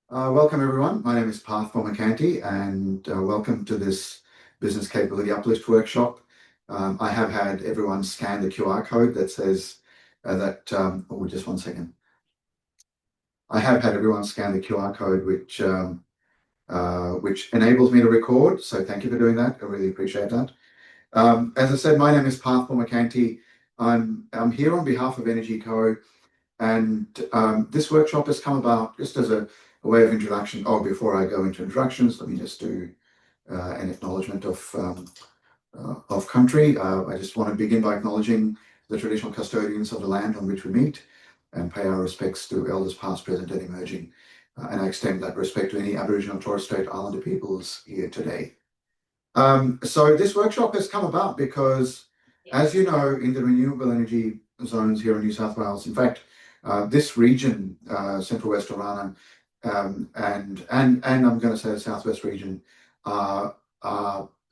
Welcome everyone. My name is Parth Pomakanti and welcome to this Business Capability Uplift workshop. I have had everyone scan the QR code that says just one second. I have had everyone scan the QR code which enables me to record. So thank you for doing that. I really appreciate that. As I said, my name is Parth Pomakanti. I'm here on behalf of Energy Co. And this workshop has come about just as a way of introduction. Oh, before I go into introductions, let me just do an acknowledgement of country. I just want to begin by acknowledging the traditional custodians of the land on which we meet and pay our respects to elders past, present, and emerging. And I extend that respect to any Aboriginal and Torres Strait Islander peoples here today. So this workshop has come about because, as you know, in the renewable energy zones here in New South Wales, in fact, this region, Central West Orana, and I'm going to say the Southwest region, are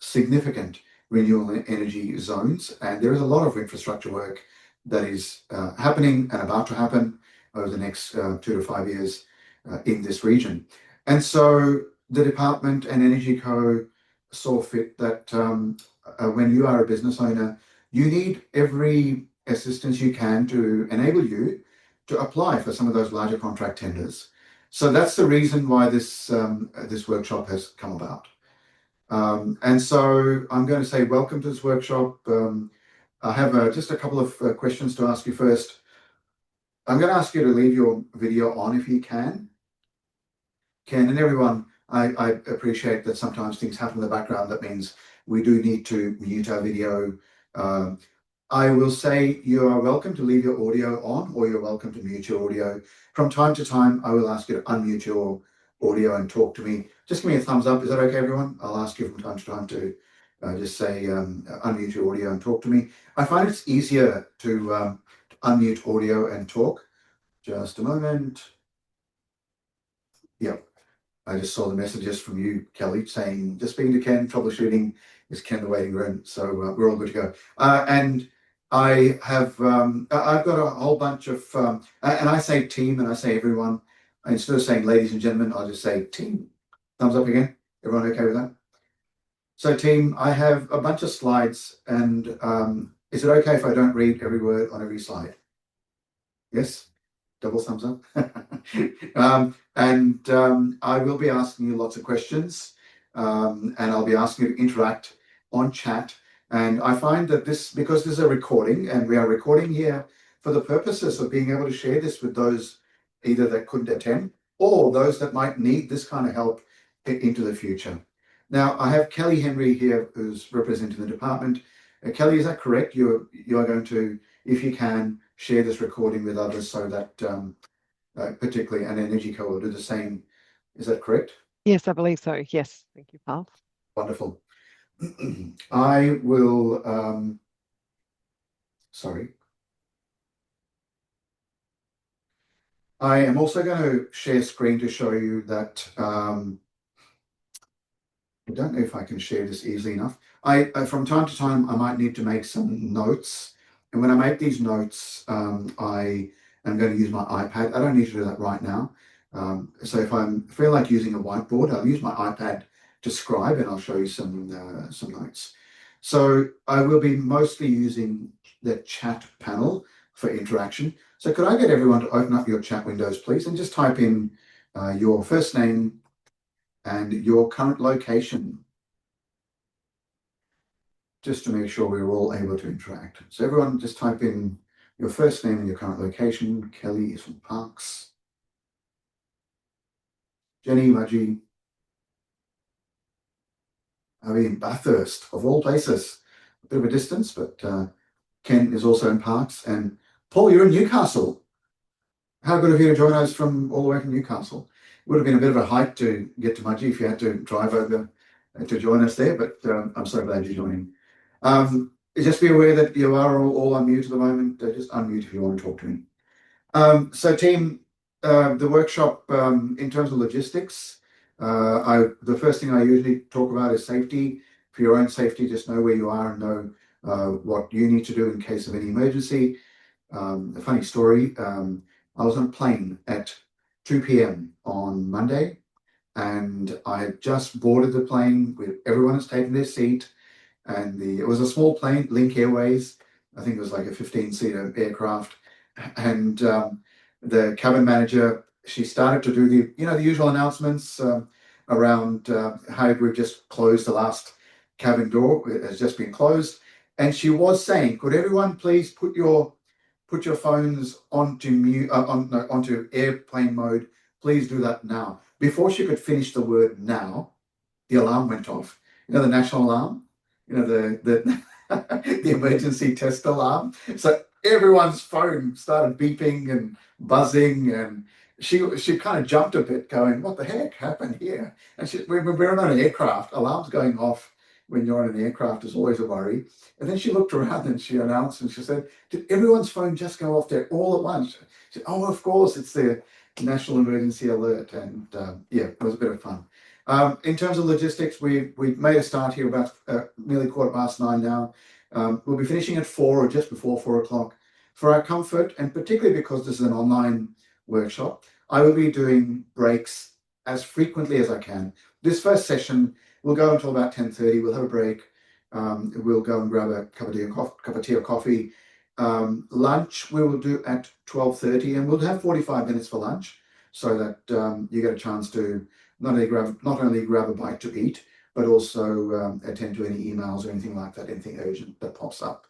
significant renewable energy zones, and there is a lot of infrastructure work that is happening and about to happen over the next 2 to 5 years in this region. And so the department and Energy Co saw fit that when you are a business owner, you need every assistance you can to enable you to apply for some of those larger contract tenders. So that's the reason why this workshop has come about. And so I'm going to say welcome to this workshop. I have just a couple of questions to ask you first. I'm going to ask you to leave your video on if you can. And everyone, I appreciate that sometimes things happen in the background. That means we do need to mute our video. I will say you are welcome to leave your audio on, or you're welcome to mute your audio. From time to time, I will ask you to unmute your audio and talk to me. Just give me a thumbs up. Is that okay, everyone? I'll ask you from time to time to just say unmute your audio and talk to me. I find it's easier to unmute audio and talk. Just a moment. Yep. I just saw the messages from you, Kelly, saying just speaking to Ken, troubleshooting, is Ken the waiting room? So we're all good to go. And I have, I've got a whole bunch of, and I say team and I say everyone. Instead of saying ladies and gentlemen, I'll just say team. Thumbs up again. Everyone okay with that? So team, I have a bunch of slides, and is it okay if I don't read every word on every slide? Yes? Double thumbs up. I will be asking you lots of questions, and I'll be asking you to interact on chat. And I find that because this is a recording, and we are recording here for the purposes of being able to share this with those either that couldn't attend or those that might need this kind of help into the future. Now, I have Kelly Henry here, who's representing the department. Kelly, is that correct? You are going to, if you can, share this recording with others so that particularly an Energy Co will do the same. Is that correct? Yes, I believe so. Yes. Thank you, Parth. Wonderful. I will, sorry. I am also going to share screen to show you that, I don't know if I can share this easily enough. From time to time, I might need to make some notes. And when I make these notes, I am going to use my iPad. I don't need to do that right now. So if I feel like using a whiteboard, I'll use my iPad to scribe, and I'll show you some notes. So I will be mostly using the chat panel for interaction. So could I get everyone to open up your chat windows, please, and just type in your first name and your current location, just to make sure we're all able to interact. So everyone just type in your first name and your current location. Kelly is from Parks. Jenny, Mudgee. I mean, Bathurst, of all places. A bit of a distance, but Ken is also in Parks. And Paul, you're in Newcastle. How good of you to join us from all the way from Newcastle. It would have been a bit of a hike to get to Mudgee if you had to drive over to join us there, but I'm so glad you're joining. Just be aware that you are all on mute at the moment. Just unmute if you want to talk to me. So team, the workshop, in terms of logistics, the first thing I usually talk about is safety. For your own safety, just know where you are and know what you need to do in case of any emergency. A funny story, I was on a plane at 2 p.m. on Monday, and I had just boarded the plane. Everyone has taken their seat, and it was a small plane, Link Airways. I think it was like a 15-seater aircraft, and the cabin manager, she started to do the usual announcements around how we've just closed the last cabin door. It has just been closed, and she was saying, "Could everyone please put your phones onto mute, no, onto airplane mode? Please do that now." Before she could finish the word "now," the alarm went off. You know, the national alarm. You know, the the emergency test alarm. So everyone's phone started beeping and buzzing, and she kind of jumped a bit, going, "What the heck happened here?" And we're on an aircraft. Alarms going off when you're on an aircraft is always a worry. And then she looked around and she announced, and she said, "Did everyone's phone just go off there all at once?" She said, "Oh, of course, it's the national emergency alert." And yeah, it was a bit of fun. In terms of logistics, we've made a start here about nearly 9:15 now. We'll be finishing at 4 or just before 4 o'clock. For our comfort, and particularly because this is an online workshop, I will be doing breaks as frequently as I can. This first session will go until about 10:30. We'll have a break. We'll go and grab a cup of tea or coffee. Lunch we will do at 12:30, and we'll have 45 minutes for lunch, so that you get a chance to not only grab a bite to eat, but also attend to any emails or anything like that, anything urgent that pops up.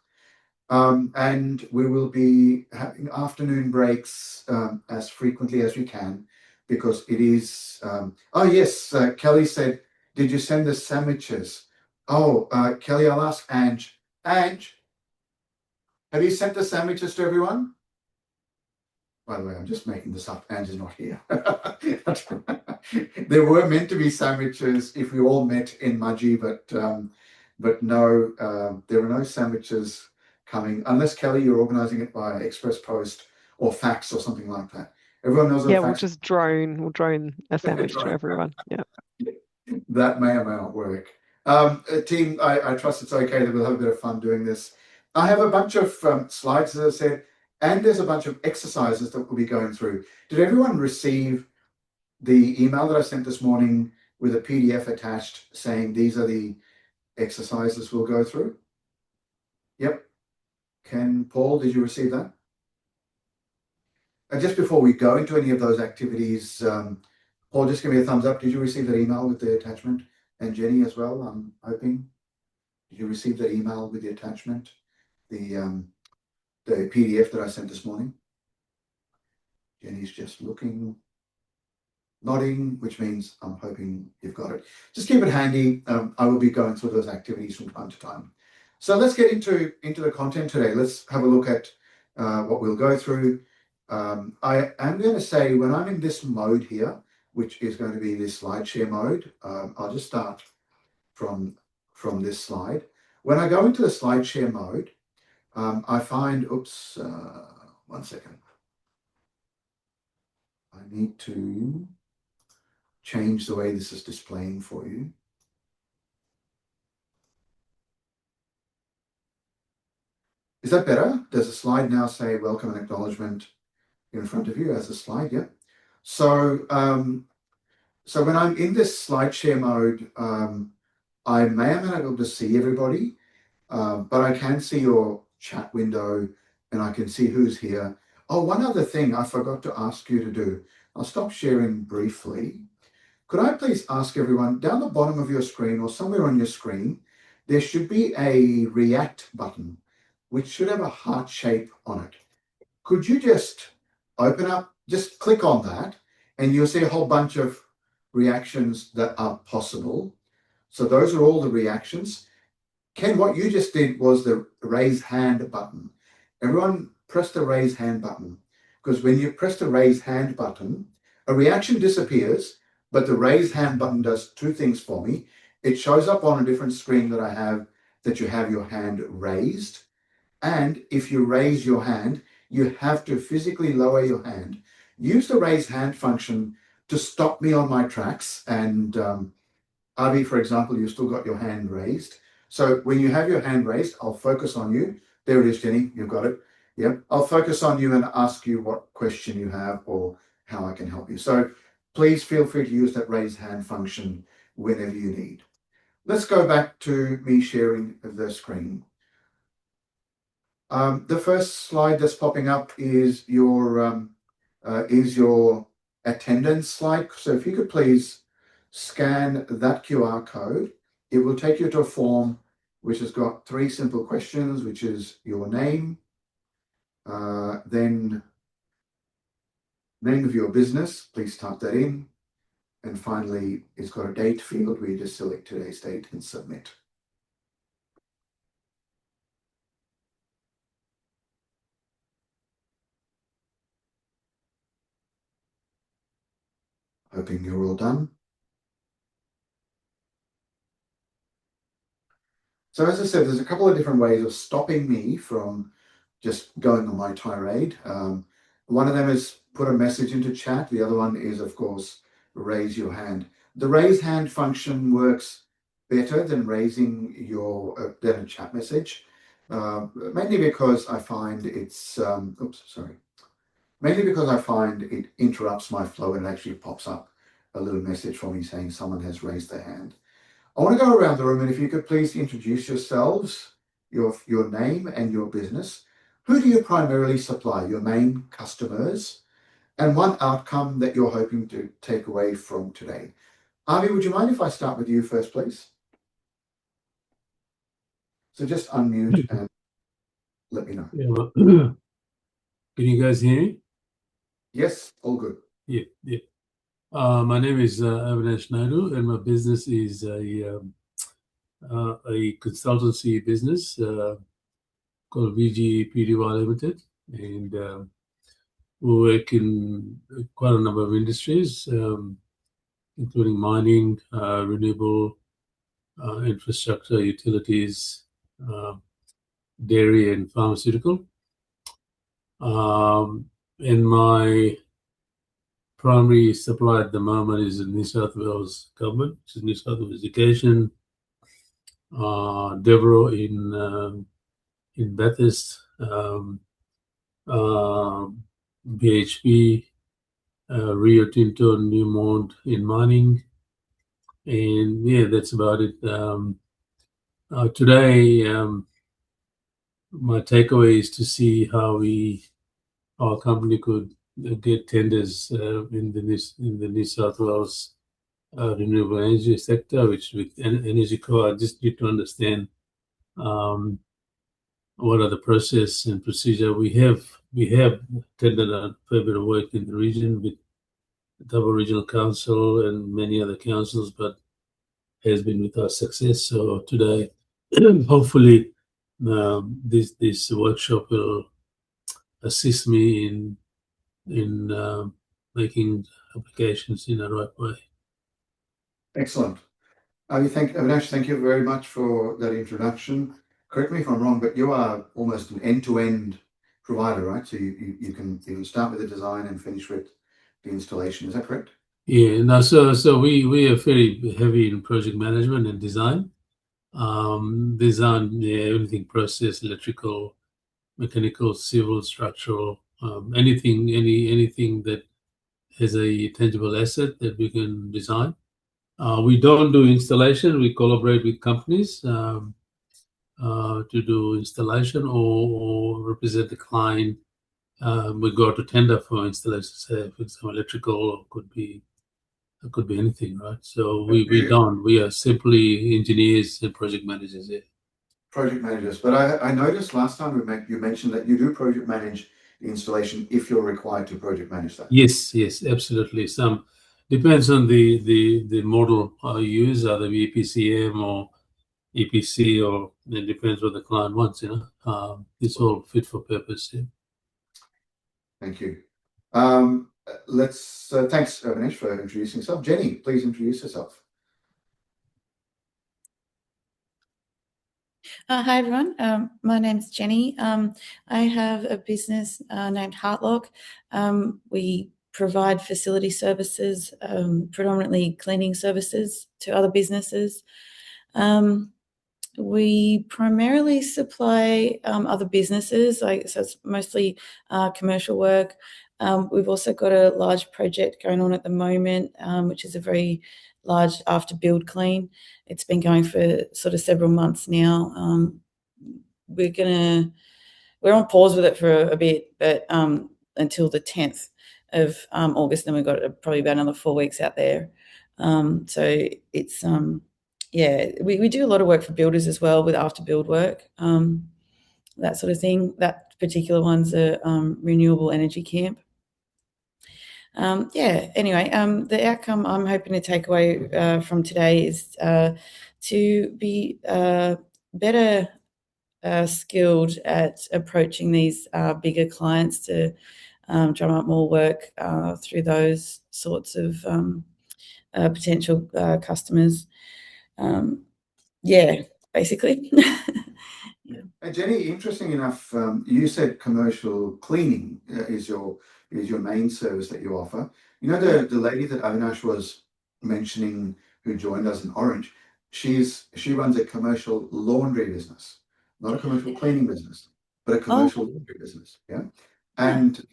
And we will be having afternoon breaks as frequently as we can, because it is. Oh yes, Kelly said, "Did you send the sandwiches?" Oh, Kelly, I'll ask Ange. Ange, have you sent the sandwiches to everyone? By the way, I'm just making this up. Ange is not here. There were meant to be sandwiches if we all met in Mudgee, but no, there are no sandwiches coming unless, Kelly, you're organising it by express post or fax or something like that. Everyone knows what Yeah, fax. we'll drone a sandwich to everyone. Yeah. That may or may not work. Team, I trust it's okay that we'll have a bit of fun doing this. I have a bunch of slides, as I said, and there's a bunch of exercises that we'll be going through. Did everyone receive the email that I sent this morning with a PDF attached saying these are the exercises we'll go through? Yep. Paul, did you receive that? And just before we go into any of those activities, Paul, just give me a thumbs up. Did you receive that email with the attachment? And Jenny as well, I'm hoping. Did you receive that email with the attachment? The PDF that I sent this morning? Jenny's just looking, nodding, which means I'm hoping you've got it. Just keep it handy. I will be going through those activities from time to time. So let's get into the content today. Let's have a look at what we'll go through. I am going to say, when I'm in this mode here, which is going to be this slide share mode, I'll just start from this slide. When I go into the slide share mode, I find, oops, 1 second. I need to change the way this is displaying for you. Is that better? Does the slide now say welcome and acknowledgement in front of you as a slide? Yeah. So, so when I'm in this slide share mode, I may or may not be able to see everybody, but I can see your chat window and I can see who's here. Oh, one other thing I forgot to ask you to do. I'll stop sharing briefly. Could I please ask everyone, down the bottom of your screen or somewhere on your screen, there should be a react button, which should have a heart shape on it. Could you just open up, just click on that, and you'll see a whole bunch of reactions that are possible. So those are all the reactions. Ken, what you just did was the raise hand button. Everyone press the raise hand button, because when you press the raise hand button, a reaction disappears, but the raise hand button does two things for me. It shows up on a different screen that I have that you have your hand raised. And if you raise your hand, you have to physically lower your hand. Use the raise hand function to stop me on my tracks. And Avi, for example, you've still got your hand raised. So when you have your hand raised, I'll focus on you. There it is, Jenny, you've got it. Yep. I'll focus on you and ask you what question you have or how I can help you. So please feel free to use that raise hand function whenever you need. Let's go back to me sharing the screen. The first slide that's popping up is your attendance slide. So if you could please scan that QR code, it will take you to a form which has got 3 simple questions, which is your name, then name of your business, please type that in, and finally it's got a date field where you just select today's date and submit. Hoping you're all done. So as I said, there's a couple of different ways of stopping me from just going on my tirade. One of them is put a message into chat. The other one is, of course, raise your hand. The raise hand function works better than raising your than a chat message, mainly because I find it's mainly because I find it interrupts my flow and it actually pops up a little message for me saying someone has raised their hand. I want to go around the room, and if you could please introduce yourselves, your name and your business. Who do you primarily supply, your main customers, and one outcome that you're hoping to take away from today? Avi, would you mind if I start with you first, please? So just unmute and let me know. Yeah. Can you guys hear me? Yes, all good. Yeah. My name is Avinash Naidu, and my business is a consultancy business called VG Pty Limited, and we work in quite a number of industries, including mining, renewable infrastructure, utilities, dairy, and pharmaceutical. And my primary supply at the moment is the New South Wales government, which is New South Wales Education, Devereux in Bathurst, BHP, Rio Tinto, Newmont in mining, and yeah, that's about it. Today, my takeaway is to see how our company could get tenders in the New South Wales renewable energy sector, which with Energy Co, I just need to understand what are the process and procedure. We have tendered a fair bit of work in the region with the Double Regional Council and many other councils, but has been without success. So today, hopefully, this workshop will assist me in making applications in the right way. Excellent. Avinash, thank you very much for that introduction. Correct me if I'm wrong, but you are almost an end-to-end provider, right? So you can start with the design and finish with the installation. Is that correct? Yeah. No. So we are very heavy in project management and design. Design, everything, process, electrical, mechanical, civil, structural, anything that has a tangible asset that we can design. We don't do installation. We collaborate with companies to do installation or represent the client. We go to tender for installation, say, for example, electrical, or it could be anything, right? So we don't. We are simply engineers and project managers here. Project managers. But I noticed last time you mentioned that you do project manage the installation if you're required to project manage that. Yes, absolutely. Some depends on the model I use, either EPCM or EPC, or it depends what the client wants. It's all fit for purpose. Yeah. Thank you. Thanks, Avinash, for introducing yourself. Jenny, please introduce yourself. Hi everyone, my name's Jenny. I have a business named Heartlock. We provide facility services, predominantly cleaning services to other businesses. We primarily supply other businesses, so it's mostly commercial work. We've also got a large project going on at the moment, which is a very large after build clean. It's been going for sort of several months now. We're on pause with it for a bit, but until the 10th of August, then we've got probably about another 4 weeks out there. So it's we do a lot of work for builders as well with after build work, that sort of thing. That particular one's a renewable energy camp. Anyway, the outcome I'm hoping to take away from today is to be better skilled at approaching these bigger clients to drum up more work through those sorts of potential customers. Basically. And Jenny, interesting enough, you said commercial cleaning is your main service that you offer. You know, the lady that Avinash was mentioning who joined us in Orange, she runs a commercial laundry business, not a commercial cleaning business, but a commercial laundry business. Yeah. And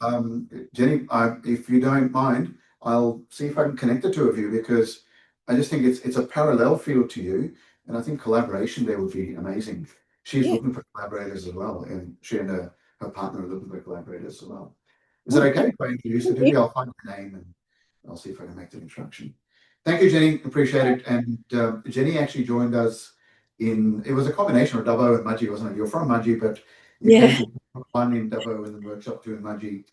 Jenny, if you don't mind, I'll see if I can connect the two of you, because I just think it's a parallel field to you, and I think collaboration there would be amazing. She's looking for collaborators as well, and she and her partner are looking for collaborators as well. Is that okay if I introduce her to you? I'll find her name and I'll see if I can make the introduction. Thank you, Jenny. Appreciate it. And Jenny actually joined us it was a combination of Dubbo and Mudgee, wasn't it? You're from Mudgee, but you came to one in Dubbo and the workshop two in Mudgee.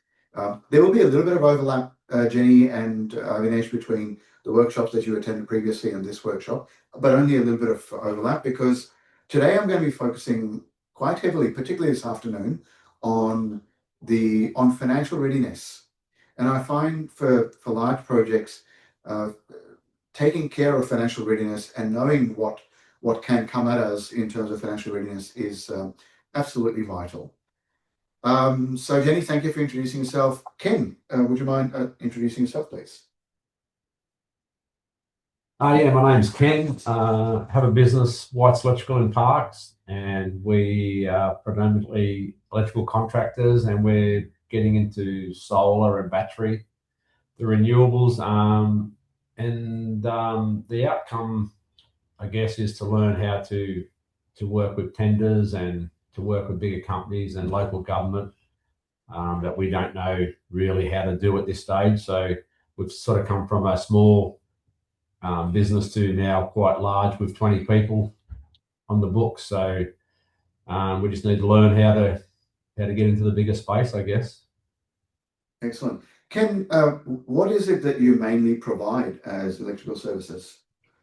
There will be a little bit of overlap, Jenny and Vinesh, between the workshops that you attended previously and this workshop, but only a little bit of overlap, because today I'm going to be focusing quite heavily, particularly this afternoon, on financial readiness. And I find for large projects, taking care of financial readiness and knowing what can come at us in terms of financial readiness is absolutely vital. So Jenny, thank you for introducing yourself. Ken, would you mind introducing yourself, please? Yeah, my name's Ken. Have a business, White's Electrical in Parks, and we are predominantly electrical contractors, and we're getting into solar and battery, the renewables, and the outcome, I guess, is to learn how to work with tenders and to work with bigger companies and local government that we don't know really how to do at this stage. So we've sort of come from a small business to now quite large with 20 people on the books. So we just need to learn how to get into the bigger space, I guess. Excellent. Ken, what is it that you mainly provide as electrical services?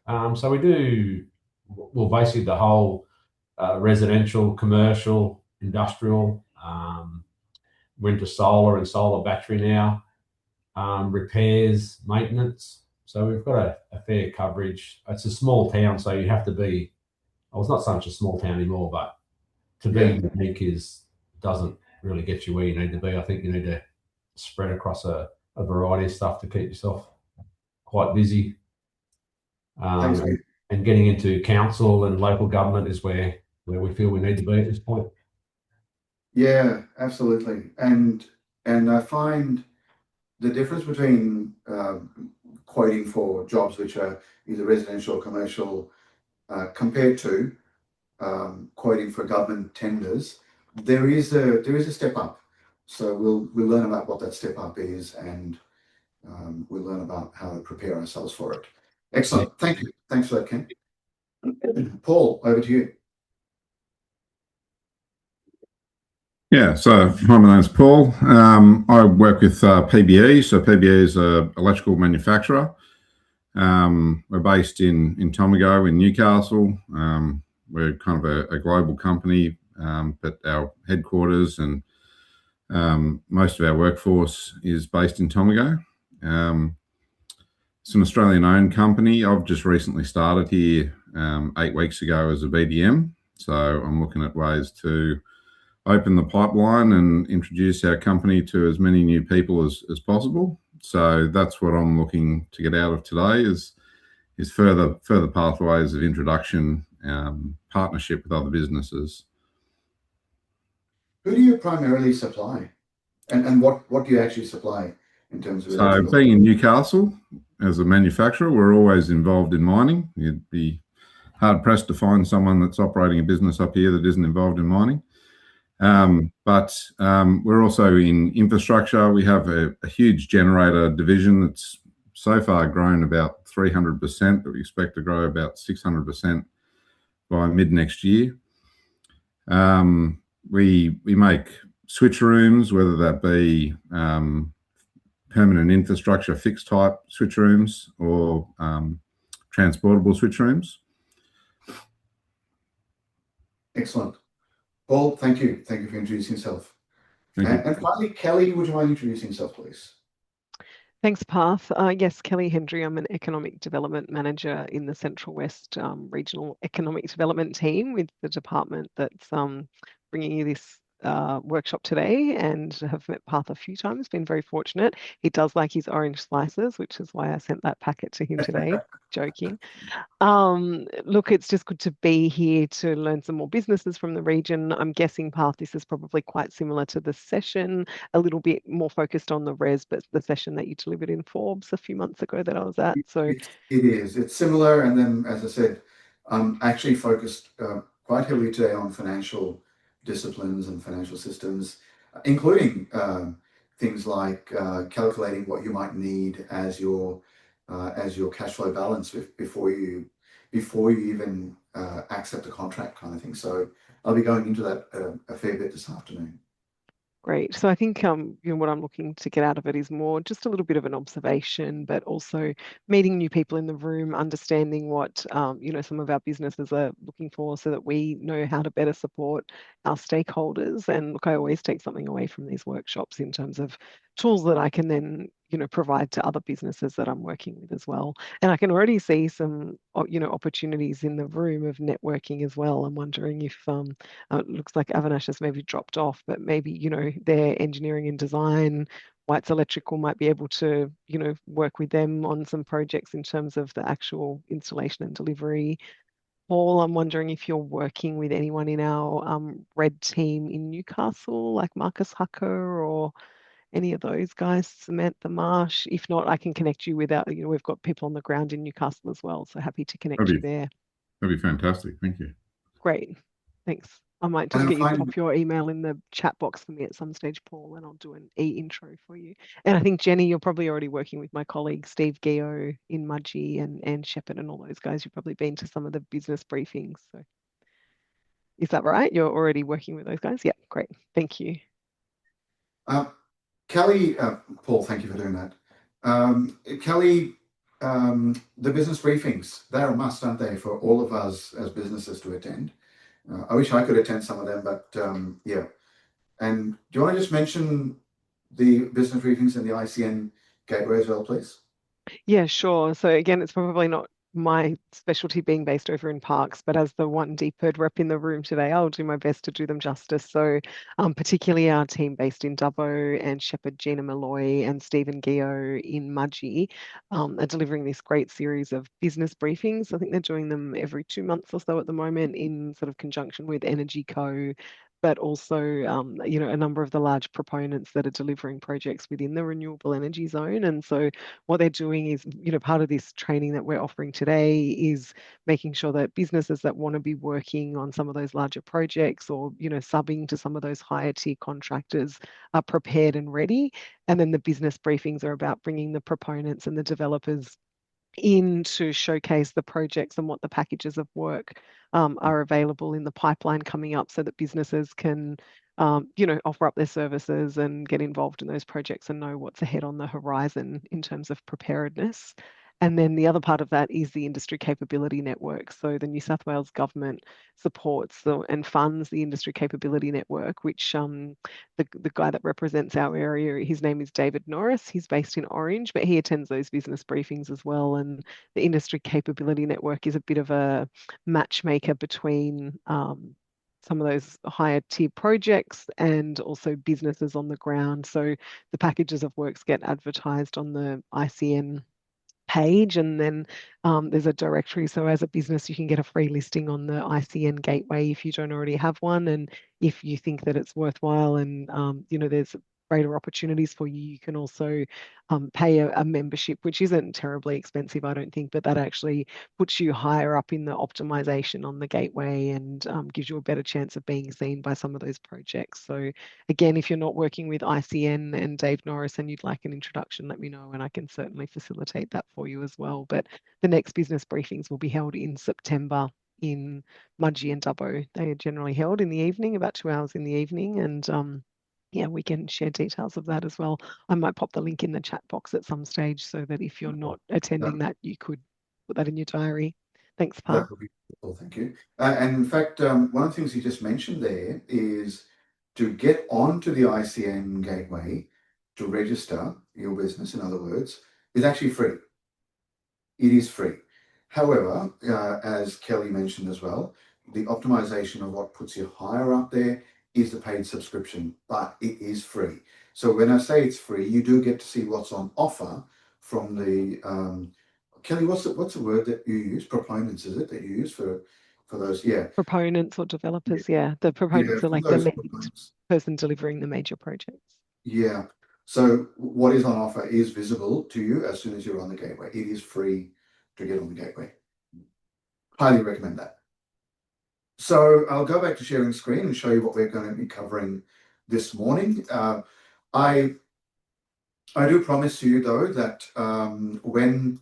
So we do, well, basically the whole residential, commercial, industrial, we're into solar and solar battery now, repairs, maintenance. So we've got a fair coverage. It's a small town, so you have to be, well, it's not such a small town anymore, but to be unique doesn't really get you where you need to be. I think you need to spread across a variety of stuff to keep yourself quite busy. And getting into council and local government is where we feel we need to be at this point. Yeah, absolutely. And I find the difference between quoting for jobs which are either residential or commercial compared to quoting for government tenders, there is a step up. So we'll learn about what that step up is, and we'll learn about how to prepare ourselves for it. Excellent. Thank you. Thanks for that, Ken. Paul, over to you. Yeah, so hi, my name's Paul. I work with PBE. So PBE is an electrical manufacturer. We're based in Tomago in Newcastle. We're kind of a global company, but our headquarters and most of our workforce is based in Tomago. It's an Australian-owned company. I've just recently started here 8 weeks ago as a BDM. So I'm looking at ways to open the pipeline and introduce our company to as many new people as possible. So that's what I'm looking to get out of today is further pathways of introduction, partnership with other businesses. Who do you primarily supply? And what do you actually supply in terms of So electrical? being in Newcastle as a manufacturer, we're always involved in mining. You'd be hard pressed to find someone that's operating a business up here that isn't involved in mining. But we're also in infrastructure. We have a huge generator division that's so far grown about 300%, but we expect to grow about 600% by mid next year. We make switch rooms, whether that be permanent infrastructure, fixed type switch rooms, or transportable switch rooms. Excellent. Paul, thank you. Thank you for introducing yourself. Thank you. And finally, Kelly, would you mind introducing yourself, please? Thanks, Path. Yes, Kelly Hendry. I'm an Economic Development Manager in the Central West Regional Economic Development Team with the department that's bringing you this workshop today, and have met Path a few times, been very fortunate. He does like his orange slices, which is why I sent that packet to him today. Joking. Look, it's just good to be here to learn some more businesses from the region. I'm guessing, Path, this is probably quite similar to the session, a little bit more focused on the res, but the session that you delivered in Forbes a few months ago that I was at. So it is. It's similar. And then, as I said, I'm actually focused quite heavily today on financial disciplines and financial systems, including things like calculating what you might need as your cash flow balance before you even accept a contract, kind of thing. So I'll be going into that a fair bit this afternoon. great. So I think what I'm looking to get out of it is more just a little bit of an observation, but also meeting new people in the room, understanding what some of our businesses are looking for, so that we know how to better support our stakeholders. And look, I always take something away from these workshops in terms of tools that I can then provide to other businesses that I'm working with as well. And I can already see some opportunities in the room of networking as well. I'm wondering if it looks like Avinash has maybe dropped off, but maybe their engineering and design, White's Electrical might be able to work with them on some projects in terms of the actual installation and delivery. Paul, I'm wondering if you're working with anyone in our red team in Newcastle, like Marcus Hucker or any of those guys, Samantha Marsh. If not, I can connect you with our, we've got people on the ground in Newcastle as well, so happy to connect you there. That'd be fantastic. Thank you. Great. Thanks. I might just get you to pop your email in the chat box for me at some stage, Paul, and I'll do an e-intro for you. And I think, Jenny, you're probably already working with my colleague Steve Geo in Mudgee and Shepherd and all those guys. You've probably been to some of the business briefings. So is that right? You're already working with those guys? Yeah, great. Thank you. Kelly, Paul, thank you for doing that. Kelly, the business briefings, they're a must, aren't they, for all of us as businesses to attend? I wish I could attend some of them, but yeah. And do you want to just mention the business briefings and the ICN gateway as well, please? Yeah, sure. So again, it's probably not my specialty being based over in Parks, but as the one DPIRD rep in the room today, I'll do my best to do them justice. So particularly our team based in Dubbo and Shepherd, Gina Malloy and Stephen Geo in Mudgee are delivering this great series of business briefings. I think they're doing them every 2 months or so at the moment in sort of conjunction with Energy Co, but also, a number of the large proponents that are delivering projects within the renewable energy zone. And so what they're doing is, part of this training that we're offering today is making sure that businesses that want to be working on some of those larger projects or, subbing to some of those higher tier contractors are prepared and ready. And then the business briefings are about bringing the proponents and the developers in to showcase the projects and what the packages of work are available in the pipeline coming up, so that businesses can offer up their services and get involved in those projects and know what's ahead on the horizon in terms of preparedness. And then the other part of that is the industry capability network. So the New South Wales government supports and funds the industry capability network, which the guy that represents our area, his name is David Norris. He's based in Orange, but he attends those business briefings as well. And the industry capability network is a bit of a matchmaker between some of those higher tier projects and also businesses on the ground. So the packages of works get advertised on the ICN page, and then there's a directory. So as a business, you can get a free listing on the ICN gateway if you don't already have one. And if you think that it's worthwhile and, there's greater opportunities for you, you can also pay a membership, which isn't terribly expensive, I don't think, but that actually puts you higher up in the optimization on the gateway and gives you a better chance of being seen by some of those projects. So again, if you're not working with ICN and Dave Norris and you'd like an introduction, let me know and I can certainly facilitate that for you as well. But the next business briefings will be held in September in Mudgee and Dubbo. They are generally held in the evening, about 2 hours in the evening, and yeah, we can share details of that as well. I might pop the link in the chat box at some stage so that if you're not attending that, you could put that in your diary. Thanks, Pa. That would be helpful, thank you. And in fact, one of the things you just mentioned there is to get onto the ICN gateway, to register your business, in other words, is actually free. It is free. However, as Kelly mentioned as well, the optimization of what puts you higher up there is the paid subscription, but it is free. So when I say it's free, you do get to see what's on offer from the Kelly. What's the word that you use? Proponents, is it, that you use for those? Yeah, Proponents or developers. Yeah, the proponents are like the lead proponents. person delivering the major projects. Yeah. So what is on offer is visible to you as soon as you're on the gateway. It is free to get on the gateway. Highly recommend that. So I'll go back to sharing screen and show you what we're going to be covering this morning. I do promise you though that when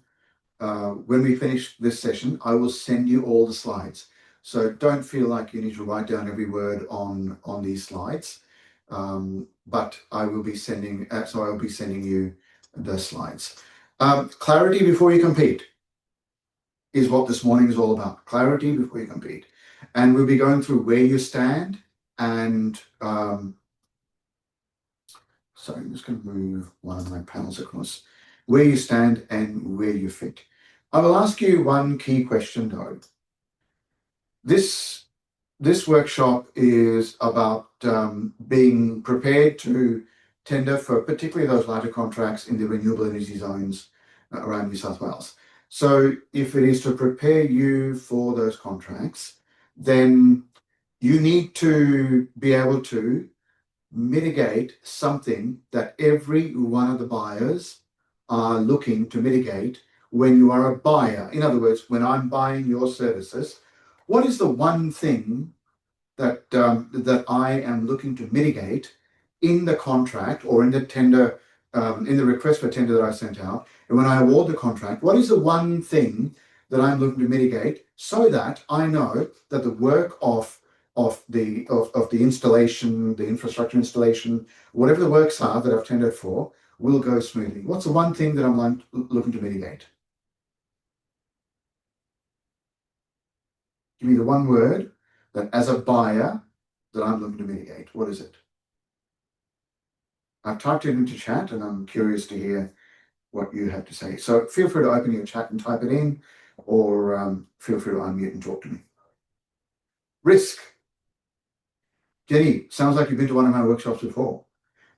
we finish this session, I will send you all the slides. So don't feel like you need to write down every word on these slides. But I will be sending, I'll be sending you the slides. Clarity before you compete is what this morning is all about. Clarity before you compete. And we'll be going through where you stand and, sorry, I'm just going to move one of my panels across. Where you stand and where you fit. I will ask you one key question though. This workshop is about being prepared to tender for particularly those larger contracts in the renewable energy zones around New South Wales. So if it is to prepare you for those contracts, then you need to be able to mitigate something that every one of the buyers are looking to mitigate when you are a buyer. In other words, when I'm buying your services, what is the one thing that that I am looking to mitigate in the contract or in the tender, in the request for tender that I sent out? And when I award the contract, what is the one thing that I'm looking to mitigate so that I know that the work of the installation, the infrastructure installation, whatever the works are that I've tendered for, will go smoothly? What's the one thing that I'm looking to mitigate? Give me the one word that as a buyer that I'm looking to mitigate. What is it? I've typed it into chat and I'm curious to hear what you have to say. So feel free to open your chat and type it in, or feel free to unmute and talk to me. Risk. Jenny, sounds like you've been to one of my workshops before.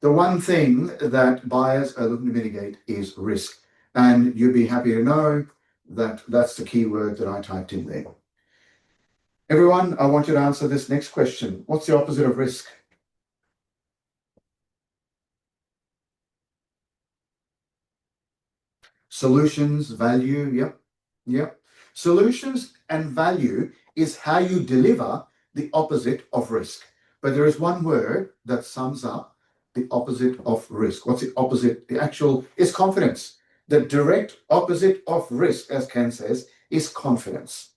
The one thing that buyers are looking to mitigate is risk. And you'd be happy to know that that's the key word that I typed in there. Everyone, I want you to answer this next question. What's the opposite of risk? Solutions, value, yep. Solutions and value is how you deliver the opposite of risk. But there is one word that sums up the opposite of risk. What's the opposite? The actual is confidence. The direct opposite of risk, as Ken says, is confidence.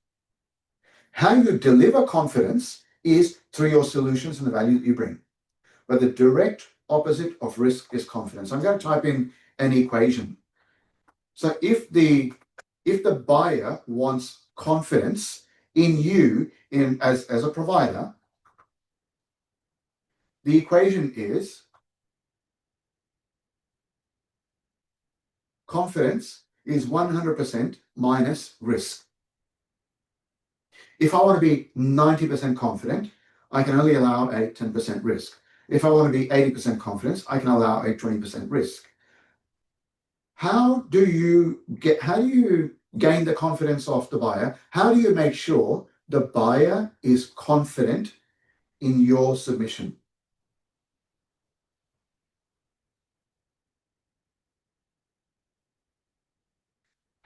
How you deliver confidence is through your solutions and the value that you bring. But the direct opposite of risk is confidence. I'm going to type in an equation. So if the buyer wants confidence in you as a provider, the equation is confidence is 100% minus risk. If I want to be 90% confident, I can only allow a 10% risk. If I want to be 80% confident, I can allow a 20% risk. How do you gain the confidence of the buyer? How do you make sure the buyer is confident in your submission?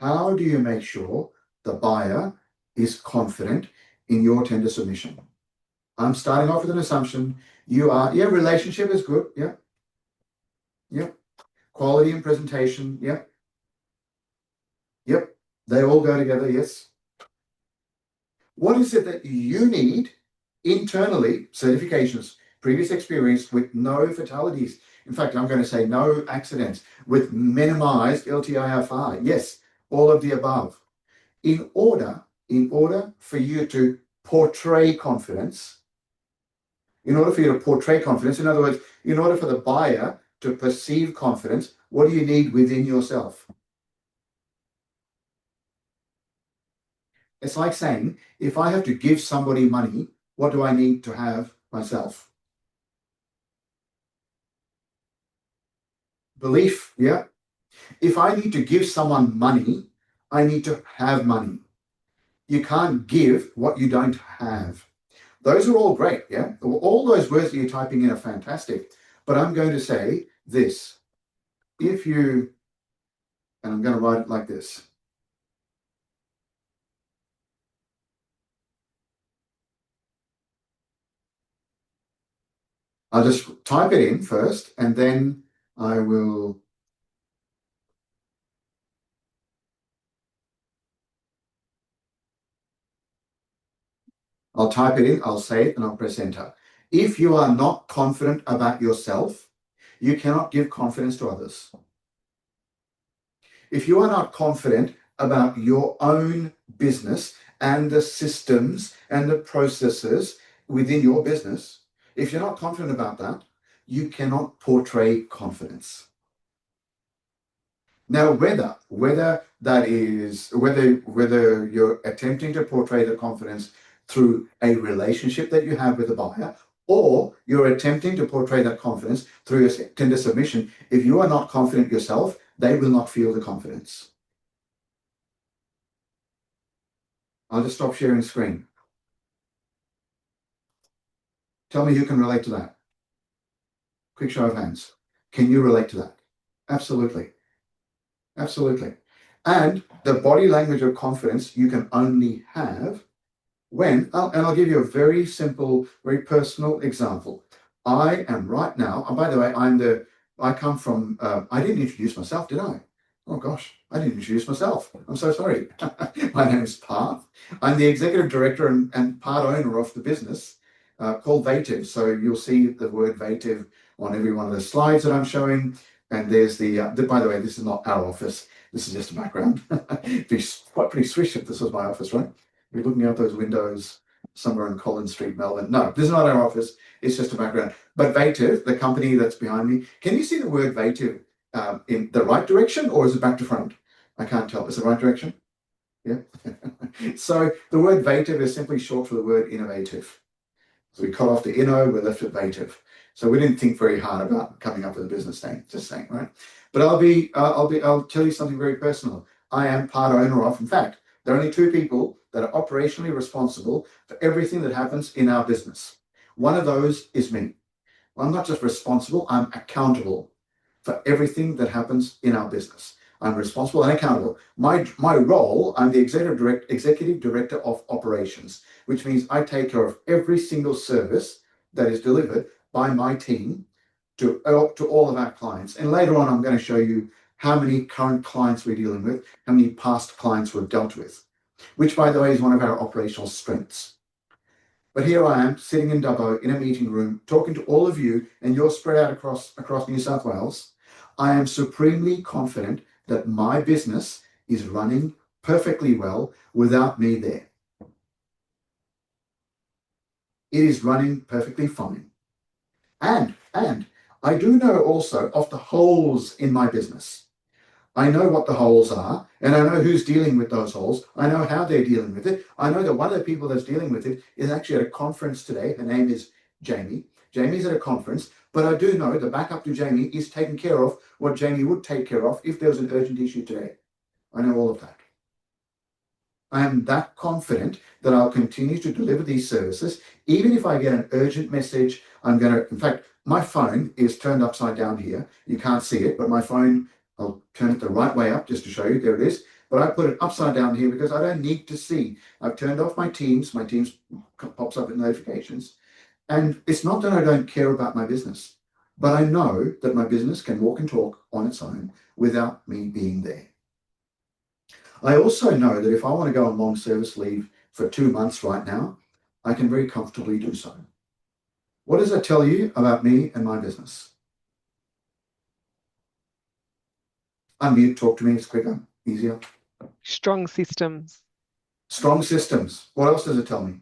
How do you make sure the buyer is confident in your tender submission? I'm starting off with an assumption. You are, yeah, relationship is good. Yeah. Yep. Quality and presentation. Yep. Yep. They all go together. Yes. What is it that you need internally? Certifications, previous experience with no fatalities. In fact, I'm going to say no accidents with minimized LTIFR. Yes, all of the above. In order for you to portray confidence, in order for you to portray confidence, in other words, in order for the buyer to perceive confidence, what do you need within yourself? It's like saying, if I have to give somebody money, what do I need to have myself? Belief, yeah. If I need to give someone money, I need to have money. You can't give what you don't have. Those are all great, yeah? All those words that you're typing in are fantastic. But I'm going to say this. If you, and I'm going to write it like this. I'll just type it in first, and then I will. I'll type it in, I'll say it, and I'll press enter. If you are not confident about yourself, you cannot give confidence to others. If you are not confident about your own business and the systems and the processes within your business, if you're not confident about that, you cannot portray confidence. Now, whether that is whether you're attempting to portray the confidence through a relationship that you have with the buyer, or you're attempting to portray that confidence through your tender submission, if you are not confident yourself, they will not feel the confidence. I'll just stop sharing screen. Tell me who can relate to that. Quick show of hands. Can you relate to that? Absolutely. Absolutely. And the body language of confidence you can only have when, and I'll give you a very simple, very personal example. I am right now, and by the way, I come from, I didn't introduce myself, did I? Oh gosh, I didn't introduce myself. I'm so sorry. My name is Parth. I'm the executive director and part owner of the business called Vative. So you'll see the word Vative on every one of the slides that I'm showing. And there's by the way, this is not our office. This is just a background. It'd be quite pretty swish if this was my office, right? We're looking out those windows somewhere in Collins Street, Melbourne. No, this is not our office. It's just a background. But Vative, the company that's behind me, can you see the word Vative in the right direction, or is it back to front? I can't tell. Is it the right direction? Yeah. So the word Vative is simply short for the word innovative. So we cut off the inno, we're left with Vative. So we didn't think very hard about coming up with a business name, just saying, right? But I'll tell you something very personal. I am part owner of, in fact, there are only two people that are operationally responsible for everything that happens in our business. One of those is me. I'm not just responsible, I'm accountable for everything that happens in our business. I'm responsible and accountable. My role, I'm the executive director of operations, which means I take care of every single service that is delivered by my team to all of our clients. And later on, I'm going to show you how many current clients we're dealing with, how many past clients we've dealt with, which, by the way, is one of our operational strengths. But here I am sitting in Dubbo in a meeting room, talking to all of you, and you're spread out across New South Wales. I am supremely confident that my business is running perfectly well without me there. It is running perfectly fine. And I do know also of the holes in my business. I know what the holes are, and I know who's dealing with those holes. I know how they're dealing with it. I know that one of the people that's dealing with it is actually at a conference today. Her name is Jamie. Jamie's at a conference, but I do know the backup to Jamie is taking care of what Jamie would take care of if there was an urgent issue today. I know all of that. I am that confident that I'll continue to deliver these services. Even if I get an urgent message, in fact, my phone is turned upside down here. You can't see it, but my phone, I'll turn it the right way up just to show you. There it is. but I put it upside down here because I don't need to see. I've turned off my Teams. My Teams pops up with notifications. And it's not that I don't care about my business, but I know that my business can walk and talk on its own without me being there. I also know that if I want to go on long service leave for 2 months right now, I can very comfortably do so. What does that tell you about me and my business? Unmute, talk to me, it's quicker, easier. Strong systems. Strong systems. What else does it tell me?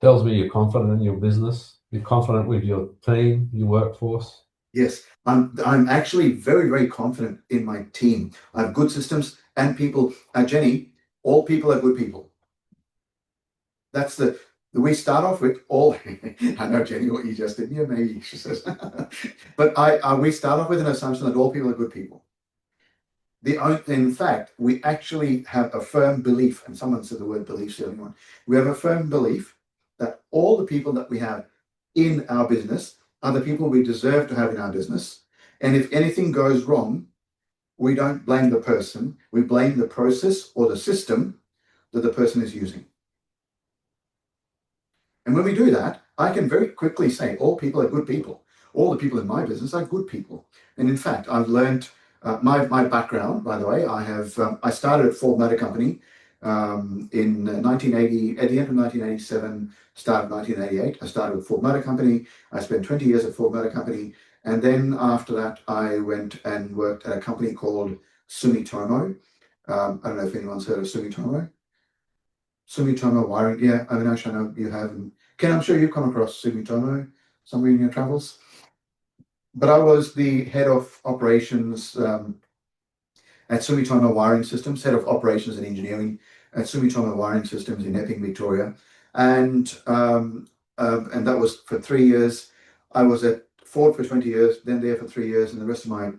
Tells me you're confident in your business. You're confident with your team, your workforce. Yes, I'm actually very, very confident in my team. I have good systems and people. Jenny, all people are good people. That's we start off with all. I know, Jenny, what you just did. Yeah, maybe she says. But we start off with an assumption that all people are good people. In fact, we actually have a firm belief, and someone said the word belief, the only one. We have a firm belief that all the people that we have in our business are the people we deserve to have in our business. And if anything goes wrong, we don't blame the person, we blame the process or the system that the person is using. And when we do that, I can very quickly say all people are good people. All the people in my business are good people. And in fact, I've learned my background, by the way. I started at Ford Motor Company in 1980, at the end of 1987, started 1988. I started with Ford Motor Company. I spent 20 years at Ford Motor Company. And then after that, I went and worked at a company called Sumitomo. I don't know if anyone's heard of Sumitomo. Sumitomo Wiring, yeah, Avinash, I know you have. And Ken, I'm sure you've come across Sumitomo somewhere in your travels. But I was the head of operations at Sumitomo Wiring Systems, head of operations and engineering at Sumitomo Wiring Systems in Epping, Victoria. And that was for 3 years. I was at Ford for 20 years, then there for 3 years, and the rest of my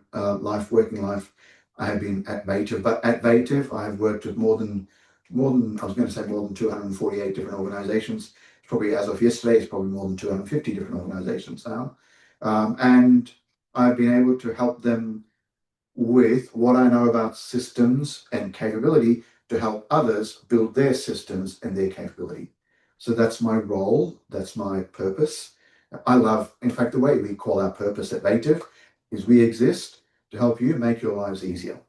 working life, I have been at Vative. But at Vative, I have worked with more than I was going to say more than 248 different organizations. Probably as of yesterday, it's probably more than 250 different organizations now. And I've been able to help them with what I know about systems and capability to help others build their systems and their capability. So that's my role, that's my purpose. I love, in fact, the way we call our purpose at Vative is we exist to help you make your lives easier.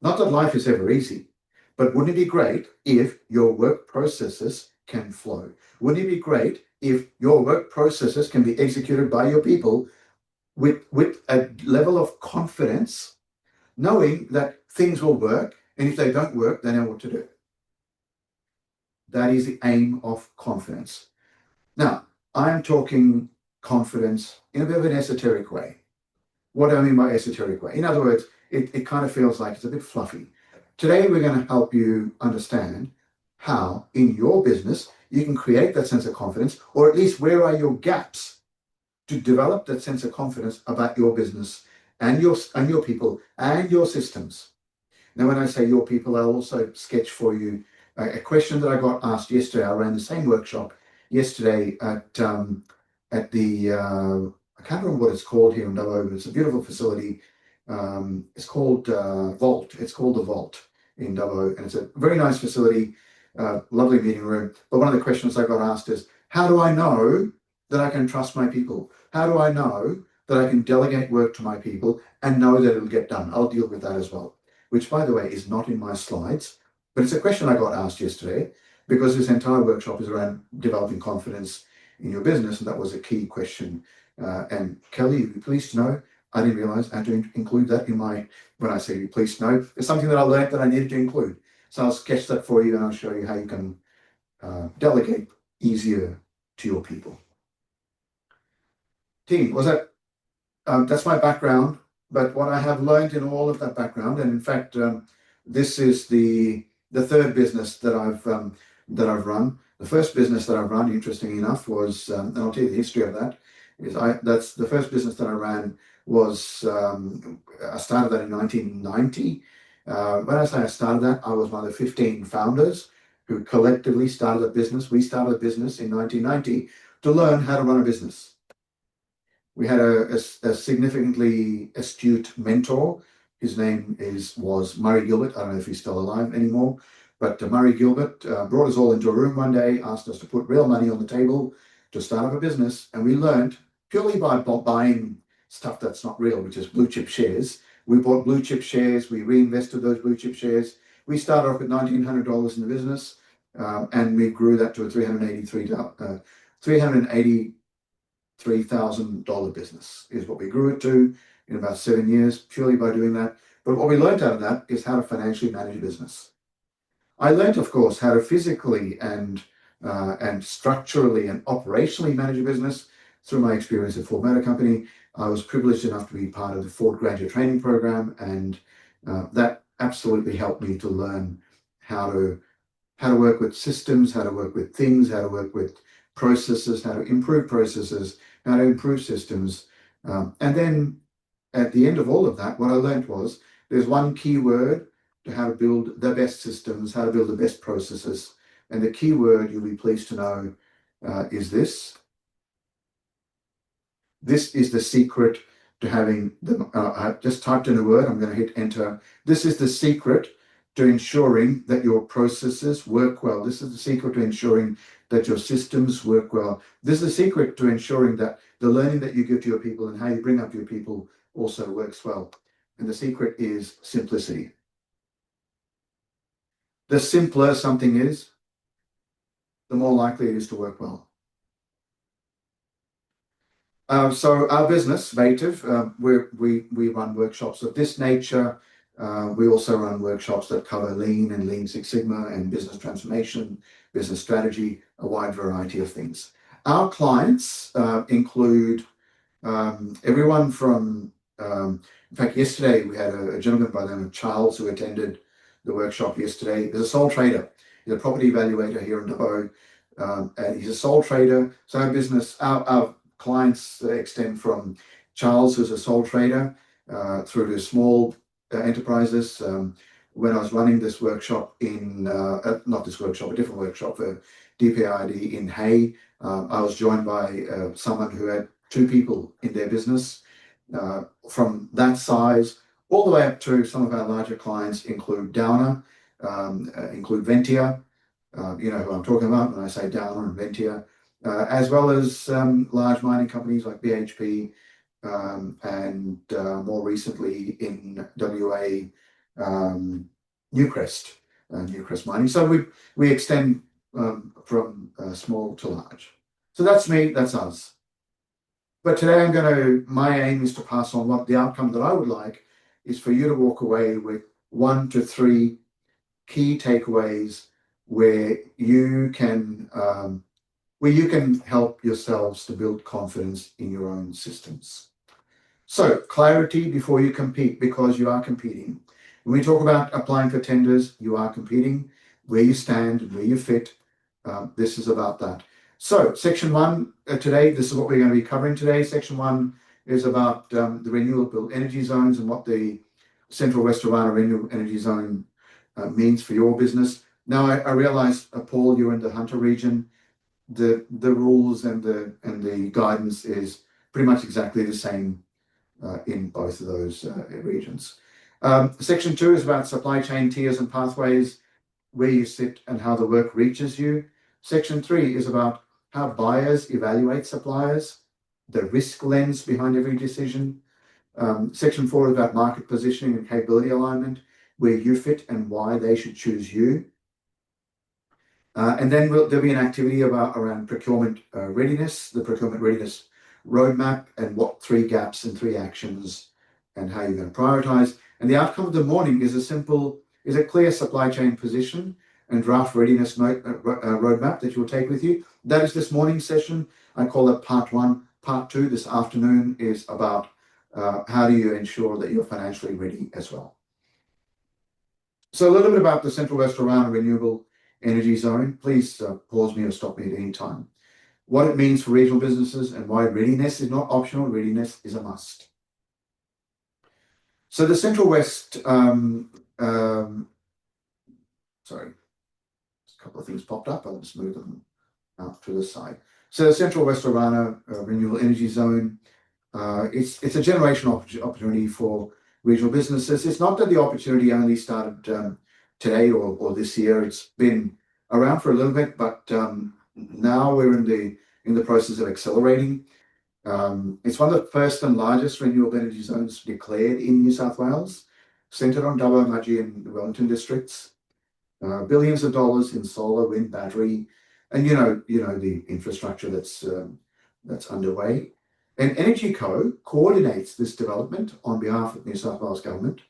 Not that life is ever easy, but wouldn't it be great if your work processes can flow? Wouldn't it be great if your work processes can be executed by your people with a level of confidence, knowing that things will work, and if they don't work, they know what to do? That is the aim of confidence. Now, I'm talking confidence in a bit of an esoteric way. What do I mean by esoteric way? In other words, it kind of feels like it's a bit fluffy. Today, we're going to help you understand how in your business you can create that sense of confidence, or at least where are your gaps to develop that sense of confidence about your business and your people and your systems. Now, when I say your people, I'll also sketch for you a question that I got asked yesterday. I ran the same workshop yesterday at the I can't remember what it's called here in Dubbo, but it's a beautiful facility. It's called Vault. It's called the Vault in Dubbo, and it's a very nice facility, lovely meeting room. But one of the questions I got asked is, how do I know that I can trust my people? How do I know that I can delegate work to my people and know that it'll get done? I'll deal with that as well, which, by the way, is not in my slides, but it's a question I got asked yesterday because this entire workshop is around developing confidence in your business, and that was a key question. And Kelly, you'd be pleased to know, I didn't realize I had to include that in when I say you'd be pleased to know, it's something that I learned that I needed to include. So I'll sketch that for you and I'll show you how you can delegate easier to your people. Team, was that, that's my background, but what I have learned in all of that background, and in fact, this is the third business that I've run. The first business that I've run, interestingly enough, was, and I'll tell you the history of that, that's the first business that I ran was, I started that in 1990. When I say I started that, I was one of the 15 founders who collectively started a business. We started a business in 1990 to learn how to run a business. We had a significantly astute mentor His name was Murray Gilbert. I don't know if he's still alive anymore, but Murray Gilbert brought us all into a room one day, asked us to put real money on the table to start up a business, and we learned purely by buying stuff that's not real, which is blue chip shares. We bought blue chip shares, we reinvested those blue chip shares. We started off with $1,900 in the business, and we grew that to a $383,000 business is what we grew it to in about 7 years, purely by doing that. But what we learned out of that is how to financially manage a business. I learned, of course, how to physically and structurally and operationally manage a business through my experience at Ford Motor Company. I was privileged enough to be part of the Ford Graduate Training Program, and that absolutely helped me to learn how to work with systems, how to work with things, how to work with processes, how to improve processes, how to improve systems. And then at the end of all of that, what I learned was there's one key word to how to build the best systems, how to build the best processes. And the key word, you'll be pleased to know, is this. This is the secret to having the, I've just typed in a word, I'm going to hit enter. This is the secret to ensuring that your processes work well. This is the secret to ensuring that your systems work well. This is the secret to ensuring that the learning that you give to your people and how you bring up your people also works well. And the secret is simplicity. The simpler something is, the more likely it is to work well. So our business, Vative, we run workshops of this nature. We also run workshops that cover Lean and Lean Six Sigma and business transformation, business strategy, a wide variety of things. Our clients include everyone from, in fact, yesterday we had a gentleman by the name of Charles who attended the workshop yesterday. He's a sole trader. He's a property evaluator here in Dubbo. And he's a sole trader. So our business, our clients extend from Charles, who's a sole trader, through to small enterprises. When I was running this workshop in, not this workshop, a different workshop for DPID in Hay, I was joined by someone who had 2 people in their business. From that size all the way up to some of our larger clients include Downer, include Ventia. You know who I'm talking about when I say Downer and Ventia, as well as large mining companies like BHP, and more recently in WA, Newcrest Mining. So we extend from small to large. So that's me, that's us. But today my aim is to pass on what the outcome that I would like is for you to walk away with 1 to 3 key takeaways where you can help yourselves to build confidence in your own systems. So clarity before you compete, because you are competing. When we talk about applying for tenders, you are competing. Where you stand and where you fit, this is about that. So section 1 today, this is what we're going to be covering today. Section 1 is about the renewable energy zones and what the Central West Orana Renewable Energy Zone means for your business. Now I realize, Paul, you're in the Hunter region. The rules and the guidance is pretty much exactly the same in both of those regions. Section 2 is about supply chain tiers and pathways, where you sit and how the work reaches you. Section 3 is about how buyers evaluate suppliers, the risk lens behind every decision. Section 4 is about market positioning and capability alignment, where you fit and why they should choose you. And then there'll be an activity around procurement readiness, the procurement readiness roadmap, and what 3 gaps and 3 actions and how you're going to prioritize. And the outcome of the morning is a clear supply chain position and draft readiness roadmap that you'll take with you. That is this morning's session. I call that part 1. Part 2 this afternoon is about how do you ensure that you're financially ready as well. So a little bit about the Central West Orana Renewable Energy Zone. Please pause me or stop me at any time. What it means for regional businesses and why readiness is not optional, readiness is a must. So the Central West, sorry, a couple of things popped up. I'll just move them out to the side. So the Central West Orana Renewable Energy Zone, it's a generational opportunity for regional businesses. It's not that the opportunity only started today or this year. It's been around for a little bit, but now we're in the process of accelerating. It's one of the first and largest renewable energy zones declared in New South Wales, centred on Dubbo, Mudgee and Wellington districts. Billions of dollars in solar, wind, battery, and the infrastructure that's underway. And Energy Co coordinates this development on behalf of New South Wales Government,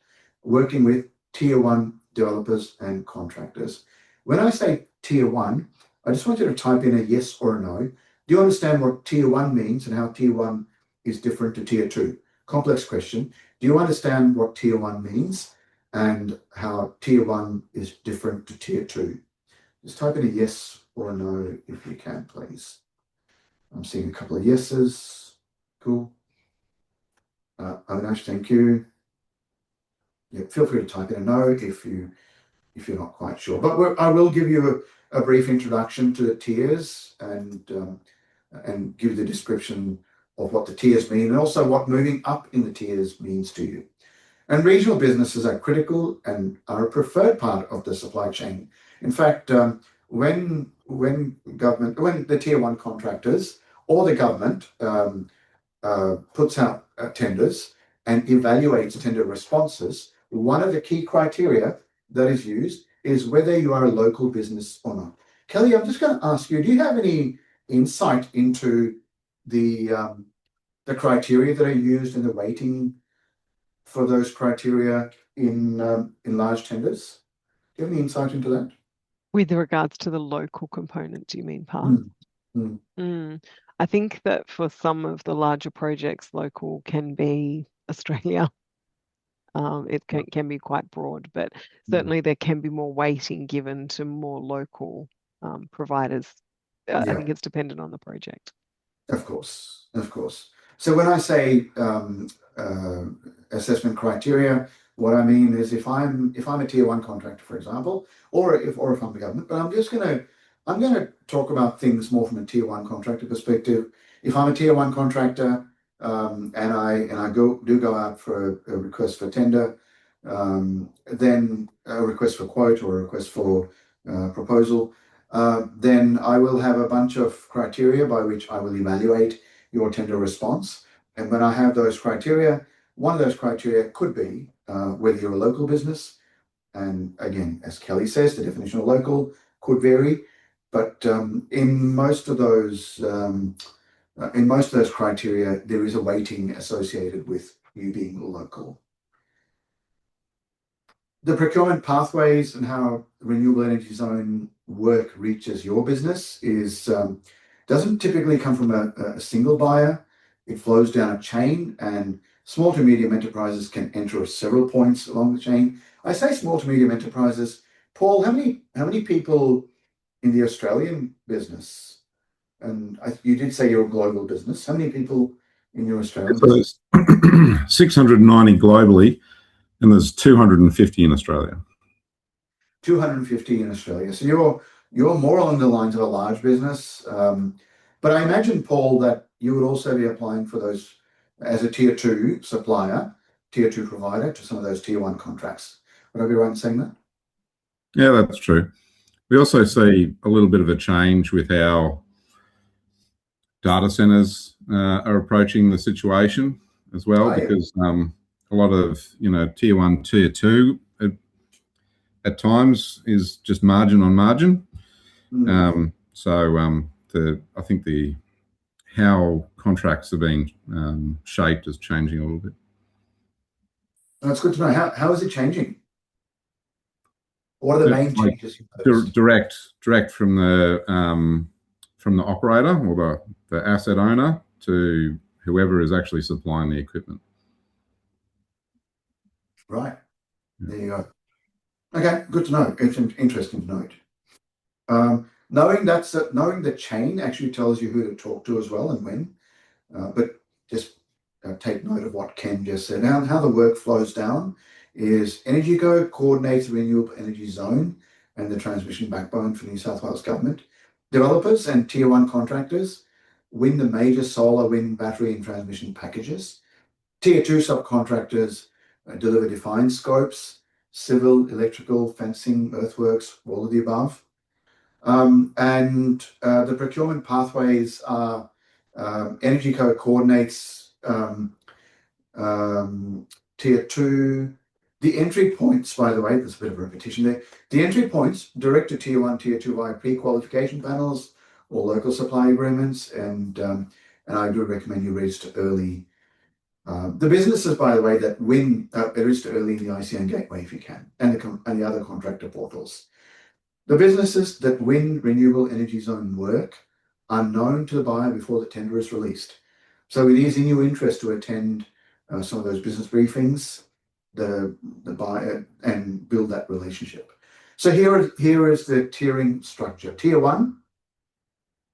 working with Tier 1 developers and contractors. When I say Tier 1, I just want you to type in a yes or a no. Do you understand what Tier 1 means and how Tier 1 is different to Tier 2? Complex question. Do you understand what Tier 1 means and how Tier 1 is different to Tier 2? Just type in a yes or a no if you can, please. I'm seeing a couple of yeses. Cool. Avinash, thank you. Yeah, feel free to type in a no if you're not quite sure. But I will give you a brief introduction to the tiers and give the description of what the tiers mean and also what moving up in the tiers means to you. And regional businesses are critical and are a preferred part of the supply chain. In fact, when the Tier 1 contractors or the government puts out tenders and evaluates tender responses, one of the key criteria that is used is whether you are a local business or not. Kelly, I'm just going to ask you, do you have any insight into the criteria that are used in the weighting for those criteria in large tenders? Do you have any insight into that? With regards to the local component, do you mean, Parth? I think that for some of the larger projects, local can be Australia. It can be quite broad, but certainly there can be more weighting given to more local providers. I think it's dependent on the project. Of course. So when I say assessment criteria, what I mean is if I'm a Tier 1 contractor, for example, or if I'm the government, but I'm going to talk about things more from a Tier 1 contractor perspective. If I'm a Tier 1 contractor and I go out for a request for tender, then a request for quote or a request for proposal, then I will have a bunch of criteria by which I will evaluate your tender response. And when I have those criteria, one of those criteria could be whether you're a local business. And again, as Kelly says, the definition of local could vary. But in most of those criteria, there is a weighting associated with you being local. The procurement pathways and how the renewable energy zone work reaches your business doesn't typically come from a single buyer. It flows down a chain, and small to medium enterprises can enter at several points along the chain. I say small to medium enterprises. Paul, how many people in the Australian business? And you did say you're a global business. How many people in your Australian business? 690 globally, and there's 250 in Australia. 250 in Australia. So you're more along the lines of a large business. But I imagine, Paul, that you would also be applying for those as a Tier 2 supplier, Tier 2 provider to some of those Tier 1 contracts. Would I be right in saying that? Yeah, that's true. We also see a little bit of a change with how data centers are approaching the situation as well, because a lot of Tier 1, Tier 2 at times is just margin on margin. I think how contracts are being shaped is changing a little bit. That's good to know. How is it changing? What are the main changes? Direct from the operator or the asset owner to whoever is actually supplying the equipment. Right. There you go. Okay, good to know. It's interesting to note. Knowing the chain actually tells you who to talk to as well and when. But just take note of what Ken just said. Now, how the work flows down is EnergyCo coordinates the renewable energy zone and the transmission backbone for New South Wales Government. Developers and Tier 1 contractors win the major solar, wind, battery and transmission packages. Tier 2 subcontractors deliver defined scopes, civil, electrical, fencing, earthworks, all of the above. The procurement pathways are Energy Co coordinates tier 2. The entry points, by the way, there's a bit of a repetition there. The entry points direct to tier 1, tier 2 via pre-qualification panels or local supply agreements, and I do recommend you register early. The businesses, by the way, that win register early in the ICN gateway if you can, and the other contractor portals. The businesses that win renewable energy zone work are known to the buyer before the tender is released. So it is in your interest to attend some of those business briefings, the buyer, and build that relationship. So here is the tiering structure. Tier 1,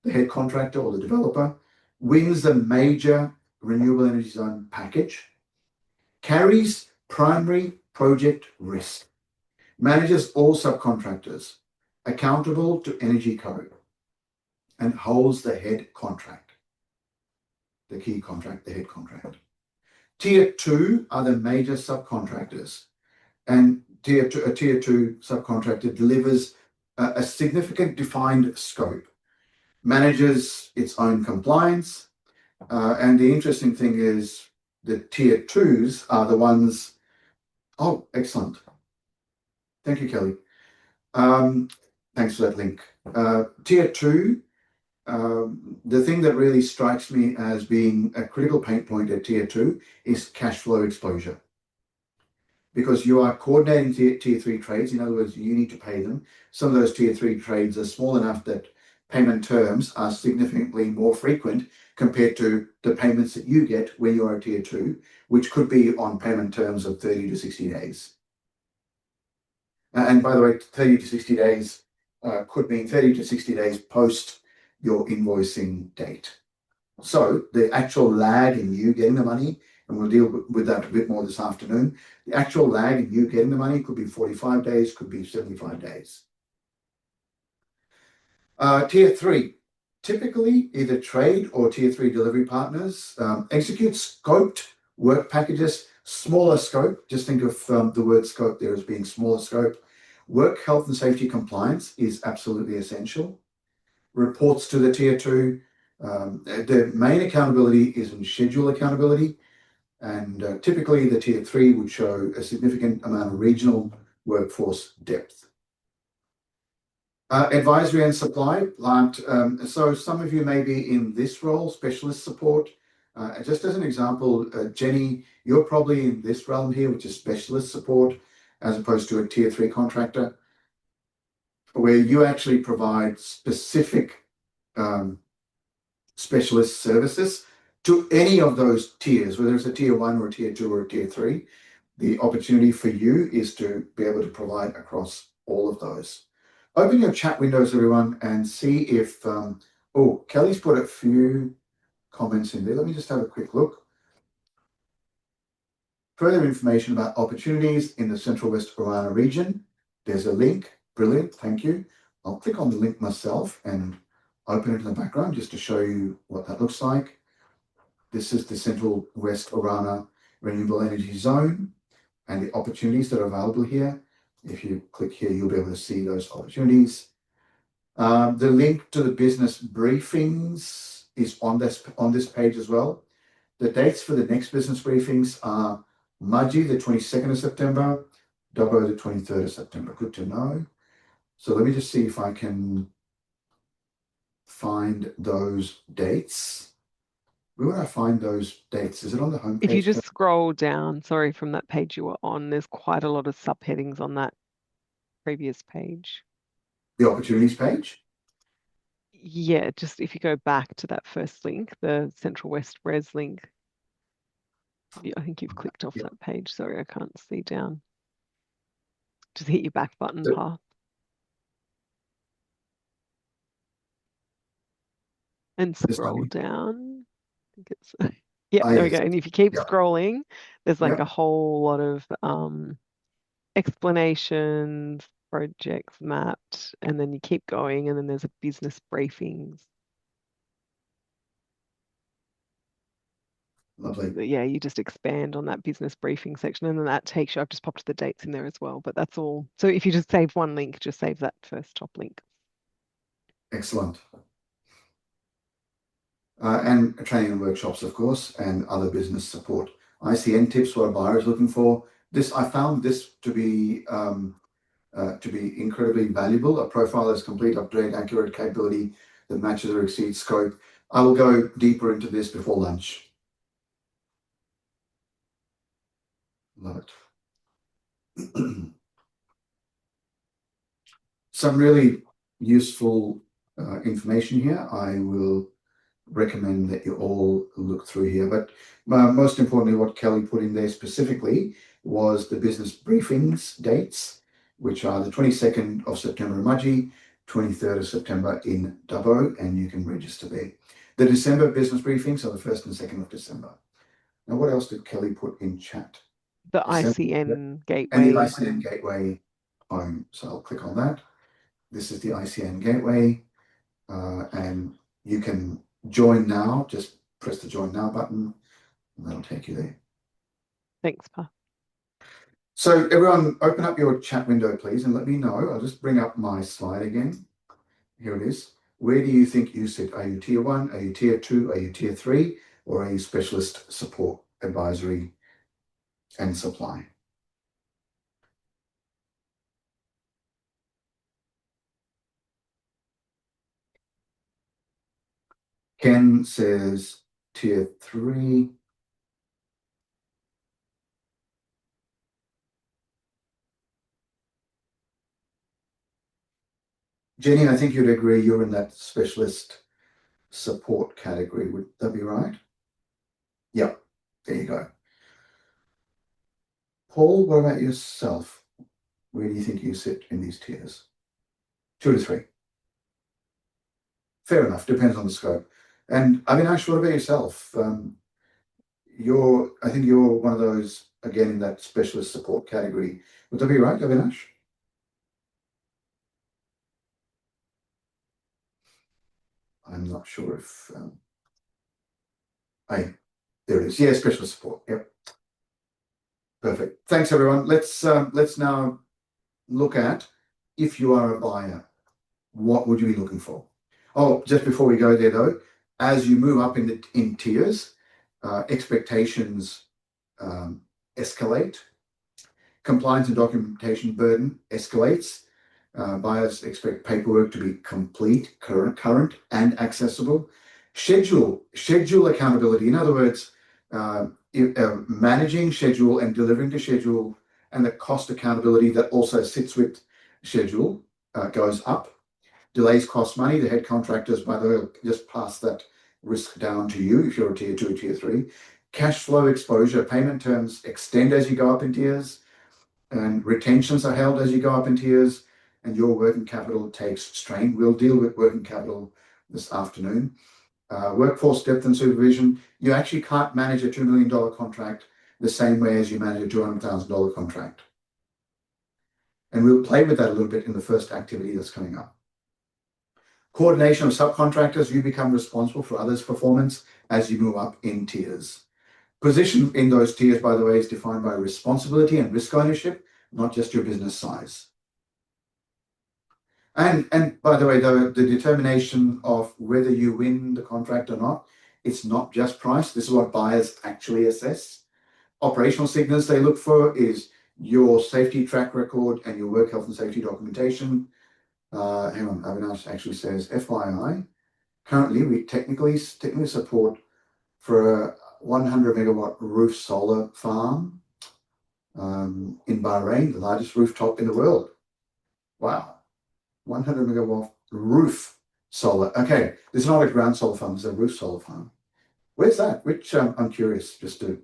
the head contractor or the developer, wins the major renewable energy zone package, carries primary project risk, manages all subcontractors, accountable to Energy Co, and holds the head contract, the key contract, the head contract. Tier 2 are the major subcontractors, and a tier 2 subcontractor delivers a significant defined scope, manages its own compliance, and the interesting thing is the tier 2s are the ones. Oh, excellent. Thank you, Kelly. Thanks for that link. Tier 2, the thing that really strikes me as being a critical pain point at tier 2 is cash flow exposure. Because you are coordinating tier 3 trades, in other words, you need to pay them. Some of those tier 3 trades are small enough that payment terms are significantly more frequent compared to the payments that you get when you are a tier 2, which could be on payment terms of 30 to 60 days. And by the way, 30 to 60 days could mean 30 to 60 days post your invoicing date. So the actual lag in you getting the money, and we'll deal with that a bit more this afternoon, the actual lag in you getting the money could be 45 days, could be 75 days. Tier 3, typically either trade or tier 3 delivery partners execute scoped work packages, smaller scope. Just think of the word scope there as being smaller scope. Work health and safety compliance is absolutely essential. Reports to the tier 2. The main accountability is in schedule accountability, and typically the tier 3 would show a significant amount of regional workforce depth. Advisory and supply plant. So some of you may be in this role, specialist support. Just as an example, Jenny, you're probably in this realm here, which is specialist support, as opposed to a tier 3 contractor, where you actually provide specific specialist services to any of those tiers, whether it's a tier 1 or a tier 2 or a tier 3. The opportunity for you is to be able to provide across all of those. Open your chat windows, everyone, and see if, oh, Kelly's put a few comments in there. Let me just have a quick look. Further information about opportunities in the Central West Orana region. There's a link. Brilliant. Thank you. I'll click on the link myself and open it in the background just to show you what that looks like. This is the Central West Orana Renewable Energy Zone and the opportunities that are available here. If you click here, you'll be able to see those opportunities. The link to the business briefings is on this page as well. The dates for the next business briefings are Mudgee, the 22nd of September, Dubbo, the 23rd of September. Good to know. So let me just see if I can find those dates. Where would I find those dates? Is it on the homepage? If you just scroll down, sorry, from that page you were on, there's quite a lot of subheadings on that previous page. The opportunities page? Yeah, just if you go back to that first link, the Central West Res link. I think you've clicked off that page. Sorry, I can't see down. Just hit your back button, Path. And scroll down. I think it's yeah, there we go. And if you keep scrolling, there's like a whole lot of explanations, projects mapped, and then you keep going, and then there's a business briefings. Lovely. yeah, you just expand on that business briefing section, and then that takes you. I've just popped the dates in there as well, but that's all. So if you just save one link, just save that first top link. Excellent. And training and workshops, of course, and other business support. ICN tips, what a buyer is looking for. I found this to be incredibly valuable. A profile is complete, up-to-date, accurate capability that matches or exceeds scope. I will go deeper into this before lunch. Love it. Some really useful information here. I will recommend that you all look through here. But most importantly, what Kelly put in there specifically was the business briefings dates, which are the 22nd of September in Mudgee, 23rd of September in Dubbo, and you can register there. The December business briefings are the 1st and 2nd of December. Now, what else did Kelly put in chat? The December, ICN gateway. and the ICN gateway home. So I'll click on that. This is the ICN gateway, and you can join now. Just press the join now button, and that'll take you there. Thanks, Pa. So everyone, open up your chat window, please, and let me know. I'll just bring up my slide again. Here it is. Where do you think you sit? Are you tier 1? Are you tier 2? Are you tier 3? Or are you specialist support, advisory, and supply? Ken says tier 3. Jenny, I think you'd agree you're in that specialist support category. Would that be right? Yep. There you go. Paul, what about yourself? Where do you think you sit in these tiers? 2 to 3. Fair enough. Depends on the scope. And Avinash, what about yourself? I think you're one of those, again, in that specialist support category. Would that be right, Avinash? I'm not sure if there it is. Yeah, specialist support. Yep. Perfect. Thanks, everyone. Let's now look at, if you are a buyer, what would you be looking for? Oh, just before we go there though, as you move up in tiers, expectations escalate. Compliance and documentation burden escalates. Buyers expect paperwork to be complete, current, and accessible. Schedule accountability. In other words, managing schedule and delivering to schedule, and the cost accountability that also sits with schedule goes up. Delays cost money. The head contractors, by the way, will just pass that risk down to you if you're a tier 2 or tier 3. Cash flow exposure. Payment terms extend as you go up in tiers, and retentions are held as you go up in tiers, and your working capital takes strain. We'll deal with working capital this afternoon. Workforce depth and supervision. You actually can't manage a $2 million contract the same way as you manage a $200,000 contract. And we'll play with that a little bit in the first activity that's coming up. Coordination of subcontractors. You become responsible for others' performance as you move up in tiers. Position in those tiers, by the way, is defined by responsibility and risk ownership, not just your business size. And by the way, the determination of whether you win the contract or not, it's not just price. This is what buyers actually assess. Operational signals they look for is your safety track record and your work health and safety documentation. Hang on, Avinash actually says, FYI, currently we technically support for a 100 megawatt roof solar farm in Bahrain, the largest rooftop in the world. Wow, 100 megawatt roof solar. Okay, this is not a ground solar farm, it's a roof solar farm. Where's that? Which, I'm curious, just to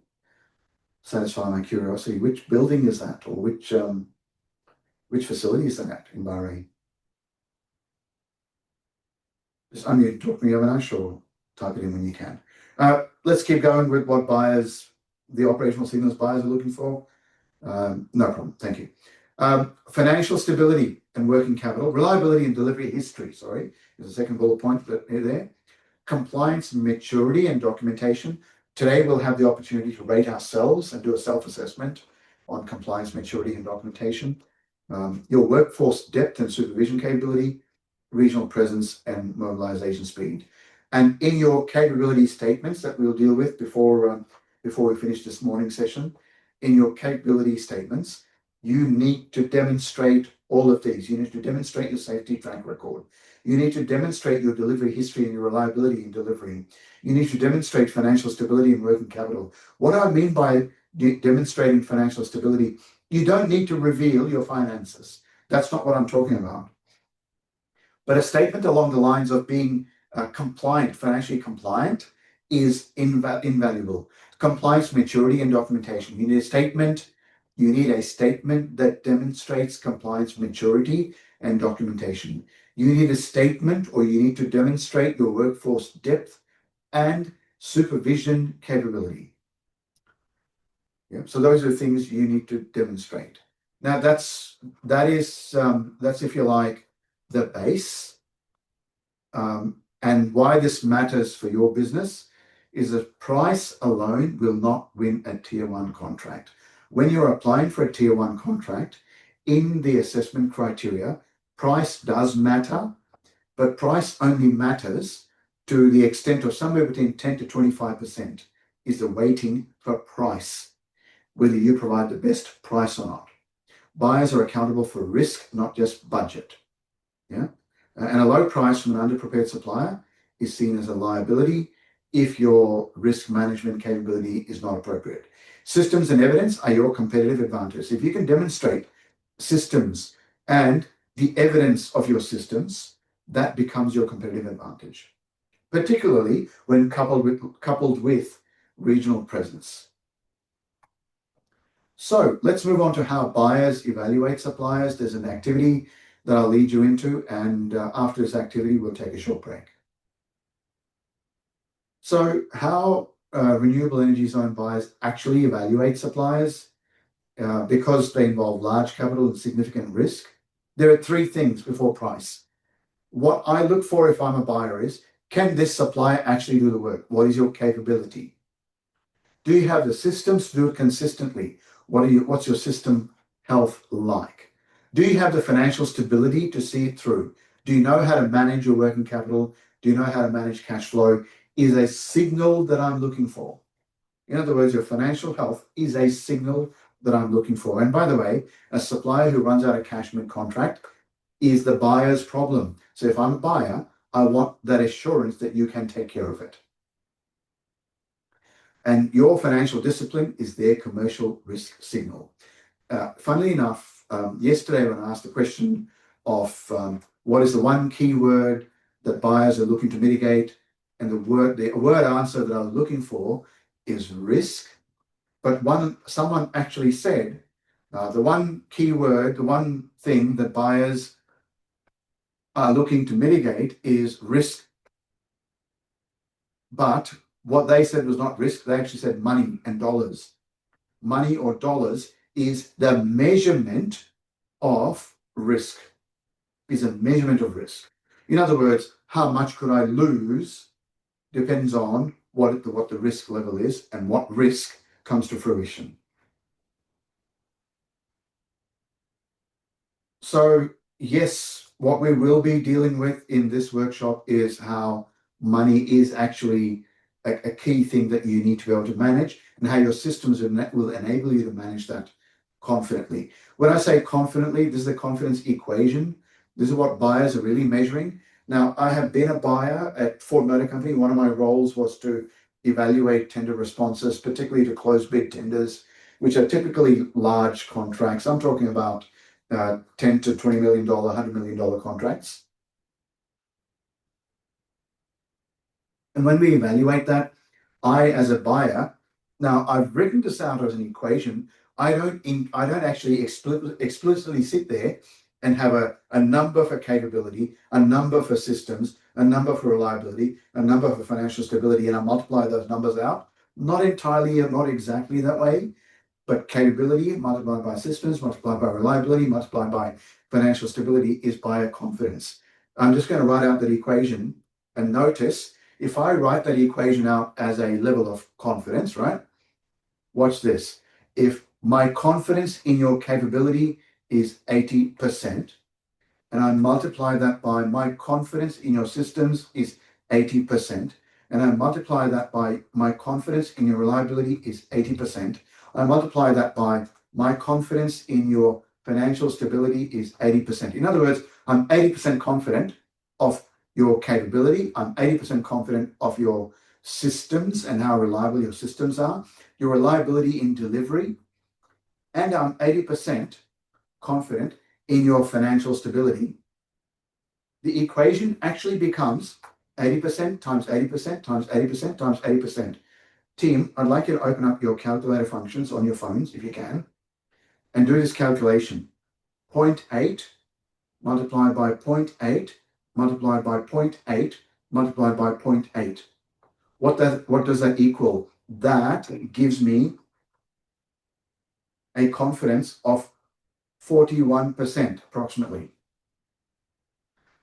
satisfy my curiosity, which building is that, or which facility is that in Bahrain? Just unmute, talk to me, Avinash, or type it in when you can. Let's keep going with what the operational signals buyers are looking for. No problem, thank you. Financial stability and working capital, reliability and delivery history, sorry, is the second bullet point there. Compliance, maturity and documentation. Today, we'll have the opportunity to rate ourselves and do a self-assessment on compliance, maturity, and documentation, your workforce depth and supervision capability, regional presence, and mobilization speed. And in your capability statements that we'll deal with before we finish this morning session, in your capability statements, you need to demonstrate all of these. You need to demonstrate your safety track record. You need to demonstrate your delivery history and your reliability in delivering. You need to demonstrate financial stability and working capital. What do I mean by demonstrating financial stability? You don't need to reveal your finances. That's not what I'm talking about. But a statement along the lines of being compliant, financially compliant, is invaluable. Compliance, maturity, and documentation. You need a statement. You need a statement that demonstrates compliance, maturity, and documentation. You need a statement, or you need to demonstrate your workforce depth and supervision capability. Yeah, so those are things you need to demonstrate. Now that's if you like the base, and why this matters for your business is that price alone will not win a tier 1 contract. When you're applying for a tier 1 contract, in the assessment criteria, price does matter, but price only matters to the extent of somewhere between 10 to 25% is the weighting for price, whether you provide the best price or not. Buyers are accountable for risk, not just budget. Yeah, and a low price from an underprepared supplier is seen as a liability if your risk management capability is not appropriate. Systems and evidence are your competitive advantage. If you can demonstrate systems and the evidence of your systems, that becomes your competitive advantage, particularly when coupled with regional presence. So let's move on to how buyers evaluate suppliers. There's an activity that I'll lead you into, and after this activity, we'll take a short break. So how renewable energy zone buyers actually evaluate suppliers, because they involve large capital and significant risk. There are 3 things before price. What I look for if I'm a buyer is, can this supplier actually do the work? What is your capability? Do you have the systems to do it consistently? What's your system health like? Do you have the financial stability to see it through? Do you know how to manage your working capital? Do you know how to manage cash flow? Is a signal that I'm looking for. In other words, your financial health is a signal that I'm looking for. And by the way, a supplier who runs out of cash mid-contract is the buyer's problem. So if I'm a buyer, I want that assurance that you can take care of it. And your financial discipline is their commercial risk signal. Funnily enough, yesterday when I asked the question of what is the one keyword that buyers are looking to mitigate, and the word answer that I was looking for is risk. But someone actually said the one keyword, the one thing that buyers are looking to mitigate is risk. But what they said was not risk, they actually said money and dollars. Money or dollars is the measurement of risk, is a measurement of risk. In other words, how much could I lose depends on what the risk level is and what risk comes to fruition. So yes, what we will be dealing with in this workshop is how money is actually a key thing that you need to be able to manage, and how your systems will enable you to manage that confidently. When I say confidently, this is a confidence equation. This is what buyers are really measuring. Now, I have been a buyer at Ford Motor Company. One of my roles was to evaluate tender responses, particularly to closed bid tenders, which are typically large contracts. I'm talking about $10 to $20 million, $100 million contracts. And when we evaluate that, I, as a buyer, now I've written this out as an equation. I don't actually explicitly sit there and have a number for capability, a number for systems, a number for reliability, a number for financial stability, and I multiply those numbers out. Not entirely, not exactly that way, but capability multiplied by systems, multiplied by reliability, multiplied by financial stability is buyer confidence. I'm just going to write out that equation, and notice if I write that equation out as a level of confidence, right? Watch this. If my confidence in your capability is 80%, and I multiply that by my confidence in your systems is 80%, and I multiply that by my confidence in your reliability is 80%, I multiply that by my confidence in your financial stability is 80%. In other words, I'm 80% confident of your capability. I'm 80% confident of your systems and how reliable your systems are, your reliability in delivery, and I'm 80% confident in your financial stability. The equation actually becomes 80% times 80% times 80% times 80%. Team, I'd like you to open up your calculator functions on your phones, if you can, and do this calculation. 0.8 multiplied by 0.8 multiplied by 0.8 multiplied by 0.8. What does that equal? That gives me a confidence of 41% approximately.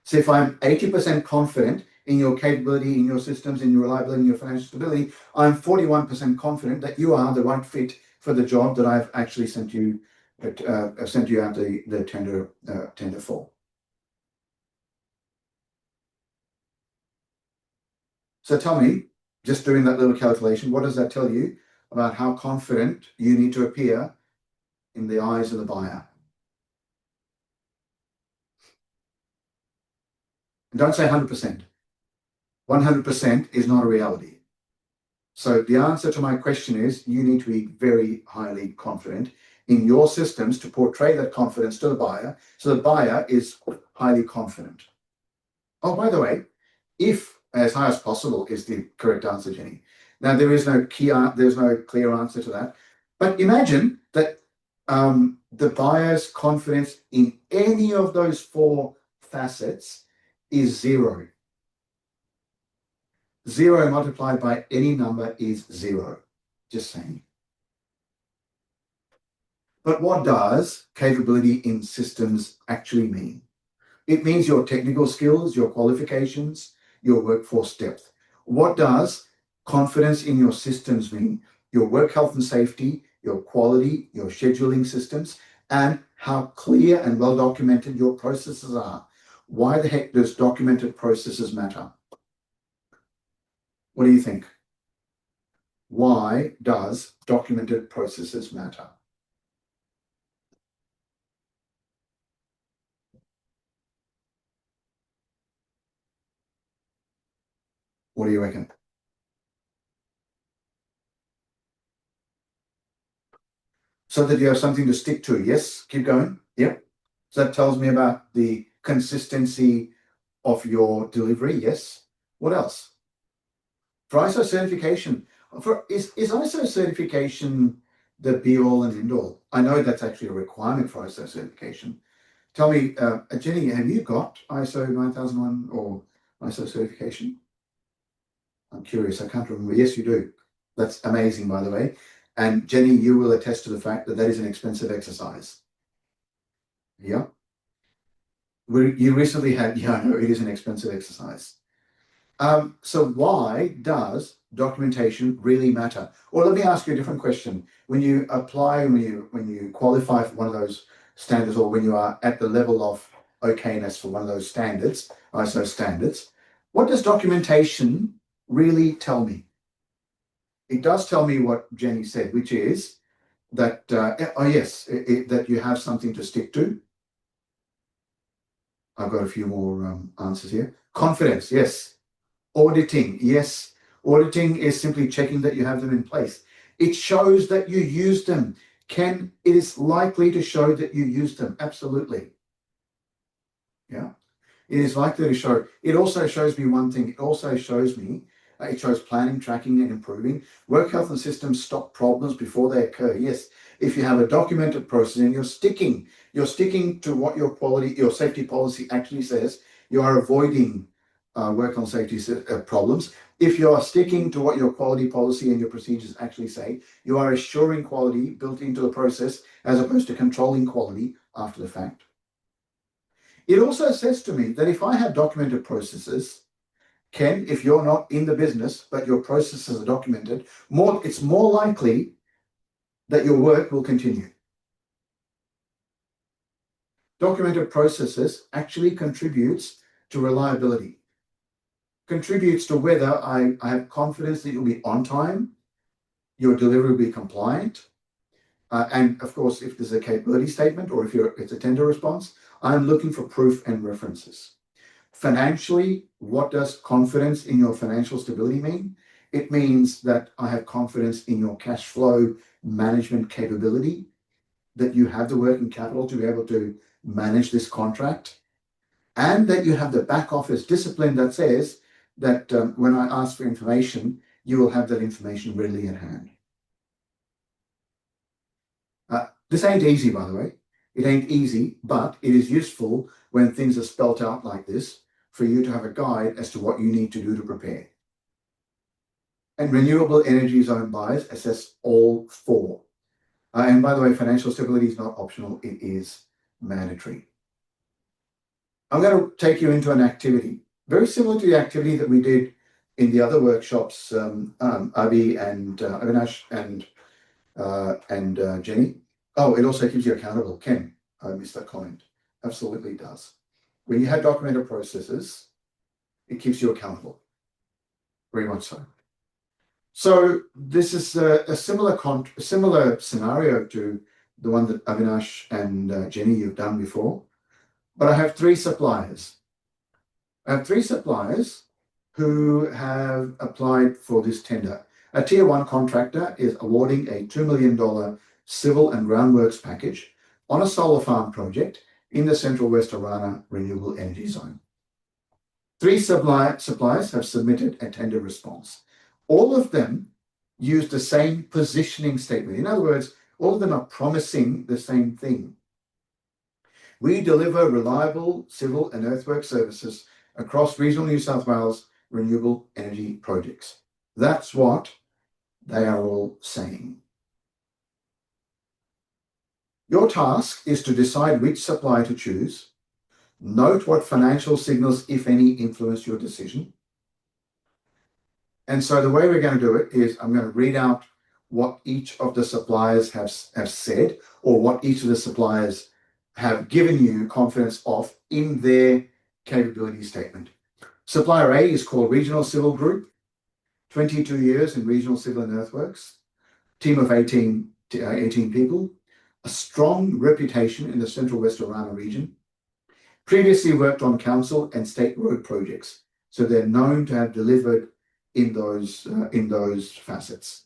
So if I'm 80% confident in your capability, in your systems, in your reliability, in your financial stability, I'm 41% confident that you are the right fit for the job that I've actually sent you out the tender for. So tell me, just doing that little calculation, what does that tell you about how confident you need to appear in the eyes of the buyer? And don't say 100%. 100% is not a reality. So the answer to my question is you need to be very highly confident in your systems to portray that confidence to the buyer, so the buyer is highly confident. Oh, by the way, if as high as possible is the correct answer, Jenny. Now there's no clear answer to that. But imagine that the buyer's confidence in any of those four facets is 0. 0 multiplied by any number is 0. Just saying. But what does capability in systems actually mean? It means your technical skills, your qualifications, your workforce depth. What does confidence in your systems mean? Your work health and safety, your quality, your scheduling systems, and how clear and well documented your processes are. Why the heck does documented processes matter? What do you think? Why does documented processes matter? What do you reckon? So that you have something to stick to. Yes, keep going. Yep. So that tells me about the consistency of your delivery. Yes. What else? For ISO certification, is ISO certification the be all and end all? I know that's actually a requirement for ISO certification. Tell me, Jenny, have you got ISO 9001 or ISO certification? I'm curious. I can't remember. Yes, you do. That's amazing, by the way. And Jenny, you will attest to the fact that that is an expensive exercise. Yeah. You recently had, yeah, I know it is an expensive exercise. So why does documentation really matter? Or let me ask you a different question. When you apply, when you qualify for one of those standards, or when you are at the level of okayness for one of those standards, ISO standards, what does documentation really tell me? It does tell me what Jenny said, which is that, that you have something to stick to. I've got a few more answers here. Confidence, yes. Auditing, yes. Auditing is simply checking that you have them in place. It shows that you use them. It is likely to show that you use them. Absolutely. Yeah. It is likely to show. It also shows me one thing. It also shows me, it shows planning, tracking, and improving. Work health and systems stop problems before they occur. Yes. If you have a documented process and you're sticking to what your safety policy actually says, you are avoiding work health and safety problems. If you are sticking to what your quality policy and your procedures actually say, you are assuring quality built into the process as opposed to controlling quality after the fact. It also says to me that if I have documented processes Ken, if you're not in the business, but your processes are documented, it's more likely that your work will continue. Documented processes actually contributes to reliability, contributes to whether I have confidence that you'll be on time, your delivery will be compliant, and of course, if there's a capability statement or if it's a tender response, I'm looking for proof and references. Financially, what does confidence in your financial stability mean? It means that I have confidence in your cash flow management capability, that you have the working capital to be able to manage this contract, and that you have the back office discipline that says that when I ask for information, you will have that information readily at hand. This ain't easy, by the way. It ain't easy, but it is useful when things are spelt out like this for you to have a guide as to what you need to do to prepare. And renewable energy zone buyers assess all four. And by the way, financial stability is not optional, it is mandatory. I'm going to take you into an activity very similar to the activity that we did in the other workshops, Avi and Avinash and Jenny. Oh, it also keeps you accountable. Ken, I missed that comment. Absolutely does. When you have documented processes, it keeps you accountable. Very much so. So this is a similar scenario to the one that Avinash and Jenny you've done before. But I have three suppliers. I have three suppliers who have applied for this tender. A tier 1 contractor is awarding a $2 million civil and groundworks package on a solar farm project in the Central West Orana Renewable Energy Zone. Three suppliers have submitted a tender response. All of them use the same positioning statement. In other words, all of them are promising the same thing. We deliver reliable civil and earthwork services across regional New South Wales renewable energy projects. That's what they are all saying. Your task is to decide which supplier to choose. Note what financial signals, if any, influence your decision. And so the way we're going to do it is I'm going to read out what each of the suppliers have said, or what each of the suppliers have given you confidence of in their capability statement. Supplier A is called Regional Civil Group, 22 years in regional civil and earthworks, team of 18 people, a strong reputation in the Central West Orana region, previously worked on council and state road projects, so they're known to have delivered in those facets.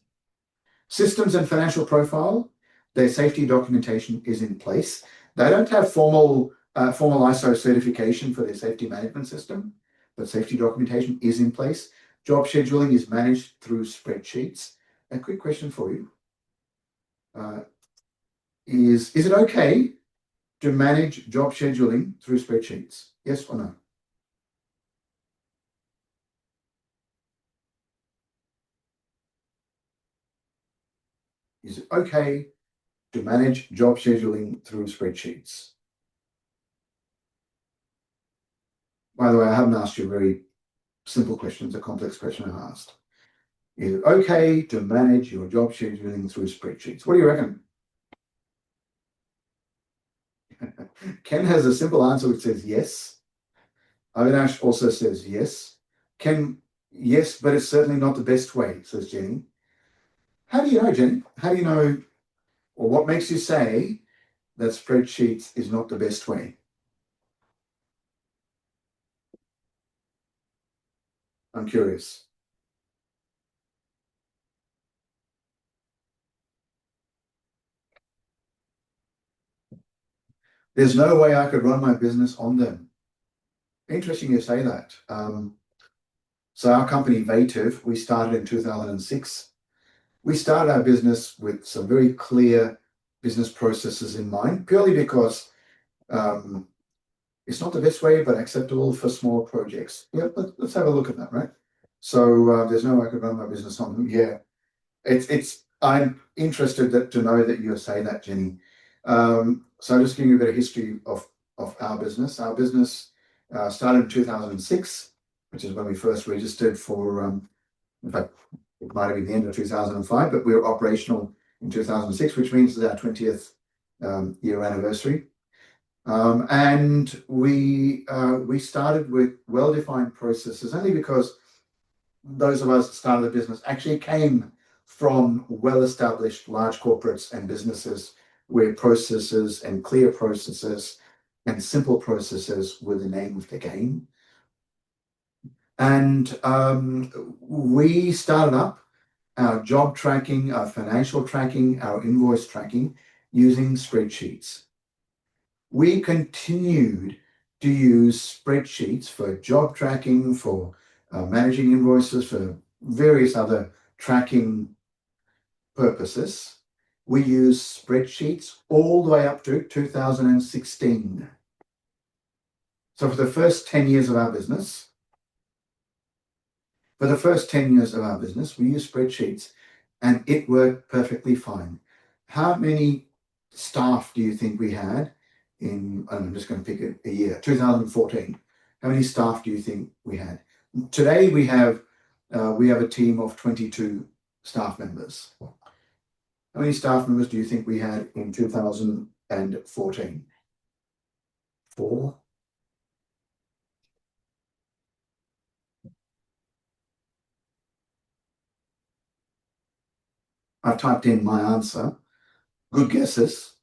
Systems and financial profile, their safety documentation is in place. They don't have formal ISO certification for their safety management system, but safety documentation is in place. Job scheduling is managed through spreadsheets. A quick question for you. Is it okay to manage job scheduling through spreadsheets? Yes or no? Is it okay to manage job scheduling through spreadsheets? By the way, I haven't asked you a very simple question. It's a complex question I asked. Is it okay to manage your job scheduling through spreadsheets? What do you reckon? Ken has a simple answer which says yes. Avinash also says yes. Ken, yes, but it's certainly not the best way, says Jenny. How do you know, Jenny? How do you know, or what makes you say that spreadsheets is not the best way? I'm curious. There's no way I could run my business on them. Interesting you say that. So our company, Vative, we started in 2006. We started our business with some very clear business processes in mind, purely because it's not the best way, but acceptable for small projects. Yeah, let's have a look at that, right? So there's no way I could run my business on them. Yeah, I'm interested to know that you say that, Jenny. So I'll just give you a bit of history of our business. Our business started in 2006. which is when we first registered for, in fact, it might have been the end of 2005, but we were operational in 2006, which means it's our 20th year anniversary. And we started with well-defined processes only because those of us that started the business actually came from well-established large corporates and businesses where processes and clear processes and simple processes were the name of the game. And we started up our job tracking, our financial tracking, our invoice tracking using spreadsheets. We continued to use spreadsheets for job tracking, for managing invoices, for various other tracking purposes. We used spreadsheets all the way up to 2016. So for the first 10 years of our business, we used spreadsheets and it worked perfectly fine. How many staff do you think we had in, I'm just going to pick a year, 2014? How many staff do you think we had? Today we have a team of 22 staff members. How many staff members do you think we had in 2014? 4? I've typed in my answer. Good guesses.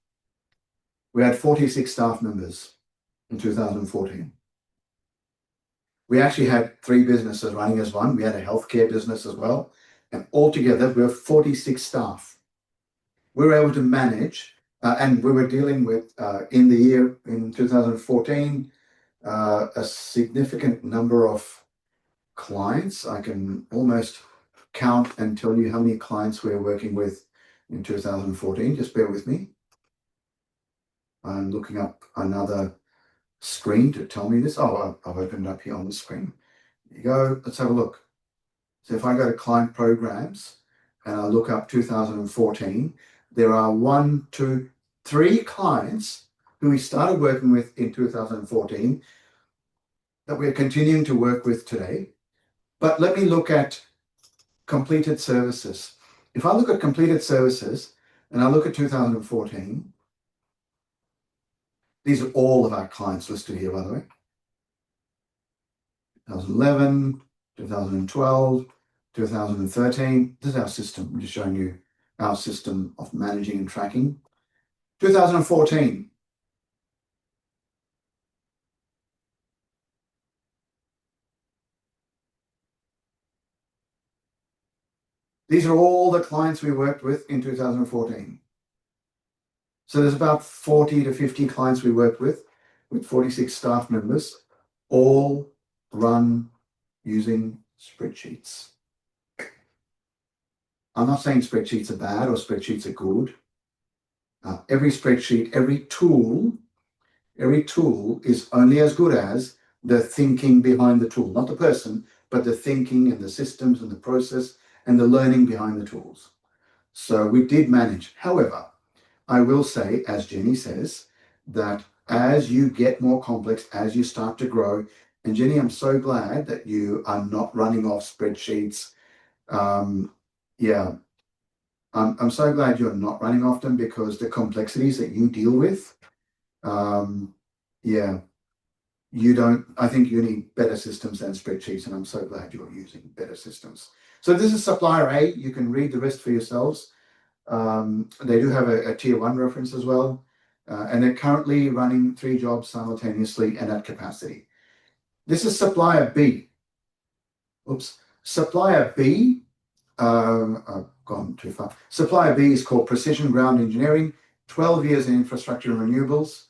We had 46 staff members in 2014. We actually had 3 businesses running as one. We had a healthcare business as well. And altogether, we were 46 staff. We were able to manage, and we were dealing with, in the year, in 2014, a significant number of clients. I can almost count and tell you how many clients we were working with in 2014. Just bear with me. I'm looking up another screen to tell me this. Oh, I've opened it up here on the screen. There you go. Let's have a look. So if I go to client programs and I look up 2014, there are 1, 2, 3 clients who we started working with in 2014 that we're continuing to work with today. But let me look at completed services. If I look at completed services and I look at 2014, these are all of our clients listed here, by the way. 2011, 2012, 2013. This is our system. I'm just showing you our system of managing and tracking. 2014. These are all the clients we worked with in 2014. So there's about 40 to 50 clients we worked with 46 staff members, all run using spreadsheets. I'm not saying spreadsheets are bad or spreadsheets are good. Every spreadsheet, every tool is only as good as the thinking behind the tool, not the person, but the thinking and the systems and the process and the learning behind the tools. So we did manage. However, I will say, as Jenny says, that as you get more complex, as you start to grow, and Jenny, I'm so glad that you are not running off spreadsheets. I'm so glad you're not running off them, because the complexities that you deal with, you don't, I think you need better systems than spreadsheets, and I'm so glad you're using better systems. So this is supplier A. You can read the rest for yourselves. They do have a tier 1 reference as well, and they're currently running 3 jobs simultaneously and at capacity. This is supplier B. Oops. Supplier B, I've gone too far. Supplier B is called Precision Ground Engineering, 12 years in infrastructure and renewables.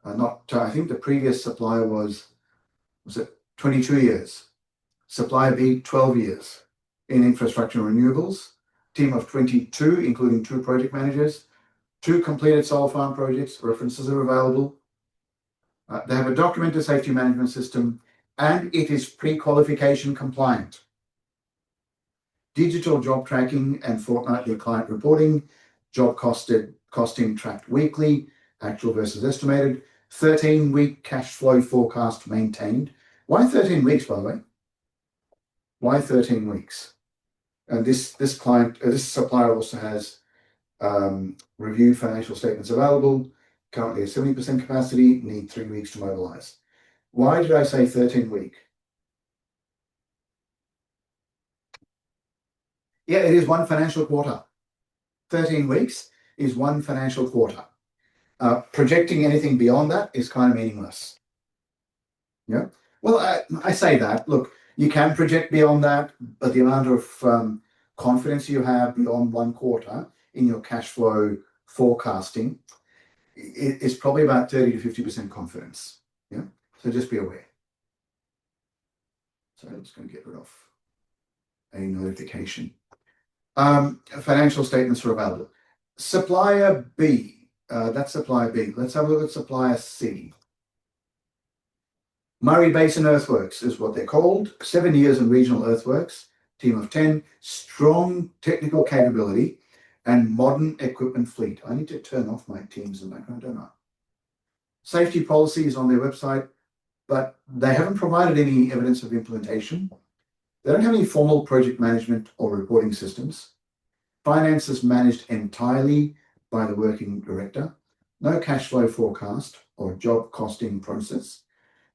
I think the previous supplier was it 22 years? Supplier B, 12 years in infrastructure and renewables. Team of 22, including 2 project managers, 2 completed solar farm projects. References are available. They have a documented safety management system, and it is pre-qualification compliant. Digital job tracking and fortnightly client reporting, job costing tracked weekly, actual versus estimated, 13-week cash flow forecast maintained. Why 13 weeks, by the way? Why 13 weeks? And this supplier also has reviewed financial statements available, currently at 70% capacity, need 3 weeks to mobilize. Why did I say 13 week? Yeah, it is one financial quarter. 13 weeks is one financial quarter. Projecting anything beyond that is kind of meaningless. Yeah. Well, I say that. Look, you can project beyond that, but the amount of confidence you have beyond 1 quarter in your cash flow forecasting is probably about 30 to 50% confidence. Yeah. So just be aware. So I'm just going to get rid of a notification. Financial statements are available. Supplier B, that's supplier B. Let's have a look at supplier C. Murray Basin Earthworks is what they're called. 7 years in regional earthworks, team of 10, strong technical capability, and modern equipment fleet. I need to turn off my teams in the background, don't I? Safety policy is on their website, but they haven't provided any evidence of implementation. They don't have any formal project management or reporting systems. Finance is managed entirely by the working director. No cash flow forecast or job costing process.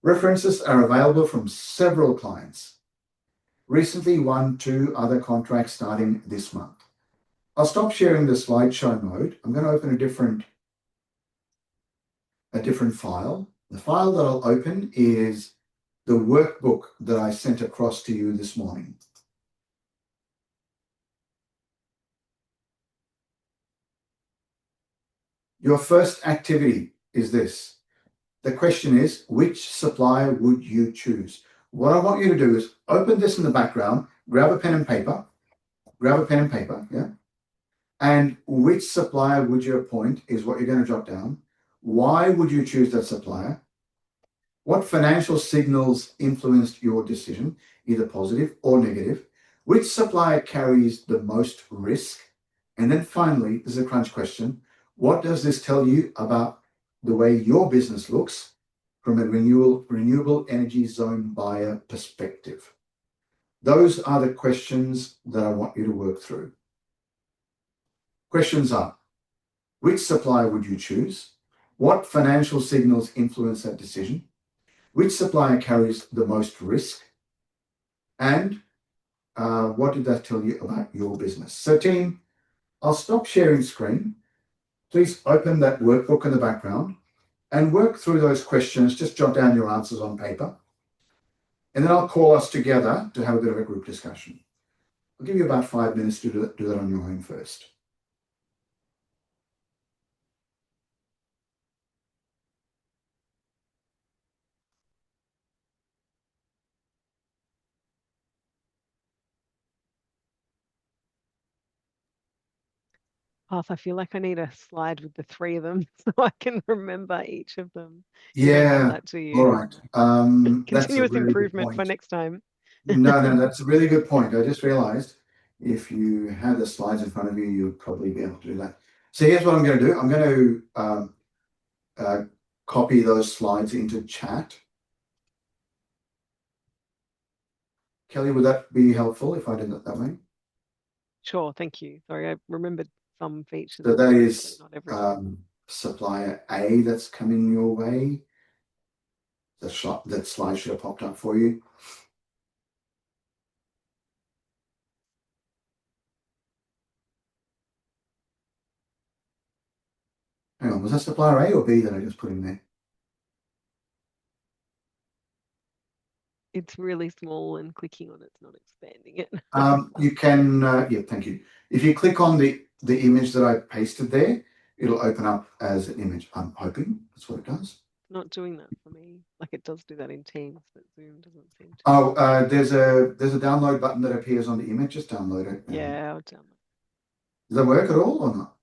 References are available from several clients. Recently won 2 other contracts starting this month. I'll stop sharing the slideshow mode. I'm going to open a different file. The file that I'll open is the workbook that I sent across to you this morning. Your first activity is this. The question is, which supplier would you choose? What I want you to do is open this in the background, grab a pen and paper, yeah? And which supplier would you appoint is what you're going to jot down. Why would you choose that supplier? What financial signals influenced your decision, either positive or negative? Which supplier carries the most risk? And then finally, this is a crunch question. What does this tell you about the way your business looks from a renewable energy zone buyer perspective? Those are the questions that I want you to work through. Questions are, which supplier would you choose? What financial signals influence that decision? Which supplier carries the most risk? And what did that tell you about your business? So team, I'll stop sharing screen. Please open that workbook in the background and work through those questions. Just jot down your answers on paper. And then I'll call us together to have a bit of a group discussion. I'll give you about 5 minutes to do that on your own first. Path, I feel like I need a slide with the 3 of them so I can remember each of them. Yeah, That to you. all right. That's a Continuous really good improvement for point. next time. No, that's a really good point. I just realized if you had the slides in front of you, you'd probably be able to do that. So here's what I'm going to do. I'm going to copy those slides into chat. Kelly, would that be helpful if I did it that way? Sure, thank you. Sorry, I remembered some features. So that is not everything. supplier A that's coming your way. That slide should have popped up for you. Hang on, was that supplier A or B that I just put in there? It's really small and clicking on it's not expanding it. You can, yeah, thank you. If you click on the image that I pasted there, it'll open up as an image. I'm hoping that's what it does. Not doing that for me. Like it does do that in Teams, but Zoom doesn't seem to. Oh, there's a download button that appears on the image. Just download it. Yeah, I'll download. Does that work at all or not?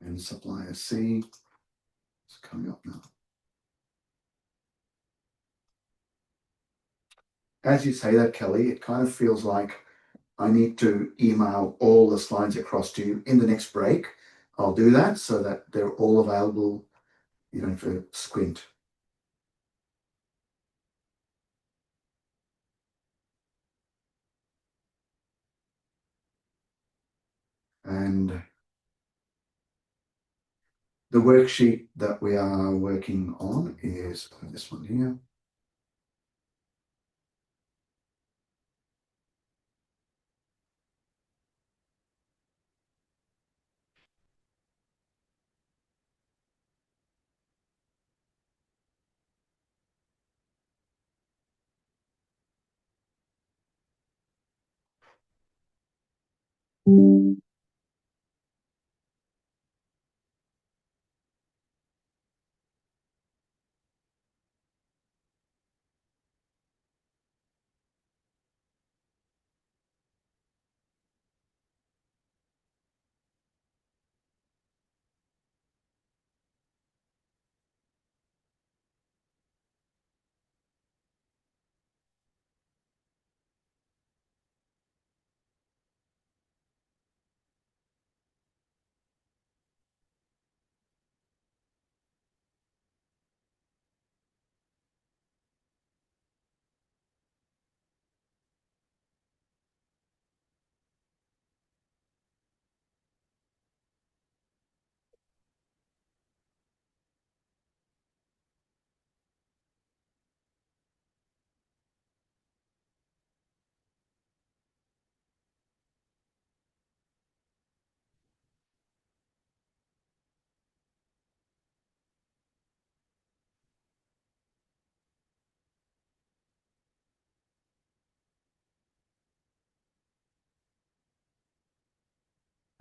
And supplier C. It's coming up now. As you say that, Kelly, it kind of feels like I need to email all the slides across to you in the next break. I'll do that so that they're all available. You don't have to squint. And the worksheet that we are working on is this one here.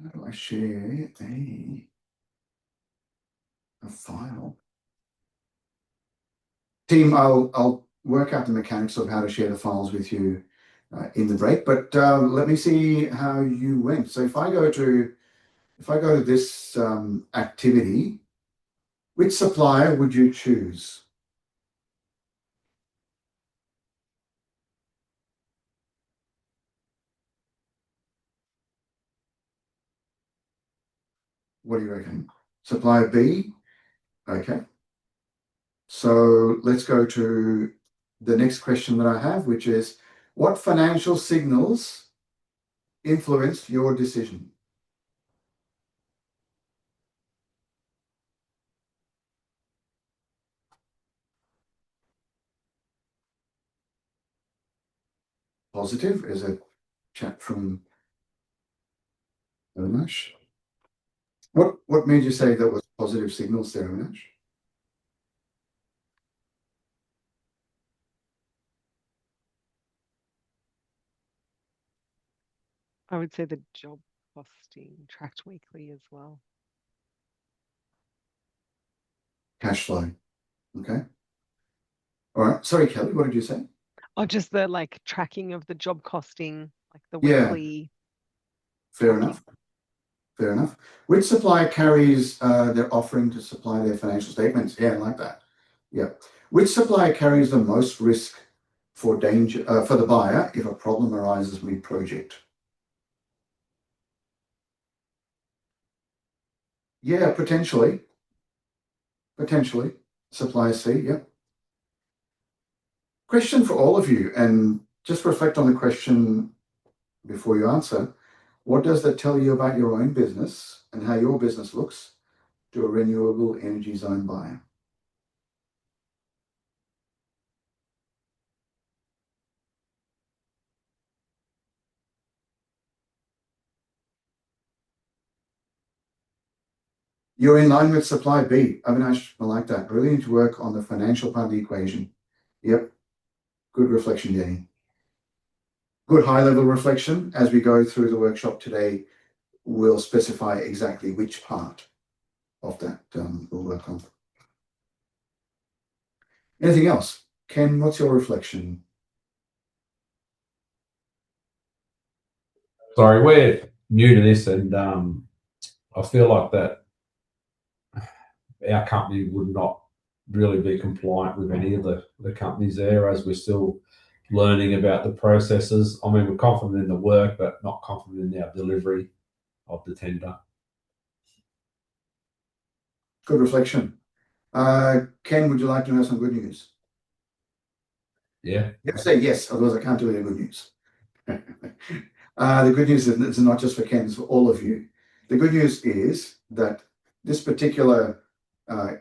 How do I share a file? Team, I'll work out the mechanics of how to share the files with you in the break, but let me see how you went. So if I go to this activity, which supplier would you choose? What do you reckon? Supplier B? Okay. So let's go to the next question that I have, which is, what financial signals influenced your decision? Positive is a chat from Avinash. What made you say that was positive signals there, Avinash? I would say the job costing tracked weekly as well. Cash flow. Okay. All right. Sorry, Kelly, what did you say? Oh, just the like tracking of the job costing, like the Yeah. weekly. Fair tracking. enough. Fair enough. Which supplier carries their offering to supply their financial statements? Yeah, I like that. Yeah. Which supplier carries the most risk for danger for the buyer if a problem arises mid-project? Yeah, potentially. Potentially. Supplier C, yeah. Question for all of you, and just reflect on the question before you answer. What does that tell you about your own business and how your business looks to a renewable energy zone buyer? You're in line with supply B. Avinash, I like that. Really need to work on the financial part of the equation. Yep. Good reflection, Jenny. Good high level reflection. As we go through the workshop today, we'll specify exactly which part of that we'll work on. Anything else? Ken, what's your reflection? Sorry, we're new to this, and I feel like that our company would not really be compliant with any of the companies there, as we're still learning about the processes. I mean, we're confident in the work, but not confident in our delivery of the tender. Good reflection. Ken, would you like to know some good news? Yeah. You have to say yes, otherwise I can't do any good news. The good news is it's not just for Ken, it's for all of you. The good news is that this particular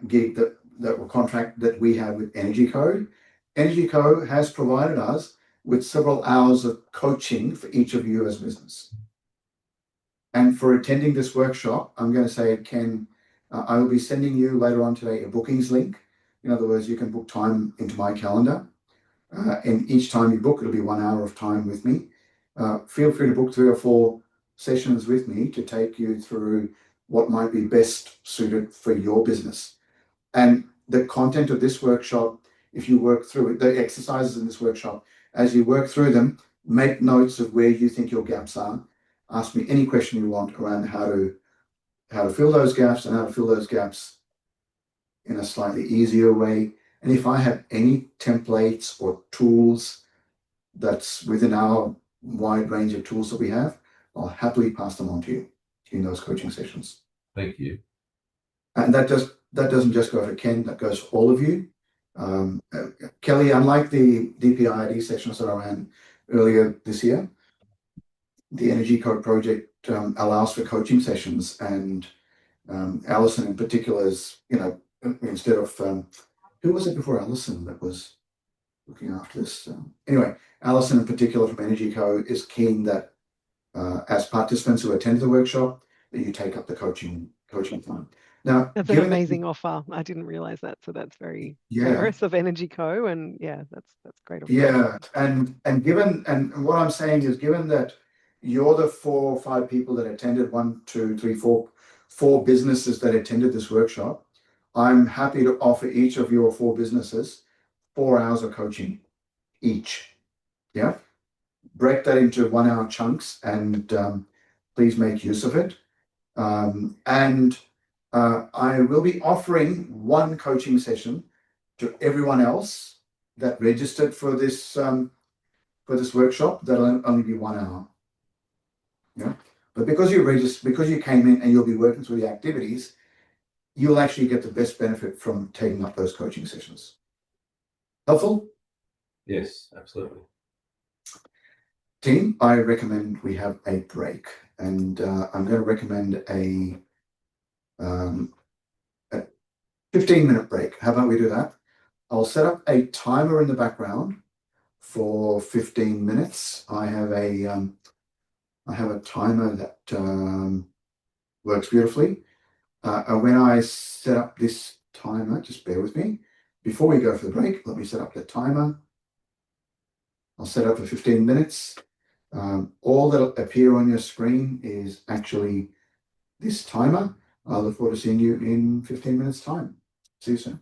gig that contract that we have with Energy Co has provided us with several hours of coaching for each of you as business. And for attending this workshop, I'm going to say, Ken, I will be sending you later on today a bookings link. In other words, you can book time into my calendar. And each time you book, it'll be 1 hour of time with me. Feel free to book 3 or 4 sessions with me to take you through what might be best suited for your business. And the content of this workshop, if you work through it, the exercises in this workshop, as you work through them, make notes of where you think your gaps are. Ask me any question you want around how to fill those gaps and how to fill those gaps in a slightly easier way. And if I have any templates or tools that's within our wide range of tools that we have, I'll happily pass them on to you in those coaching sessions. Thank you. And that doesn't just go for Ken, that goes for all of you. Kelly, unlike the DPIID sessions that I ran earlier this year, the Energy Code project allows for coaching sessions, and Alison in particular is, instead of who was it before Alison that was looking after this? Anyway, Alison in particular from Energy Co is keen that as participants who attend the workshop, that you take up the coaching time. Now, That's an amazing offer. I didn't realize that, so that's very generous of Energy Co. And yeah, that's great. Yeah, and what I'm saying is, given that you're the 4 or 5 people that attended, 1, 2, 3, 4 businesses that attended this workshop, I'm happy to offer each of your 4 businesses 4 hours of coaching each. Yeah, break that into 1 hour chunks, and please make use of it. And I will be offering 1 coaching session to everyone else that registered for this workshop. That'll only be 1 hour. Yeah, but because you came in and you'll be working through the activities, you'll actually get the best benefit from taking up those coaching sessions. Helpful? Yes, absolutely. Team, I recommend we have a break, and I'm going to recommend a 15-minute break. How about we do that? I'll set up a timer in the background for 15 minutes. I have a timer that works beautifully. When I set up this timer, just bear with me. Before we go for the break, let me set up the timer. I'll set up for 15 minutes. All that'll appear on your screen is actually this timer. I look forward to seeing you in 15 minutes' time. See you soon.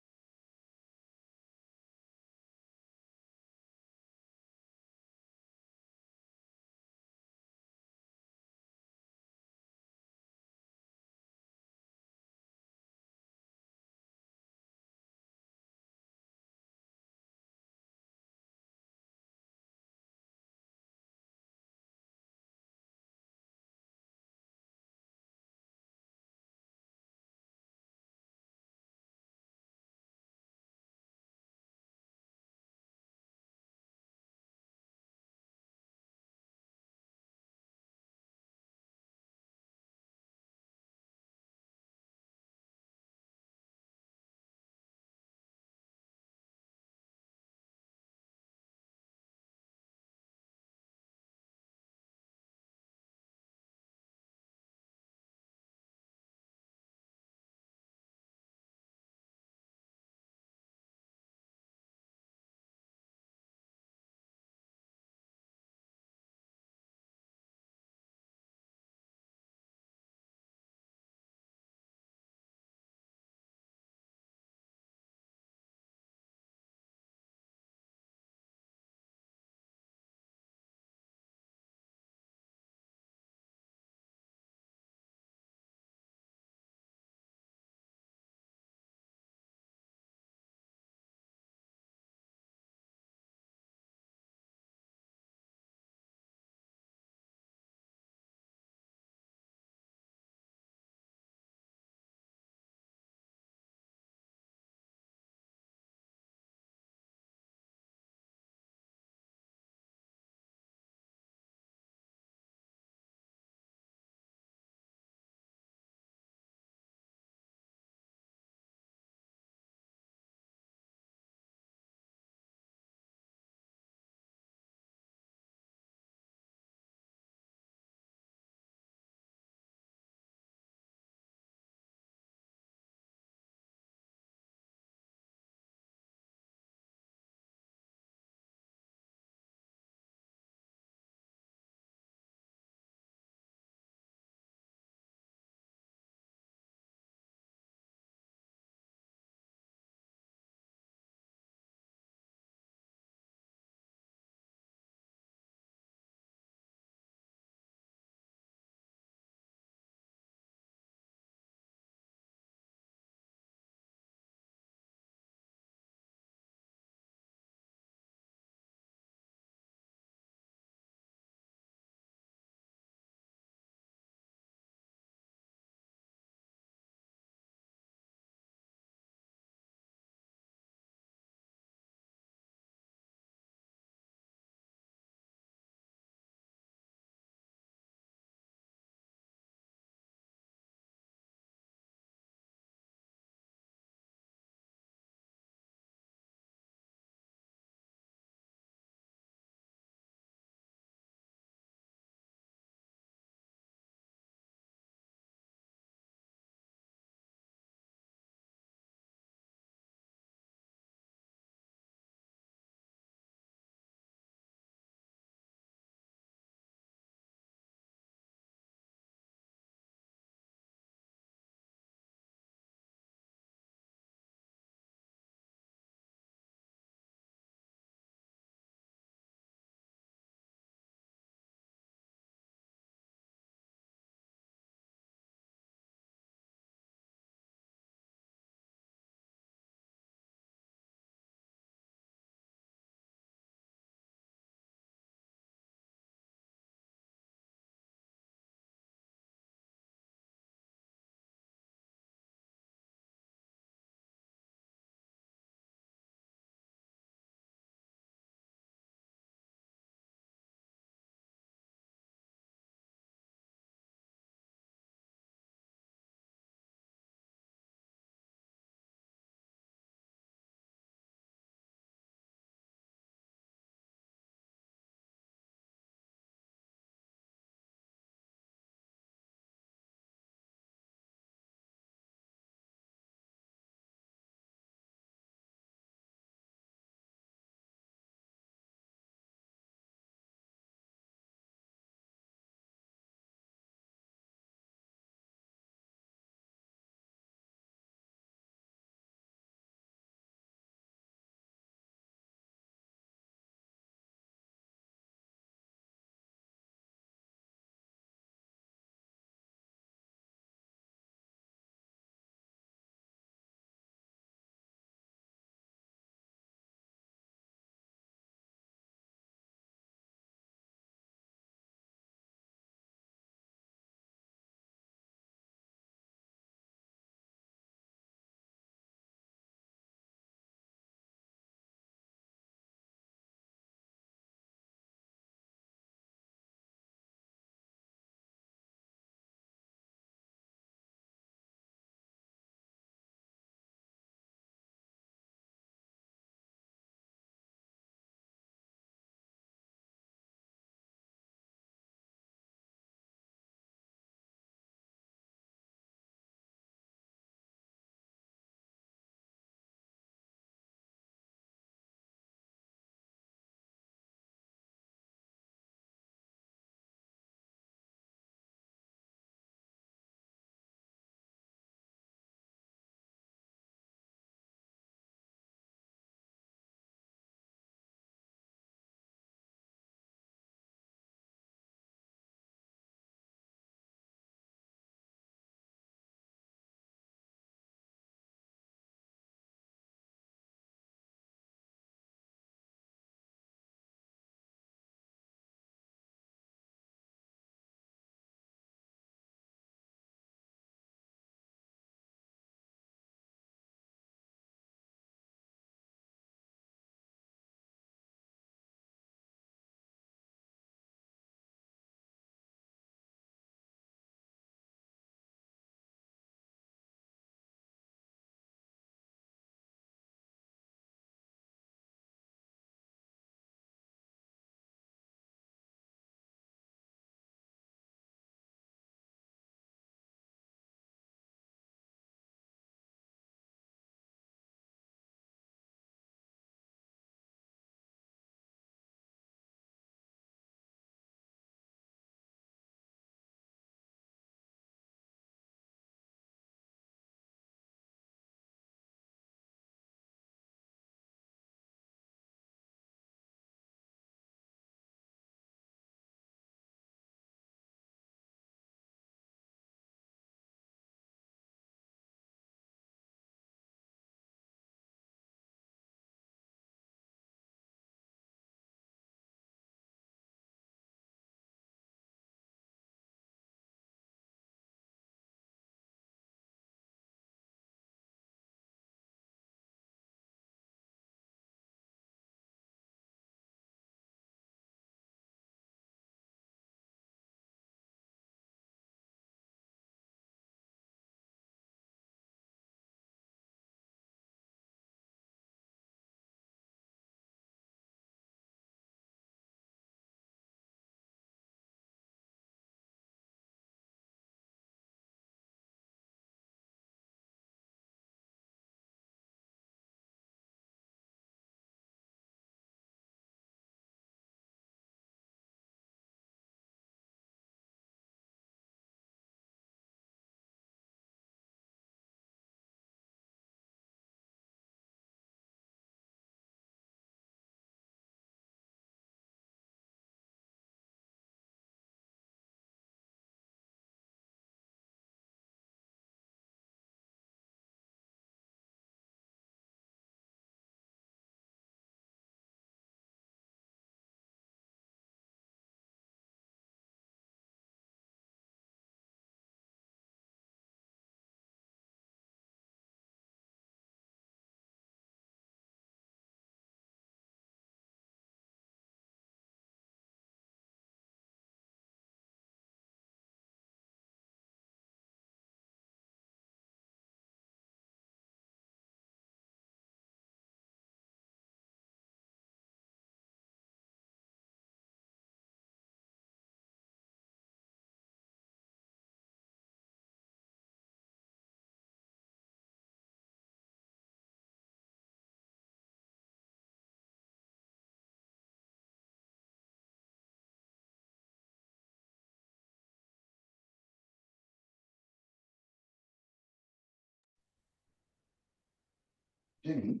Jenny,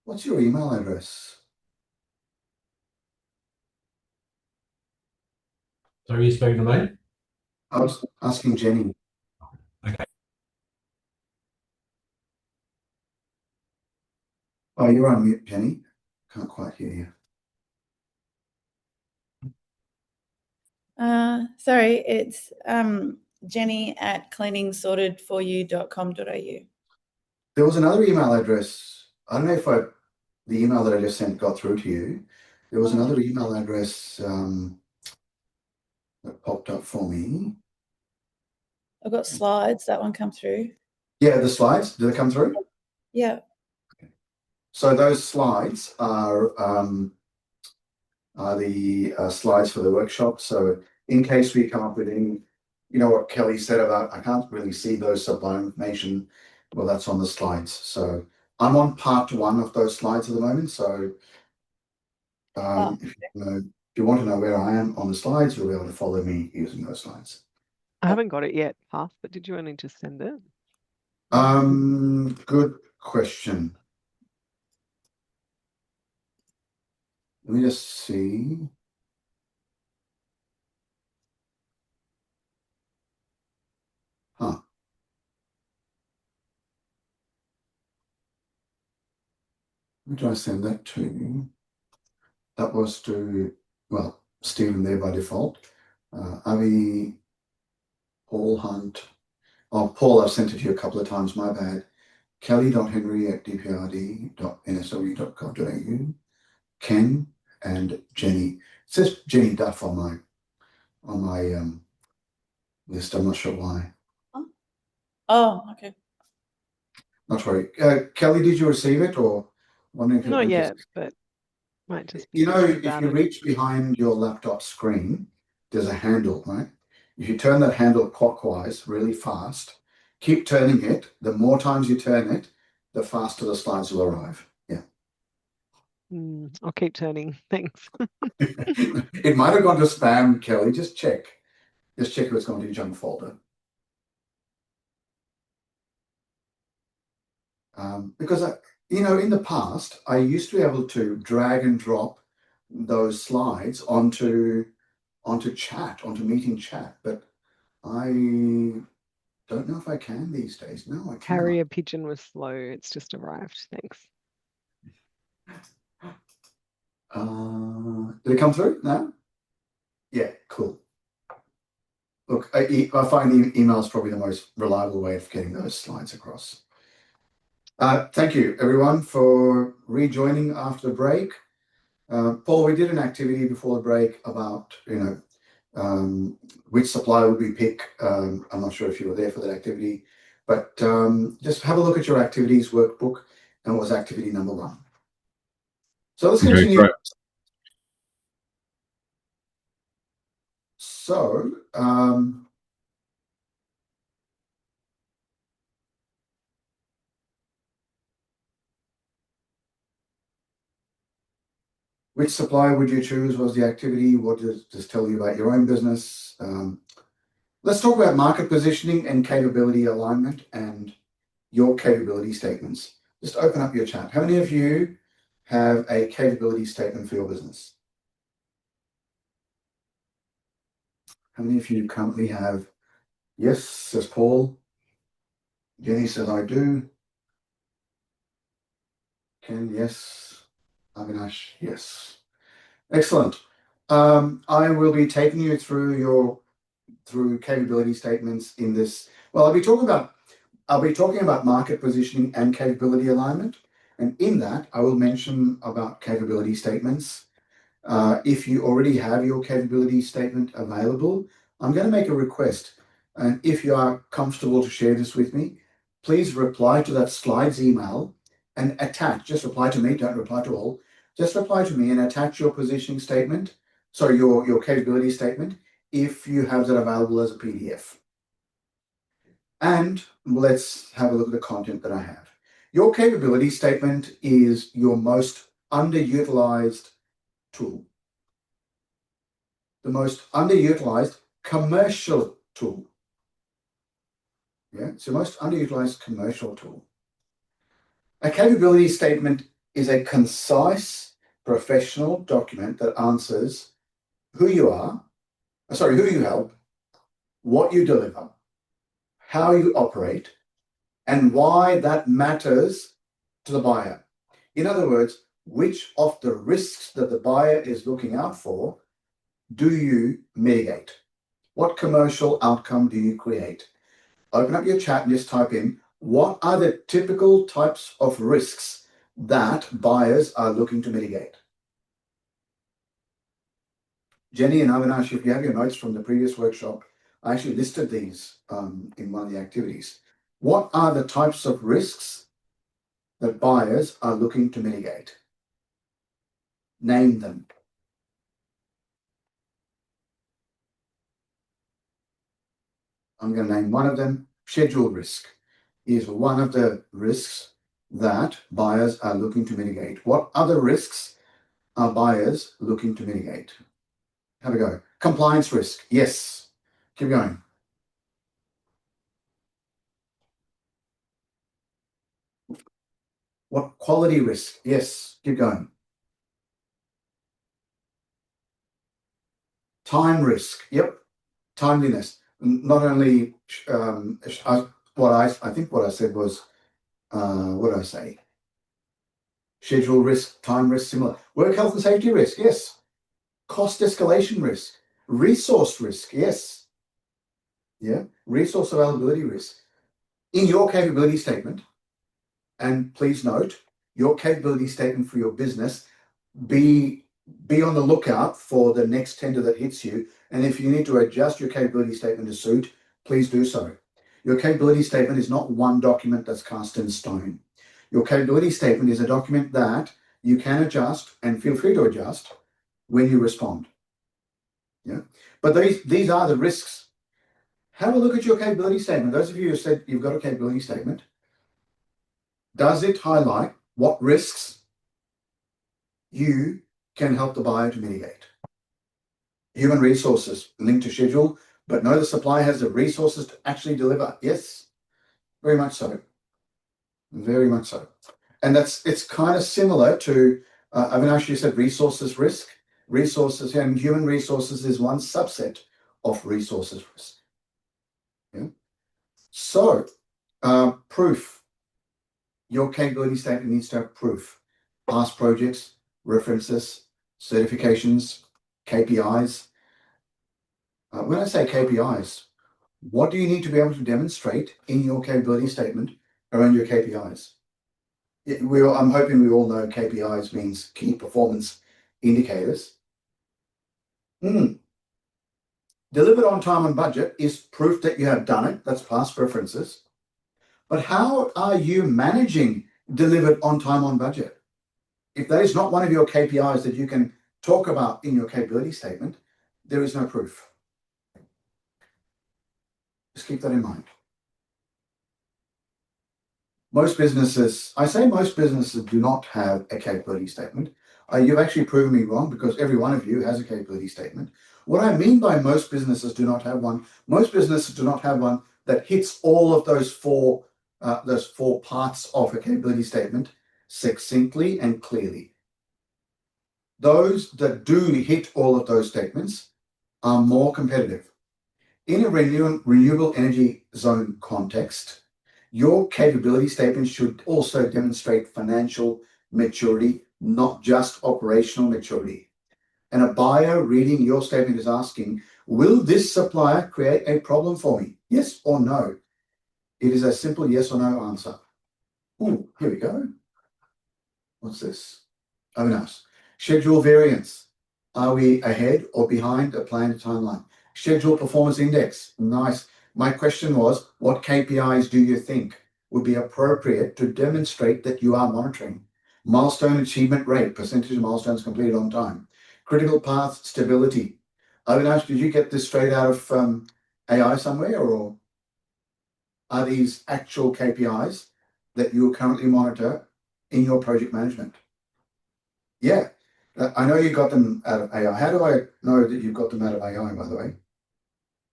what's your email address? So are you speaking to me? I was asking Jenny. Okay. Oh, you're on mute, Jenny. Can't quite hear you. Sorry, it's jenny@cleaningsortedforyou.com.au. There was another email address. I don't know if the email that I just sent got through to you. There was another email address that popped up for me. I've got slides. That one come through. Yeah, the slides. Did they come through? Yeah. So those slides are the slides for the workshop. So in case we come up with any, you know what Kelly said about, I can't really see those sublime information. Well, that's on the slides. So I'm on part 1 of those slides at the moment. So if you want to know where I am on the slides, you'll be able to follow me using those slides. I haven't got it yet, Path, but did you only just send it? Good question. Let me just see. Huh. Who did I send that to? That was to, well, Stephen there by default. Avi, Paul Hunt. Oh, Paul, I've sent it to you a couple of times, my bad. kelly.henry@dprd.nsw.gov.au. Ken and Jenny. It says Jenny Duff on my list. I'm not sure why. Oh, okay. Not worry. Kelly, did you receive it or wondering if it Not went to- yet, but might just be You know, thinking if about you it. reach behind your laptop screen, there's a handle, right? If you turn that handle clockwise really fast, keep turning it. The more times you turn it, the faster the slides will arrive. Yeah. I'll keep turning. Thanks. It might have gone to spam, Kelly. Just check. Just check if it's gone to your junk folder. Because in the past, I used to be able to drag and drop those slides onto chat, onto meeting chat, but I don't know if I can these days. No, I cannot. Carrier pigeon was slow. It's just arrived. Thanks. Did it come through? No? Yeah, cool. Look, I find email is probably the most reliable way of getting those slides across. Thank you, everyone, for rejoining after the break. Paul, we did an activity before the break about, which supplier would we pick. I'm not sure if you were there for that activity, but just have a look at your activities workbook and what was activity number 1. So let's continue. Great. So, which supplier would you choose was the activity. What does this tell you about your own business? Let's talk about market positioning and capability alignment and your capability statements. Just open up your chat. How many of you have a capability statement for your business? How many of you currently have? Yes, says Paul. Jenny says I do. Ken, yes. Avinash, yes. Excellent. I will be taking you through capability statements in this. Well, I'll be talking about market positioning and capability alignment. And in that, I will mention about capability statements. If you already have your capability statement available, I'm going to make a request. And if you are comfortable to share this with me, please reply to that slides email and just reply to me, don't reply to all. Just reply to me and attach your positioning statement, sorry, your capability statement, if you have that available as a PDF. And let's have a look at the content that I have. Your capability statement is your most underutilized tool. The most underutilized commercial tool. Yeah, it's the most underutilized commercial tool. A capability statement is a concise, professional document that answers who you are, who you help, what you deliver, how you operate, and why that matters to the buyer. In other words, which of the risks that the buyer is looking out for do you mitigate? What commercial outcome do you create? Open up your chat and just type in, what are the typical types of risks that buyers are looking to mitigate? Jenny and Avinash, if you have your notes from the previous workshop, I actually listed these in one of the activities. What are the types of risks that buyers are looking to mitigate? Name them. I'm going to name one of them. Schedule risk is one of the risks that buyers are looking to mitigate. What other risks are buyers looking to mitigate? Have a go. Compliance risk. Yes. Keep going. What quality risk? Yes. Keep going. Time risk. Yep. Timeliness. Not only I think what I said was what did I say? Schedule risk, time risk, similar. Work health and safety risk. Yes. Cost escalation risk. Resource risk. Yes. Yeah. Resource availability risk. In your capability statement, and please note, your capability statement for your business, be on the lookout for the next tender that hits you. And if you need to adjust your capability statement to suit, please do so. Your capability statement is not one document that's cast in stone. Your capability statement is a document that you can adjust and feel free to adjust when you respond. Yeah. But these are the risks. Have a look at your capability statement. Those of you who said you've got a capability statement, does it highlight what risks you can help the buyer to mitigate? Human resources linked to schedule, but no, the supplier has the resources to actually deliver. Yes, very much so. Very much so. And it's kind of similar to, Avinash, you said resources risk. Resources and human resources is one subset of resources risk. Yeah. So, proof. Your capability statement needs to have proof. Past projects, references, certifications, KPIs. When I say KPIs, what do you need to be able to demonstrate in your capability statement around your KPIs? I'm hoping we all know KPIs means key performance indicators. Delivered on time and budget is proof that you have done it. That's past references. But how are you managing delivered on time on budget? If that is not one of your KPIs that you can talk about in your capability statement, there is no proof. Just keep that in mind. Most businesses, I say most businesses do not have a capability statement. You've actually proven me wrong because every one of you has a capability statement. What I mean by most businesses do not have one, most businesses do not have one that hits all of those four parts of a capability statement succinctly and clearly. Those that do hit all of those statements are more competitive. In a renewable energy zone context, your capability statement should also demonstrate financial maturity, not just operational maturity. And a buyer reading your statement is asking, will this supplier create a problem for me? Yes or no? It is a simple yes or no answer. Ooh, here we go. What's this? Oh, nice. Schedule variance. Are we ahead or behind a planned timeline? Schedule performance index. Nice. My question was, what KPIs do you think would be appropriate to demonstrate that you are monitoring? Milestone achievement rate, percentage of milestones completed on time. Critical path stability. Avinash, did you get this straight out of AI somewhere, or are these actual KPIs that you currently monitor in your project management? Yeah, I know you got them out of AI. How do I know that you've got them out of AI, by the way?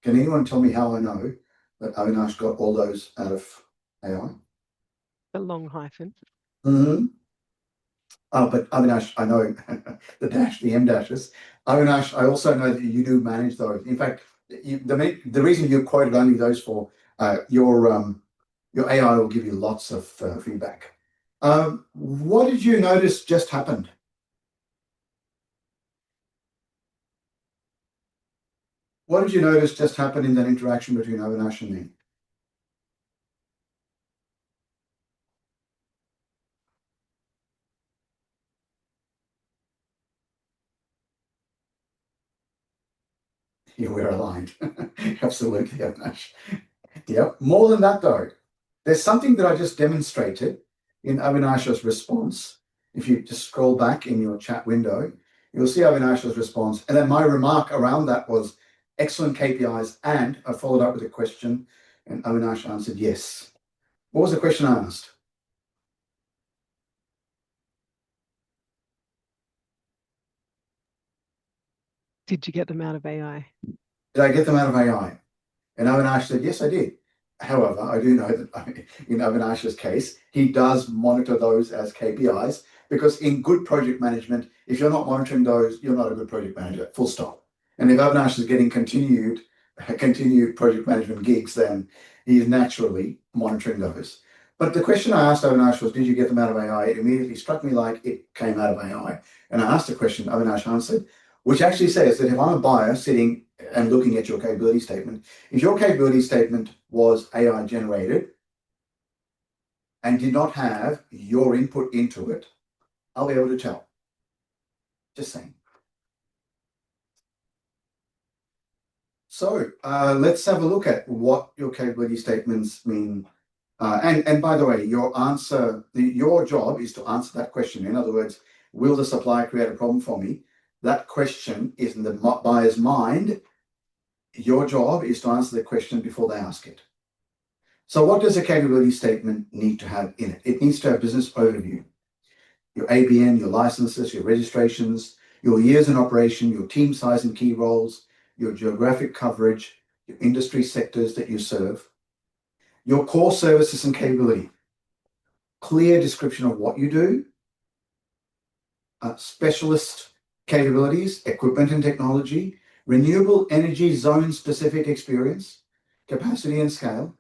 Can anyone tell me how I know that Avinash got all those out of AI? The long hyphen. Mhm. But Avinash, I know the M dashes. Avinash, I also know that you do manage those. In fact, the reason you quoted only those for your AI will give you lots of feedback. What did you notice just happened? What did you notice just happened in that interaction between Avinash and me? Yeah, we're aligned. Absolutely, Avinash. Yep. More than that, though, there's something that I just demonstrated in Avinash's response. If you just scroll back in your chat window, you'll see Avinash's response. And then my remark around that was excellent KPIs. And I followed up with a question, and Avinash answered yes. What was the question I asked? Did you get them out of AI? Did I get them out of AI? And Avinash said, yes, I did. However, I do know that in Avinash's case, he does monitor those as KPIs because in good project management, if you're not monitoring those, you're not a good project manager, full stop. And if Avinash is getting continued project management gigs, then he is naturally monitoring those. But the question I asked Avinash was, did you get them out of AI? It immediately struck me like it came out of AI. And I asked a question, Avinash answered, which actually says that if I'm a buyer sitting and looking at your capability statement, if your capability statement was AI generated and did not have your input into it, I'll be able to tell. Just saying. So let's have a look at what your capability statements mean. And by the way, your job is to answer that question. In other words, will the supplier create a problem for me? That question is in the buyer's mind. Your job is to answer the question before they ask it. So what does a capability statement need to have in it? It needs to have business overview, your ABN, your licenses, your registrations, your years in operation, your team size and key roles, your geographic coverage, your industry sectors that you serve, your core services and capability, clear description of what you do, specialist capabilities, equipment and technology, renewable energy zone specific experience, capacity and scale.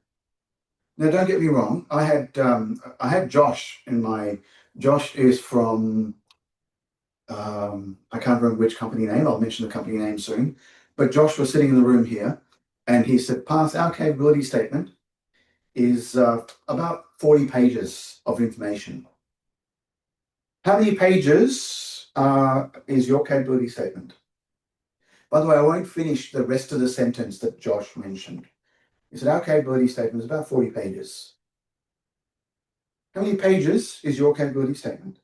Now, don't get me wrong. I had Josh in my. Josh is from. I can't remember which company name. I'll mention the company name soon. But Josh was sitting in the room here, and he said, "Pass, our capability statement is about 40 pages of information." How many pages is your capability statement? By the way, I won't finish the rest of the sentence that Josh mentioned. He said, "Our capability statement is about 40 pages." How many pages is your capability statement?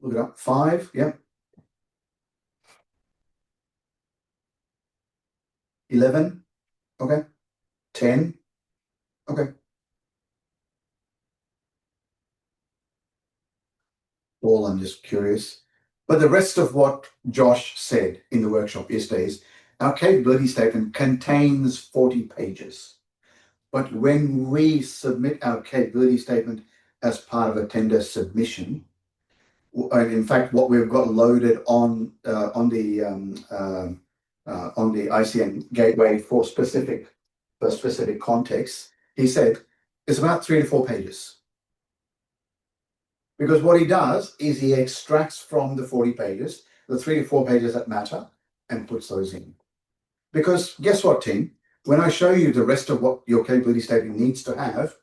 Look it up. 5, yeah. 11, okay. 10, okay. All I'm just curious. But the rest of what Josh said in the workshop yesterday is our capability statement contains 40 pages. But when we submit our capability statement as part of a tender submission, and in fact, what we've got loaded on the ICN gateway for specific contexts, he said it's about 3 to 4 pages. Because what he does is he extracts from the 40 pages the 3 to 4 pages that matter and puts those in. Because guess what, team? When I show you the rest of what your capability statement needs to have,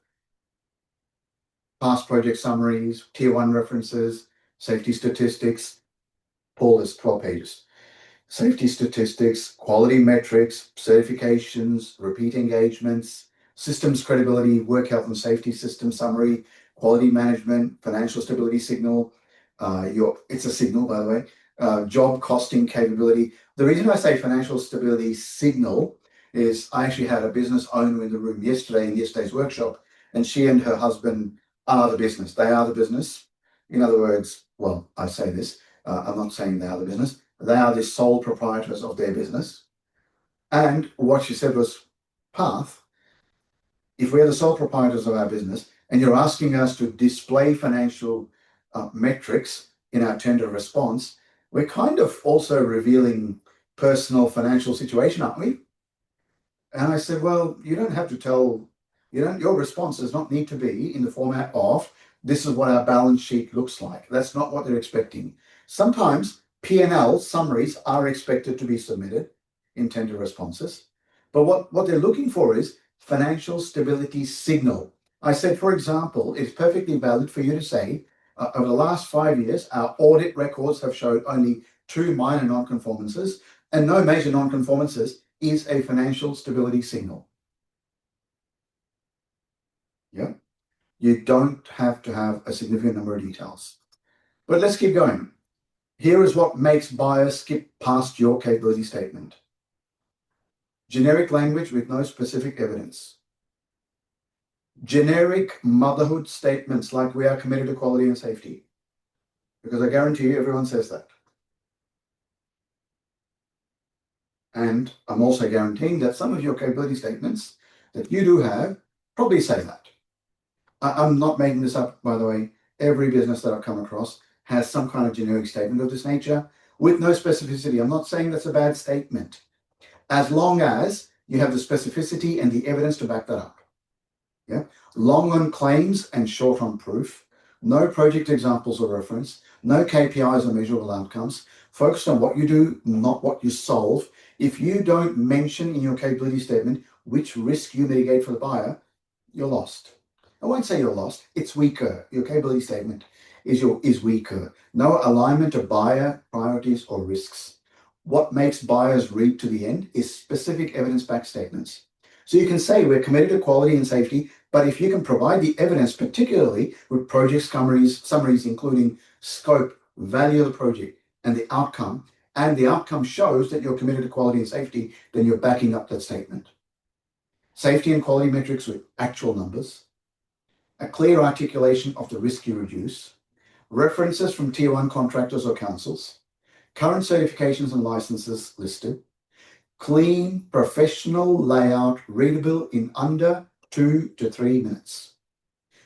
past project summaries, tier 1 references, safety statistics, Paul is 12 pages. Safety statistics, quality metrics, certifications, repeat engagements, systems credibility, work health and safety system summary, quality management, financial stability signal. It's a signal, by the way. Job costing capability. The reason I say financial stability signal is I actually had a business owner in the room yesterday in yesterday's workshop, and she and her husband are the business. They are the business. In other words, well, I say this. I'm not saying they are the business. They are the sole proprietors of their business. And what she said was, Path, if we're the sole proprietors of our business and you're asking us to display financial metrics in our tender response, we're kind of also revealing personal financial situation, aren't we? And I said, well, you don't have to tell, your response does not need to be in the format of, this is what our balance sheet looks like. That's not what they're expecting. Sometimes P&L summaries are expected to be submitted in tender responses, but what they're looking for is financial stability signal. I said, for example, it's perfectly valid for you to say, over the last 5 years, our audit records have showed only 2 minor non-conformances and no major non-conformances is a financial stability signal. Yeah, you don't have to have a significant number of details. But let's keep going. Here is what makes buyers skip past your capability statement. Generic language with no specific evidence. Generic motherhood statements like we are committed to quality and safety. Because I guarantee you everyone says that. And I'm also guaranteeing that some of your capability statements that you do have probably say that. I'm not making this up, by the way. Every business that I've come across has some kind of generic statement of this nature with no specificity. I'm not saying that's a bad statement, as long as you have the specificity and the evidence to back that up. Yeah, long on claims and short on proof. No project examples or reference. No KPIs or measurable outcomes. Focus on what you do, not what you solve. If you don't mention in your capability statement which risk you mitigate for the buyer, you're lost. I won't say you're lost. It's weaker. Your capability statement is weaker. No alignment to buyer priorities or risks. What makes buyers read to the end is specific evidence-backed statements. So you can say we're committed to quality and safety, but if you can provide the evidence, particularly with project summaries including scope, value of the project, and the outcome shows that you're committed to quality and safety, then you're backing up that statement. Safety and quality metrics with actual numbers, a clear articulation of the risk you reduce, references from tier 1 contractors or councils, current certifications and licenses listed, clean, professional layout, readable in under 2 to 3 minutes.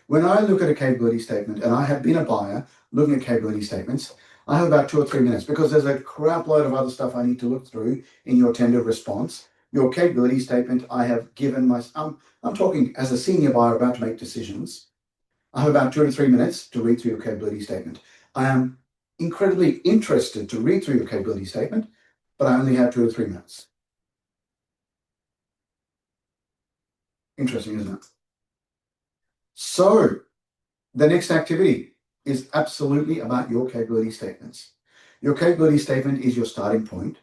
When I look at a capability statement, and I have been a buyer looking at capability statements, I have about 2 or 3 minutes because there's a crap load of other stuff I need to look through in your tender response. Your capability statement, I have given I'm talking as a senior buyer about to make decisions. I have about 2 to 3 minutes to read through your capability statement. I am incredibly interested to read through your capability statement, but I only have 2 or 3 minutes. Interesting, isn't it? So the next activity is absolutely about your capability statements. Your capability statement is your starting point.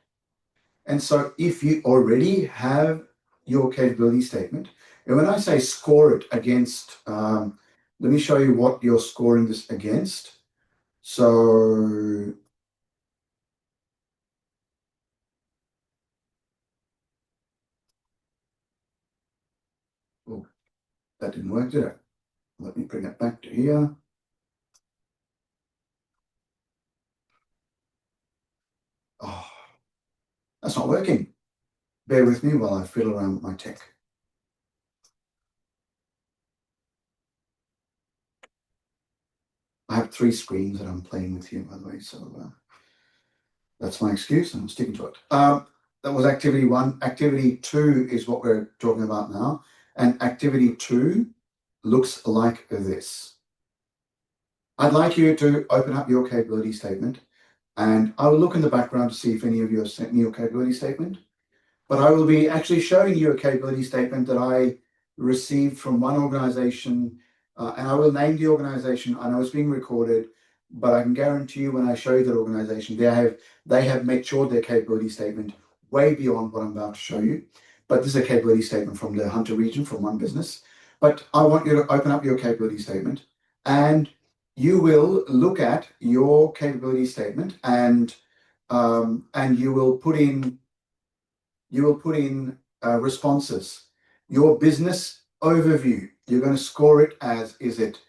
And so if you already have your capability statement, and when I say score it against, let me show you what you're scoring this against. So oh, that didn't work, did it? Let me bring it back to here. Oh, that's not working. Bear with me while I fiddle around with my tech. I have 3 screens that I'm playing with here, by the way, so that's my excuse and I'm sticking to it. That was activity 1. Activity 2 is what we're talking about now. And activity 2 looks like this. I'd like you to open up your capability statement, and I will look in the background to see if any of you have sent me your capability statement. But I will be actually showing you a capability statement that I received from one organization, and I will name the organization. I know it's being recorded, but I can guarantee you when I show you that organization, they have matured their capability statement way beyond what I'm about to show you. But this is a capability statement from the Hunter region, from one business. But I want you to open up your capability statement, and you will look at your capability statement, and you will put in responses. Your business overview, you're going to score it as, is it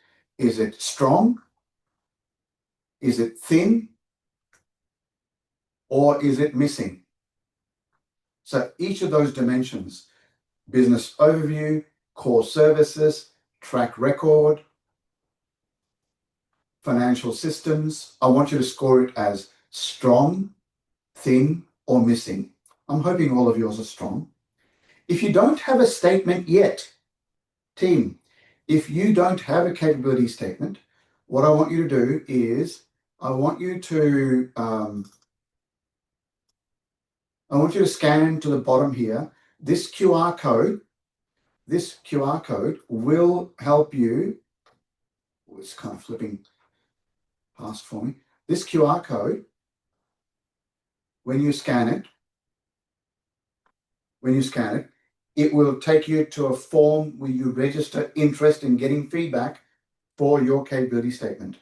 strong? Is it thin? Or is it missing? So each of those dimensions, business overview, core services, track record, financial systems, I want you to score it as strong, thin, or missing. I'm hoping all of yours are strong. If you don't have a statement yet, team, if you don't have a capability statement, what I want you to do is I want you to scan to the bottom here. This QR code will help you. It's kind of flipping past for me. This QR code, when you scan it, it will take you to a form where you register interest in getting feedback for your capability statement.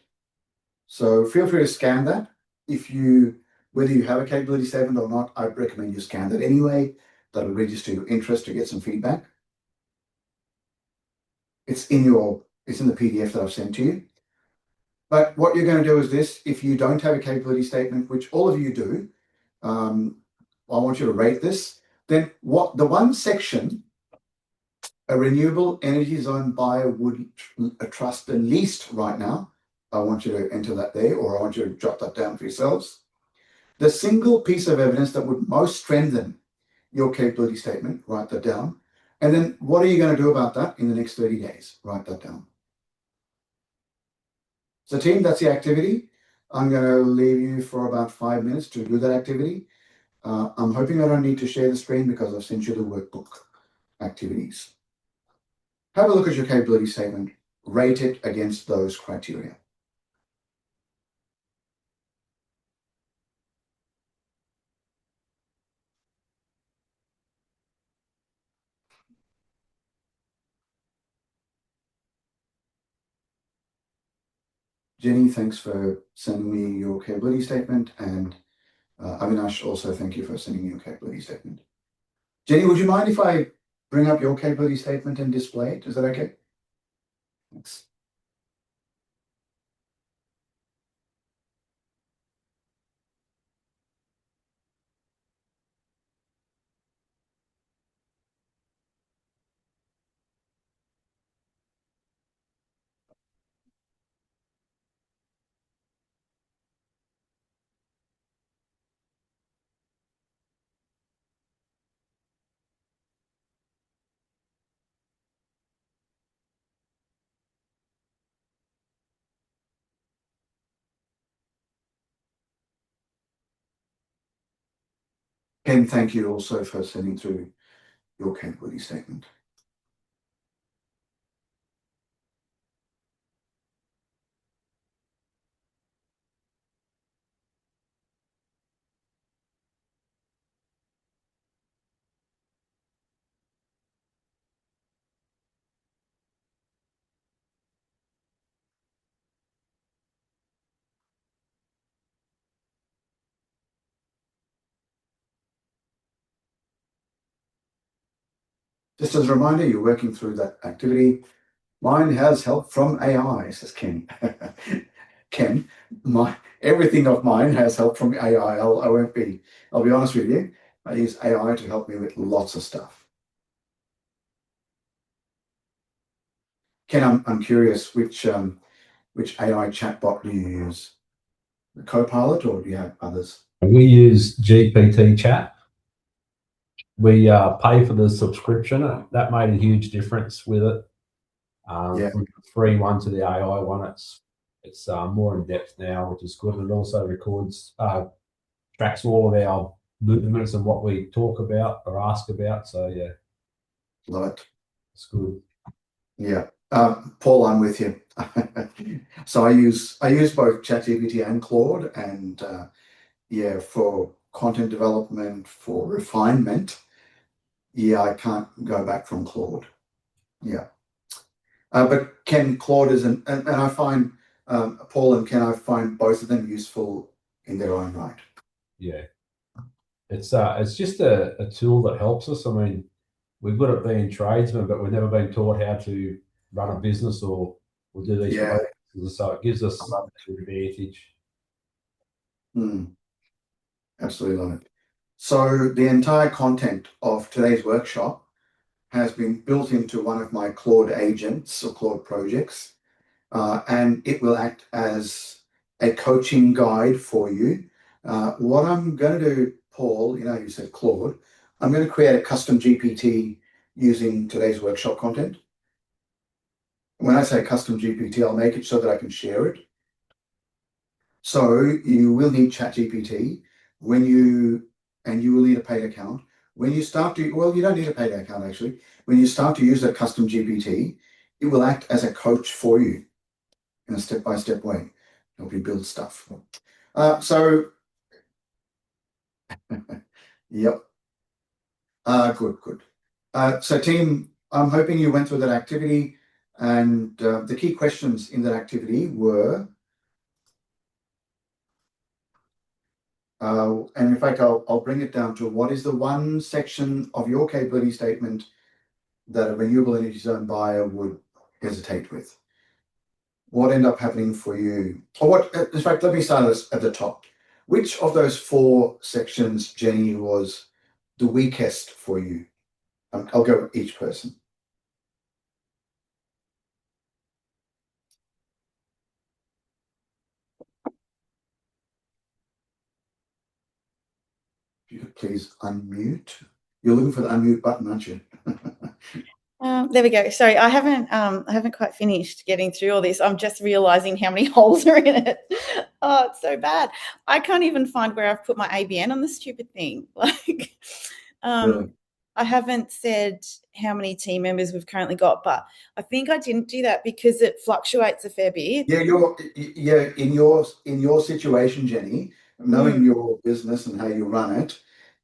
So feel free to scan that. Whether you have a capability statement or not, I recommend you scan that anyway. That'll register your interest to get some feedback. It's in the PDF that I've sent to you. But what you're going to do is this: if you don't have a capability statement, which all of you do, I want you to rate this. Then the one section, a renewable energy zone buyer would trust the least right now, I want you to enter that there, or I want you to jot that down for yourselves. The single piece of evidence that would most strengthen your capability statement, write that down. And then what are you going to do about that in the next 30 days? Write that down. So team, that's the activity. I'm going to leave you for about 5 minutes to do that activity. I'm hoping I don't need to share the screen because I've sent you the workbook activities. Have a look at your capability statement, rate it against those criteria. Jenny, thanks for sending me your capability statement, and Avinash, also thank you for sending me your capability statement. Jenny, would you mind if I bring up your capability statement and display it? Is that okay? Thanks. Ken, thank you also for sending through your capability statement. Just as a reminder, you're working through that activity. Mine has help from AI, says Ken. Ken, everything of mine has help from AI. I'll be honest with you. I use AI to help me with lots of stuff. Ken, I'm curious, which AI chatbot do you use? The Copilot, or do you have others? We use GPT chat. We pay for the subscription. That made a huge difference with it. Yeah. From the free one to the AI one, it's more in depth now, which is good. And it also tracks all of our movements and what we talk about or ask about. So yeah, Love it. it's good. Yeah. Paul, I'm with you. So I use both ChatGPT and Claude, and for content development, for refinement, I can't go back from Claude. Yeah. But Ken, Claude is and I find Paul and Ken, I find both of them useful in their own right. Yeah. It's just a tool that helps us. I mean, we're good at being tradesmen, but we've never been taught how to run a business or do these processes. So it gives us an advantage. Absolutely love it. So the entire content of today's workshop has been built into one of my Claude agents or Claude projects, and it will act as a coaching guide for you. What I'm going to do, Paul, you said Claude, I'm going to create a custom GPT using today's workshop content. When I say custom GPT, I'll make it so that I can share it. So you will need ChatGPT and you will need a paid account. When you start to, well, you don't need a paid account actually. When you start to use that custom GPT, it will act as a coach for you in a step-by-step way. Help you build stuff. Yep. Good. So team, I'm hoping you went through that activity, and the key questions in that activity were, and in fact, I'll bring it down to what is the one section of your capability statement that a renewable energy zone buyer would hesitate with? What ended up happening for you? In fact, let me start at the top. Which of those 4 sections, Jenny, was the weakest for you? I'll go with each person. If you could please unmute. You're looking for the unmute button, aren't you? There we go. Sorry, I haven't quite finished getting through all this. I'm just realizing how many holes are in it. Oh, it's so bad. I can't even find where I've put my ABN on the stupid thing. Like, Really? I haven't said how many team members we've currently got, but I think I didn't do that because it fluctuates a fair bit. Yeah, in your situation, Jenny, knowing your business and how you run it,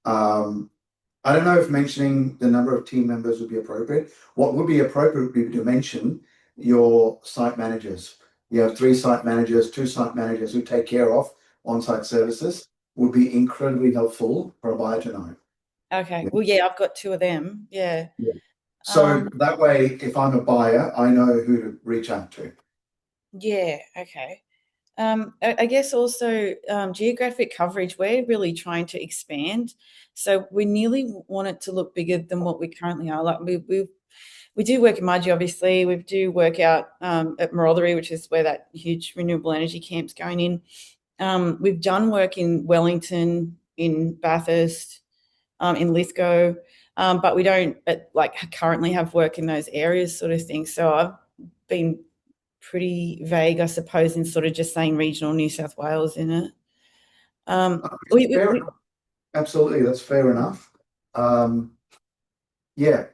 I don't know if mentioning the number of team members would be appropriate. What would be appropriate would be to mention your site managers. You have 3 site managers, 2 site managers who take care of on-site services. Would be incredibly helpful for a buyer to know. Okay. Yeah. Well, yeah, I've got 2 of them. Yeah. So that way, if I'm a buyer, I know who to reach out to. Yeah. Okay. I guess also geographic coverage, we're really trying to expand. So we nearly want it to look bigger than what we currently are. Like we do work in Mudgee, obviously. We do work out at Morothery, which is where that huge renewable energy camp's going in. We've done work in Wellington, in Bathurst, in Lithgow, but we don't currently have work in those areas sort of thing. So I've been pretty vague, I suppose, in sort of just saying regional New South Wales in it. Fair enough. Absolutely, that's fair enough. Yeah.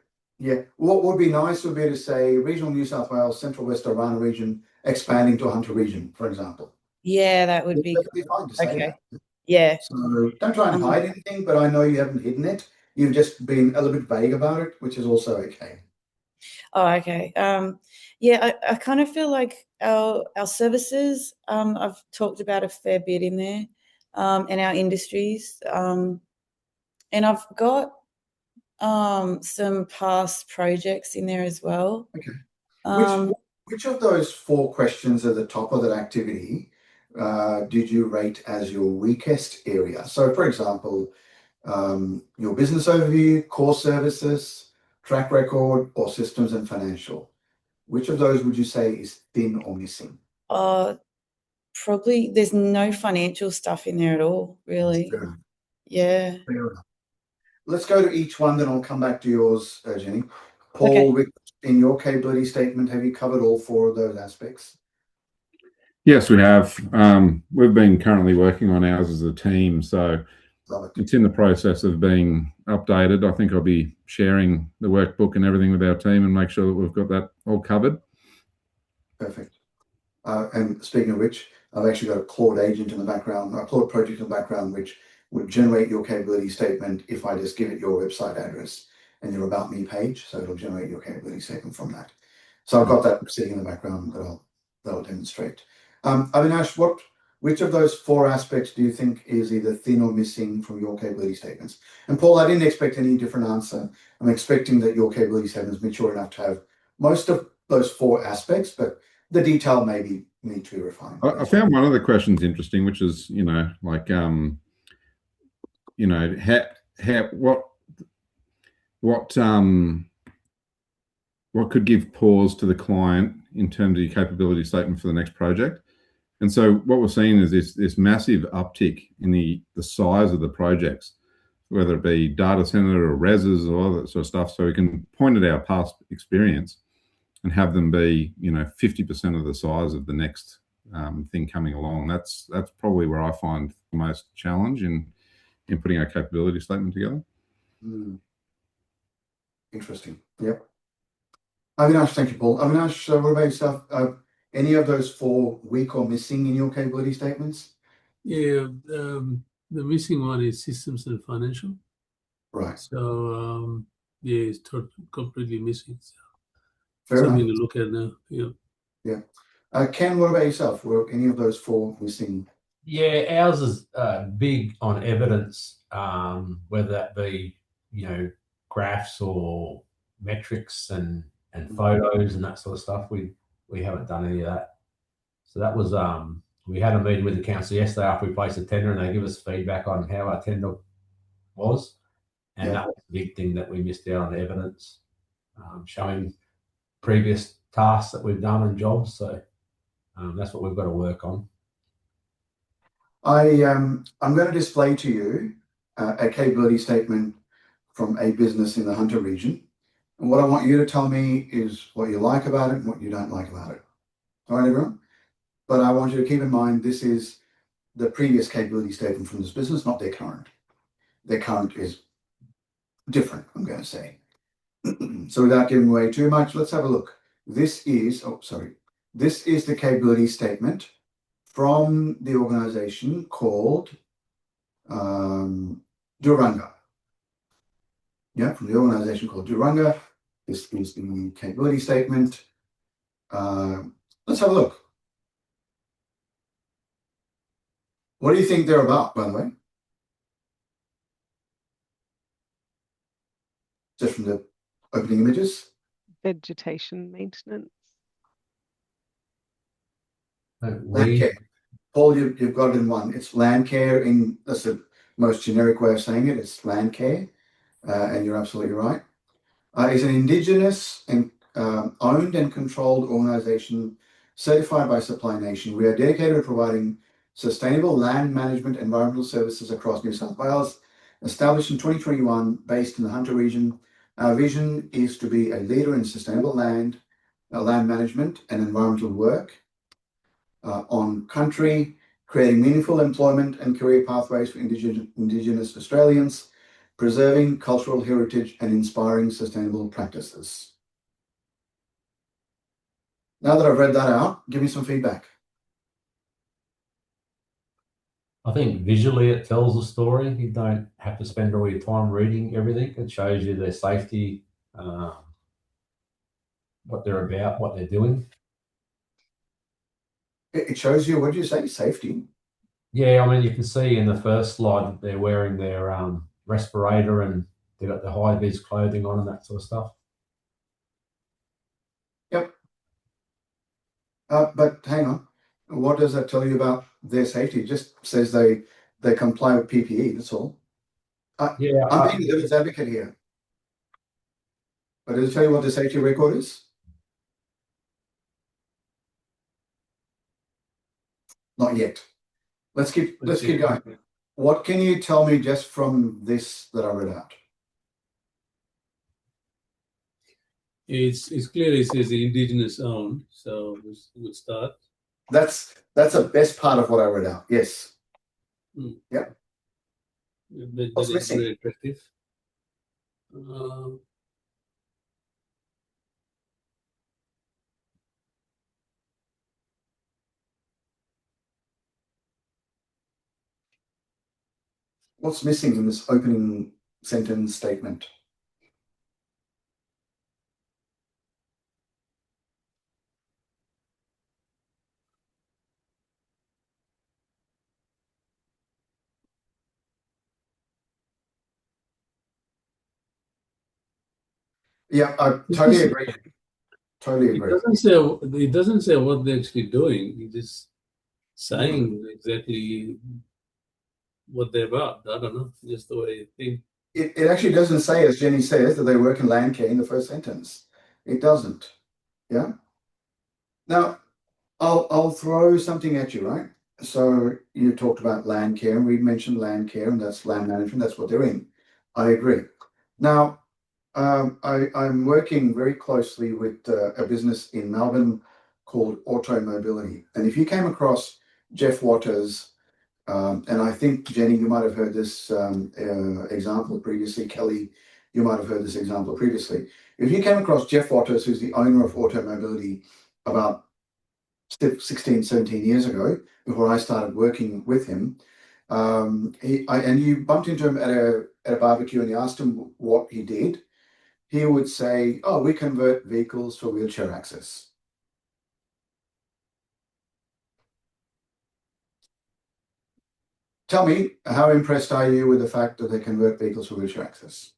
What would be nice would be to say regional New South Wales, Central West Orana region, expanding to Hunter region, for example. Yeah, that would be fine to say that. Yeah. So don't try and hide anything, but I know you haven't hidden it. You've just been a little bit vague about it, which is also okay. Oh, okay. Yeah, I kind of feel like our services, I've talked about a fair bit in there, and our industries. And I've got some past projects in there as well. Okay. Which of those 4 questions at the top of that activity did you rate as your weakest area? So, for example, your business overview, core services, track record, or systems and financial. Which of those would you say is thin or missing? Probably there's no financial stuff in there at all, really. Fair enough. Yeah. Fair enough. Let's go to each one, then I'll come back to yours, Jenny. Paul, Okay. in your capability statement, have you covered all 4 of those aspects? Yes, we have. We've been currently working on ours as a team, so it's in the process of being updated. I think I'll be sharing the workbook and everything with our team and make sure that we've got that all covered. Perfect. And speaking of which, I've actually got a Claude agent in the background, a Claude project in the background, which would generate your capability statement if I just give it your website address and your About Me page. So it'll generate your capability statement from that. So I've got that sitting in the background that I'll demonstrate. Avinash, which of those 4 aspects do you think is either thin or missing from your capability statements? And Paul, I didn't expect any different answer. I'm expecting that your capability statement is mature enough to have most of those 4 aspects, but the detail maybe need to be refined. I found one of the questions interesting, which is, you know, what could give pause to the client in terms of your capability statement for the next project. And so what we're seeing is this massive uptick in the size of the projects, whether it be data center or reses or all that sort of stuff. So we can point at our past experience and have them be, 50% of the size of the next thing coming along. That's probably where I find the most challenge in putting our capability statement together. Interesting. Yep. Avinash, thank you, Paul. Avinash, what about yourself? Any of those 4 weak or missing in your capability statements? Yeah, the missing one is systems and financial. Right. So yeah, it's completely missing. So Fair something enough. to look at now. Yeah. Yeah. Ken, what about yourself? Were any of those 4 missing? Yeah, ours is big on evidence, whether that be, graphs or metrics and photos and that sort of stuff. We haven't done any of that. So that was we had a meeting with the council yesterday after we placed a tender, and they give us feedback on how our tender was, and that was the big thing that we missed out on evidence, showing previous tasks that we've done and jobs. So that's what we've got to work on. I'm going to display to you a capability statement from a business in the Hunter region. And what I want you to tell me is what you like about it and what you don't like about it. All right, everyone? But I want you to keep in mind this is the previous capability statement from this business, not their current. Their current is different, I'm going to say. So without giving away too much, let's have a look. This is the capability statement from the organization called Duranga. Yeah, from the organization called Duranga. This is the capability statement. Let's have a look. What do you think they're about, by the way? Just from the opening images? Vegetation maintenance. Land care. Paul, you've got it in one. It's land care that's the most generic way of saying it. It's land care, and you're absolutely right. It's an Indigenous and owned and controlled organization certified by Supply Nation. We are dedicated to providing sustainable land management environmental services across New South Wales. Established in 2021, based in the Hunter region, our vision is to be a leader in sustainable land management and environmental work on country, creating meaningful employment and career pathways for Indigenous Australians, preserving cultural heritage and inspiring sustainable practices. Now that I've read that out, give me some feedback. I think visually it tells a story. You don't have to spend all your time reading everything. It shows you their safety, what they're about, what they're doing. It shows you, what did you say, safety? Yeah, I mean, you can see in the first slide that they're wearing their respirator and they've got the high-vis clothing on and that sort of stuff. Yep. But hang on, what does that tell you about their safety? It just says they comply with PPE, that's all. I'm being the devil's advocate here. But does it tell you what the safety record is? Not yet. Let's keep going. What can you tell me just from this that I read out? It's clearly it says Indigenous owned, so we'll start. That's the best part of what I read out. Yes. Yep. What's missing? Very effective. What's missing in this opening sentence statement? Yeah, I totally agree. Totally agree. It doesn't say what they're actually doing. It's just saying exactly what they're about. I don't know, just the way you think. It actually doesn't say, as Jenny says, that they work in land care in the first sentence. It doesn't. Yeah. Now, I'll throw something at you, right? So you talked about land care, and we mentioned land care, and that's land management. That's what they're in. I agree. Now, I'm working very closely with a business in Melbourne called Auto Mobility. And if you came across Jeff Waters, and I think, Jenny, you might have heard this example previously. Kelly, you might have heard this example previously. If you came across Jeff Waters, who's the owner of Auto Mobility, about 16, 17 years ago, before I started working with him, and you bumped into him at a barbecue and you asked him what he did, he would say, "Oh, we convert vehicles for wheelchair access." Tell me, how impressed are you with the fact that they convert vehicles for wheelchair access?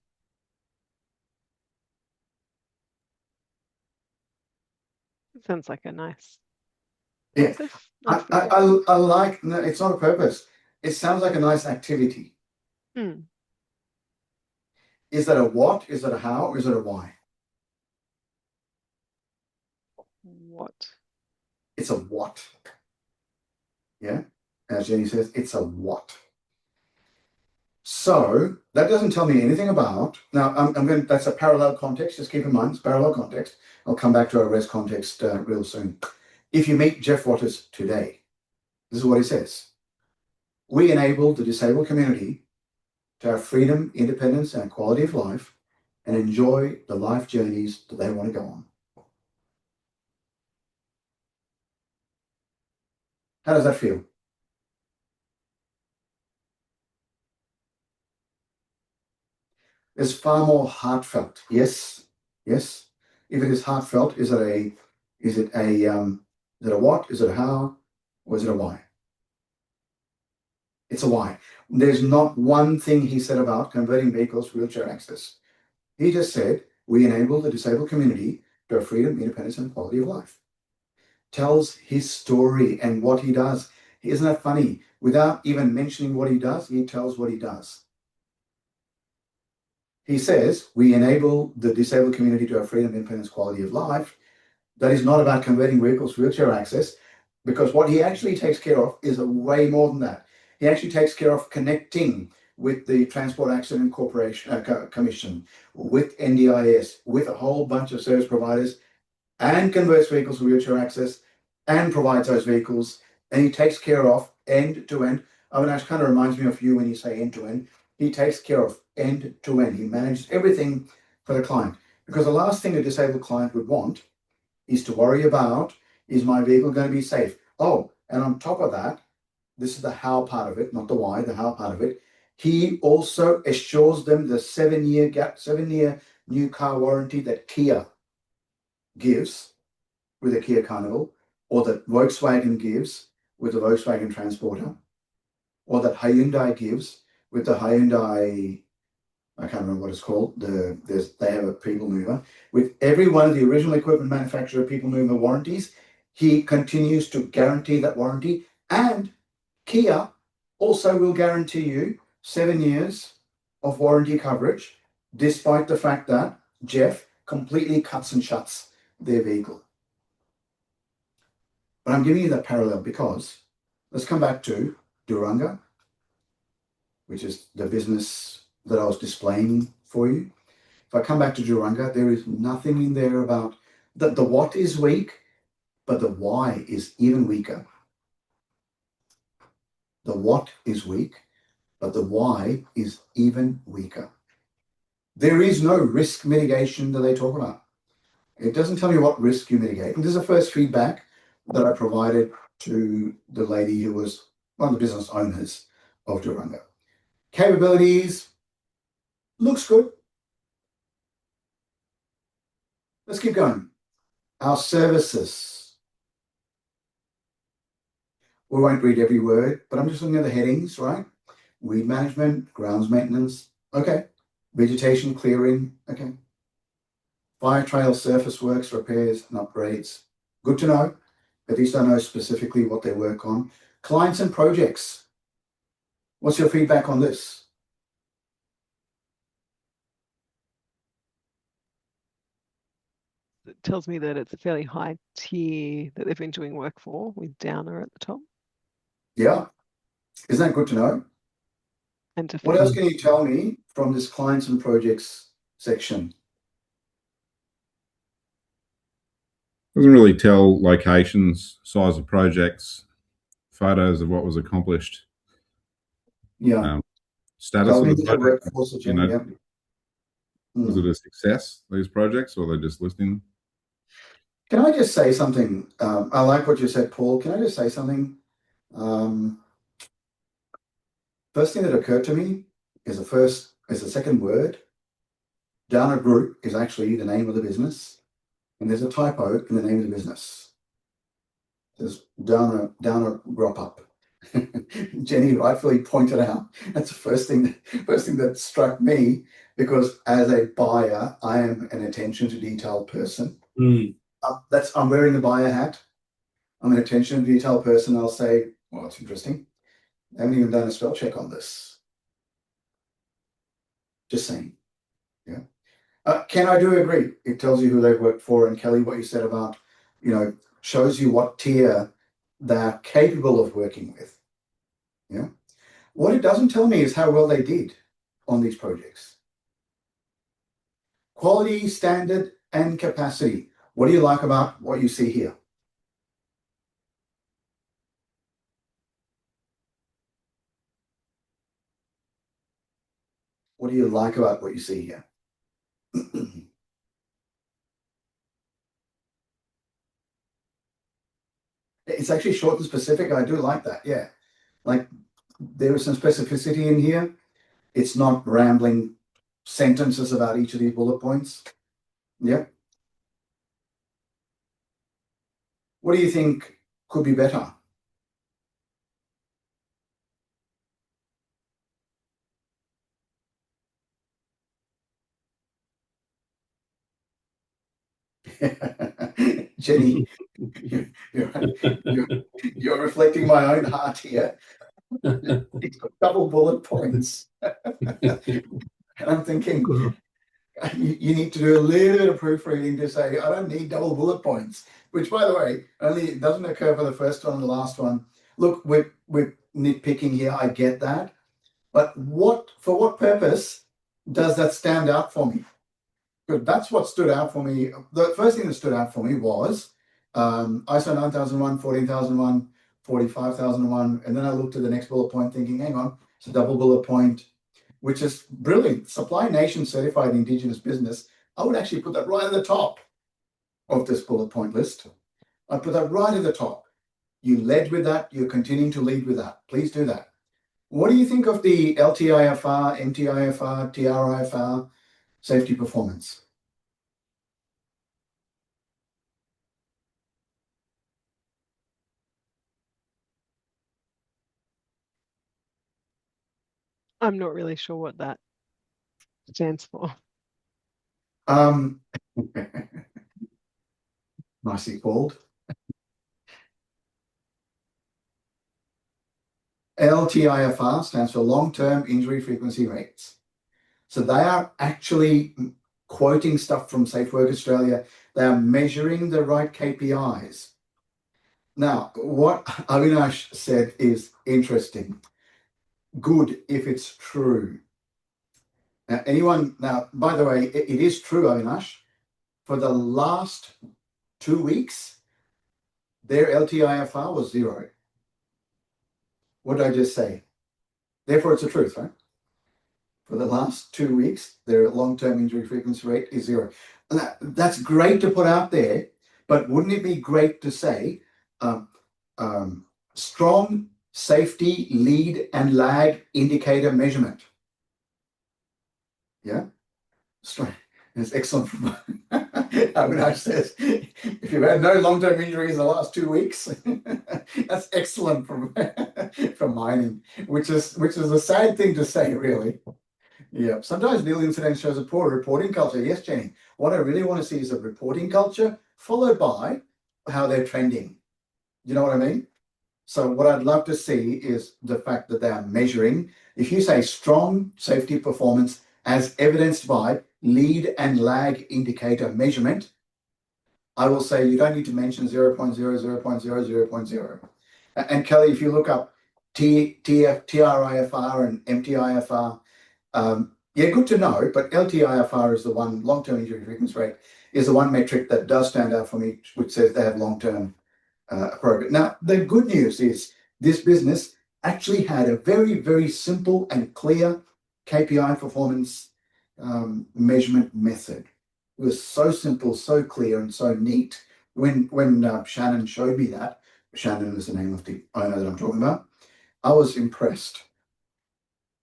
Sounds like a nice Yeah, purpose. I like, no, it's not a purpose. It sounds like a nice activity. Is that a what? Is that a how? Or is it a why? What? It's a what. Yeah, as Jenny says, it's a what. So that doesn't tell me anything about. Now, I'm going to, that's a parallel context. Just keep in mind, it's parallel context. I'll come back to our res context real soon. If you meet Jeff Waters today, this is what he says. We enable the disabled community to have freedom, independence, and quality of life and enjoy the life journeys that they want to go on. How does that feel? It's far more heartfelt. Yes, yes. If it is heartfelt, is it a what? Is it a how? Or is it a why? It's a why. There's not one thing he said about converting vehicles for wheelchair access. He just said, we enable the disabled community to have freedom, independence, and quality of life. Tells his story and what he does. Isn't that funny? Without even mentioning what he does, he tells what he does. He says, we enable the disabled community to have freedom, independence, quality of life. That is not about converting vehicles for wheelchair access, because what he actually takes care of is way more than that. He actually takes care of connecting with the Transport Accident Corporation Commission, with NDIS, with a whole bunch of service providers, and converts vehicles for wheelchair access and provides those vehicles. And he takes care of end to end. I mean, that kind of reminds me of you when you say end to end. He takes care of end to end. He manages everything for the client, because the last thing a disabled client would want is to worry about, is my vehicle going to be safe? Oh, and on top of that, this is the how part of it, not the why, the how part of it. He also assures them the 7-year new car warranty that Kia gives with a Kia Carnival, or that Volkswagen gives with the Volkswagen Transporter, or that Hyundai gives with the Hyundai, I can't remember what it's called. They have a people mover. With every one of the original equipment manufacturer people mover warranties, he continues to guarantee that warranty. And Kia also will guarantee you 7 years of warranty coverage, despite the fact that Jeff completely cuts and shuts their vehicle. But I'm giving you that parallel because let's come back to Duranga, which is the business that I was displaying for you. If I come back to Duranga, there is nothing in there about that. The what is weak, but the why is even weaker. The what is weak, but the why is even weaker. There is no risk mitigation that they talk about. It doesn't tell you what risk you mitigate. And this is the first feedback that I provided to the lady who was one of the business owners of Duranga. Capabilities, looks good. Let's keep going. Our services. We won't read every word, but I'm just looking at the headings, right? Weed management, grounds maintenance, okay. Vegetation clearing, okay. Fire trail surface works, repairs and upgrades. Good to know. At least I know specifically what they work on. Clients and projects. What's your feedback on this? It tells me that it's a fairly high tier that they've been doing work for, with Downer at the top. Yeah. Isn't that good to know? And to What else can you tell me from this clients and projects section? Doesn't really tell locations, size of projects, photos of what was accomplished. Yeah. Status Tell of me the the project. workforce You agenda. know, was it a success, these projects, or they're just listing? Can I just say something? I like what you said, Paul. Can I just say something? First thing that occurred to me is the second word. Downer Group is actually the name of the business, and there's a typo in the name of the business. There's Downer Grop Up. Jenny rightfully pointed out that's the first thing that struck me, because as a buyer, I am an attention to detail person. I'm wearing the buyer hat. I'm an attention to detail person. I'll say, well, it's interesting. I haven't even done a spell check on this. Just saying. Yeah. Ken, I do agree. It tells you who they've worked for, and Kelly, what you said about, shows you what tier they're capable of working with. Yeah. What it doesn't tell me is how well they did on these projects. Quality, standard, and capacity. What do you like about what you see here? What do you like about what you see here? It's actually short and specific. I do like that. Yeah. Like, there is some specificity in here. It's not rambling sentences about each of these bullet points. Yeah. What do you think could be better? Jenny, you're reflecting my own heart here. It's got double bullet points. And I'm thinking, you need to do a little bit of proofreading to say, I don't need double bullet points, which, by the way, only doesn't occur for the first one and the last one. Look, we're nitpicking here. I get that. But for what purpose does that stand out for me? Good. That's what stood out for me. The first thing that stood out for me was ISO 9001, 14001, 45001. And then I looked at the next bullet point thinking, hang on, it's a double bullet point, which is brilliant. Supply Nation Certified Indigenous Business. I would actually put that right at the top of this bullet point list. I'd put that right at the top. You led with that. You're continuing to lead with that. Please do that. What do you think of the LTIFR, MTIFR, TRIFR safety performance? I'm not really sure what that stands for. Nicely called. LTIFR stands for long-term injury frequency rates. So they are actually quoting stuff from Safe Work Australia. They are measuring the right KPIs. Now, what Avinash said is interesting. Good if it's true. Now, by the way, it is true, Avinash. For the last 2 weeks, their LTIFR was 0. What did I just say? Therefore, it's the truth, right? For the last 2 weeks, their long-term injury frequency rate is 0. And that's great to put out there, but wouldn't it be great to say strong safety lead and lag indicator measurement? Yeah, strong. It's excellent. Avinash says, if you've had no long-term injuries in the last 2 weeks, that's excellent for mining, which is a sad thing to say, really. Yeah. Sometimes nil incident shows a poor reporting culture. Yes, Jenny. What I really want to see is a reporting culture followed by how they're trending. You know what I mean? So what I'd love to see is the fact that they are measuring. If you say strong safety performance as evidenced by lead and lag indicator measurement, I will say you don't need to mention 0.0, 0.0, 0.0. And Kelly, if you look up TRIFR and MTIFR, yeah, good to know, but LTIFR is the one, long-term injury frequency rate, is the one metric that does stand out for me, which says they have long-term progress. Now, the good news is this business actually had a very, very simple and clear KPI performance measurement method. It was so simple, so clear, and so neat. When Shannon showed me that, Shannon is the name of the owner that I'm talking about, I was impressed.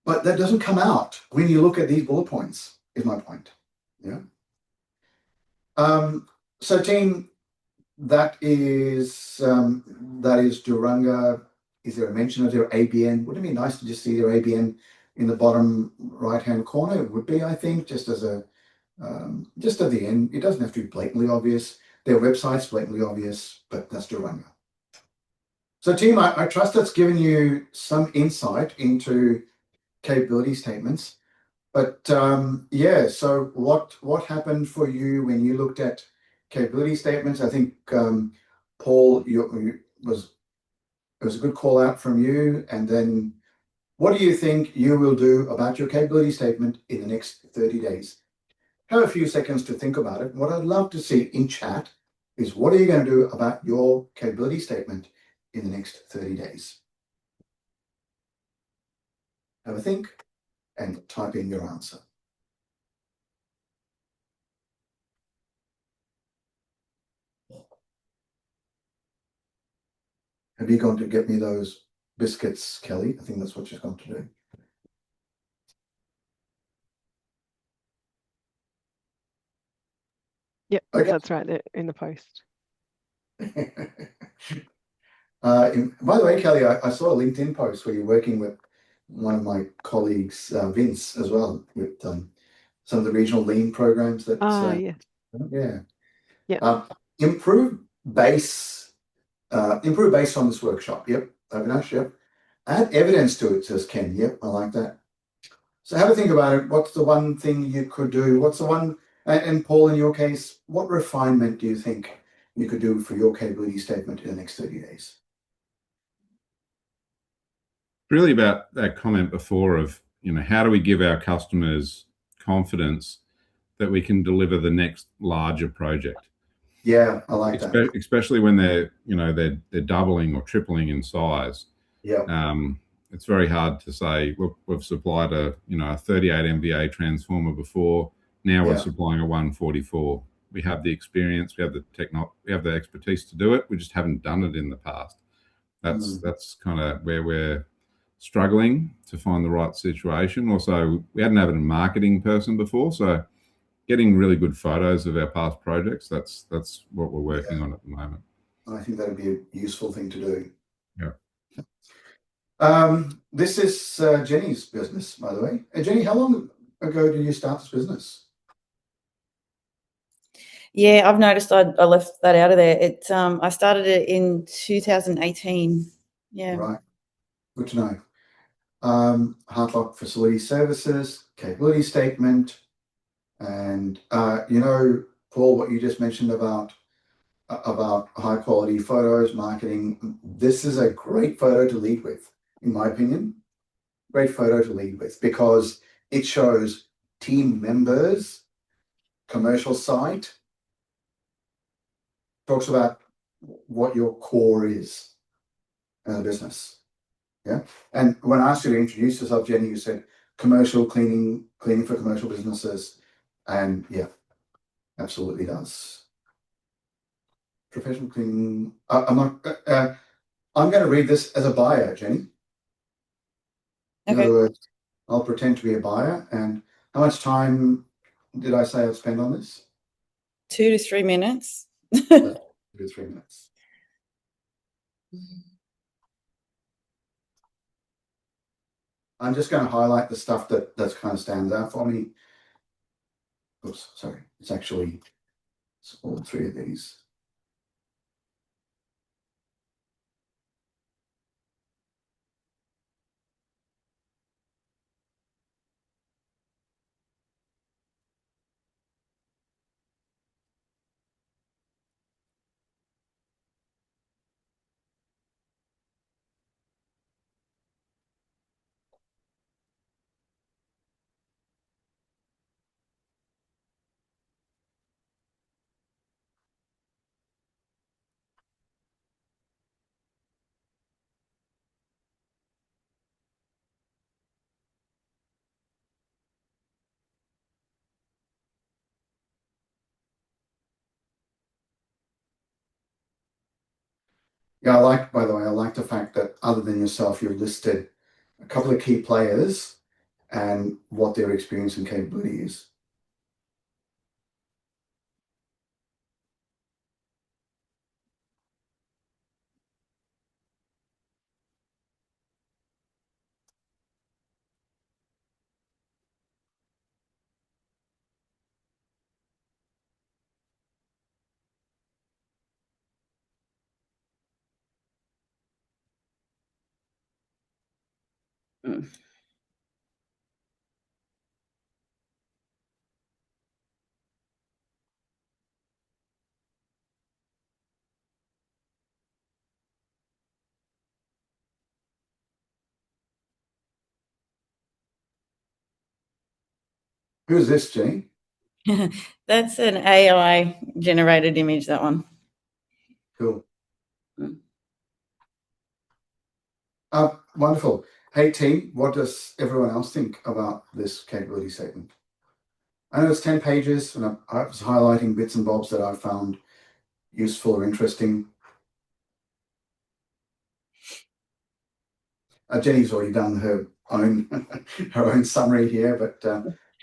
But that doesn't come out when you look at these bullet points, is my point. Yeah. So team, that is Durunga. Is there a mention of their ABN? Wouldn't it be nice to just see their ABN in the bottom right-hand corner? It would be, I think, just as a just at the end. It doesn't have to be blatantly obvious. Their website's blatantly obvious, but that's Durunga. So team, I trust that's given you some insight into capability statements. But yeah, so what happened for you when you looked at capability statements? I think Paul, it was a good call out from you. And then what do you think you will do about your capability statement in the next 30 days? Have a few seconds to think about it. What I'd love to see in chat is what are you going to do about your capability statement in the next 30 days? Have a think and type in your answer. Have you gone to get me those biscuits, Kelly? I think that's what she's gone to do. Yep, Okay. that's right there in the post. By the way, Kelly, I saw a LinkedIn post where you're working with one of my colleagues, Vince, as well, with some of the regional lean programs that. Yeah. Yeah. Yeah. Improve based on this workshop. Yep. Avinash, yep. Add evidence to it, says Ken. Yep, I like that. So have a think about it. What's the one thing you could do? What's the one, and Paul, in your case, what refinement do you think you could do for your capability statement in the next 30 days? Really about that comment before of, how do we give our customers confidence that we can deliver the next larger project? Yeah, I like that. Especially when they're doubling or tripling in size. Yeah. It's very hard to say, look, we've supplied a 38 MVA transformer before. Now we're supplying a 144. We have the experience, we have the expertise to do it. We just haven't done it in the past. That's kind of where we're struggling to find the right situation. Also, we hadn't had a marketing person before, so getting really good photos of our past projects, that's what we're working on at the moment. I think that'd be a useful thing to do. Yeah. This is Jenny's business, by the way. Jenny, how long ago did you start this business? Yeah, I've noticed I left that out of there. I started it in 2018. Yeah. Right. Good to know. Heartlock Facility Services, capability statement, and Paul, what you just mentioned about high quality photos, marketing. This is a great photo to lead with, in my opinion. Great photo to lead with because it shows team members, commercial site, talks about what your core is as a business. Yeah. And when I asked you to introduce yourself, Jenny, you said commercial cleaning for commercial businesses. And yeah, absolutely does. Professional cleaning. I'm going to read this as a buyer, Jenny. In other words, I'll pretend to be a buyer. And how much time did I say I'd spend on this? 2 to 3 minutes. 2 to 3 minutes. I'm just going to highlight the stuff that's kind of stands out for me. Oops, sorry. It's all 3 of these. Yeah, by the way, I like the fact that other than yourself, you've listed a couple of key players and what their experience and capability is. Mm. Who's this, Jenny? That's an AI generated image, that one. Cool. Mm. Wonderful. Hey, team, what does everyone else think about this capability statement? I know it's 10 pages, and I was highlighting bits and bobs that I found useful or interesting. Jenny's already done her own her own summary here, but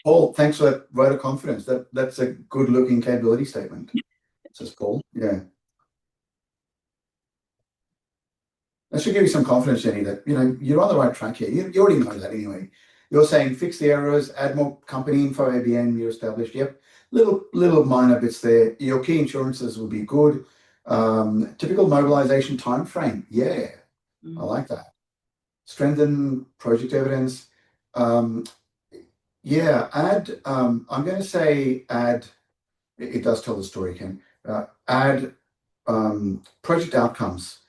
Paul, thanks for that vote of confidence. That's a good looking capability statement, says Paul. Yeah. That should give you some confidence, Jenny, that you're on the right track here. You already know that anyway. You're saying fix the errors, add more company info, ABN, you're established. Yep. Little minor bits there. Your key insurances will be good. Typical mobilization time frame. Yeah. I like that. Strengthen project evidence. Yeah, I'm going to say add, it does tell the story, Ken. Add project outcomes.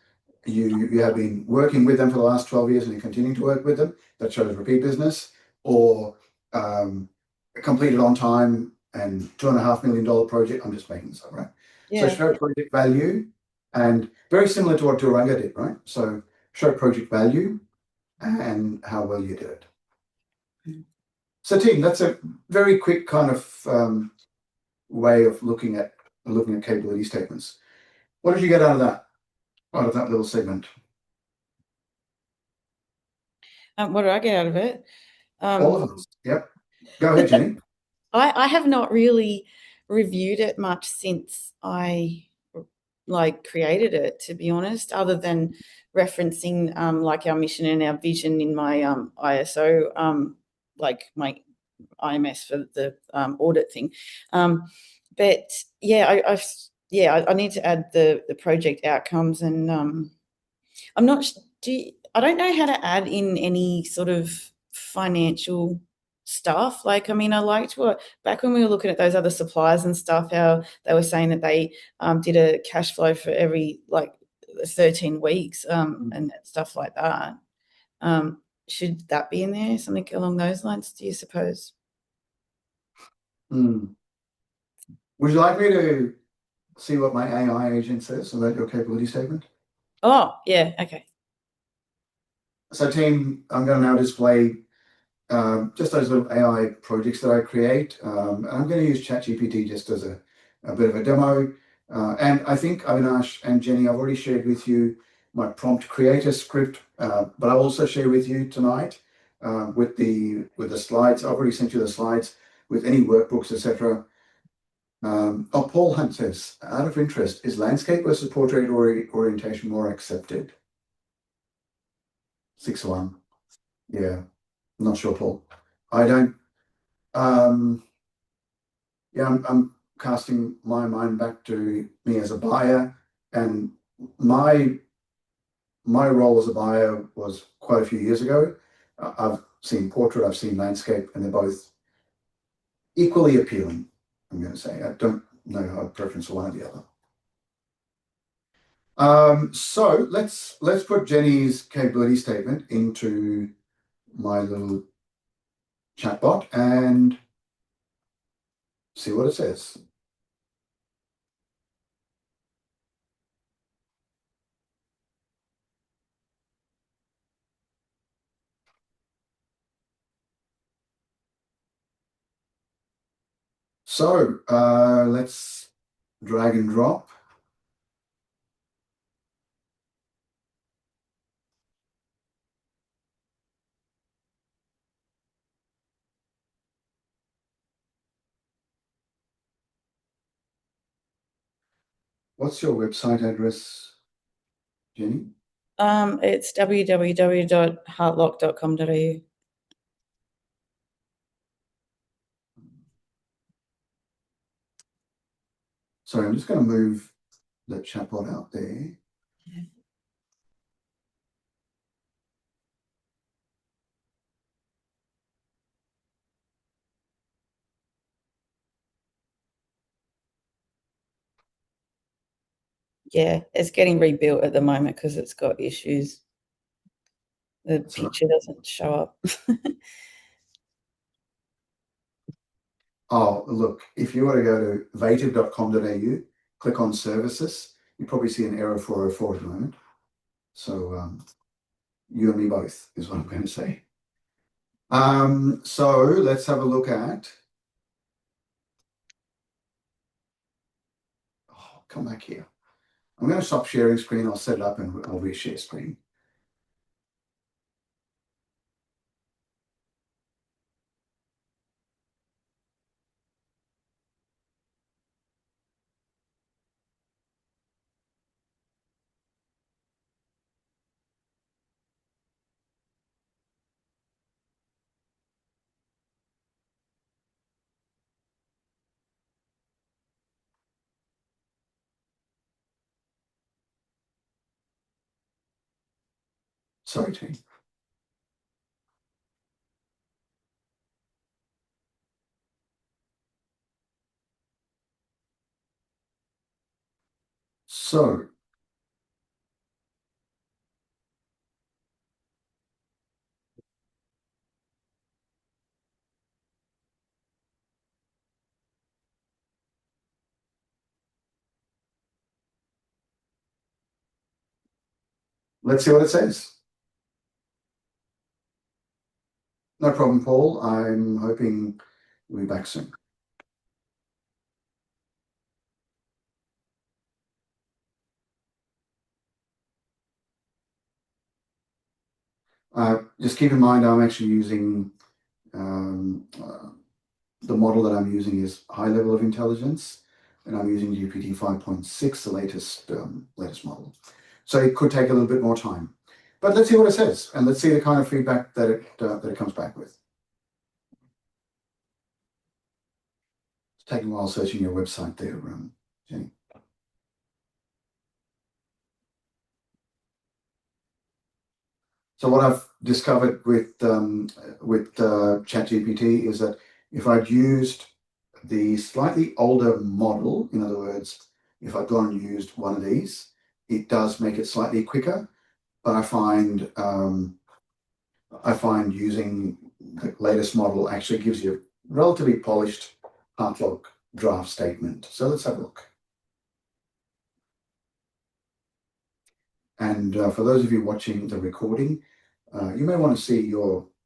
You have been working with them for the last 12 years and you're continuing to work with them. That shows repeat business, or completed on time and $2.5 million project. I'm just making this up, right? Yeah. So show project value, and very similar to what Duranga did, right? So show project value and how well you did it. So team, that's a very quick kind of way of looking at capability statements. What did you get out of that little segment? What did I get out of it? All of us. Yep. Go ahead, Jenny. I have not really reviewed it much since I created it, to be honest, other than referencing like our mission and our vision in my ISO, like my IMS for the audit thing. But yeah, I need to add the project outcomes, and I'm not. I don't know how to add in any sort of financial stuff. Like, I mean, I liked back when we were looking at those other suppliers and stuff, how they were saying that they did a cash flow for every 13 weeks and stuff like that. Should that be in there? Something along those lines, do you suppose? Would you like me to see what my AI agent says about your capability statement? Oh, yeah, okay. So team, I'm going to now display just those little AI projects that I create. And I'm going to use ChatGPT just as a bit of a demo. And I think Avinash and Jenny, I've already shared with you my prompt creator script, but I'll also share with you tonight with the slides. I've already sent you the slides with any workbooks, etc. Paul Hunt says, out of interest, is landscape versus portrait orientation more accepted? 6-1. Yeah, I'm not sure, Paul. I don't. Yeah, I'm casting my mind back to me as a buyer, and my role as a buyer was quite a few years ago. I've seen portrait, I've seen landscape, and they're both equally appealing. I'm going to say I don't know how I preference for one or the other. So let's put Jenny's capability statement into my little chatbot and see what it says. So let's drag and drop. What's your website address, Jenny? It's www.heartlock.com.au. Sorry, I'm just going to move the chatbot out there. Yeah, it's getting rebuilt at the moment because it's got issues. The picture doesn't show up. Oh, look, if you were to go to vative.com.au, click on services, you probably see an error 404 at the moment. So you and me both is what I'm going to say. So let's have a look at. Oh, come back here. I'm going to stop sharing screen. I'll set it up and I'll reshare screen. Sorry, team. So let's see what it says. No problem, Paul. I'm hoping we'll be back soon. Just keep in mind, I'm actually using the model that I'm using is high level of intelligence, and I'm using GPT 5.6, the latest model. So it could take a little bit more time, but let's see what it says, and let's see the kind of feedback that it comes back with. It's taking a while searching your website there, Jenny. So what I've discovered with ChatGPT is that if I'd used the slightly older model, in other words, if I'd gone and used one of these, it does make it slightly quicker. But I find using the latest model actually gives you a relatively polished HeartLock draft statement. So let's have a look. And for those of you watching the recording, you may want to see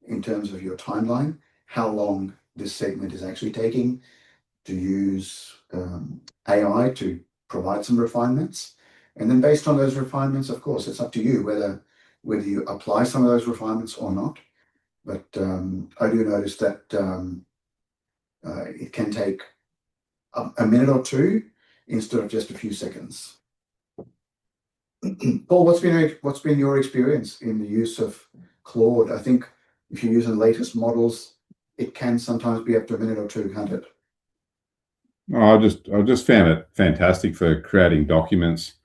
in terms of your timeline, how long this segment is actually taking to use AI to provide some refinements. And then based on those refinements, of course, it's up to you whether you apply some of those refinements or not. But I do notice that it can take a minute or two instead of just a few seconds. Paul, what's been your experience in the use of Claude? I think if you're using the latest models, it can sometimes be up to a minute or two, can't it? I just found it fantastic for creating documents,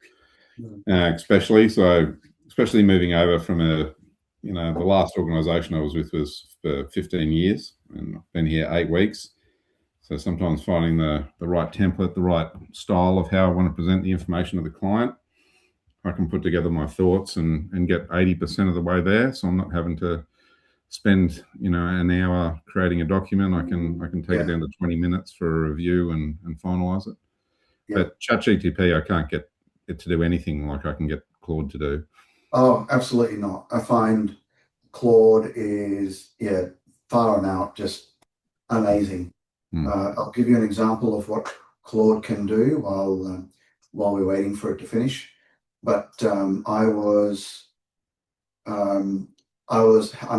especially moving over from the last organisation I was with was for 15 years, and I've been here 8 weeks. So sometimes finding the right template, the right style of how I want to present the information to the client, I can put together my thoughts and get 80% of the way there. So I'm not having to spend an hour creating a document. I can take it down to 20 minutes for a review and finalize it. But ChatGPT, I can't get it to do anything like I can get Claude to do. Oh, absolutely not. I find Claude is far and out just amazing. I'll give you an example of what Claude can do while we're waiting for it to finish. But I'm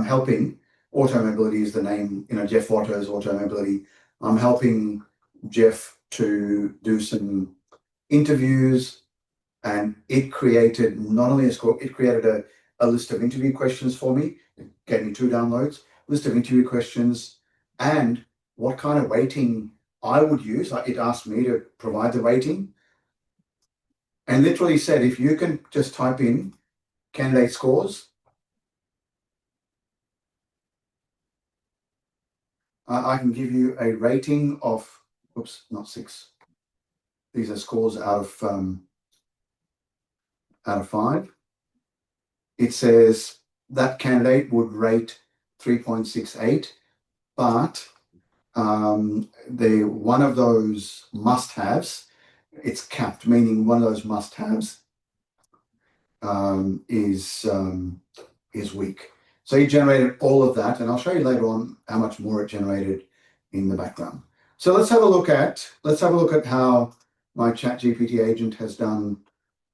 helping. Automobility is the name, Jeff Otto's Automobility. I'm helping Jeff to do some interviews and it created not only a score, it created a list of interview questions for me. It gave me 2 downloads, list of interview questions, and what kind of weighting I would use. It asked me to provide the weighting, and literally said, if you can just type in candidate scores, I can give you a rating of, oops, not 6. These are scores out of 5. It says that candidate would rate 3.68, but one of those must-haves, it's capped, meaning one of those must-haves is weak. So he generated all of that, and I'll show you later on how much more it generated in the background. So let's have a look at how my ChatGPT agent has done.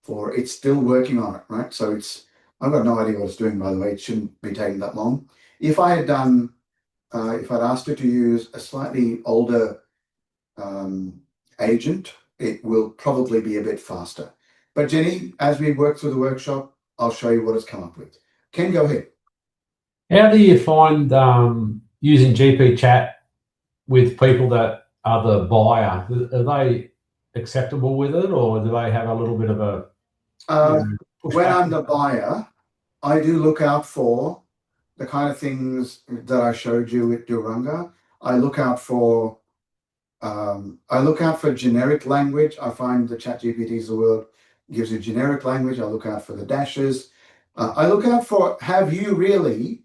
It's still working on it, right? So I've got no idea what it's doing, by the way. It shouldn't be taking that long. If I'd asked it to use a slightly older agent, it will probably be a bit faster. But Jenny, as we work through the workshop, I'll show you what it's come up with. Ken, go ahead. How do you find using GP chat with people that are the buyer? Are they acceptable with it, or do they have a little bit of a when I'm the buyer, I do look out for the kind of things that I showed you with Duranga. I look out for generic language. I find the ChatGPTs of the world gives you generic language. I look out for the dashes. I look out for, have you really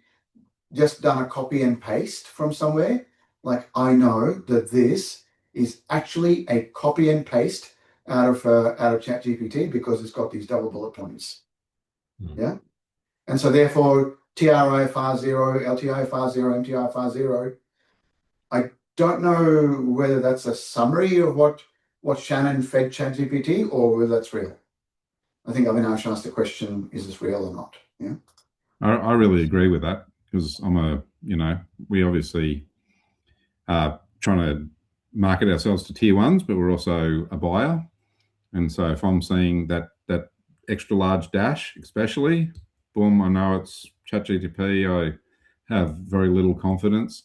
just done a copy and paste from somewhere? Like, I know that this is actually a copy and paste out of ChatGPT because it's got these double bullet points. Yeah. And so therefore, TRIFR0, LTIFR0, MTIFR0, I don't know whether that's a summary of what Shannon fed ChatGPT or whether that's real. I think Avinash asked the question, is this real or not? Yeah. I really agree with that, because we obviously are trying to market ourselves to tier ones, but we're also a buyer. And so if I'm seeing that extra large dash, especially, boom, I know it's ChatGPT. I have very little confidence.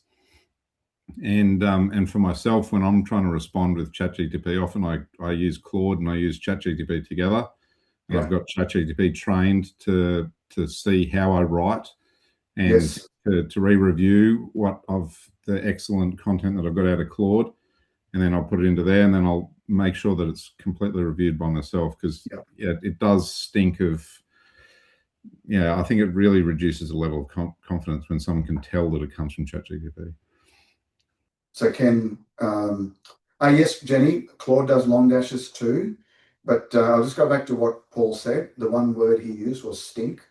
And for myself, when I'm trying to respond with ChatGPT, often I use Claude and I use ChatGPT together. And I've got ChatGPT trained to see how I write and to re-review what of the excellent content that I've got out of Claude, and then I'll put it into there, and then I'll make sure that it's completely reviewed by myself, because it does stink of. I think it really reduces the level of confidence when someone can tell that it comes from ChatGPT. So Ken, yes, Jenny, Claude does long dashes too, but I'll just go back to what Paul said. The one word he used was stink.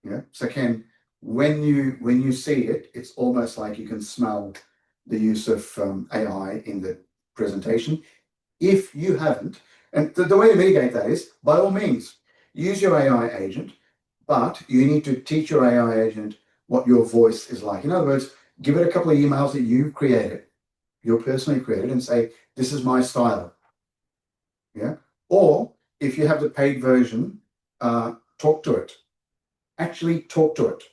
Yeah. So Ken, when you see it, it's almost like you can smell the use of AI in the presentation. If you haven't, and the way to mitigate that is, by all means, use your AI agent, but you need to teach your AI agent what your voice is like. In other words, give it a couple of emails that you've personally created, and say, this is my style. Yeah. Or if you have the paid version, talk to it. Actually talk to it.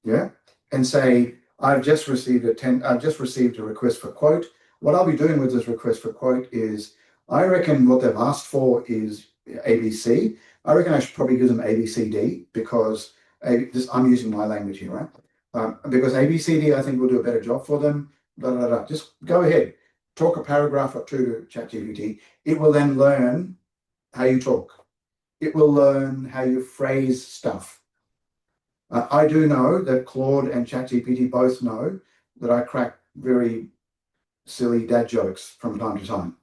Yeah. And say, I've just received a request for quote. What I'll be doing with this request for quote is, I reckon what they've asked for is ABC. I reckon I should probably give them ABCD, because I'm using my language here, right? Because ABCD, I think, will do a better job for them. Just go ahead, talk a paragraph or two to ChatGPT. It will then learn how you talk. It will learn how you phrase stuff. I do know that Claude and ChatGPT both know that I crack very silly dad jokes from time to time.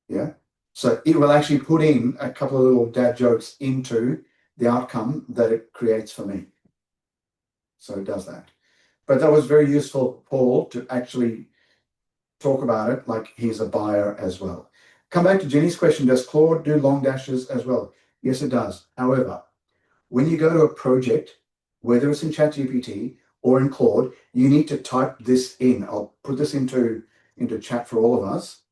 Yeah. So it will actually put in a couple of little dad jokes into the outcome that it creates for me. So it does that. But that was very useful, Paul, to actually talk about it like he's a buyer as well. Come back to Jenny's question, does Claude do long dashes as well? Yes, it does. However, when you go to a project, whether it's in ChatGPT or in Claude, you need to type this in. I'll put this into chat for all of us.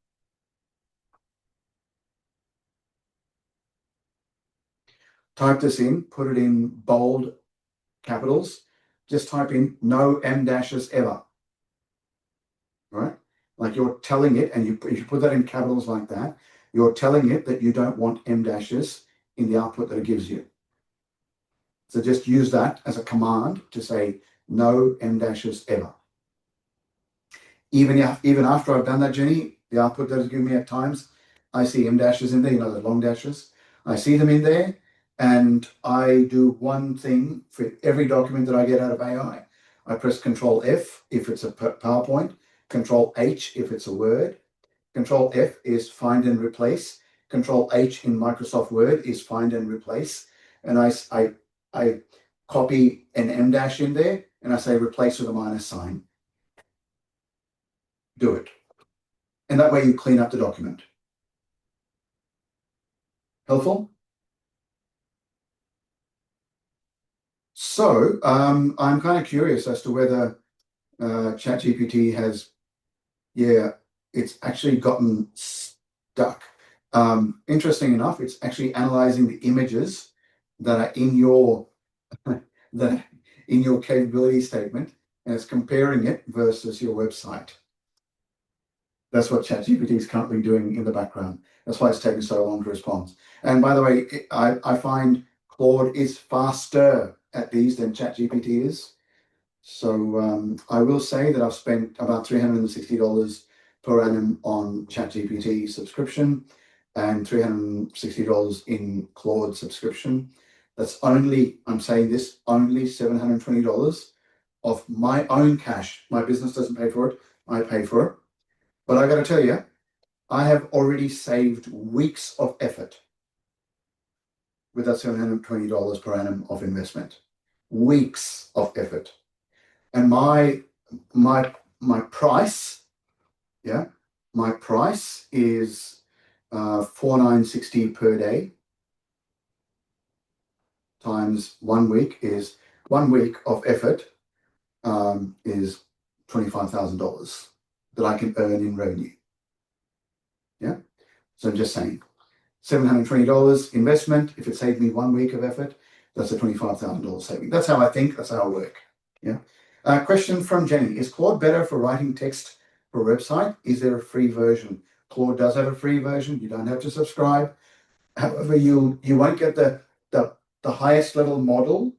type this in, put it in bold capitals, just type in no M dashes ever. Right? Like you're telling it, and if you put that in capitals like that, you're telling it that you don't want M dashes in the output that it gives you. So just use that as a command to say no M dashes ever. Even after I've done that, Jenny, the output that it's giving me at times, I see M dashes in there, you know, the long dashes. I see them in there, and I do one thing for every document that I get out of AI. I press Control F if it's a PowerPoint, Control H if it's a Word. Control F is find and replace. Control H in Microsoft Word is find and replace. And I copy an M dash in there, and I say replace with a minus sign. Do it. And that way you clean up the document. Helpful? So I'm kind of curious as to whether ChatGPT has, it's actually gotten stuck. Interesting enough, it's actually analyzing the images that are in your capability statement, and it's comparing it versus your website. That's what ChatGPT is currently doing in the background. That's why it's taking so long to respond. And by the way, I find Claude is faster at these than ChatGPT is. So I will say that I've spent about $360 per annum on ChatGPT subscription and $360 in Claude subscription. That's only, I'm saying this, only $720 of my own cash. My business doesn't pay for it, I pay for it. But I got to tell you, I have already saved weeks of effort with that $720 per annum of investment. Weeks of effort. And my price, my price is $4,960 per day times 1 week is 1 week of effort is $25,000 that I can earn in revenue. Yeah. So I'm just saying $720 investment. If it saved me 1 week of effort, that's a $25,000 saving. That's how I think. That's how I work. Yeah. Question from Jenny. Is Claude better for writing text for a website? Is there a free version? Claude does have a free version. You don't have to subscribe. However, you won't get the highest level model.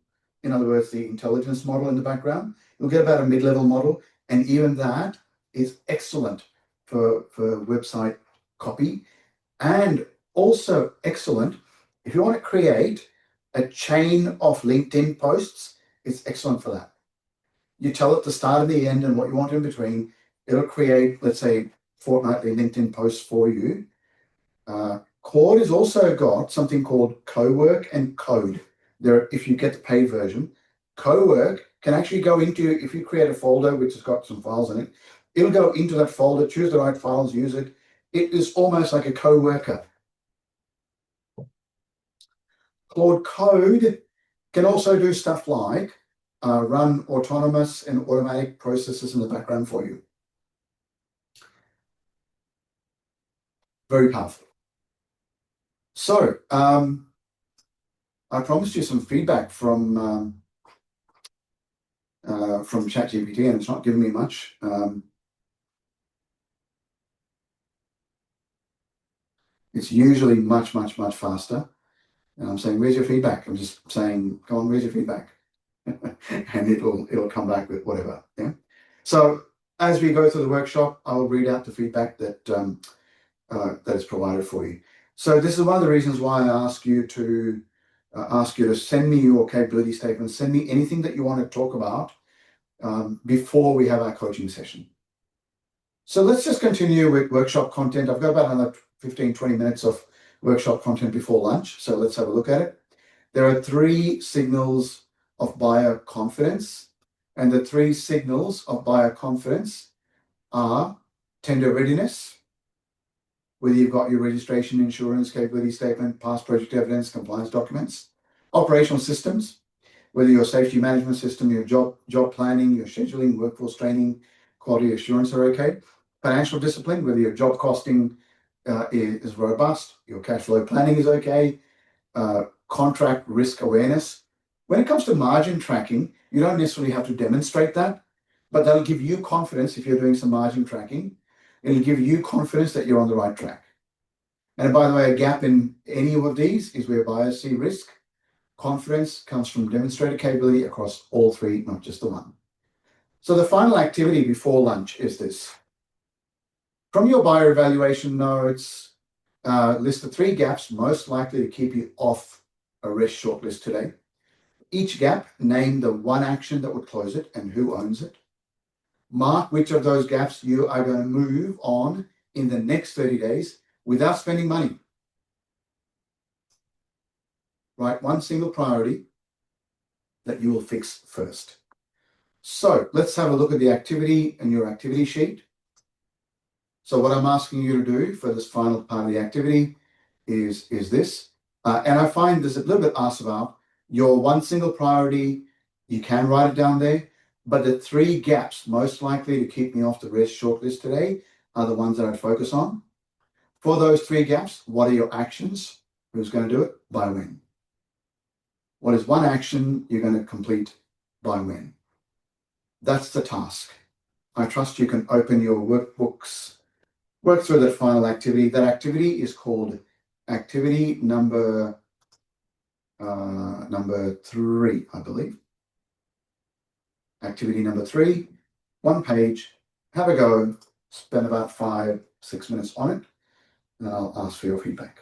In other words, the intelligence model in the background. You'll get about a mid-level model. And even that is excellent for website copy. And also excellent if you want to create a chain of LinkedIn posts. It's excellent for that. You tell it the start and the end and what you want in between. It'll create, let's say, fortnightly LinkedIn posts for you. Claude has also got something called Co-work and Code. If you get the paid version, Co-work can actually go into, if you create a folder which has got some files in it, it'll go into that folder, choose the right files, use it. It is almost like a co-worker. Claude Code can also do stuff like run autonomous and automatic processes in the background for you. Very powerful. So I promised you some feedback from ChatGPT, and it's not giving me much. It's usually much faster. And I'm saying, where's your feedback? I'm just saying, go on, where's your feedback? And it'll come back with whatever. Yeah. So as we go through the workshop, I'll read out the feedback that that is provided for you. So this is one of the reasons why I ask you to send me your capability statements, send me anything that you want to talk about before we have our coaching session. So let's just continue with workshop content. I've got about another 15-20 minutes of workshop content before lunch. So let's have a look at it. There are 3 signals of buyer confidence, and the 3 signals of buyer confidence are tender readiness, whether you've got your registration, insurance, capability statement, past project evidence, compliance documents, operational systems, whether your safety management system, your job planning, your scheduling, workforce training, quality assurance are okay. Financial discipline, whether your job costing is robust, your cash flow planning is okay, contract risk awareness. When it comes to margin tracking, you don't necessarily have to demonstrate that, but that'll give you confidence if you're doing some margin tracking. It'll give you confidence that you're on the right track. And by the way, a gap in any of these is where buyers see risk. Confidence comes from demonstrated capability across all three, not just the one. So the final activity before lunch is this. From your buyer evaluation notes, list the 3 gaps most likely to keep you off a risk shortlist today. Each gap, name the one action that would close it and who owns it. Mark which of those gaps you are going to move on in the next 30 days without spending money. Write one single priority that you will fix first. So let's have a look at the activity in your activity sheet. So what I'm asking you to do for this final part of the activity is this. And I find there's a little bit asked about your one single priority. You can write it down there, but the 3 gaps most likely to keep me off the risk shortlist today are the ones that I'd focus on. For those 3 gaps, what are your actions? Who's going to do it? By when? What is one action you're going to complete by when? That's the task. I trust you can open your workbooks, work through that final activity. That activity is called activity number 3, I believe. Activity number 3, 1 page, have a go, spend about 5-6 minutes on it, and then I'll ask for your feedback.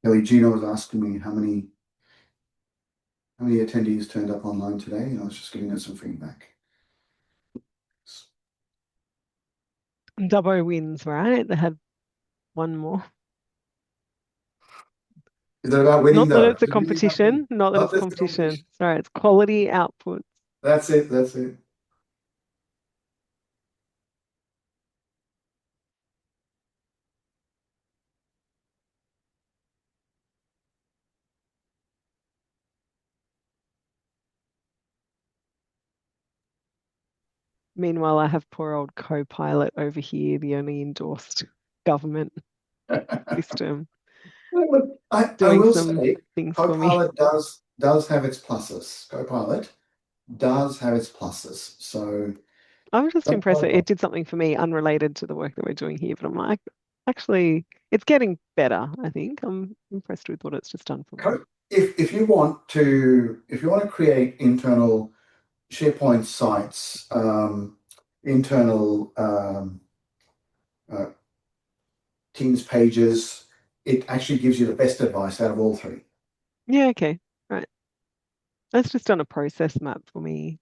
Ellie, Gino was asking me how many attendees turned up online today, and I was just giving her some feedback. Dubbo wins, right? They had one more. Is it about winning? Not that though? it's a Is it really about competition. winning? Not that Not it's that it's a competition. Sorry, it's quality output. That's it. That's it. Meanwhile, I have poor old Copilot over here, the only endorsed government system, Look, I doing will some say, things for me. Copilot does have its pluses. Copilot does have its pluses. So I was just don't impressed that worry. it did something for me unrelated to the work that we're doing here. But I'm like, actually, it's getting better, I think. I'm impressed with what it's just done for me. If you want to create internal SharePoint sites, internal Teams pages, it actually gives you the best advice out of all 3. Yeah, okay. Right. That's just done a process map for me.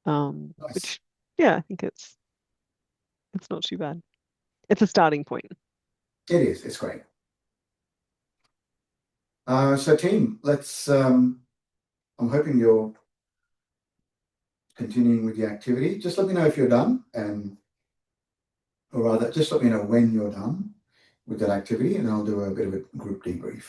Nice. Which, yeah, I think it's It's not too bad. It's a starting point. It is. It's great. So team, let's, I'm hoping you're continuing with the activity. Just let me know if you're done, or rather, just let me know when you're done with that activity, and I'll do a bit of a group debrief.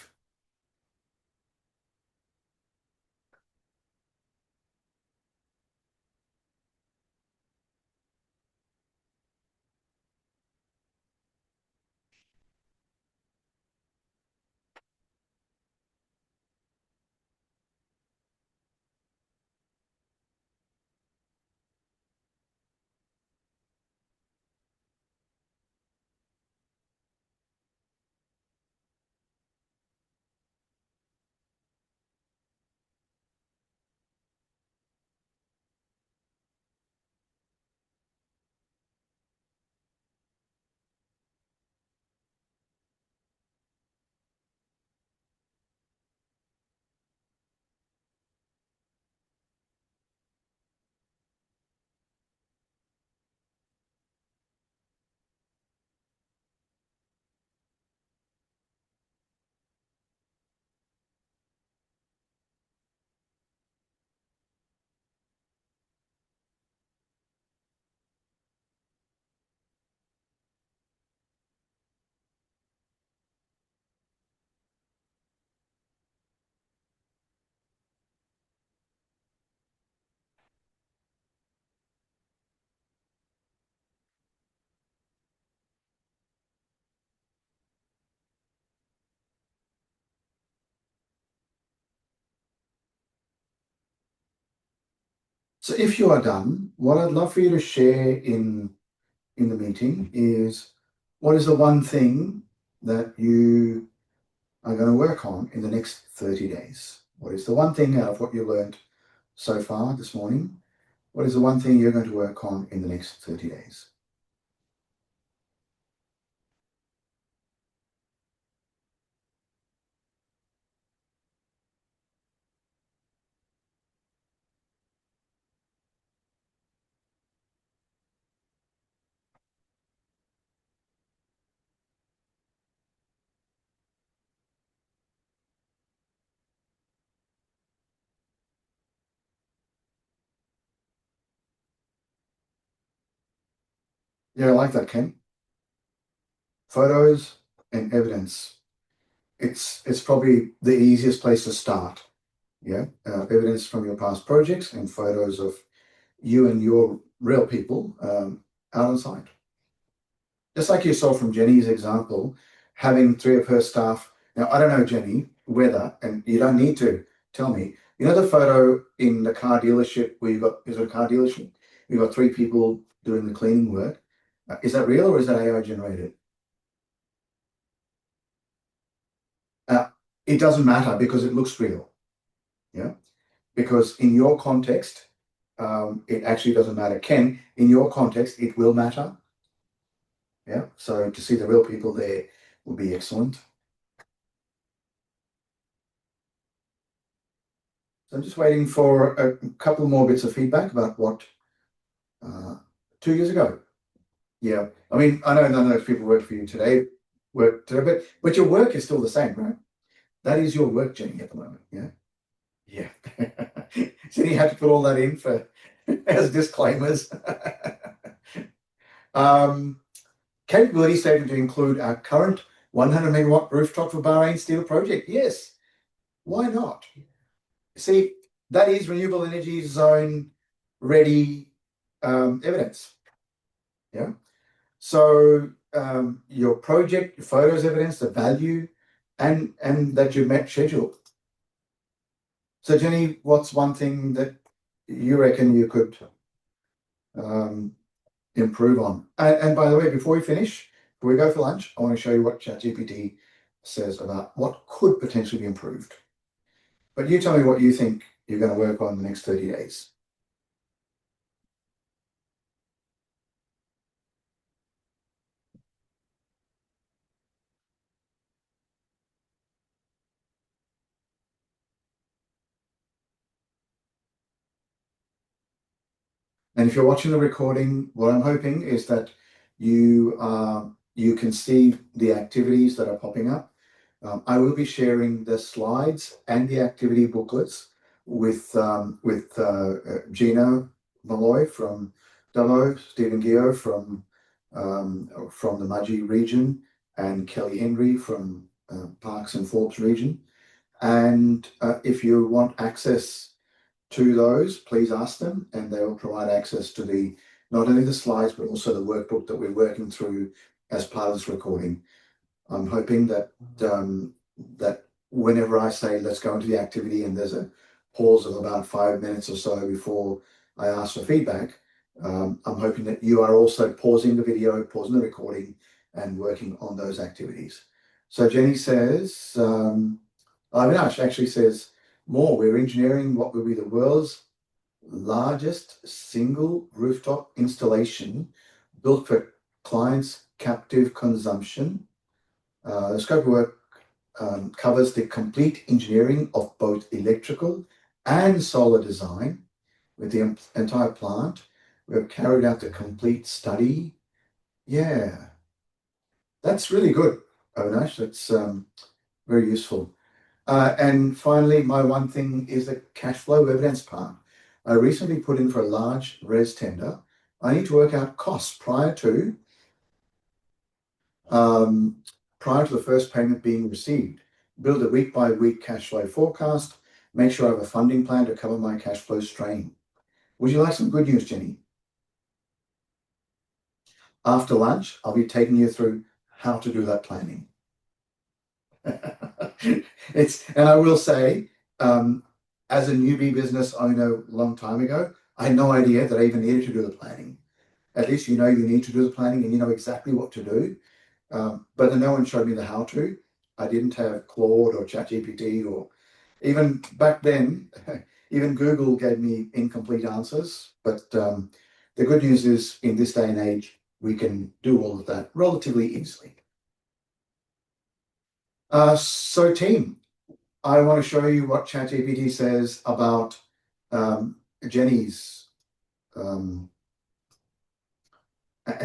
So if you are done, what I'd love for you to share in the meeting is, what is the one thing that you are going to work on in the next 30 days? What is the one thing out of what you learned so far this morning? What is the one thing you're going to work on in the next 30 days? Yeah, I like that, Ken. Photos and evidence. It's probably the easiest place to start. Yeah, evidence from your past projects and photos of you and your real people out on site. Just like you saw from Jenny's example, having 3 of her staff. Now, I don't know, Jenny, whether, and you don't need to tell me, you know, the photo in the car dealership where is it a car dealership? You've got 3 people doing the cleaning work. Is that real or is that AI generated? Uh, it doesn't matter because it looks real. Yeah. Because in your context, it actually doesn't matter. Ken, in your context, it will matter. Yeah. So to see the real people there would be excellent. So I'm just waiting for a couple more bits of feedback about what 2 years ago. Yeah. I mean, I know none of those people work for you today, but your work is still the same, right? That is your work, Jenny, at the moment. Yeah. Yeah. So you have to put all that in for as disclaimers. Capability statement to include our current 100 megawatt rooftop for Bahrain Steel project. Yes. Why not? See, that is renewable energy zone ready evidence. Yeah. So your project, your photos evidence, the value, and that you met schedule. So Jenny, what's one thing that you reckon you could improve on? And by the way, before we finish, before we go for lunch, I want to show you what ChatGPT says about what could potentially be improved. But you tell me what you think you're going to work on the next 30 days. And if you're watching the recording, what I'm hoping is that you can see the activities that are popping up. I will be sharing the slides and the activity booklets with Gino Malloy from Dubbo, Stephen Gio from the Mudgee region, and Kelly Henry from Parks and Forbes region. And if you want access to those, please ask them, and they will provide access to not only the slides but also the workbook that we're working through as part of this recording. I'm hoping that that whenever I say let's go into the activity and there's a pause of about 5 minutes or so before I ask for feedback, I'm hoping that you are also pausing the video, pausing the recording, and working on those activities. So Jenny says, Avinash actually says, we're engineering what will be the world's largest single rooftop installation built for clients' captive consumption. The scope of work covers the complete engineering of both electrical and solar design with the entire plant. We have carried out the complete study. Yeah, that's really good, Avinash. That's very useful. And finally, my one thing is the cash flow evidence part. I recently put in for a large res tender. I need to work out costs prior to the first payment being received. Build a week-by-week cash flow forecast. Make sure I have a funding plan to cover my cash flow strain. Would you like some good news, Jenny? After lunch, I'll be taking you through how to do that planning. And I will say, as a newbie business owner a long time ago, I had no idea that I even needed to do the planning. At least you know you need to do the planning and you know exactly what to do. But no one showed me the how to. I didn't have Claude or ChatGPT, or even back then, even Google gave me incomplete answers. But the good news is, in this day and age, we can do all of that relatively easily. So team, I want to show you what ChatGPT says about Jenny's. And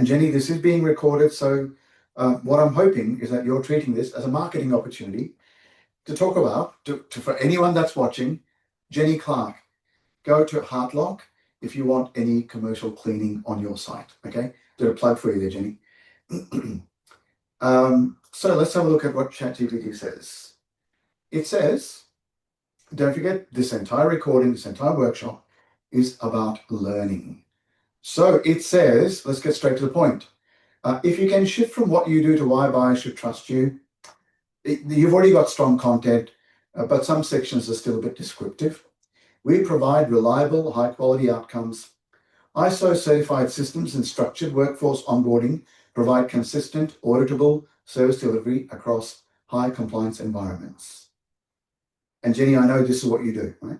Jenny, this is being recorded, so what I'm hoping is that you're treating this as a marketing opportunity to talk about, for anyone that's watching, Jenny Clark. Go to Heartlock if you want any commercial cleaning on your site, okay? Did a plug for you there, Jenny. So let's have a look at what ChatGPT says. It says, don't forget, this entire recording, this entire workshop is about learning. So it says, let's get straight to the point. If you can shift from what you do to why buyers should trust you, you've already got strong content, but some sections are still a bit descriptive. We provide reliable, high-quality outcomes. ISO certified systems and structured workforce onboarding provide consistent, auditable service delivery across high compliance environments. And Jenny, I know this is what you do, right?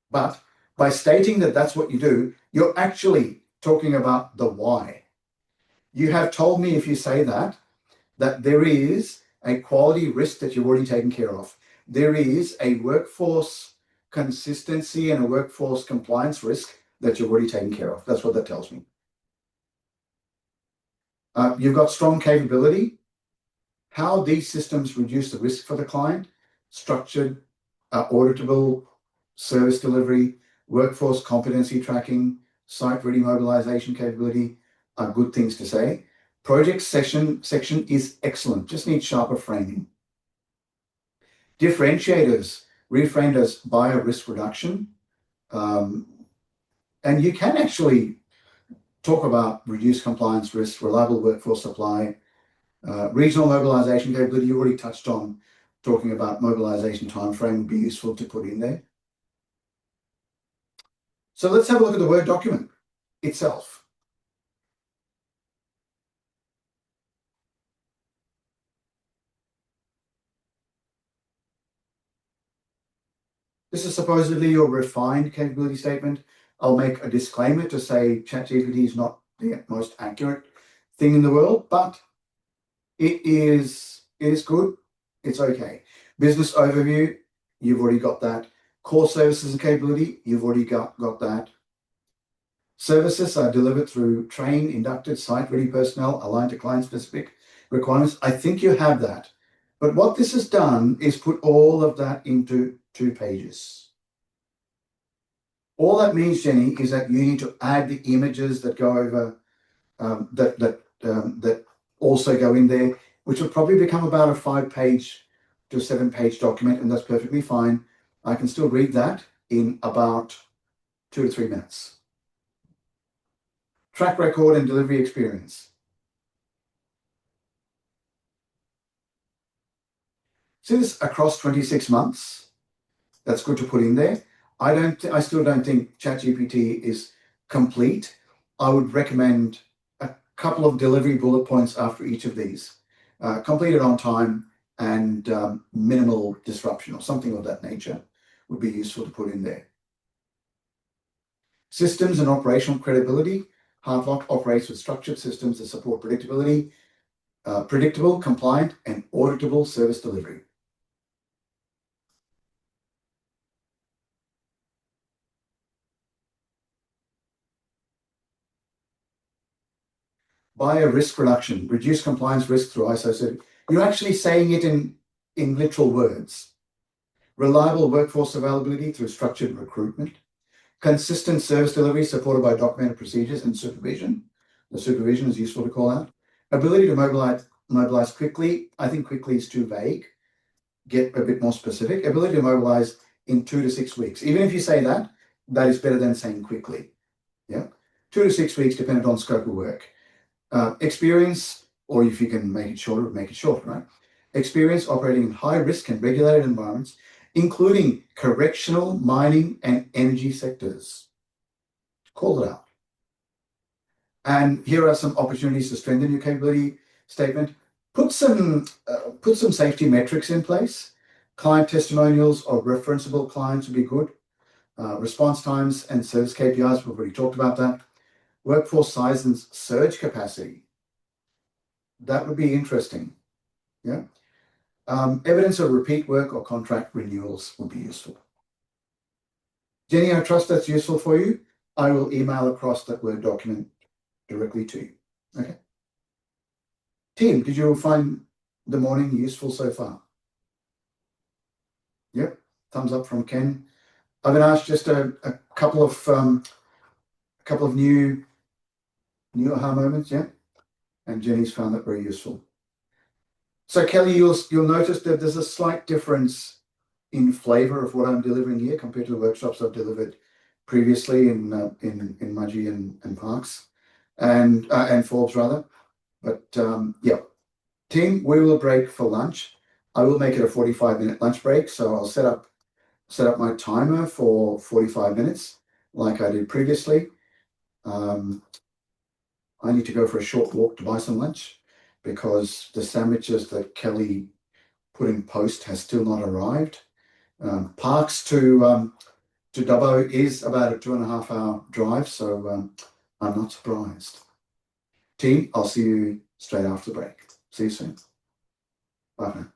But by stating that that's what you do, you're actually talking about the why. You have told me, if you say that there is a quality risk that you've already taken care of. There is a workforce consistency and a workforce compliance risk that you've already taken care of. That's what that tells me. You've got strong capability. How these systems reduce the risk for the client, structured, auditable service delivery, workforce competency tracking, site-ready mobilization capability are good things to say. Project section is excellent, just needs sharper framing. Differentiators, reframed as buyer risk reduction. And you can actually talk about reduced compliance risk, reliable workforce supply, regional mobilization capability. You already touched on talking about mobilization timeframe would be useful to put in there. So let's have a look at the Word document itself. This is supposedly your refined capability statement. I'll make a disclaimer to say ChatGPT is not the most accurate thing in the world, but it is good. It's okay. Business overview, you've already got that. Core services and capability, you've already got that. Services are delivered through trained, inducted, site-ready personnel aligned to client-specific requirements. I think you have that. But what this has done is put all of that into 2 pages. All that means, Jenny, is that you need to add the images that go over, that also go in there, which will probably become about a 5-page to a 7-page document, and that's perfectly fine. I can still read that in about 2 to 3 minutes. Track record and delivery experience. See this across 26 months? That's good to put in there. I still don't think ChatGPT is complete. I would recommend a couple of delivery bullet points after each of these. Completed on time and minimal disruption or something of that nature would be useful to put in there. Systems and operational credibility. Hardlock operates with structured systems that support predictability, predictable, compliant, and auditable service delivery. Bio risk reduction, reduce compliance risk through ISO certificate. You're actually saying it in literal words. Reliable workforce availability through structured recruitment. Consistent service delivery supported by documented procedures and supervision. The supervision is useful to call out. Ability to mobilize quickly. I think quickly is too vague. Get a bit more specific. Ability to mobilize in 2 to 6 weeks. Even if you say that, that is better than saying quickly. Yeah, 2 to 6 weeks, dependent on scope of work. Experience, or if you can make it shorter, right? Experience operating in high risk and regulated environments, including correctional, mining, and energy sectors. Call it out. And here are some opportunities to strengthen your capability statement. Put some safety metrics in place. Client testimonials or referenceable clients would be good. Response times and service KPIs, we've already talked about that. Workforce size and surge capacity. That would be interesting. Yeah. Evidence of repeat work or contract renewals would be useful. Jenny, I trust that's useful for you. I will email across that Word document directly to you. Okay. Team, did you find the morning useful so far? Yep. Thumbs up from Ken. I've been asked just a couple of new aha moments, yeah. And Jenny's found that very useful. So Kelly, you'll notice that there's a slight difference in flavour of what I'm delivering here compared to the workshops I've delivered previously in Mudgee and Parks and Forbes rather. But yeah, team, we will break for lunch. I will make it a 45-minute lunch break, so I'll set up my timer for 45 minutes like I did previously. I need to go for a short walk to buy some lunch because the sandwiches that Kelly put in post has still not arrived. Parks to Dubbo is about a 2.5 hour drive, so I'm not surprised. Team, I'll see you straight after the break. See you soon. Bye now.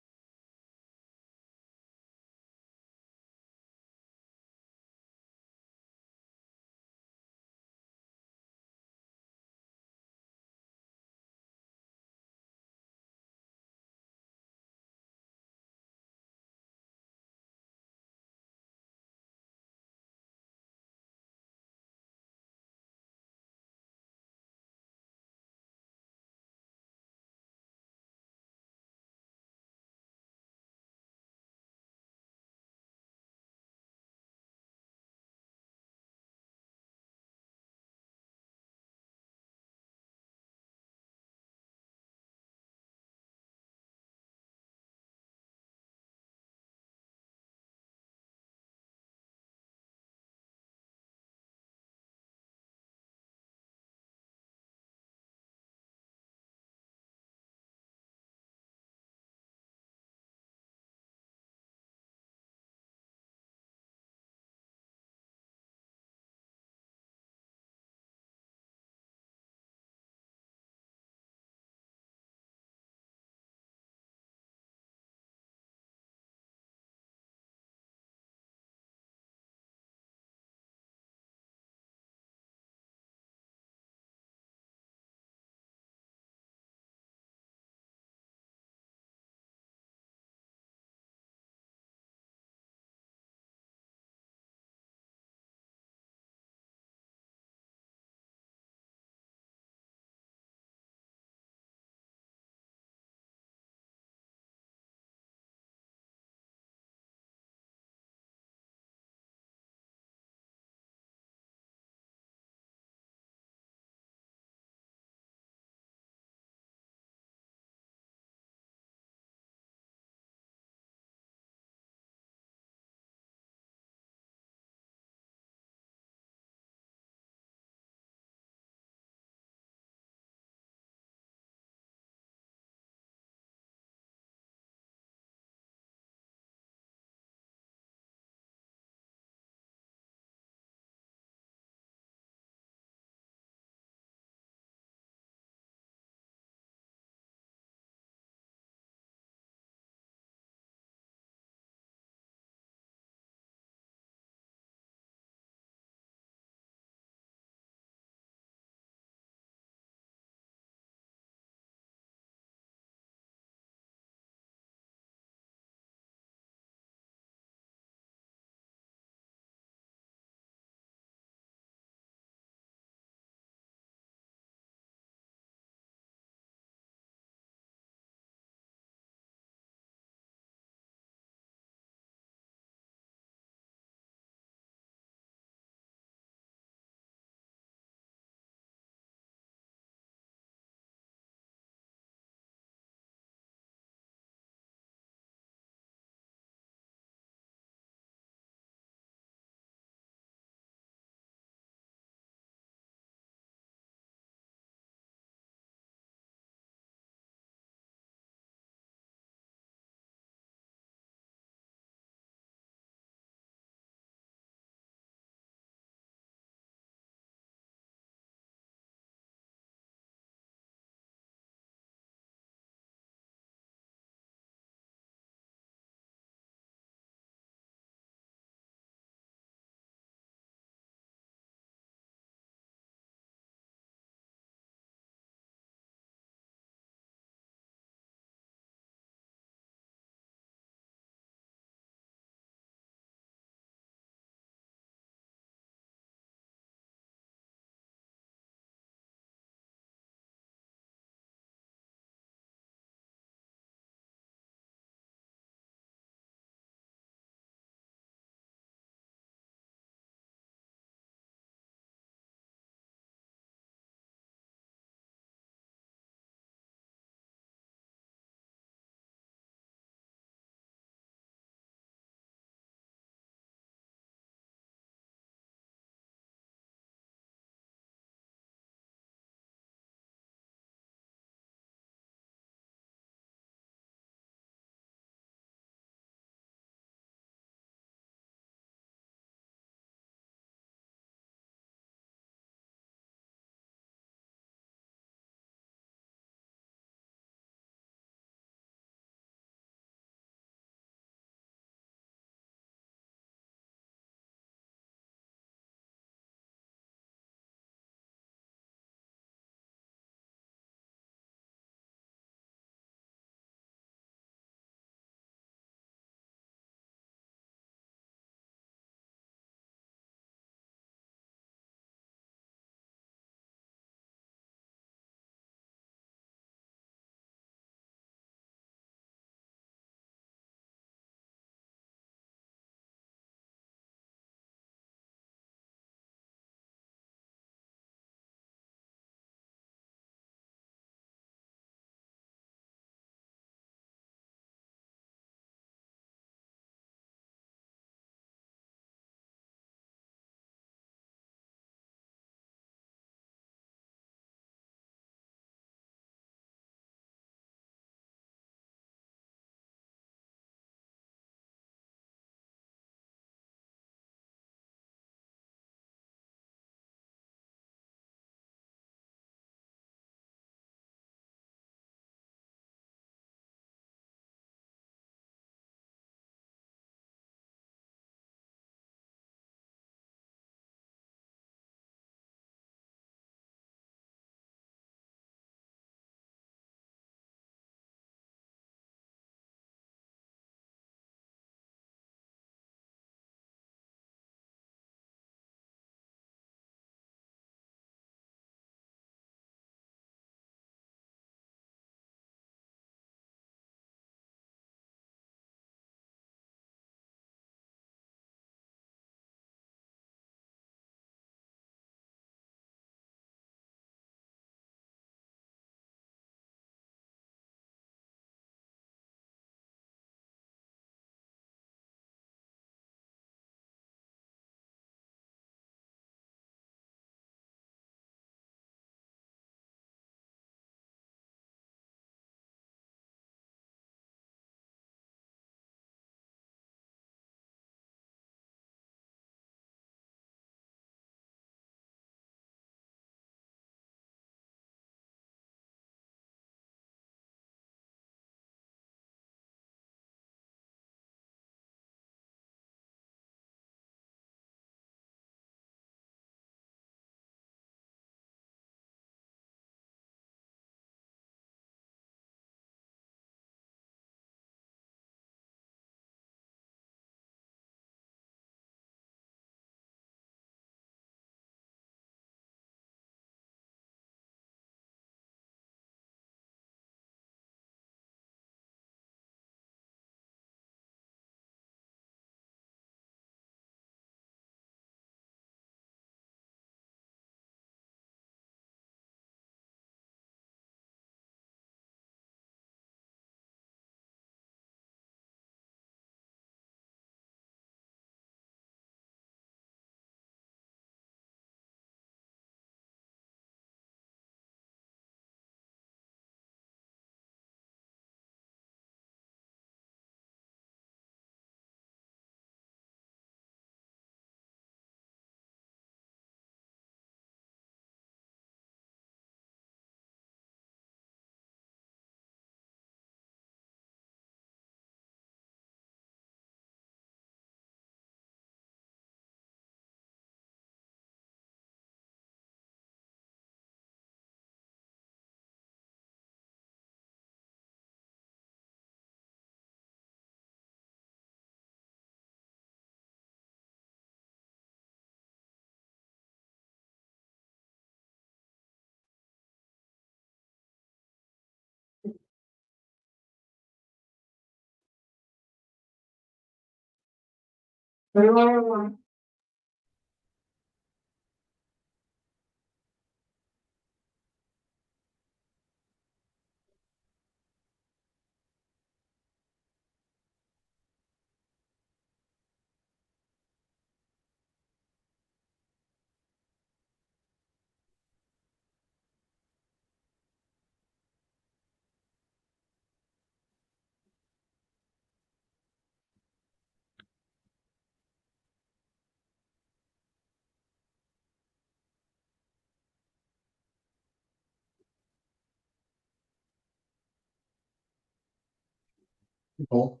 Paul?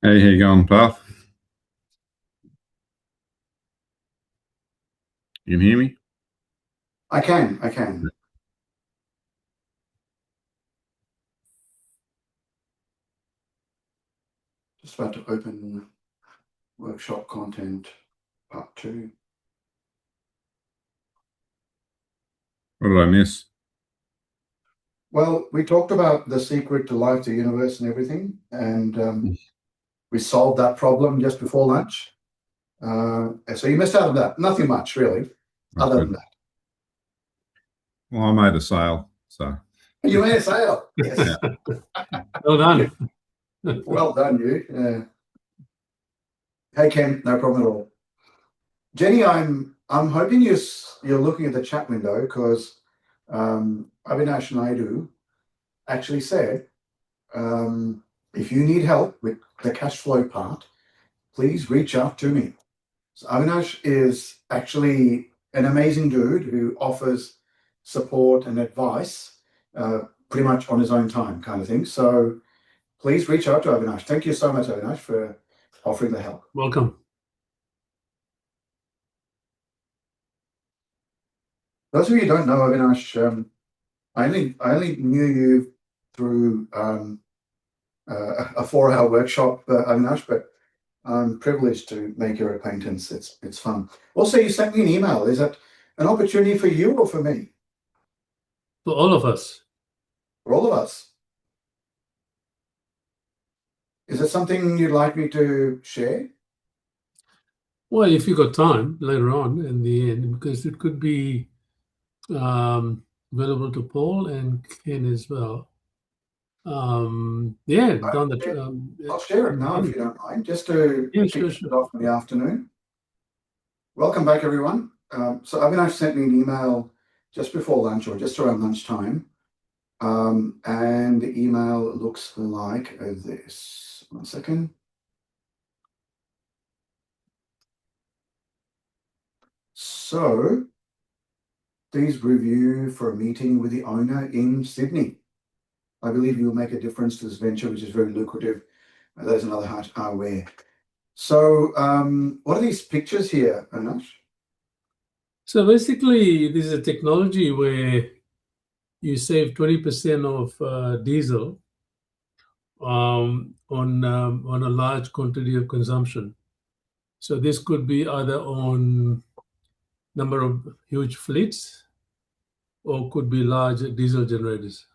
Hey, how you going, Path? You can hear me? I can. Just about to open workshop content part 2. What did I miss? Well, we talked about the secret to life, the universe, and everything, and we solved that problem just before lunch. So you missed out on that. Nothing much, really, That's other good. than that. Well, I made a sale, so You made a sale. Yes. Well done. Well done, you. Hey, Ken, no problem at all. Jenny, I'm hoping you're looking at the chat window because Avinash Naidu actually said, if you need help with the cash flow part, please reach out to me. So Avinash is actually an amazing dude who offers support and advice pretty much on his own time, kind of thing. So please reach out to Avinash. Thank you so much, Avinash, for offering the help. Welcome. Those of you who don't know Avinash, I only knew you through a 4-hour workshop, Avinash, but I'm privileged to make your acquaintance. It's fun. Also, you sent me an email. Is that an opportunity for you or for me? For all of us. For all of us. Is it something you'd like me to share? Well, if you got time later on in the end, because it could be available to Paul and Ken as well. Yeah, down the. I'll share it now if you don't mind, just to Yeah, kick sure. it off in the afternoon. Welcome back, everyone. So Avinash sent me an email just before lunch or just around lunchtime. And the email looks like this. 1 second. So, please review for a meeting with the owner in Sydney. I believe you will make a difference to this venture, which is very lucrative. There's another heart where. So, what are these pictures here, Avinash? So basically, this is a technology where you save 20% of diesel on a large quantity of consumption. So this could be either on number of huge fleets or could be large diesel generators.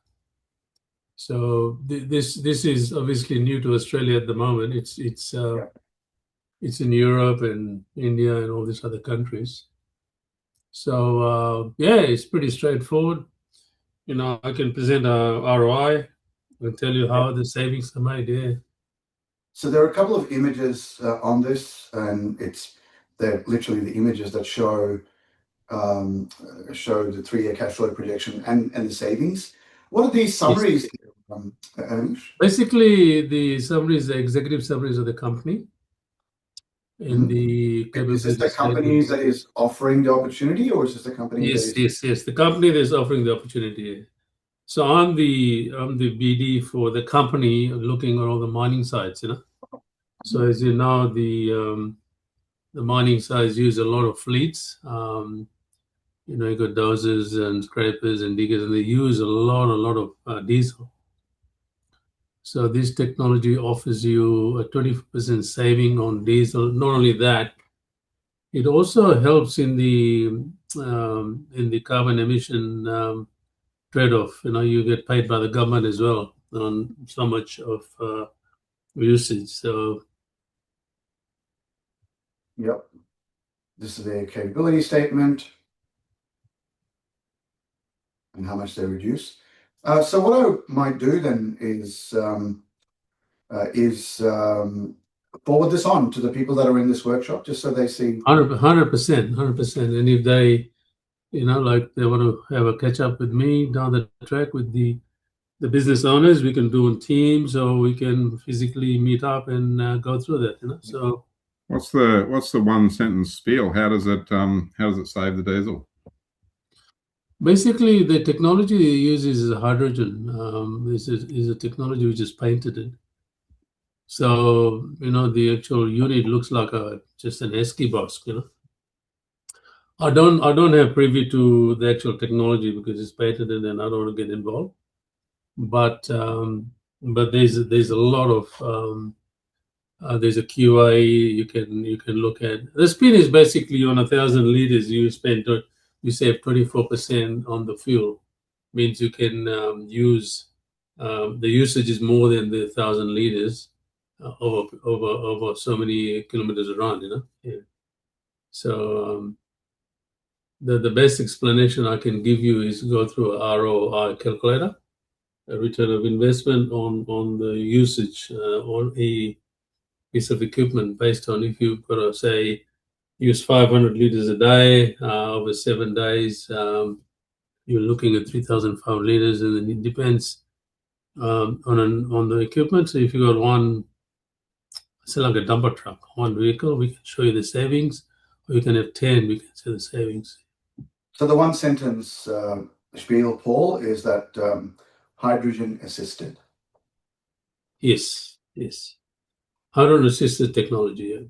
So this is obviously new to Australia at the moment. It's in Europe and India and all these other countries. So yeah, it's pretty straightforward. You know, I can present a ROI and tell you how the savings are made. Yeah. So there are a couple of images on this, and they're literally the images that show the 3-year cash flow projection and the savings. What are these summaries? Anish? Basically, the summaries, the executive summaries of the company and the Is this the capabilities. company that is offering the opportunity, or is this the company that is? Yes. The company that is offering the opportunity. So I'm the BD for the company, looking at all the mining sites. You know, so as you know, the mining sites use a lot of fleets. You know, you got dozers and scrapers and diggers, and they use a lot of diesel. So this technology offers you a 20% saving on diesel. Not only that, it also helps in the carbon emission trade-off. You know, you get paid by the government as well on so much of usage. So Yep. This is their capability statement and how much they reduce. So what I might do then is forward this on to the people that are in this workshop, just so they see. 100%. And if they, like they want to have a catch up with me down the track with the business owners, we can do in teams, or we can physically meet up and go through that. So what's the one sentence spiel? How does it save the diesel? basically, the technology it uses is hydrogen. Is a technology which is patented. So the actual unit looks like just an ASCII box. I don't have privy to the actual technology because it's patented and I don't want to get involved. But there's a lot of there's a QA you can look at. The spin is basically on 1,000 liters you save 24% on the fuel. Means you can use the usage is more than the 1,000 liters over so many kilometers around. Yeah. So the best explanation I can give you is go through a ROI calculator, a return of investment on the usage on a piece of equipment, based on if you've got to say use 500 liters a day over 7 days, you're looking at 3,500 liters, and then it depends on the equipment. So if you got one, say like a dumper truck, one vehicle, we can show you the savings, or you can have 10, we can see the savings. So the one sentence spiel, Paul, is that hydrogen assisted. Yes. Hydrogen assisted technology. Yeah.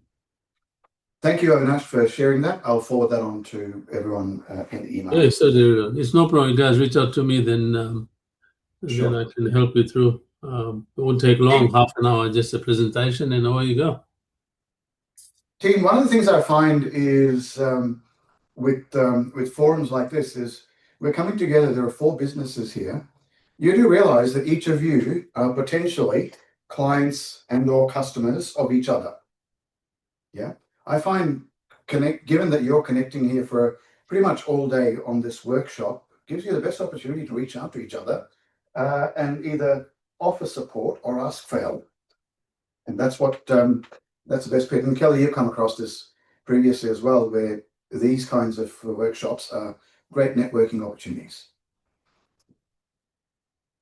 Thank you, Avinash, for sharing that. I'll forward that on to everyone in the email. Yeah, so it's no problem. You guys reach out to me, then Sure. then I can help you through. It won't take long, half an hour, just a presentation, and away you go. Team, one of the things I find is with forums like this is we're coming together. There are 4 businesses here. You do realize that each of you are potentially clients and or customers of each other. Yeah. I find given that you're connecting here for pretty much all day on this workshop, gives you the best opportunity to reach out to each other and either offer support or ask for help. And that's the best bit. And Kelly, you've come across this previously as well, where these kinds of workshops are great networking opportunities.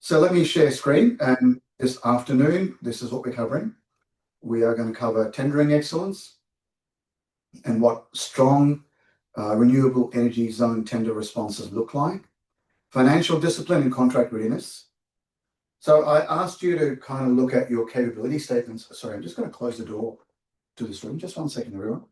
So let me share screen, and this afternoon, this is what we're covering. We are going to cover tendering excellence and what strong renewable energy zone tender responses look like, financial discipline and contract readiness. So I asked you to kind of look at your capability statements. Sorry, I'm just going to close the door to this room. Just one second, everyone.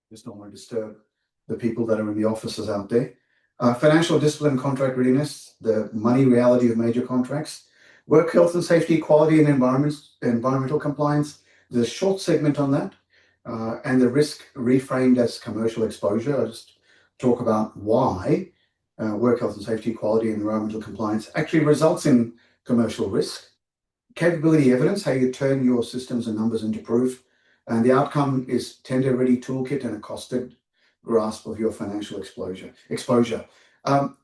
Just don't want to disturb the people that are in the offices out there. Financial discipline, contract readiness, the money reality of major contracts, work health and safety, quality and environmental compliance. There's a short segment on that, and the risk reframed as commercial exposure. I'll just talk about why work health and safety, quality and environmental compliance actually results in commercial risk. Capability evidence, how you turn your systems and numbers into proof. And the outcome is tender-ready toolkit and a costed grasp of your financial exposure.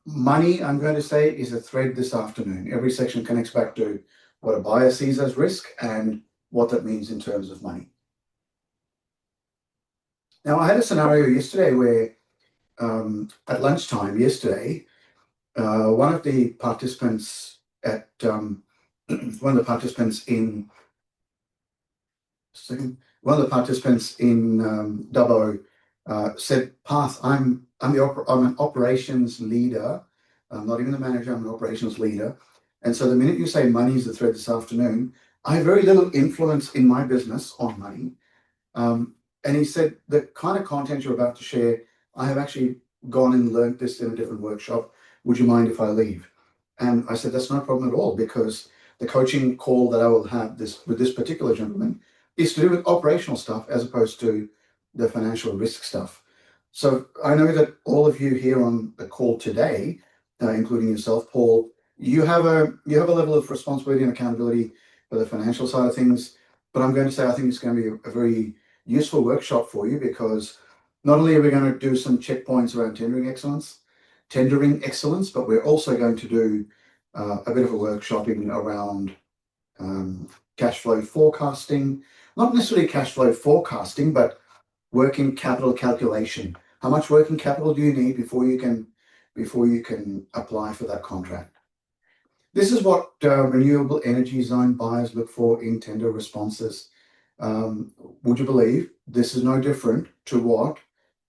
Money, I'm going to say, is a thread this afternoon. Every section connects back to what a buyer sees as risk and what that means in terms of money. Now, I had a scenario yesterday where at lunchtime yesterday, one of the participants in Dubbo said, "Path, I'm an operations leader. I'm not even the manager. I'm an operations leader. And so the minute you say money is the thread this afternoon, I have very little influence in my business on money." And he said, "The kind of content you're about to share, I have actually gone and learned this in a different workshop. Would you mind if I leave?" And I said, "That's no problem at all, because the coaching call that I will have with this particular gentleman is to do with operational stuff as opposed to the financial risk stuff." So I know that all of you here on the call today, including yourself, Paul, you have a level of responsibility and accountability for the financial side of things, but I'm going to say I think it's going to be a very useful workshop for you, because not only are we going to do some checkpoints around tendering excellence, but we're also going to do a bit of a workshopping around cash flow forecasting, not necessarily cash flow forecasting, but working capital calculation. How much working capital do you need before you can apply for that contract? This is what renewable energy zone buyers look for in tender responses. Would you believe this is no different to what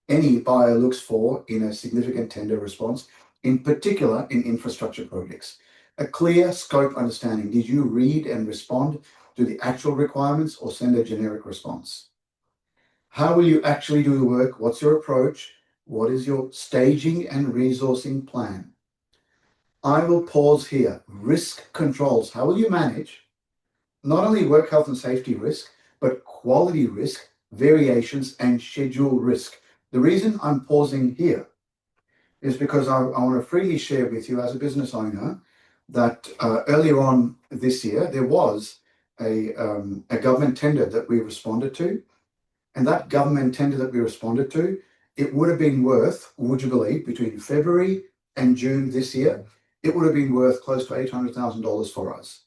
any buyer looks for in a significant tender response, in particular in infrastructure projects? A clear scope understanding. Did you read and respond to the actual requirements or send a generic response? How will you actually do the work? What's your approach? What is your staging and resourcing plan? I will pause here. Risk controls. How will you manage not only work health and safety risk, but quality risk, variations, and schedule risk? The reason I'm pausing here is because I want to freely share with you as a business owner that earlier on this year, there was a government tender that we responded to. And that government tender that we responded to, it would have been worth, would you believe, between February and June this year, it would have been worth close to $800,000 for us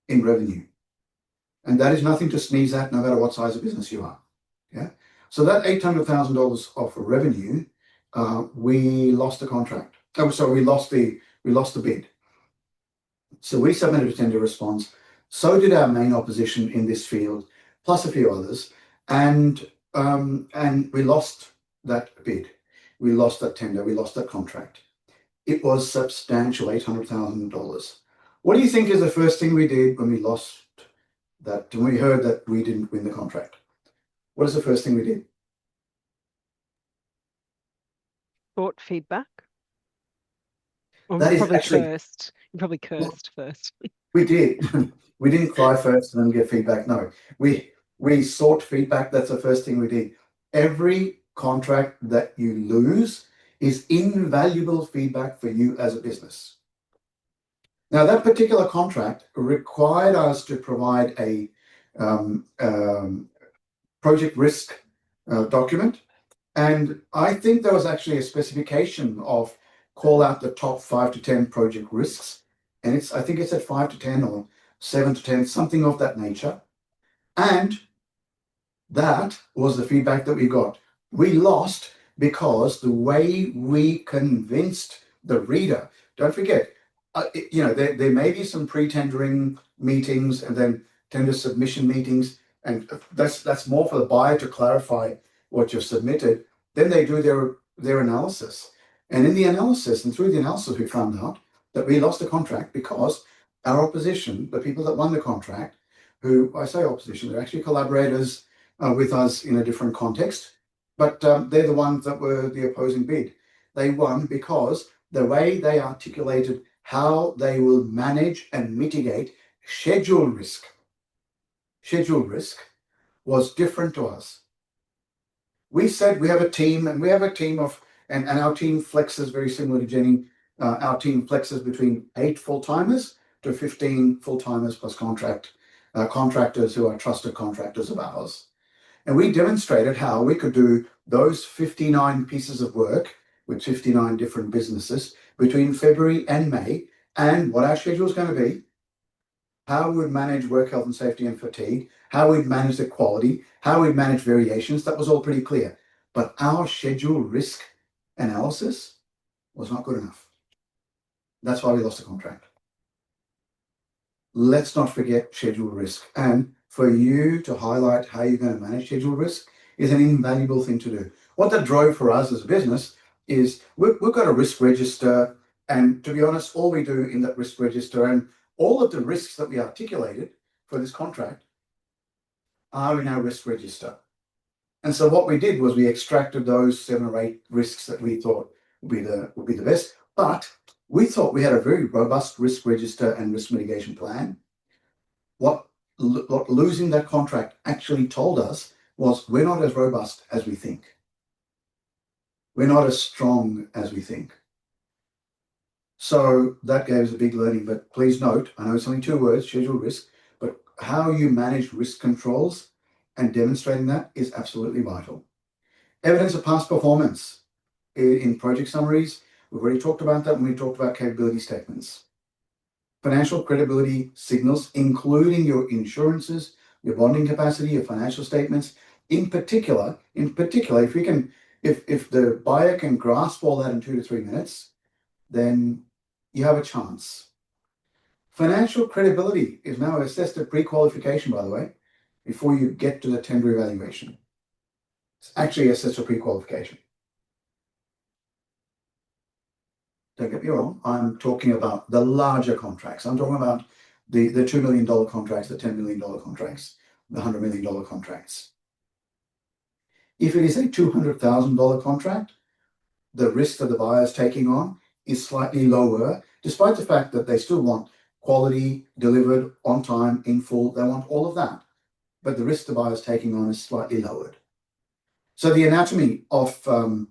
in revenue. And that is nothing to sneeze at, no matter what size of business you are. Yeah. So that $800,000 of revenue, we lost the contract. Oh, sorry, we lost the bid. So we submitted a tender response. So did our main opposition in this field, plus a few others, and we lost that bid. We lost that tender. We lost that contract. It was substantial, $800,000. What do you think is the first thing we did when we lost that, when we heard that we didn't win the contract? What is the first thing we did? Sought feedback. Or That is probably actually- cursed. You probably cursed first. We did. We didn't cry first and then get feedback. No, we sought feedback. That's the first thing we did. Every contract that you lose is invaluable feedback for you as a business. Now, that particular contract required us to provide a project risk document. And I think there was actually a specification of call out the top 5 to 10 project risks. And I think it said 5 to 10 or 7 to 10, something of that nature. And that was the feedback that we got. We lost because the way we convinced the reader, don't forget, there may be some pre-tendering meetings and then tender submission meetings, and that's more for the buyer to clarify what you've submitted. Then they do their analysis. And in the analysis, and through the analysis, we found out that we lost the contract because our opposition, the people that won the contract, who I say opposition, they're actually collaborators with us in a different context, but they're the ones that were the opposing bid. They won because the way they articulated how they will manage and mitigate schedule risk was different to us. We said we have a team, and we have a team of, and our team flexes very similar to Jenny. Our team flexes between 8 full-timers to 15 full-timers plus contractors who are trusted contractors of ours. And we demonstrated how we could do those 59 pieces of work with 59 different businesses between February and May, and what our schedule is going to be, how we would manage work health and safety and fatigue, how we'd manage the quality, how we'd manage variations. That was all pretty clear. But our schedule risk analysis was not good enough. That's why we lost the contract. Let's not forget schedule risk. And for you to highlight how you're going to manage schedule risk is an invaluable thing to do. What that drove for us as a business is we've got a risk register. And to be honest, all we do in that risk register and all of the risks that we articulated for this contract are in our risk register. And so what we did was we extracted those 7 or 8 risks that we thought would be the best. But we thought we had a very robust risk register and risk mitigation plan. What losing that contract actually told us was we're not as robust as we think. We're not as strong as we think. So that gave us a big learning, but please note, I know it's only 2 words, schedule risk, but how you manage risk controls and demonstrating that is absolutely vital. Evidence of past performance in project summaries. We've already talked about that when we talked about capability statements. Financial credibility signals, including your insurances, your bonding capacity, your financial statements. In particular, if the buyer can grasp all that in 2 to 3 minutes, then you have a chance. Financial credibility is now assessed at pre-qualification, by the way, before you get to the tender evaluation. It's actually assessed at pre-qualification. Don't get me wrong, I'm talking about the larger contracts. I'm talking about the $2 million contracts, the $10 million contracts, the $100 million contracts. If it is a $200,000 contract, the risk that the buyer is taking on is slightly lower, despite the fact that they still want quality delivered on time, in full. They want all of that, but the risk the buyer is taking on is slightly lowered. So the anatomy of a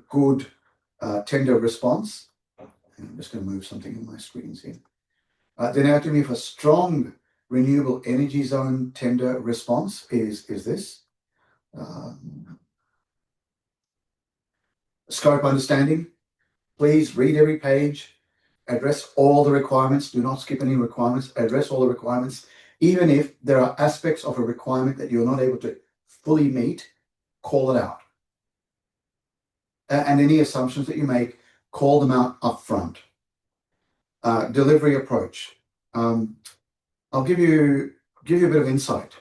good tender response. I'm just going to move something in my screens here. The anatomy of a strong renewable energy zone tender response is this. Scope understanding. Please read every page, address all the requirements. Do not skip any requirements. Address all the requirements. Even if there are aspects of a requirement that you're not able to fully meet, call it out. And any assumptions that you make, call them out up front. Delivery approach. I'll give you a bit of insight.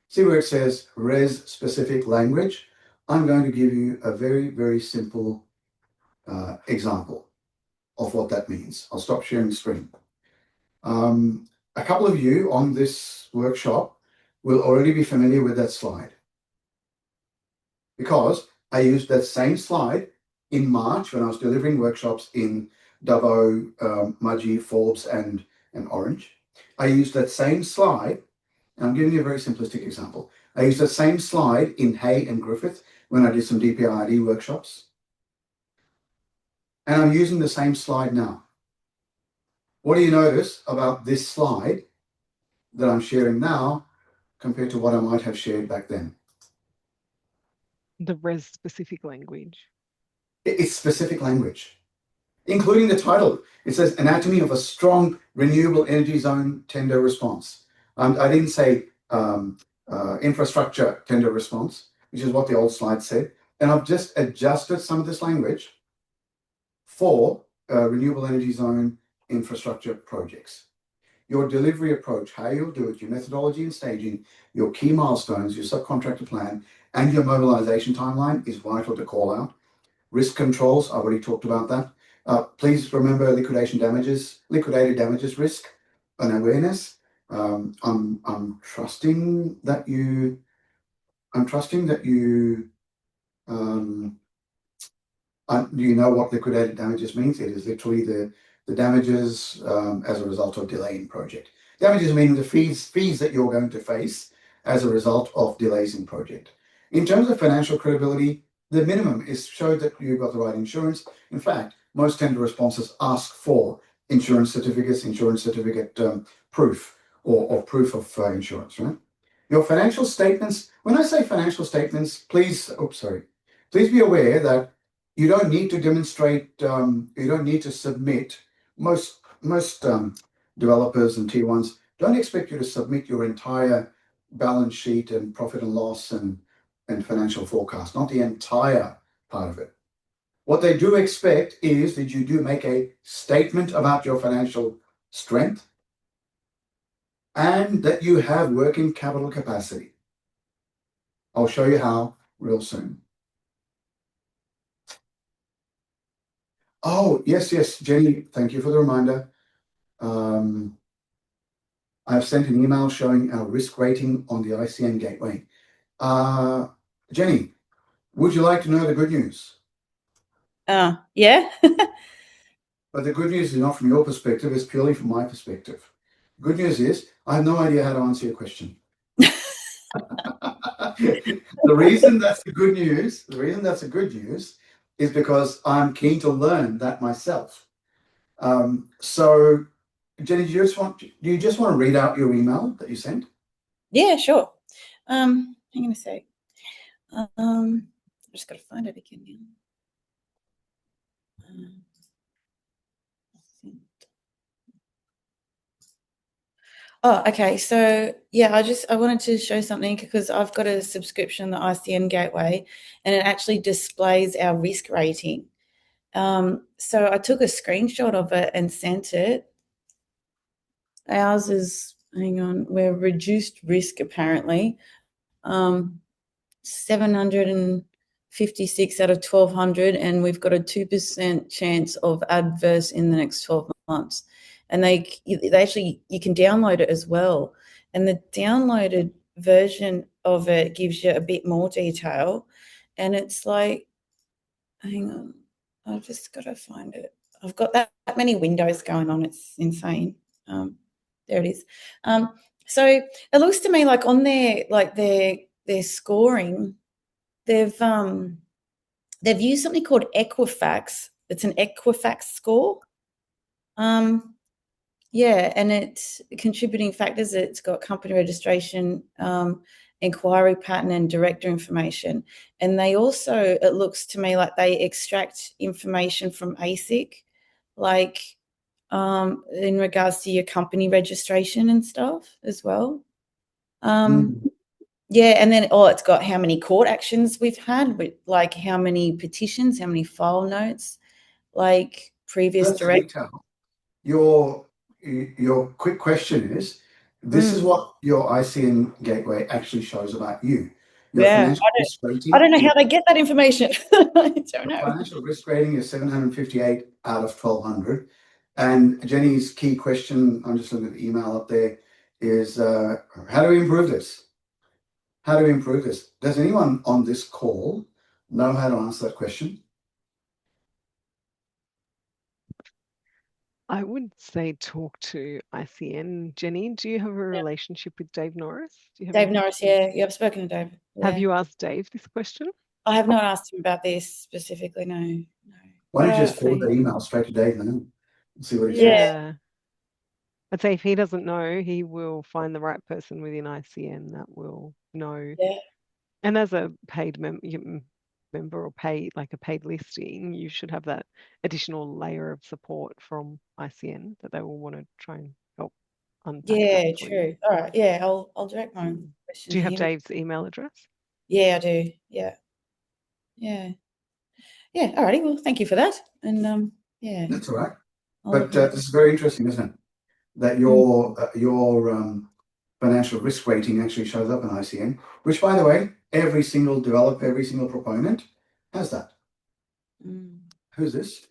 See where it says res specific language? I'm going to give you a very, very simple example of what that means. I'll stop sharing the screen. A couple of you on this workshop will already be familiar with that slide, because I used that same slide in March when I was delivering workshops in Dubbo, Mudgee, Forbes, and Orange. I used that same slide, and I'm giving you a very simplistic example. I used that same slide in Hay and Griffith when I did some DPID workshops. And I'm using the same slide now. What do you notice about this slide that I'm sharing now compared to what I might have shared back then? The res specific language. It's specific language, including the title. It says anatomy of a strong renewable energy zone tender response. I didn't say infrastructure tender response, which is what the old slide said. And I've just adjusted some of this language for renewable energy zone infrastructure projects. Your delivery approach, how you'll do it, your methodology and staging, your key milestones, your subcontractor plan, and your mobilization timeline is vital to call out. Risk controls, I've already talked about that. Please remember liquidated damages risk and awareness. I'm trusting that you you know what liquidated damages means. It is literally the damages as a result of delay in project. Damages meaning the fees that you're going to face as a result of delays in project. In terms of financial credibility, the minimum is show that you've got the right insurance. In fact, most tender responses ask for insurance certificate proof or proof of insurance, right? Your financial statements, when I say financial statements, please be aware that you don't need to demonstrate, you don't need to submit. Most developers and T1s don't expect you to submit your entire balance sheet and profit and loss and financial forecast, not the entire part of it. What they do expect is that you do make a statement about your financial strength and that you have working capital capacity. I'll show you how real soon. Oh, yes, Jenny, thank you for the reminder. I've sent an email showing our risk rating on the ICN gateway. Jenny, would you like to know the good news? Yeah. But the good news is not from your perspective, it's purely from my perspective. Good news is I have no idea how to answer your question. The reason that's a good news is because I'm keen to learn that myself. So, Jenny, do you just want to read out your email that you sent? Yeah, sure. Hang on a sec. I just got to find it again now. Oh, okay. So yeah, I wanted to show something because I've got a subscription, the ICN Gateway, and it actually displays our risk rating. So I took a screenshot of it and sent it. Ours is, hang on, we're reduced risk apparently. 756 out of 1,200, and we've got a 2% chance of adverse in the next 12 months. And they actually, you can download it as well. And the downloaded version of it gives you a bit more detail. And it's like, hang on, I've just got to find it. I've got that many windows going on. It's insane. There it is. So it looks to me like on their scoring, they've used something called Equifax. It's an Equifax score. Yeah, and it's contributing factors. It's got company registration, inquiry pattern, and director information. And they also, it looks to me like they extract information from ASIC, like in regards to your company registration and stuff as well. Yeah, and then it's got how many court actions we've had, with like how many petitions, how many file notes, like previous That's detail. Your quick question is, this is what your ICN Gateway actually shows about you. Your financial risk rating. I don't know how they get that information. I don't know. Financial risk rating is 758 out of 1,200. And Jenny's key question, I'm just looking at the email up there, is how do we improve this? How do we improve this? Does anyone on this call know how to answer that question? I would say talk to ICN. Jenny, do you have a relationship with Dave Norris? Do you have Dave Norris, yeah. I've spoken to Dave. Yeah. Have you asked Dave this question? I have not asked him about this specifically, no. Why don't you just forward that email straight to Dave now and see what he says? Yeah. I'd say if he doesn't know, he will find the right person within ICN that will know. Yeah. And as a paid member or paid listing, you should have that additional layer of support from ICN that they will want to try and help unpack. Yeah, true. All right. Yeah, I'll direct my question. Do you have Dave's email address? Yeah, I do. Yeah. Yeah. Yeah. All righty. Well, thank you for that. And yeah. That's all right. But this is very interesting, isn't it? That your financial risk rating actually shows up in ICN, which, by the way, every single developer, every single proponent has that. Who's this?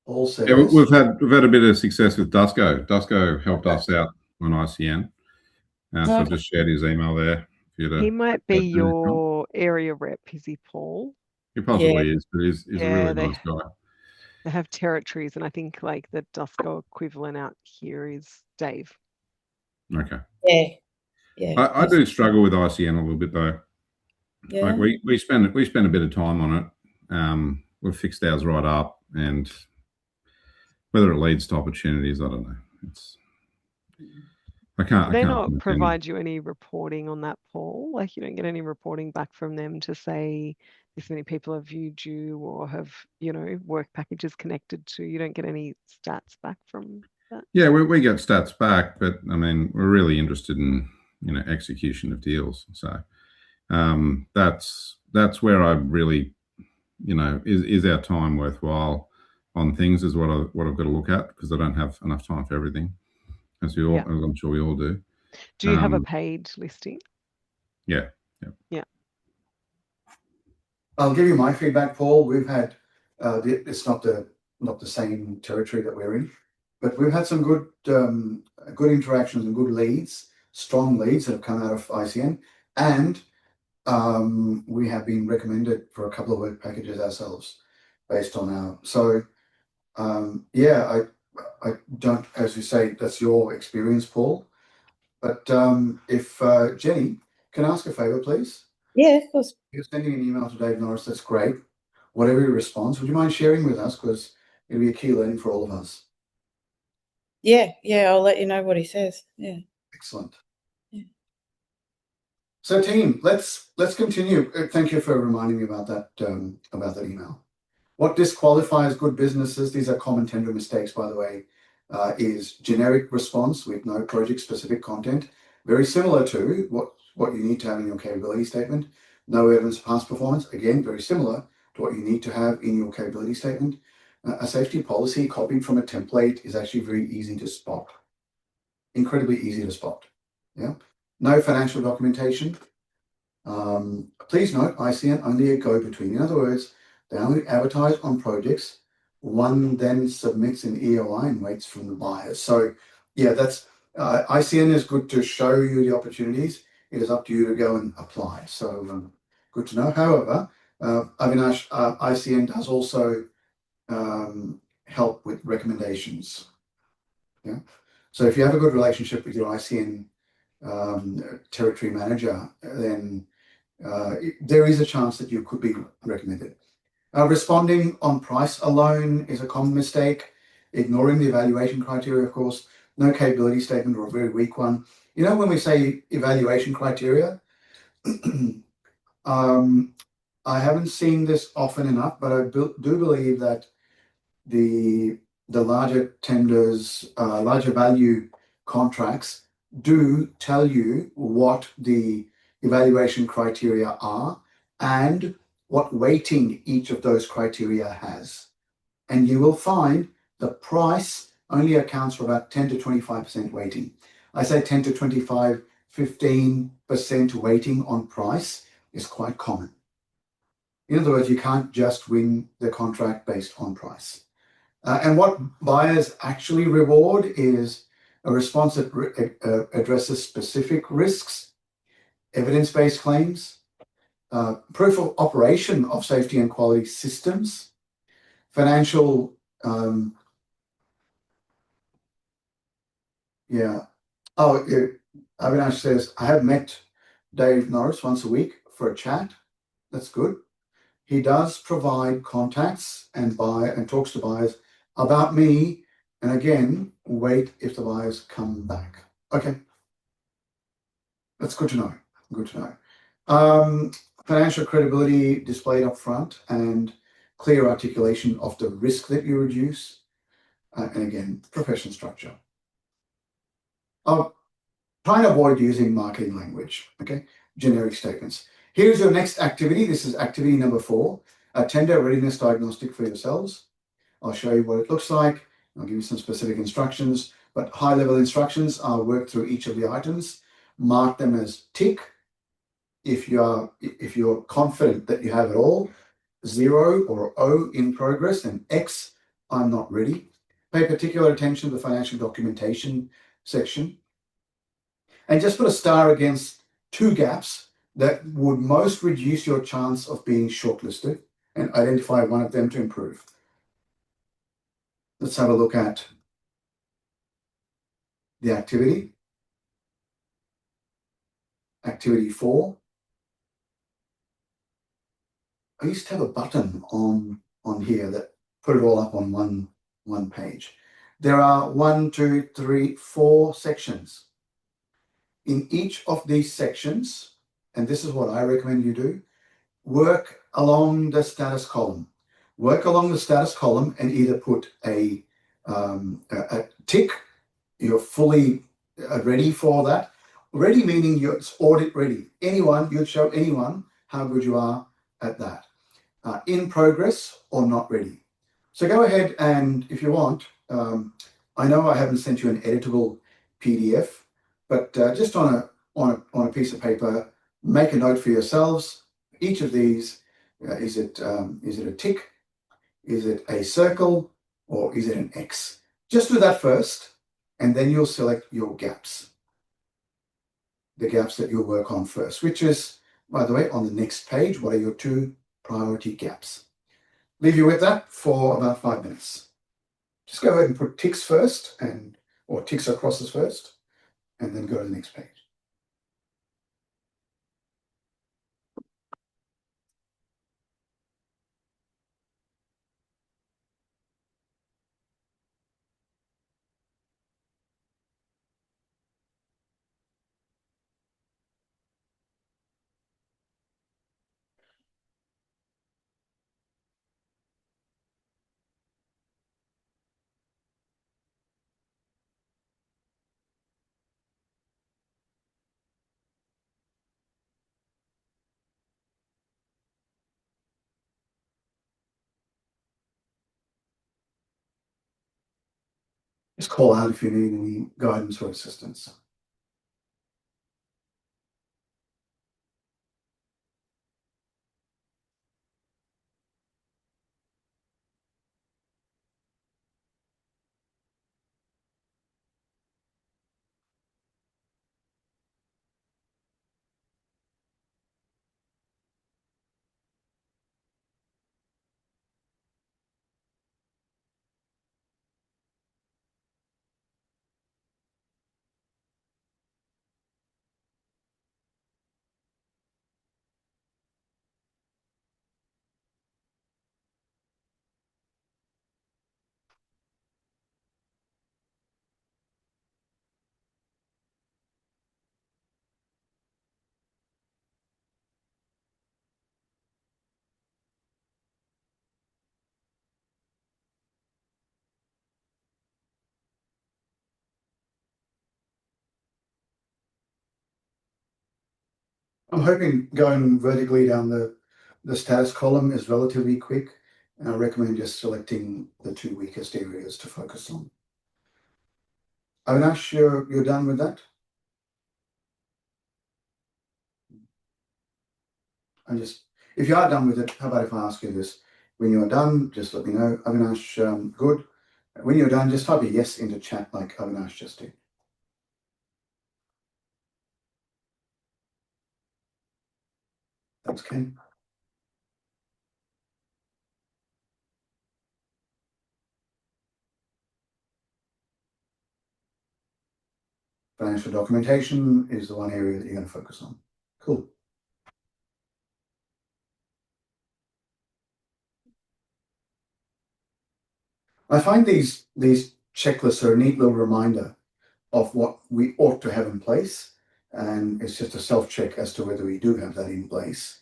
All says. Yeah, we've had a bit of success with Dusko. Dusko helped us out on ICN. So I've just shared his email there. He might be your area rep, is he, Paul? He possibly is, but he's a really nice guy. They have territories, and I think like the Dusko equivalent out here is Dave. Okay. Yeah. Yeah. I do struggle with ICN a little bit though. Yeah. Like we spend a bit of time on it. We've fixed ours right up, and whether it leads to opportunities, I don't know. I can't. They not provide you any reporting on that, Paul? Like you don't get any reporting back from them to say this many people have viewed you or have, work packages connected to. You don't get any stats back from that? Yeah, we get stats back, but I mean, we're really interested in, execution of deals. So that's where I really, is our time worthwhile on things is what I've got to look at, because I don't have enough time for everything, as I'm sure we all do. Do you have a paid listing? Yeah. I'll give you my feedback, Paul. We've had it's not the same territory that we're in, but we've had some good interactions and good leads, strong leads that have come out of ICN, and we have been recommended for a couple of work packages ourselves based on our. So I don't, as you say, that's your experience, Paul. But if Jenny can ask a favor, please. Yeah, of course. You're sending an email to Dave Norris. That's great. Whatever he responds, would you mind sharing with us? Because it'll be a key learning for all of us. Yeah, I'll let you know what he says. Yeah. Excellent. Yeah. So, team, let's continue. Thank you for reminding me about that email. What disqualifies good businesses? These are common tender mistakes, by the way. Is generic response with no project-specific content, very similar to what you need to have in your capability statement. No evidence of past performance, again, very similar to what you need to have in your capability statement. A safety policy copied from a template is actually very easy to spot. Incredibly easy to spot. Yeah. No financial documentation. Please note, ICN only a go-between. In other words, they only advertise on projects. One then submits an EOI and waits from the buyers. So, yeah, that's ICN is good to show you the opportunities. It is up to you to go and apply. So, good to know. However, Avinash, ICN does also help with recommendations. Yeah. So, if you have a good relationship with your ICN territory manager, then there is a chance that you could be recommended. Responding on price alone is a common mistake. Ignoring the evaluation criteria, of course, no capability statement or a very weak one. You know, when we say evaluation criteria, I haven't seen this often enough, but I do believe that the larger tenders, larger value contracts do tell you what the evaluation criteria are and what weighting each of those criteria has. And you will find the price only accounts for about 10 to 25% weighting. I say 10 to 25, 15% weighting on price is quite common. In other words, you can't just win the contract based on price. And what buyers actually reward is a response that addresses specific risks, evidence-based claims, proof of operation of safety and quality systems, financial, Avinash says, I have met Dave Norris once a week for a chat. That's good. He does provide contacts and talks to buyers about me. And again, wait if the buyers come back. Okay. That's good to know. Good to know. Financial credibility displayed up front and clear articulation of the risk that you reduce. And again, professional structure. I'll try and avoid using marketing language, okay? Generic statements. Here's your next activity. This is activity number 4, a tender readiness diagnostic for yourselves. I'll show you what it looks like. I'll give you some specific instructions, but high-level instructions. I'll work through each of the items, mark them as tick if you're confident that you have it all, 0 or O in progress, and X, I'm not ready. Pay particular attention to the financial documentation section. And just put a star against 2 gaps that would most reduce your chance of being shortlisted and identify one of them to improve. Let's have a look at the activity. Activity 4. I used to have a button on here that put it all up on one page. There are 1, 2, 3, 4 sections. In each of these sections, and this is what I recommend you do, work along the status column. Work along the status column and either put a tick, you're fully ready for that. Ready meaning you're audit ready. You'd show anyone how good you are at that. In progress or not ready. So go ahead and if you want, I know I haven't sent you an editable PDF, but just on a piece of paper, make a note for yourselves. Each of these, is it a tick? Is it a circle? Or is it an X? Just do that first, and then you'll select your gaps. The gaps that you'll work on first, which is, by the way, on the next page, what are your 2 priority gaps? Leave you with that for about 5 minutes. Just go ahead and put ticks first, or ticks or crosses first, and then go to the next page. Just call out if you need any guidance or assistance. I'm hoping going vertically down the status column is relatively quick, and I recommend just selecting the two weakest areas to focus on. Avinash, you're done with that? If you are done with it, how about if I ask you this? When you're done, just let me know. Avinash, good. When you're done, just type a yes into chat like Avinash just did. Thanks, Ken. Financial documentation is the one area that you're going to focus on. Cool. I find these checklists are a neat little reminder of what we ought to have in place, and it's just a self-check as to whether we do have that in place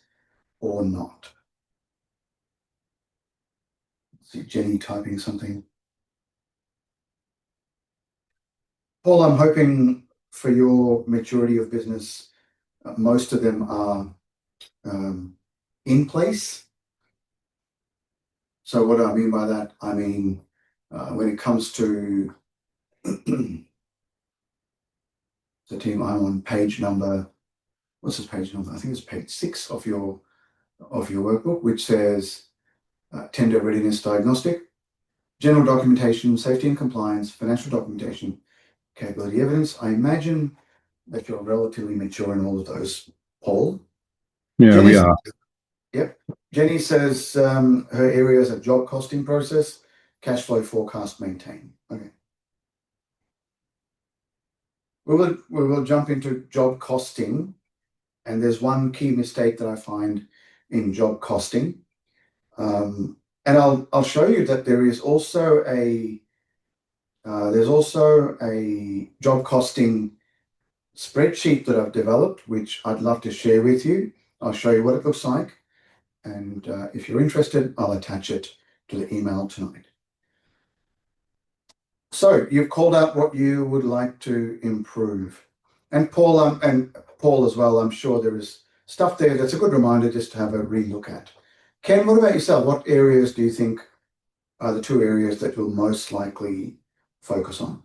or not. See Jenny typing something. Paul, I'm hoping for your maturity of business, most of them are in place. So what do I mean by that? I mean, when it comes to the team, I'm on page number, what's this page number? I think it's page 6 of your workbook, which says tender readiness diagnostic, general documentation, safety and compliance, financial documentation, capability evidence. I imagine that you're relatively mature in all of those, Paul. Yeah, we are. Yep. Jenny says her areas are job costing process, cash flow forecast maintain. Okay. We will jump into job costing, and there's one key mistake that I find in job costing, and I'll show you that there is also a job costing spreadsheet that I've developed, which I'd love to share with you. I'll show you what it looks like, and if you're interested, I'll attach it to the email tonight. So you've called out what you would like to improve, and Paul as well. I'm sure there is stuff there that's a good reminder just to have a relook at. Ken, what about yourself? What areas do you think are the 2 areas that you'll most likely focus on?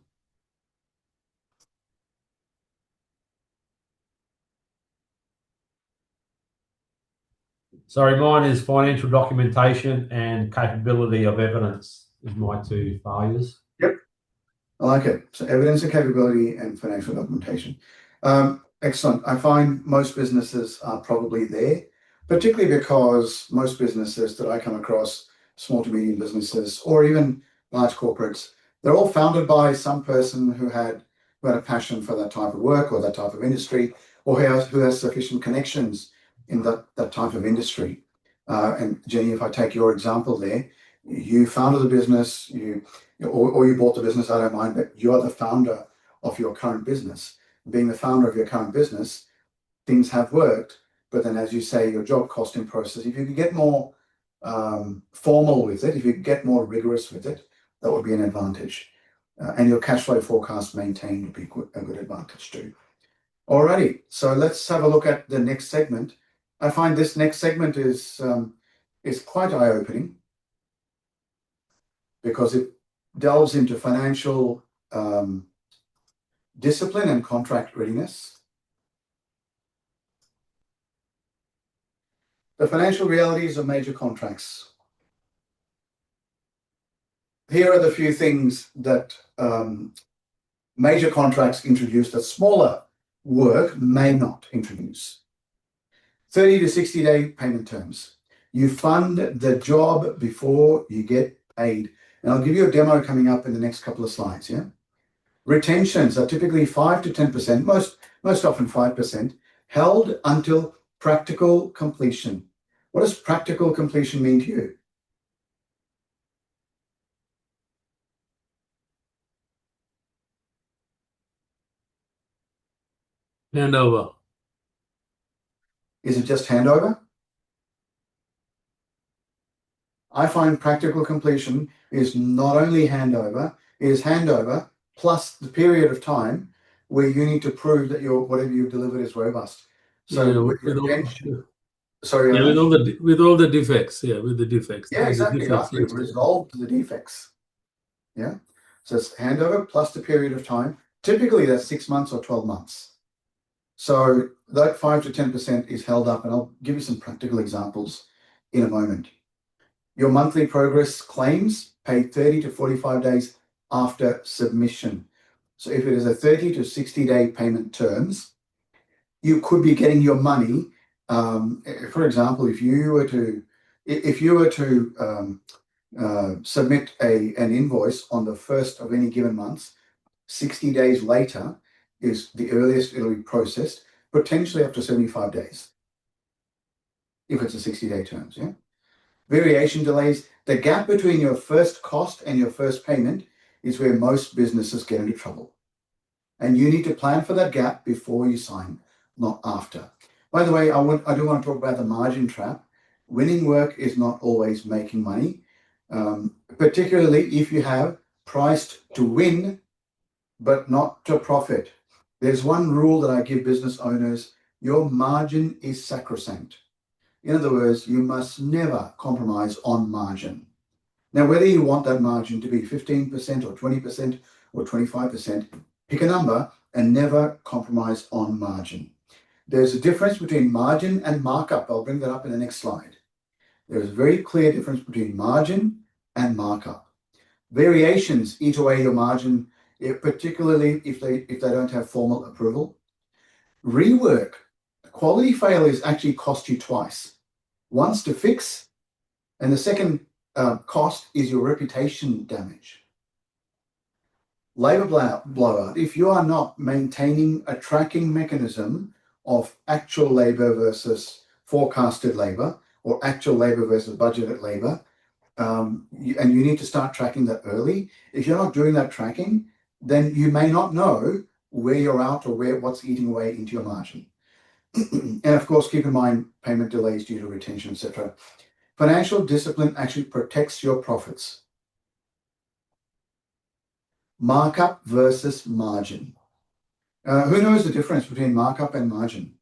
Sorry, mine is financial documentation and capability of evidence is my 2 failures. Yep, I like it. So evidence and capability and financial documentation. Excellent. I find most businesses are probably there, particularly because most businesses that I come across, small to medium businesses or even large corporates, they're all founded by some person who had a passion for that type of work or that type of industry, or who has sufficient connections in that type of industry. And Jenny, if I take your example there, you founded the business, or you bought the business, I don't mind, but you are the founder of your current business. Being the founder of your current business, things have worked, but then as you say, your job costing process, if you could get more formal with it, if you could get more rigorous with it, that would be an advantage. And your cash flow forecast maintained would be a good advantage too. Alrighty, so let's have a look at the next segment. I find this next segment is quite eye-opening because it delves into financial discipline and contract readiness. The financial realities of major contracts. Here are the few things that major contracts introduce that smaller work may not introduce. 30 to 60 day payment terms. You fund the job before you get paid. And I'll give you a demo coming up in the next couple of slides. Yeah. Retentions are typically 5 to 10%, most often 5%, held until practical completion. What does practical completion mean to you? Handover. Is it just handover? I find practical completion is not only handover, it is handover plus the period of time where you need to prove that whatever you've delivered is robust. So with retention, sorry, yeah, with all the defects, with the defects. Yeah, exactly. After you've resolved the defects. Yeah. So it's handover plus the period of time. Typically that's 6 months or 12 months. So that 5 to 10% is held up, and I'll give you some practical examples in a moment. Your monthly progress claims paid 30 to 45 days after submission. So if it is a 30 to 60 day payment terms, you could be getting your money. For example, if you were to submit an invoice on the first of any given month, 60 days later is the earliest it'll be processed, potentially up to 75 days if it's a 60-day terms. Yeah. Variation delays. The gap between your first cost and your first payment is where most businesses get into trouble. And you need to plan for that gap before you sign, not after. By the way, I do want to talk about the margin trap. Winning work is not always making money, particularly if you have priced to win, but not to profit. There's one rule that I give business owners: your margin is sacrosanct. In other words, you must never compromise on margin. Now, whether you want that margin to be 15% or 20% or 25%, pick a number and never compromise on margin. There's a difference between margin and markup. I'll bring that up in the next slide. There's a very clear difference between margin and markup. Variations eat away your margin, particularly if they don't have formal approval. Rework. Quality failures actually cost you twice. Once to fix, and the second cost is your reputation damage. Labor blowout. If you are not maintaining a tracking mechanism of actual labor versus forecasted labor, or actual labor versus budgeted labor, and you need to start tracking that early. If you're not doing that tracking, then you may not know where you're out or what's eating away into your margin. And of course, keep in mind payment delays due to retention, etc. Financial discipline actually protects your profits. Markup versus margin. Who knows the difference between markup and margin?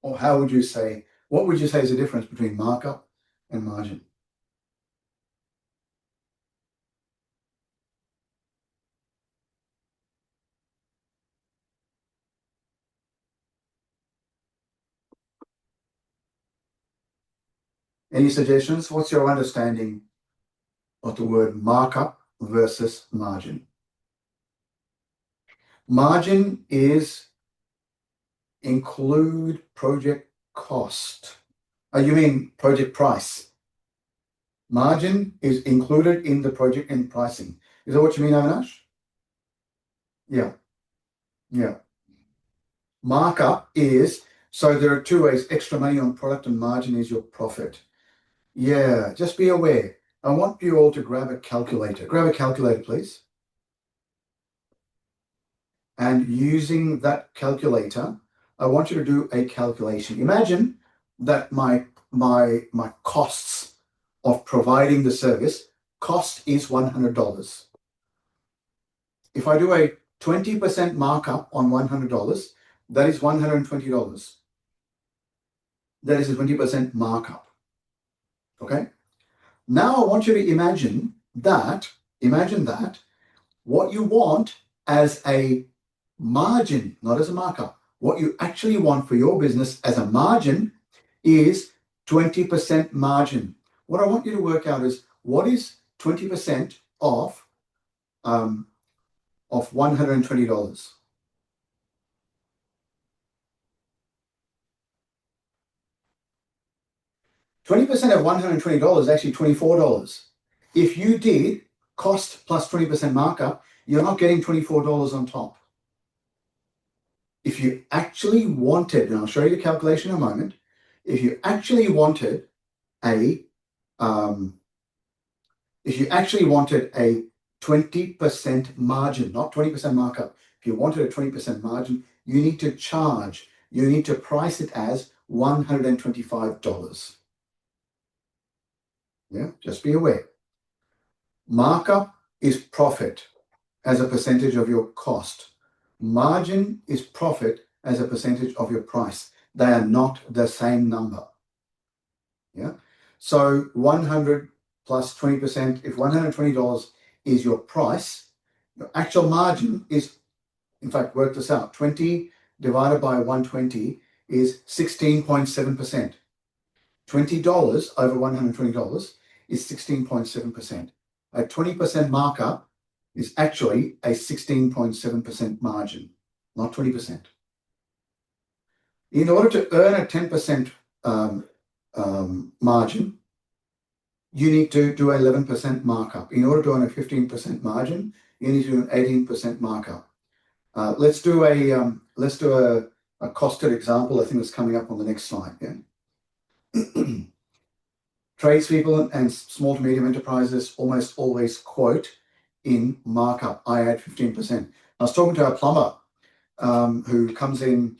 Or what would you say is the difference between markup and margin? Any suggestions? What's your understanding of the word markup versus margin? Margin is include project cost. You mean project price? Margin is included in the project and pricing. Is that what you mean, Avinash? Yeah. Markup is, so there are two ways: extra money on product, and margin is your profit. Yeah, just be aware. I want you all to grab a calculator. Grab a calculator, please. And using that calculator, I want you to do a calculation. Imagine that my costs of providing the service cost is $100. If I do a 20% markup on $100, that is $120. That is a 20% markup. Okay. Now I want you to imagine that What you want as a margin, not as a markup, what you actually want for your business as a margin is 20% margin. What I want you to work out is what is 20% of $120? 20% of $120 is actually $24. If you did cost plus 20% markup, you're not getting $24 on top. If you actually wanted, and I'll show you the calculation in a moment, if you actually wanted a 20% margin, not 20% markup, if you wanted a 20% margin, you need to charge, you need to price it as $125. Yeah, just be aware. Markup is profit as a percentage of your cost. Margin is profit as a percentage of your price. They are not the same number. Yeah. So 100 plus 20%, if $120 is your price, your actual margin is, in fact, work this out, 20 divided by 120 is 16.7%. $20 over $120 is 16.7%. A 20% markup is actually a 16.7% margin, not 20%. In order to earn a 10% margin, you need to do 11% markup. In order to earn a 15% margin, you need to do an 18% markup. Let's do a costed example. I think it's coming up on the next slide. Yeah. Tradespeople and small to medium enterprises almost always quote in markup. I add 15%. I was talking to a plumber who comes in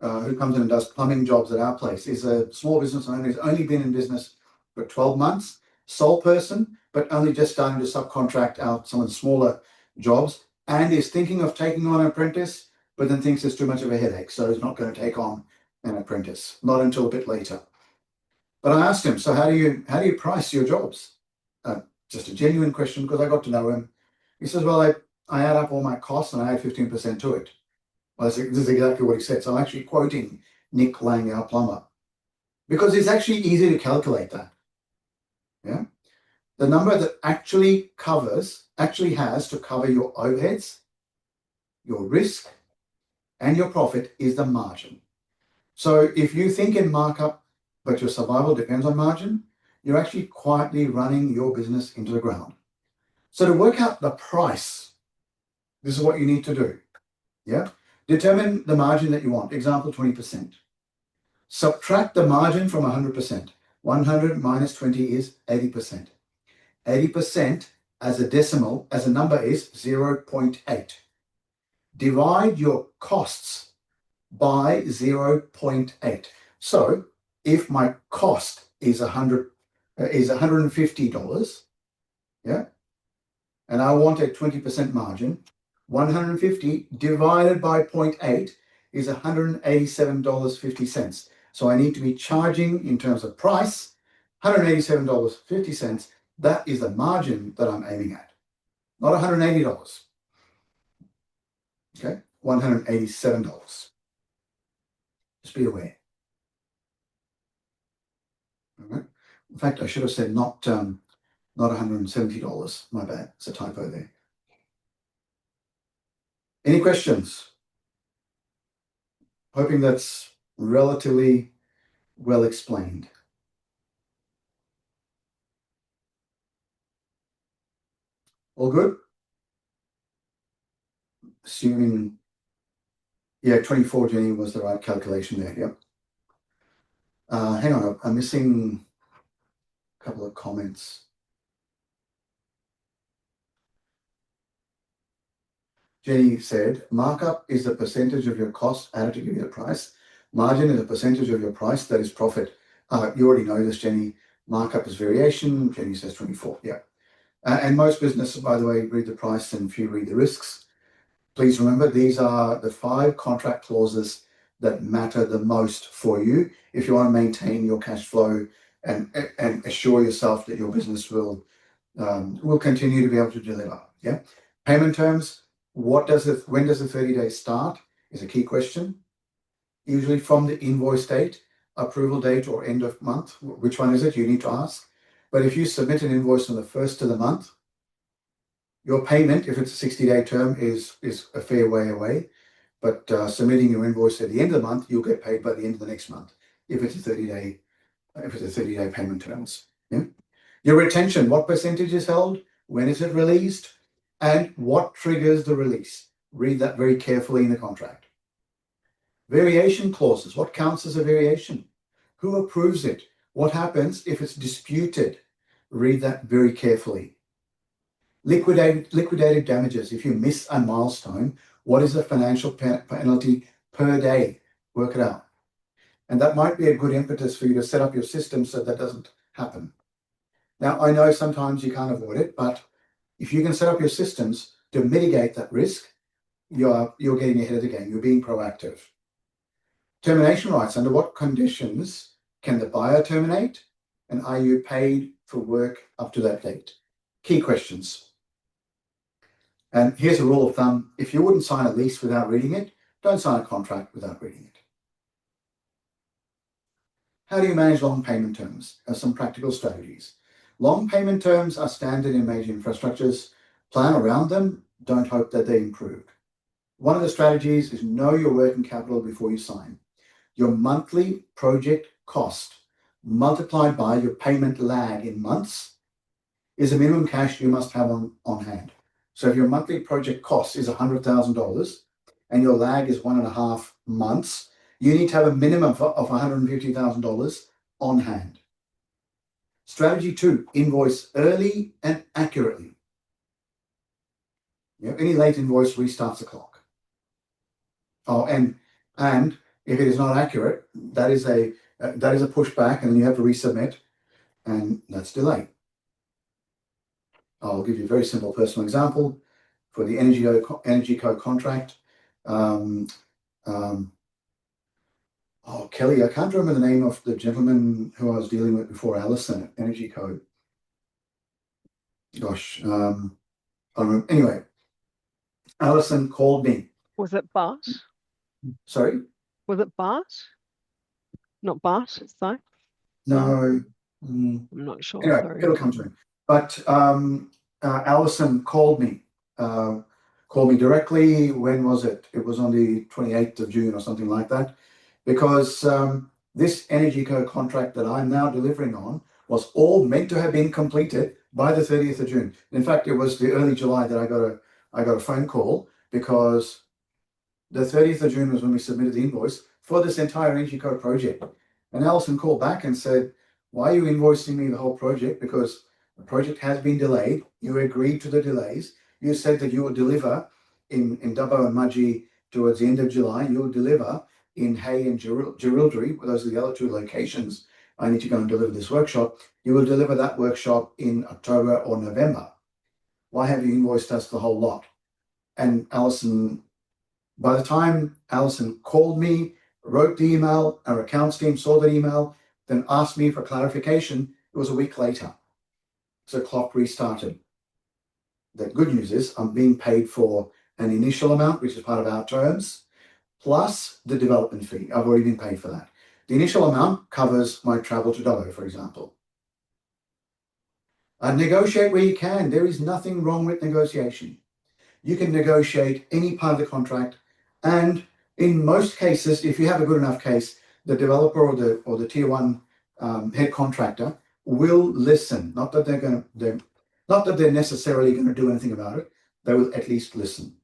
and does plumbing jobs at our place. He's a small business owner. He's only been in business for 12 months, sole person, but only just starting to subcontract out some of the smaller jobs, and is thinking of taking on an apprentice, but then thinks it's too much of a headache, so he's not going to take on an apprentice, not until a bit later. But I asked him, so how do you price your jobs? Just a genuine question, because I got to know him. He says, well, I add up all my costs and I add 15% to it. Well, this is exactly what he said. So I'm actually quoting Nick Lang, our plumber, because it's actually easy to calculate that. Yeah. The number that actually has to cover your overheads, your risk, and your profit is the margin. So if you think in markup, but your survival depends on margin, you're actually quietly running your business into the ground. So to work out the price, this is what you need to do. Yeah. Determine the margin that you want. Example, 20%. Subtract the margin from 100%. 100 minus 20 is 80%. 80% as a decimal, as a number, is 0.8. Divide your costs by 0.8. So if my cost is $150, yeah, and I want a 20% margin, 150 divided by 0.8 is $187.50. So I need to be charging, in terms of price, $187.50. That is the margin that I'm aiming at, not $180. Okay, $187. Just be aware. All right. In fact, I should have said not $170. My bad. It's a typo there. Any questions? Hoping that's relatively well explained. All good? Assuming, yeah, 24, Jenny, was the right calculation there. Yep. Hang on, I'm missing a couple of comments. Jenny said, markup is the percentage of your cost added to give you the price. Margin is a percentage of your price, that is profit. You already know this, Jenny. Markup is variation. Jenny says 24. Yeah. And most businesses, by the way, read the price and few read the risks. Please remember, these are the 5 contract clauses that matter the most for you if you want to maintain your cash flow and assure yourself that your business will continue to be able to deliver. Yeah. Payment terms, when does the 30 days start is a key question. Usually from the invoice date, approval date, or end of month. Which one is it? You need to ask. But if you submit an invoice on the 1st of the month, your payment, if it's a 60-day term, is a fair way away. But submitting your invoice at the end of the month, you'll get paid by the end of the next month if it's a 30-day payment terms. Yeah? Your retention, what percentage is held? When is it released? And what triggers the release? Read that very carefully in the contract. Variation clauses, what counts as a variation? Who approves it? What happens if it's disputed? Read that very carefully. Liquidated damages, if you miss a milestone, what is the financial penalty per day? Work it out. And that might be a good impetus for you to set up your system so that doesn't happen. Now, I know sometimes you can't avoid it, but if you can set up your systems to mitigate that risk, you're getting ahead of the game. You're being proactive. Termination rights, under what conditions can the buyer terminate? And are you paid for work up to that date? Key questions. And here's a rule of thumb. If you wouldn't sign a lease without reading it, don't sign a contract without reading it. How do you manage long payment terms? Some practical strategies. Long payment terms are standard in major infrastructures. Plan around them. Don't hope that they improve. One of the strategies is know your working capital before you sign. Your monthly project cost multiplied by your payment lag in months is a minimum cash you must have on hand. So if your monthly project cost is $100,000 and your lag is 1.5 months, you need to have a minimum of $150,000 on hand. Strategy 2, invoice early and accurately. Any late invoice restarts the clock. Oh, and if it is not accurate, that is a pushback, and then you have to resubmit, and that's delay. I'll give you a very simple personal example for the Energy Co contract. Kelly, I can't remember the name of the gentleman who I was dealing with before, Alison at Energy Co. Gosh, I remember. Anyway, Alison called me. Was it Bart? Sorry? Was it Bart? Not Bart, sorry. No. I'm not sure. Anyway, Sorry. it'll come to me. But Alison called me directly. When was it? It was on the 28th of June or something like that, because this Energy Co contract that I'm now delivering on was all meant to have been completed by the 30th of June. In fact, it was the early July that I got a phone call, because the 30th of June was when we submitted the invoice for this entire Energy Co project. And Alison called back and said, why are you invoicing me the whole project? Because the project has been delayed. You agreed to the delays. You said that you will deliver in Dubbo and Mudgee towards the end of July. You will deliver in Hay and Jerilderie. Those are the other 2 locations I need to go and deliver this workshop. You will deliver that workshop in October or November. Why have you invoiced us the whole lot? And Alison, by the time Alison called me, wrote the email, our accounts team saw the email, then asked me for clarification, it was a week later. So clock restarted. The good news is I'm being paid for an initial amount, which is part of our terms, plus the development fee. I've already been paid for that. The initial amount covers my travel to Dubbo, for example. Negotiate where you can. There is nothing wrong with negotiation. You can negotiate any part of the contract, and in most cases, if you have a good enough case, the developer or the tier 1 head contractor will listen. Not that they're necessarily going to do anything about it. They will at least listen.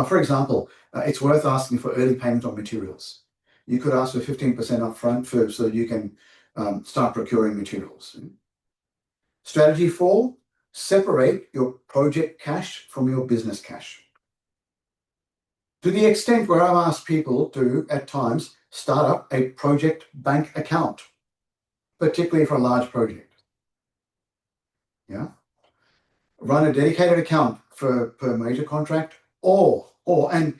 For example, it's worth asking for early payment on materials. You could ask for 15% upfront so that you can start procuring materials. Strategy 4, separate your project cash from your business cash. To the extent where I've asked people to, at times, start up a project bank account, particularly for a large project. Yeah. Run a dedicated account per major contract, and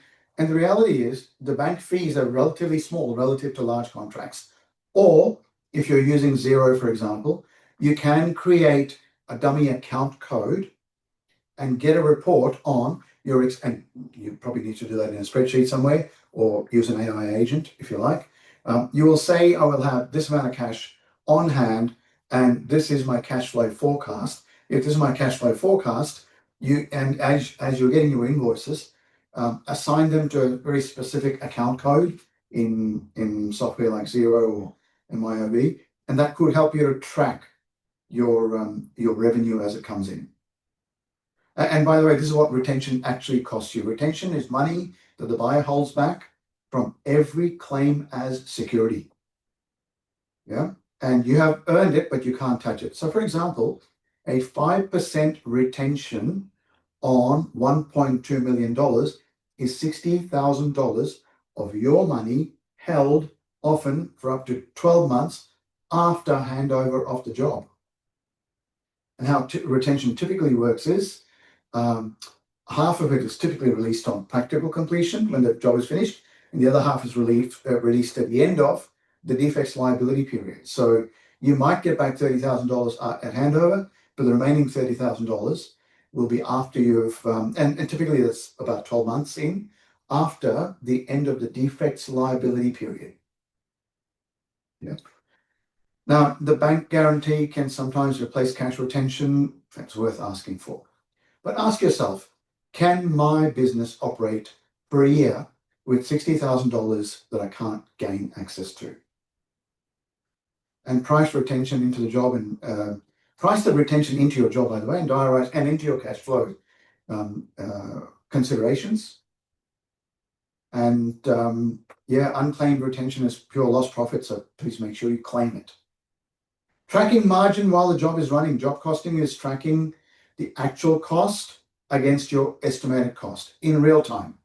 the reality is the bank fees are relatively small relative to large contracts. Or if you're using Xero, for example, you can create a dummy account code and get a report on your, and you probably need to do that in a spreadsheet somewhere or use an AI agent if you like. You will say, I will have this amount of cash on hand and this is my cash flow forecast. If this is my cash flow forecast, and as you're getting your invoices, assign them to a very specific account code in software like Xero or MYOB, and that could help you to track your revenue as it comes in. And by the way, this is what retention actually costs you. Retention is money that the buyer holds back from every claim as security. Yeah, and you have earned it, but you can't touch it. So, for example, a 5% retention on $1.2 million is $60,000 of your money held often for up to 12 months after handover of the job. And how retention typically works is half of it is typically released on practical completion when the job is finished, and the other half is released at the end of the defects liability period. So you might get back $30,000 at handover, but the remaining $30,000 will be after you've, and typically that's about 12 months in, after the end of the defects liability period. Yeah. Now, the bank guarantee can sometimes replace cash retention. That's worth asking for. But ask yourself, can my business operate for a year with $60,000 that I can't gain access to? And price retention into the job, and price the retention into your job, by the way, and diarise and into your cash flow considerations. And yeah, unclaimed retention is pure lost profit, so please make sure you claim it. Tracking margin while the job is running. Job costing is tracking the actual cost against your estimated cost in real time.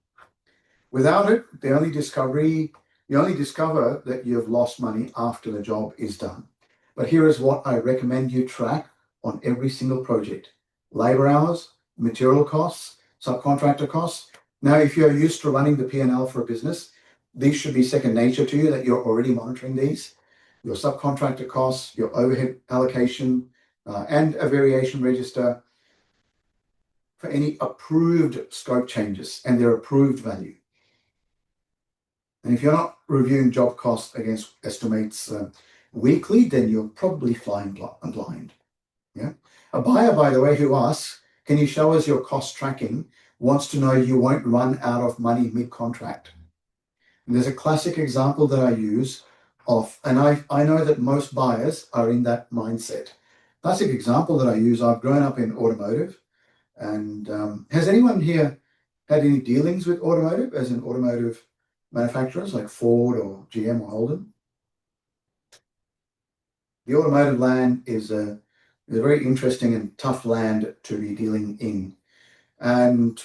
Without it, you only discover that you've lost money after the job is done. But here is what I recommend you track on every single project: labor hours, material costs, subcontractor costs. Now, if you're used to running the P&L for a business, these should be second nature to you, that you're already monitoring these. Your subcontractor costs, your overhead allocation, and a variation register for any approved scope changes and their approved value. And if you're not reviewing job costs against estimates weekly, then you're probably flying blind. Yeah. A buyer, by the way, who asks, can you show us your cost tracking, wants to know you won't run out of money mid-contract. And there's a classic example that I use of, and I know that most buyers are in that mindset. Classic example that I use, I've grown up in automotive, and has anyone here had any dealings with automotive, as in automotive manufacturers like Ford or GM or Holden? The automotive land is a very interesting and tough land to be dealing in. And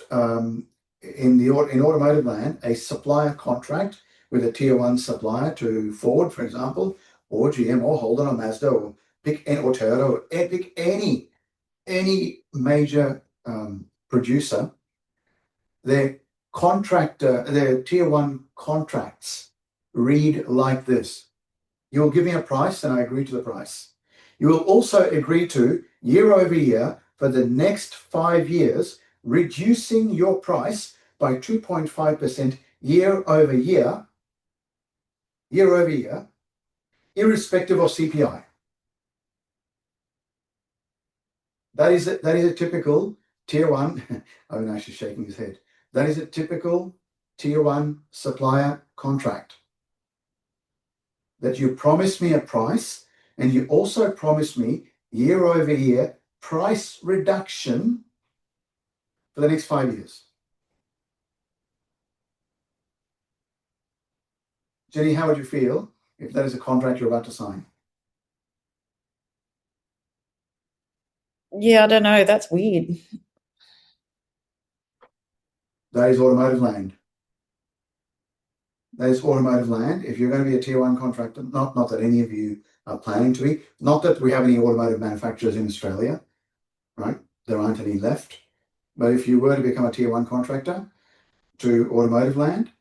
in automotive land, a supplier contract with a tier 1 supplier to Ford, for example, or GM or Holden or Mazda or Toyota or pick any major producer, their tier 1 contracts read like this: you'll give me a price and I agree to the price. You will also agree to, year over year, for the next 5 years, reducing your price by 2.5% year over year, irrespective of CPI. That is a typical tier 1, Avinash is shaking his head. That is a typical tier 1 supplier contract. That you promise me a price, and you also promise me year over year price reduction for the next 5 years. Jenny, how would you feel if that is a contract you're about to sign? Yeah, I don't know. That's weird. That is automotive land. That is automotive land. If you're going to be a tier 1 contractor, not that any of you are planning to be, not that we have any automotive manufacturers in Australia, right? There aren't any left. But if you were to become a tier 1 contractor to automotive land,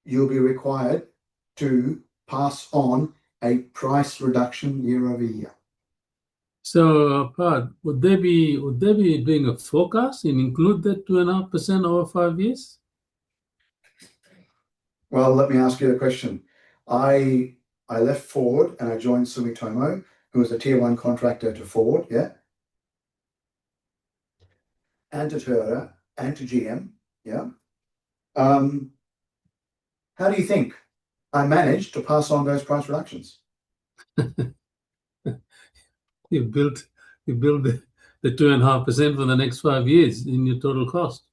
you'll be required to pass on a price reduction year over year. So, Pat, would they be doing a forecast and include that 2.5% over 5 years? Well, let me ask you a question. I left Ford and I joined Sumitomo, who was a tier one contractor to Ford, yeah, and to Toyota and to GM, yeah. How do you think I managed to pass on those price reductions? You built the 2.5% for the next 5 years in your total cost.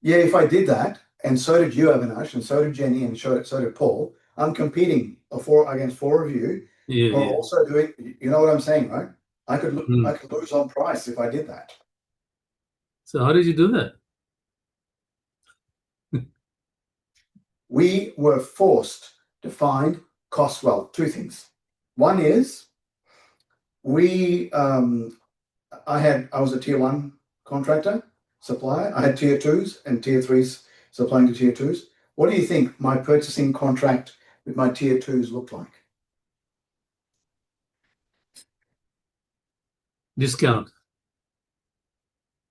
Yeah, if I did that, and so did you, Avinash, and so did Jenny, and so did Paul, I'm competing against four of you Yeah, who are yeah. also doing, you know what I'm saying, right? I could Mm. lose on price if I did that. So how did you do that? We were forced to find cost, well, two things. One is I was a tier one contractor, supplier. I had tier twos and tier threes supplying to tier twos. What do you think my purchasing contract with my tier twos looked like? Discount.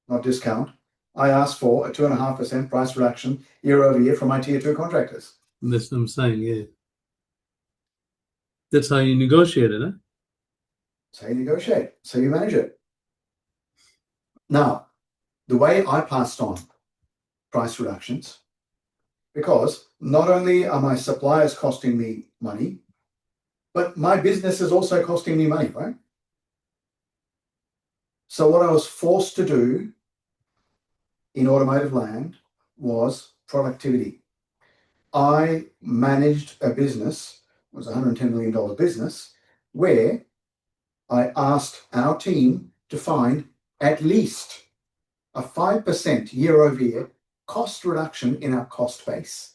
Not discount. I asked for a 2.5% price reduction year over year from my tier two contractors. That's what I'm saying, yeah. That's how you negotiate it, huh? So you negotiate, so you manage it. Now, the way I passed on price reductions, because not only are my suppliers costing me money, but my business is also costing me money, right? So what I was forced to do in automotive land was productivity. I managed a business, it was a $110 million business, where I asked our team to find at least a 5% year over year cost reduction in our cost base.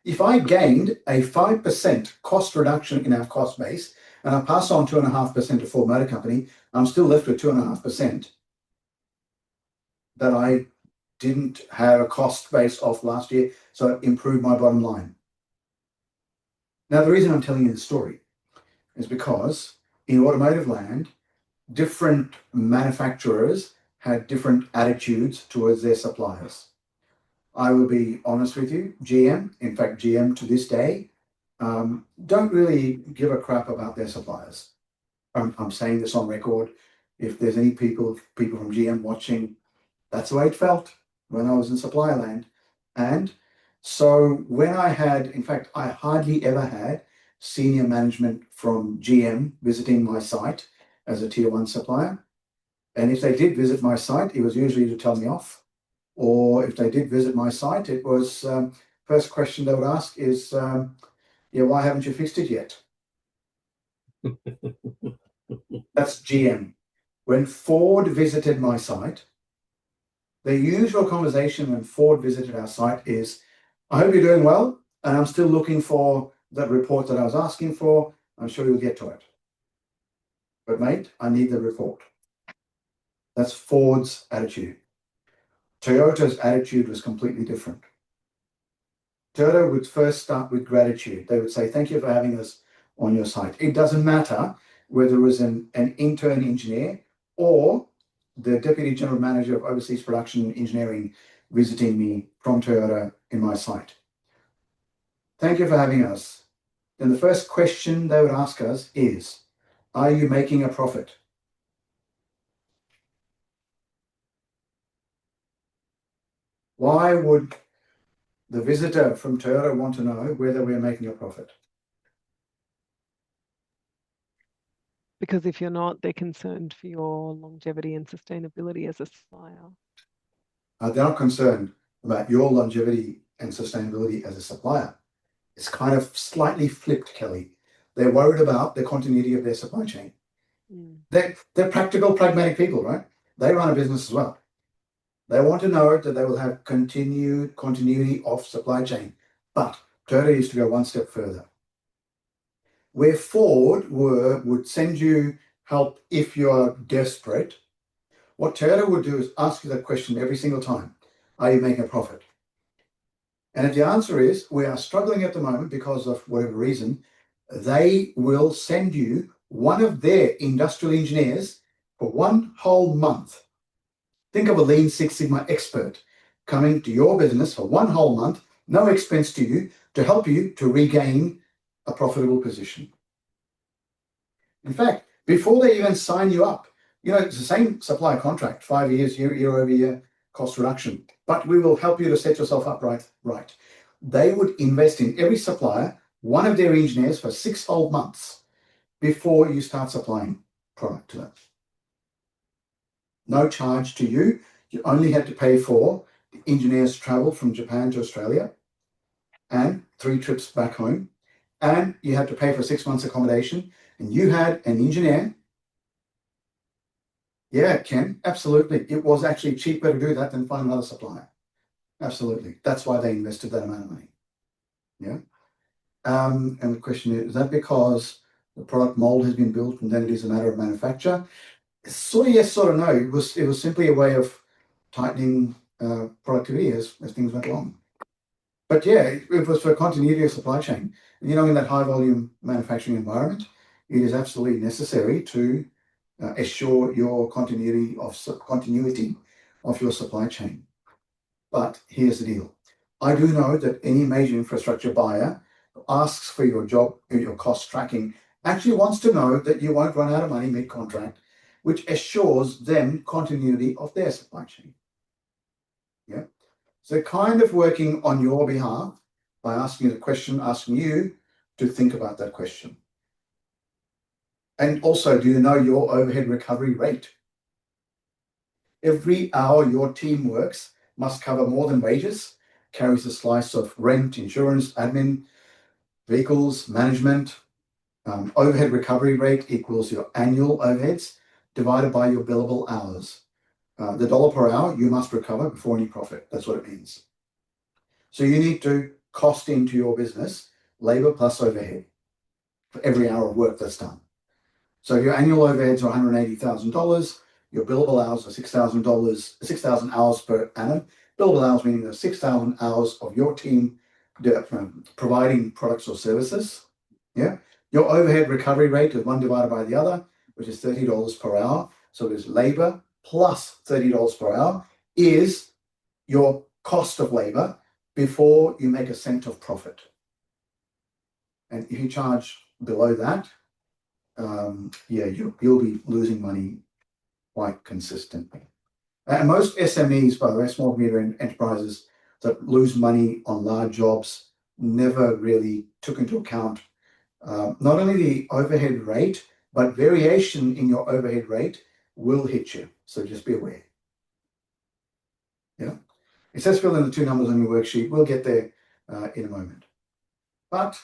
If I gained a 5% cost reduction in our cost base and I pass on 2.5% to Ford Motor Company, I'm still left with 2.5% that I didn't have a cost base off last year, so it improved my bottom line. Now, the reason I'm telling you the story is because in automotive land, different manufacturers had different attitudes towards their suppliers. I will be honest with you, GM, in fact, GM to this day, don't really give a crap about their suppliers. I'm saying this on record. If there's any people from GM watching, that's the way it felt when I was in supplier land. And so when I had, in fact, I hardly ever had senior management from GM visiting my site as a tier one supplier. And if they did visit my site, it was usually to tell me off. Or if they did visit my site, it was first question they would ask is, yeah, why haven't you fixed it yet? That's GM. When Ford visited my site, the usual conversation when Ford visited our site is, I hope you're doing well, and I'm still looking for that report that I was asking for. I'm sure you'll get to it. But mate, I need the report. That's Ford's attitude. Toyota's attitude was completely different. Toyota would first start with gratitude. They would say, thank you for having us on your site. It doesn't matter whether it was an intern engineer or the deputy general manager of overseas production and engineering visiting me from Toyota in my site. Thank you for having us. Then the first question they would ask us is, are you making a profit? Why would the visitor from Toyota want to know whether we're making a profit? Because if you're not, they're concerned for your longevity and sustainability as a supplier. They're not concerned about your longevity and sustainability as a supplier. It's kind of slightly flipped, Kelly. They're worried about the continuity of their supply chain. They're practical, pragmatic people, right? They run a business as well. They want to know that they will have continuity of supply chain. But Toyota used to go one step further. Where Ford would send you help if you're desperate, what Toyota would do is ask you that question every single time. Are you making a profit? And if the answer is, we are struggling at the moment because of whatever reason, they will send you one of their industrial engineers for 1 whole month. Think of a Lean Six Sigma expert coming to your business for 1 whole month, no expense to you, to help you to regain a profitable position. In fact, before they even sign you up, it's the same supply contract, 5 years, year over year, cost reduction, but we will help you to set yourself up right. They would invest in every supplier, one of their engineers, for 6 whole months before you start supplying product to them. No charge to you. You only had to pay for the engineer's travel from Japan to Australia and 3 trips back home. And you had to pay for 6 months accommodation. And you had an engineer. Yeah, Ken, absolutely. It was actually cheaper to do that than find another supplier. Absolutely. That's why they invested that amount of money. Yeah. And the question is that because the product mold has been built and then it is a matter of manufacture? Sort of yes, sort of no. It was simply a way of tightening productivity as things went along. But yeah, it was for continuity of supply chain. And in that high volume manufacturing environment, it is absolutely necessary to assure your continuity of your supply chain. But here's the deal. I do know that any major infrastructure buyer who asks for your cost tracking actually wants to know that you won't run out of money mid-contract, which assures them continuity of their supply chain. Yeah. So kind of working on your behalf by asking a question, asking you to think about that question. And also, do you know your overhead recovery rate? Every hour your team works must cover more than wages, carries a slice of rent, insurance, admin, vehicles, management. Overhead recovery rate equals your annual overheads divided by your billable hours. The dollar per hour you must recover before any profit. That's what it means. So you need to cost into your business labor plus overhead for every hour of work that's done. So your annual overheads are $180,000. Your billable hours are $6,000, 6,000 hours per annum. Billable hours meaning there's 6,000 hours of your team providing products or services. Yeah. Your overhead recovery rate is one divided by the other, which is $30 per hour. So there's labor plus $30 per hour is your cost of labor before you make a cent of profit. And if you charge below that, you'll be losing money quite consistently. And most SMEs, by the way, small medium enterprises that lose money on large jobs, never really took into account not only the overhead rate, but variation in your overhead rate will hit you. So just be aware. Yeah. It says fill in the 2 numbers on your worksheet. We'll get there in a moment. But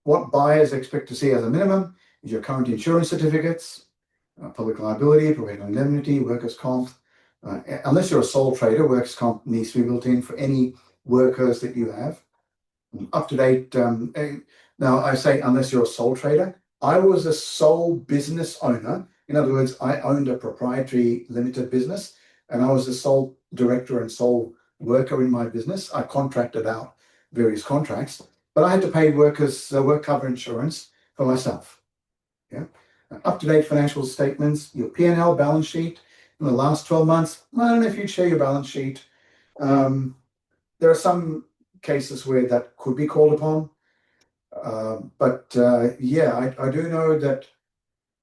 what buyers expect to see as a minimum is your current insurance certificates, public liability, professional indemnity, workers' comp. Unless you're a sole trader, workers' comp needs to be built in for any workers that you have. Up to date. Now I say unless you're a sole trader. I was a sole business owner. In other words, I owned a proprietary limited business and I was the sole director and sole worker in my business. I contracted out various contracts, but I had to pay workers work cover insurance for myself. Yeah. Up to date financial statements, your P&L balance sheet in the last 12 months. I don't know if you'd share your balance sheet. There are some cases where that could be called upon. I do know that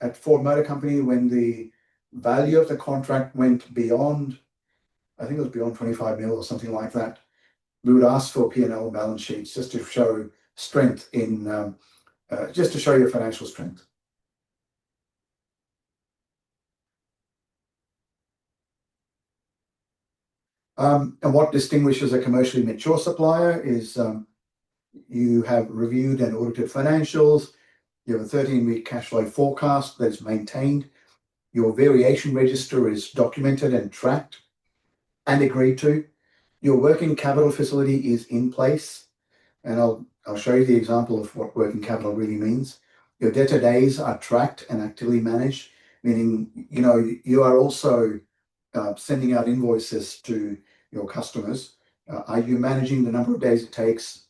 at Ford Motor Company, when the value of the contract went beyond, I think it was beyond 25 mil or something like that, we would ask for P&L balance sheets just to show strength in, just to show your financial strength. And what distinguishes a commercially mature supplier is you have reviewed and audited financials. You have a 13-week cash flow forecast that's maintained. Your variation register is documented and tracked and agreed to. Your working capital facility is in place. And I'll show you the example of what working capital really means. Your debtor days are tracked and actively managed, meaning you are also sending out invoices to your customers. Are you managing the number of days it takes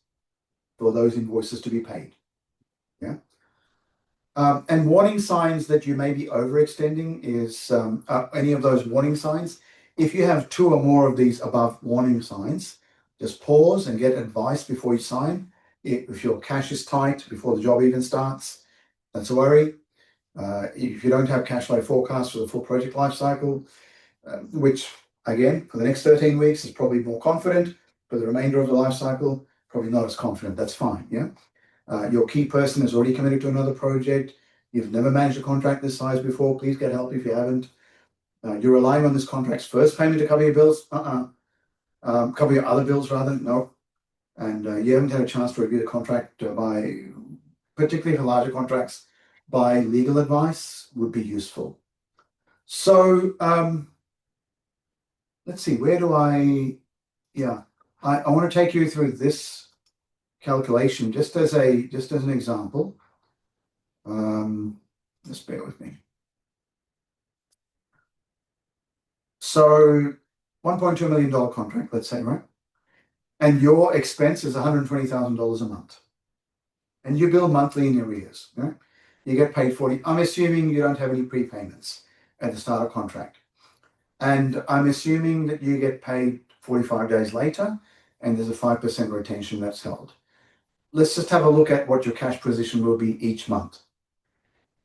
for those invoices to be paid? Yeah. And warning signs that you may be overextending is any of those warning signs. If you have 2 or more of these above warning signs, just pause and get advice before you sign. If your cash is tight before the job even starts, that's a worry. If you don't have cash flow forecast for the full project life cycle, which again, for the next 13 weeks is probably more confident. For the remainder of the life cycle, probably not as confident. That's fine. Yeah. Your key person is already committed to another project. You've never managed a contract this size before. Please get help if you haven't. You're relying on this contract's first payment to cover your bills. Cover your other bills rather. No. And you haven't had a chance to review the contract particularly for larger contracts, by legal advice would be useful. So let's see, where do I want to take you through this calculation just as an example. Just bear with me. So $1.2 million contract, let's say, right? And your expense is $120,000 a month. And you bill monthly in arrears, right? You get paid 40. I'm assuming you don't have any prepayments at the start of contract. And I'm assuming that you get paid 45 days later, and there's a 5% retention that's held. Let's just have a look at what your cash position will be each month.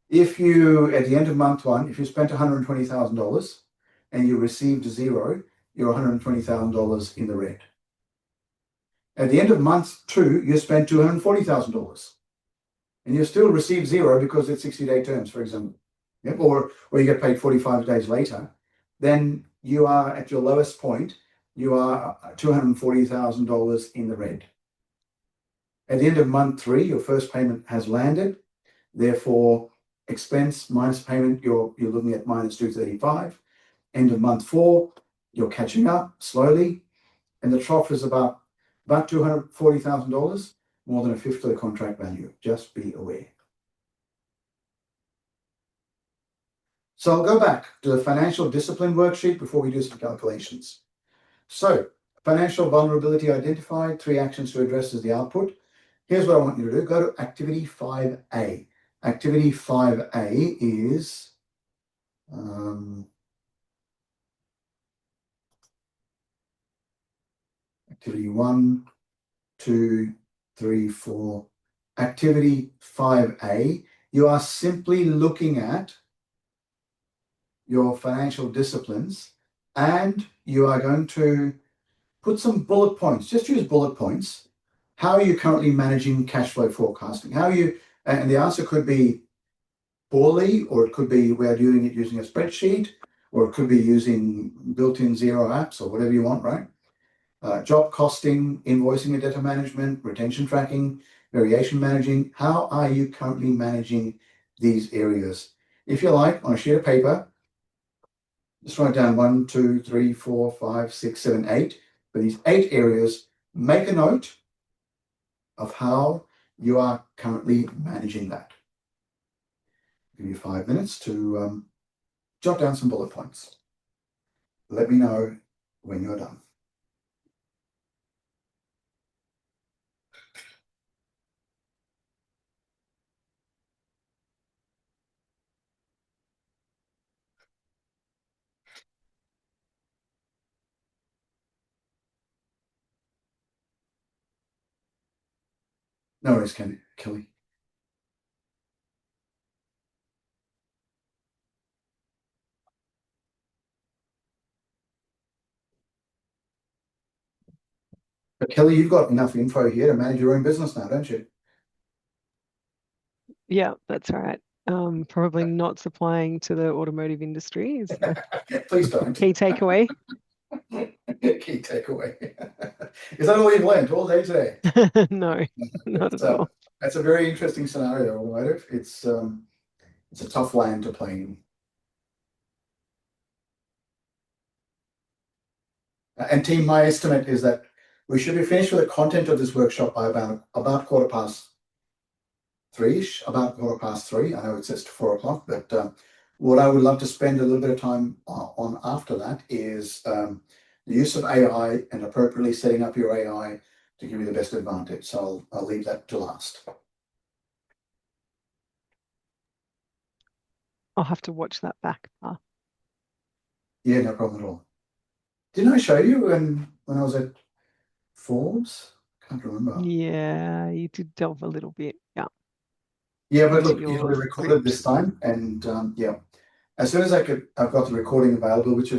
If you, at the end of month 1, if you spent $120,000 and you received 0, you're $120,000 in the red. At the end of month 2, you spent $240,000 and you still receive 0 because it's 60-day terms, for example. Yep. Or you get paid 45 days later, then you are at your lowest point, you are $240,000 in the red. At the end of month 3, your first payment has landed. Therefore, expense minus payment, you're looking at minus 235. End of month 4, you're catching up slowly, and the trough is about $240,000, more than a fifth of the contract value. Just be aware. So I'll go back to the financial discipline worksheet before we do some calculations. So financial vulnerability identified, 3 actions to address as the output. Here's what I want you to do. Go to activity 5A. Activity 5A is activity 1, 2, 3, 4. Activity 5A, you are simply looking at your financial disciplines and you are going to put some bullet points. Just use bullet points. How are you currently managing cash flow forecasting? And the answer could be poorly, or it could be we're doing it using a spreadsheet, or it could be using built-in Xero apps, or whatever you want, right? Job costing, invoicing and data management, retention tracking, variation managing. How are you currently managing these areas? If you like, on a sheet of paper, just write down 1, 2, 3, 4, 5, 6, 7, 8. For these 8 areas, make a note of how you are currently managing that. Give you 5 minutes to jot down some bullet points. Let me know when you're done. No worries, Kelly. But Kelly, you've got enough info here to manage your own business now, don't you? Yeah, that's right. Probably not supplying to the automotive industry is the Please don't. key takeaway. Key takeaway. Is that all you've learned all day today? No, not at all. That's a very interesting scenario, automotive. It's a tough land to play in. And team, my estimate is that we should be finished with the content of this workshop by about 3:15-ish, about 3:15. I know it says to 4 o'clock, but what I would love to spend a little bit of time on after that is the use of AI and appropriately setting up your AI to give you the best advantage. So I'll leave that to last. I'll have to watch that back. Yeah, no problem at all. Didn't I show you when I was at Forbes? Can't remember. Yeah, you did delve a little bit. Yeah. Yeah, but into look, your we recorded this time, and yeah, as soon as I've got the recording available, which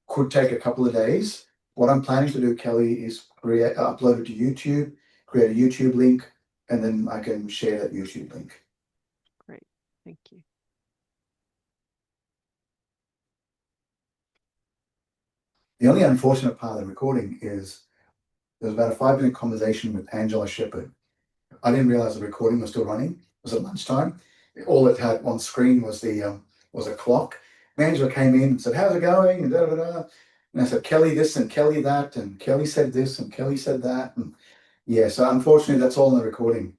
could take a couple of days. What I'm planning to do, Kelly, is upload it to YouTube, create a YouTube link, and then I can share that YouTube link. Great. Thank you. The only unfortunate part of the recording is there was about a 5-minute conversation with Angela Shepherd. I didn't realize the recording was still running. It was at lunchtime. All it had on screen was a clock. And Angela came in and said, "How's it going?" And da da da. And I said, "Kelly this and Kelly that, and Kelly said this and Kelly said that." And yeah, so unfortunately, that's all in the recording.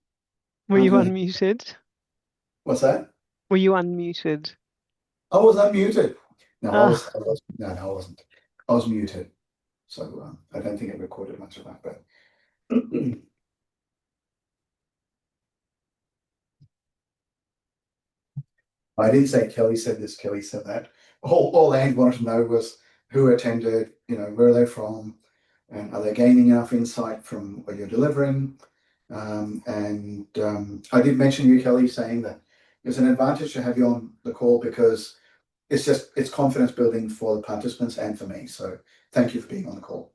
Were you Really. unmuted? What's that? Were you unmuted? I was unmuted. No, I Ah. was. No, I wasn't. I was muted. So I don't think it recorded much of that, but. I didn't say Kelly said this, Kelly said that. All Ange wanted to know was who attended, where are they from, and are they gaining enough insight from what you're delivering? I did mention you, Kelly, saying that it's an advantage to have you on the call because it's confidence building for the participants and for me. So thank you for being on the call.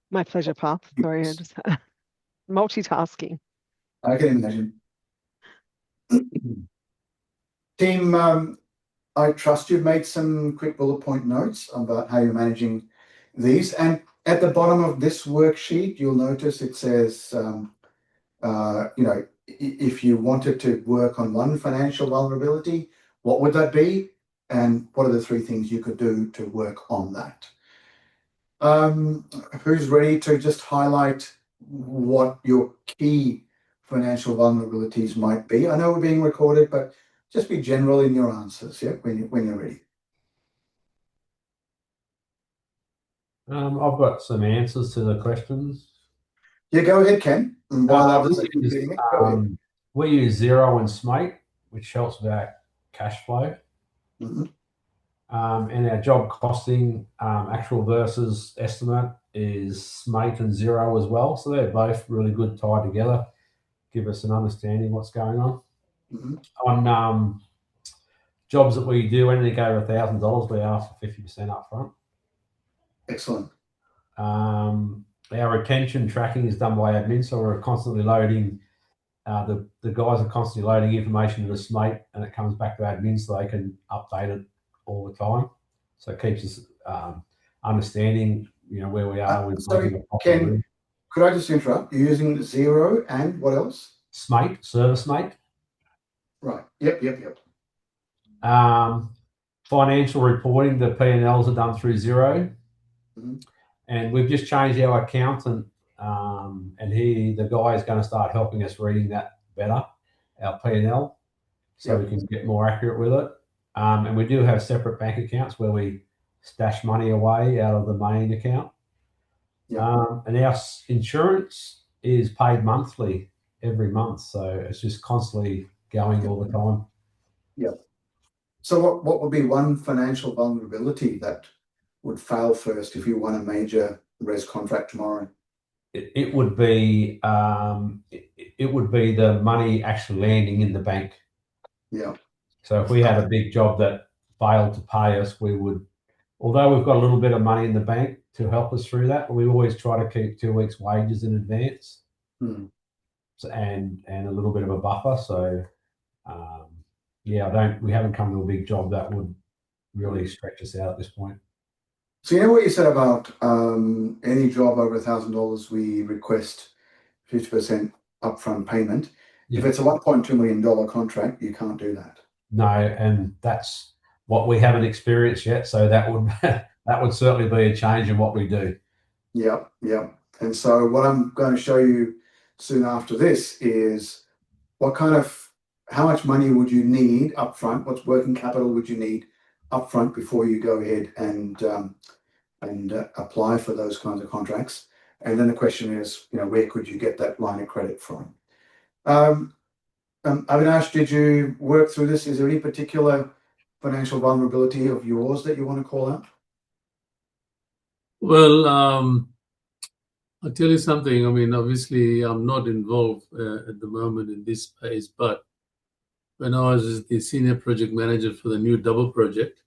My pleasure, Path. Sorry, I just multitasking. I can imagine. Team, I trust you've made some quick bullet point notes about how you're managing these. And at the bottom of this worksheet, you'll notice it says, if you wanted to work on one financial vulnerability, what would that be? And what are the 3 things you could do to work on that? Who's ready to just highlight what your key financial vulnerabilities might be? I know we're being recorded, but just be general in your answers, yeah, when you're ready. I've got some answers to the questions. Yeah, go ahead, Ken. And while others are completing it, go ahead. We use Xero and Smate, which helps with our cash flow. Mhm. And our job costing, actual versus estimate, is Smate and Xero as well. So they're both really good tied together, give us an understanding what's going on. Mhm. On jobs that we do, when they go over $1,000, we ask for 50% upfront. Excellent. Our retention tracking is done by admin, so we're constantly loading. The guys are constantly loading information to the Smate, and it comes back to admin, so they can update it all the time. So it keeps us understanding, where we are with Sorry, Ken, could I just interrupt? You're using Xero and what else? Smate, Service Mate. Right. Yep. Financial reporting, the P&Ls are done through Xero. Mhm. And we've just changed our accountant, and the guy is going to start helping us reading that better, our P&L, so we can get more accurate with it. And we do have separate bank accounts where we stash money away out of the main account. And our insurance is paid monthly, every month, so it's just constantly going all the time. Yeah. So what would be one financial vulnerability that would fail first if you won a major res contract tomorrow? It would be the money actually landing in the bank. Yeah. So if we had a big job that failed to pay us, we would, although we've got a little bit of money in the bank to help us through that, we always try to keep 2 weeks' wages in advance. So, and a little bit of a buffer. So we haven't come to a big job that would really stretch us out at this point. So what you said about any job over $1,000, we request 50% upfront payment. Yeah. If it's a $1.2 million contract, you can't do that. No, and that's what we haven't experienced yet. So that would certainly be a change in what we do. Yeah. And so what I'm going to show you soon after this is how much money would you need upfront? What working capital would you need upfront before you go ahead and apply for those kinds of contracts? And then the question is, where could you get that line of credit from? Avinash, did you work through this? Is there any particular financial vulnerability of yours that you want to call out? Well, I'll tell you something. I mean, obviously, I'm not involved at the moment in this space, but when I was the senior project manager for the new double project,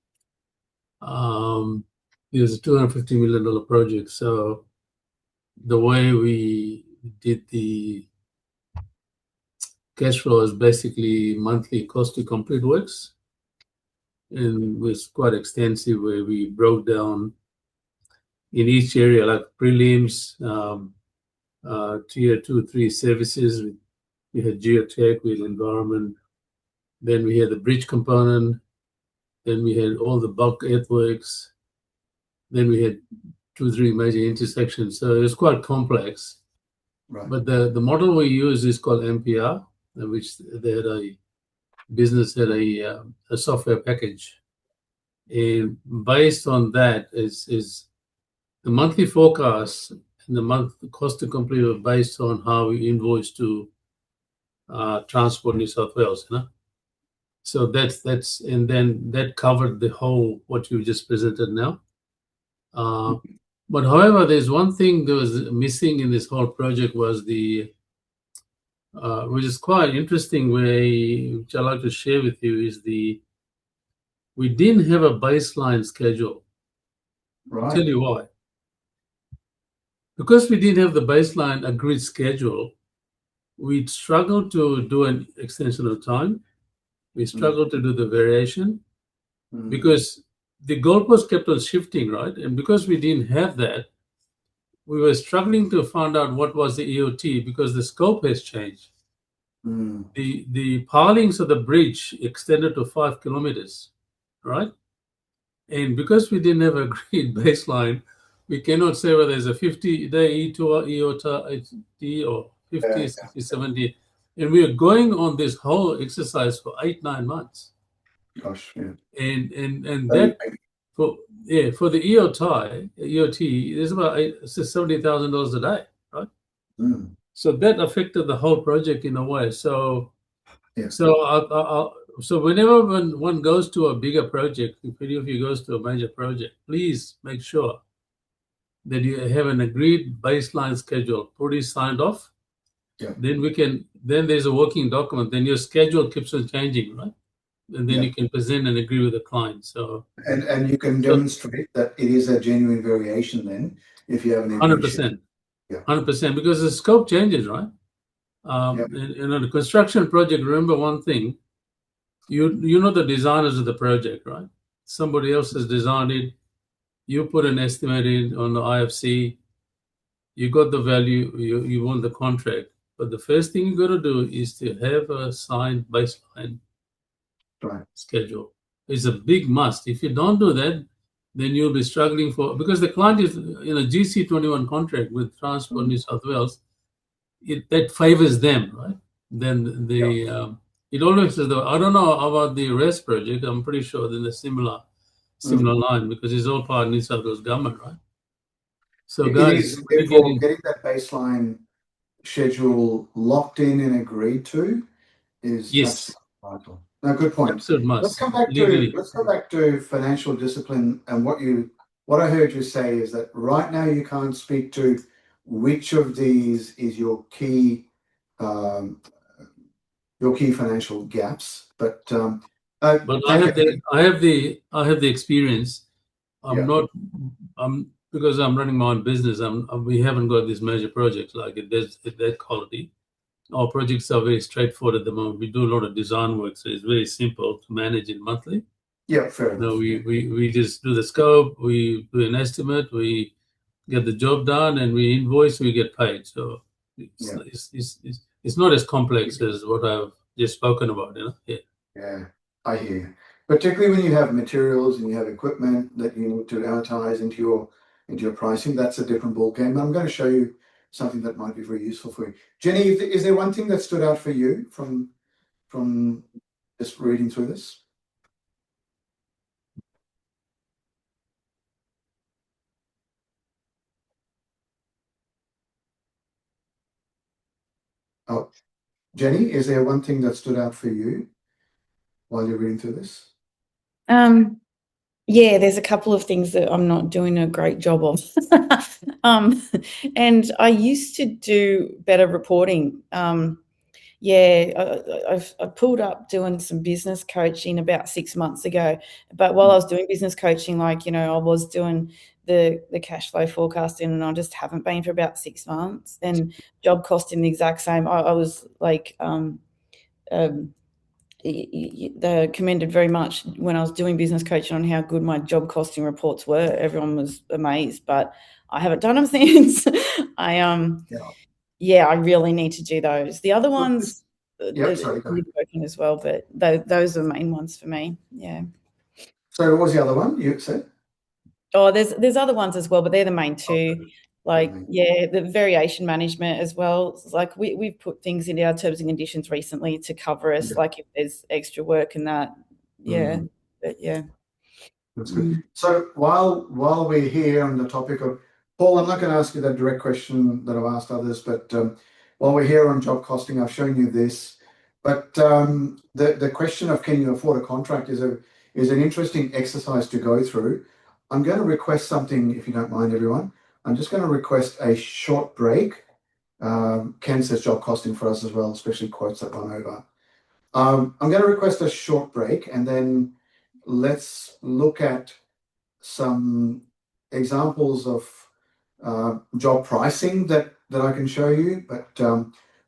it was a $250 million project. So the way we did the cash flow is basically monthly cost to complete works, and was quite extensive, where we broke down in each area, like prelims, tier 2, 3 services. We had geotech, we had environment, then we had the bridge component, then we had all the bulk earthworks, then we had 2, 3 major intersections. So it was quite complex. Right. But the model we use is called MPR, which they had a business had a software package, and based on that is the monthly forecast and the cost to complete are based on how we invoice to Transport New South Wales, So that's and then that covered the whole what you just presented now. But however, there's one thing that was missing in this whole project was which is quite interesting way, which I'd like to share with you, is we didn't have a baseline schedule. Right. I'll tell you why. Because we didn't have the baseline agreed schedule, we struggled to do an extension of time. We struggled to do the variation because the goalpost kept on shifting, right? And because we didn't have that, we were struggling to find out what was the EOT because the scope has changed. The pilings of the bridge extended to 5 kilometers, right? And because we didn't have a agreed baseline, we cannot say whether there's a 50-day EOT or 50, 60, 70. And we are going on this whole exercise for 8-9 months. Gosh, yeah. And that for the EOT is about $70,000 a day, right? So that affected the whole project in a way. So so whenever one goes to a bigger project, if any of you goes to a major project, please make sure that you have an agreed baseline schedule, already signed off. Yeah. Then there's a working document. Then your schedule keeps on changing, right? And then you can present and agree with the client. So and you can demonstrate that it is a genuine variation then if you have an 100%. Yeah. 100%, because the scope changes, right? And on the construction project, remember one thing, you know the designers of the project, right? Somebody else has designed it. You put an estimate in on the IFC. You got the value. You won the contract. But the first thing you got to do is to have a signed baseline schedule. It's a big must. If you don't do that, then you'll be struggling because the client is in a GC21 contract with Transport New South Wales. That favors them, right? Then it always says, I don't know about the REST project. I'm pretty sure in a similar line because it's all part of New South Wales government, right? So guys, therefore, getting that baseline schedule locked in and agreed to is vital. No, good point. Absolute must. Let's go back to financial discipline and what I heard you say is that right now you can't speak to which of these is your key financial gaps, but I have the experience. Because I'm running my own business. We haven't got these major projects like that quality. Our projects are very straightforward at the moment. We do a lot of design work, so it's very simple to manage it monthly. Yeah, fair enough. We just do the scope, we do an estimate, we get the job done, and we invoice, we get paid. So it's not as complex as what I've just spoken about, Yeah, I hear you. Particularly when you have materials and you have equipment that you need to amortize into your pricing, that's a different ballgame. I'm going to show you something that might be very useful for you. Jenny, is there one thing that stood out for you from just reading through this? Oh, Jenny, is there one thing that stood out for you while you're reading through this? Yeah, there's a couple of things that I'm not doing a great job of. And I used to do better reporting. I pulled up doing some business coaching about 6 months ago. But while I was doing business coaching, like, I was doing the cash flow forecasting, and I just haven't been for about 6 months. And job costing the exact same. I was like, they commended very much when I was doing business coaching on how good my job costing reports were. Everyone was amazed, but I haven't done them since. I really need to do those. The other ones, Sorry, go ahead. working as well, but those are the main ones for me. Yeah. So what was the other one you said? Oh, there's other ones as well, but they're the main two. Okay. Like, the variation management as well. Like we've put things into our terms and conditions recently to cover us, like if there's extra work and that. Yeah. But yeah. That's good. So while we're here on the topic of Paul, I'm not going to ask you that direct question that I've asked others, but while we're here on job costing, I've shown you this. But the question of can you afford a contract is an interesting exercise to go through. I'm going to request something, if you don't mind, everyone. I'm just going to request a short break. Ken says job costing for us as well, especially quotes that run over. I'm going to request a short break, and then let's look at some examples of job pricing that I can show you, but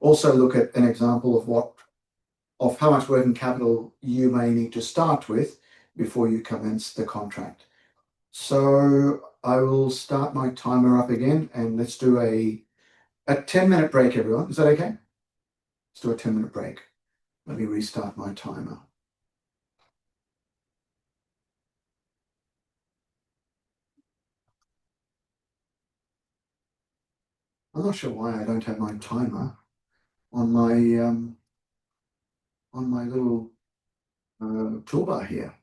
also look at an example of how much working capital you may need to start with before you commence the contract. So I will start my timer up again, and let's do a 10-minute break, everyone. Is that okay? Let's do a 10-minute break. Let me restart my timer. I'm not sure why I don't have my timer on my little toolbar here.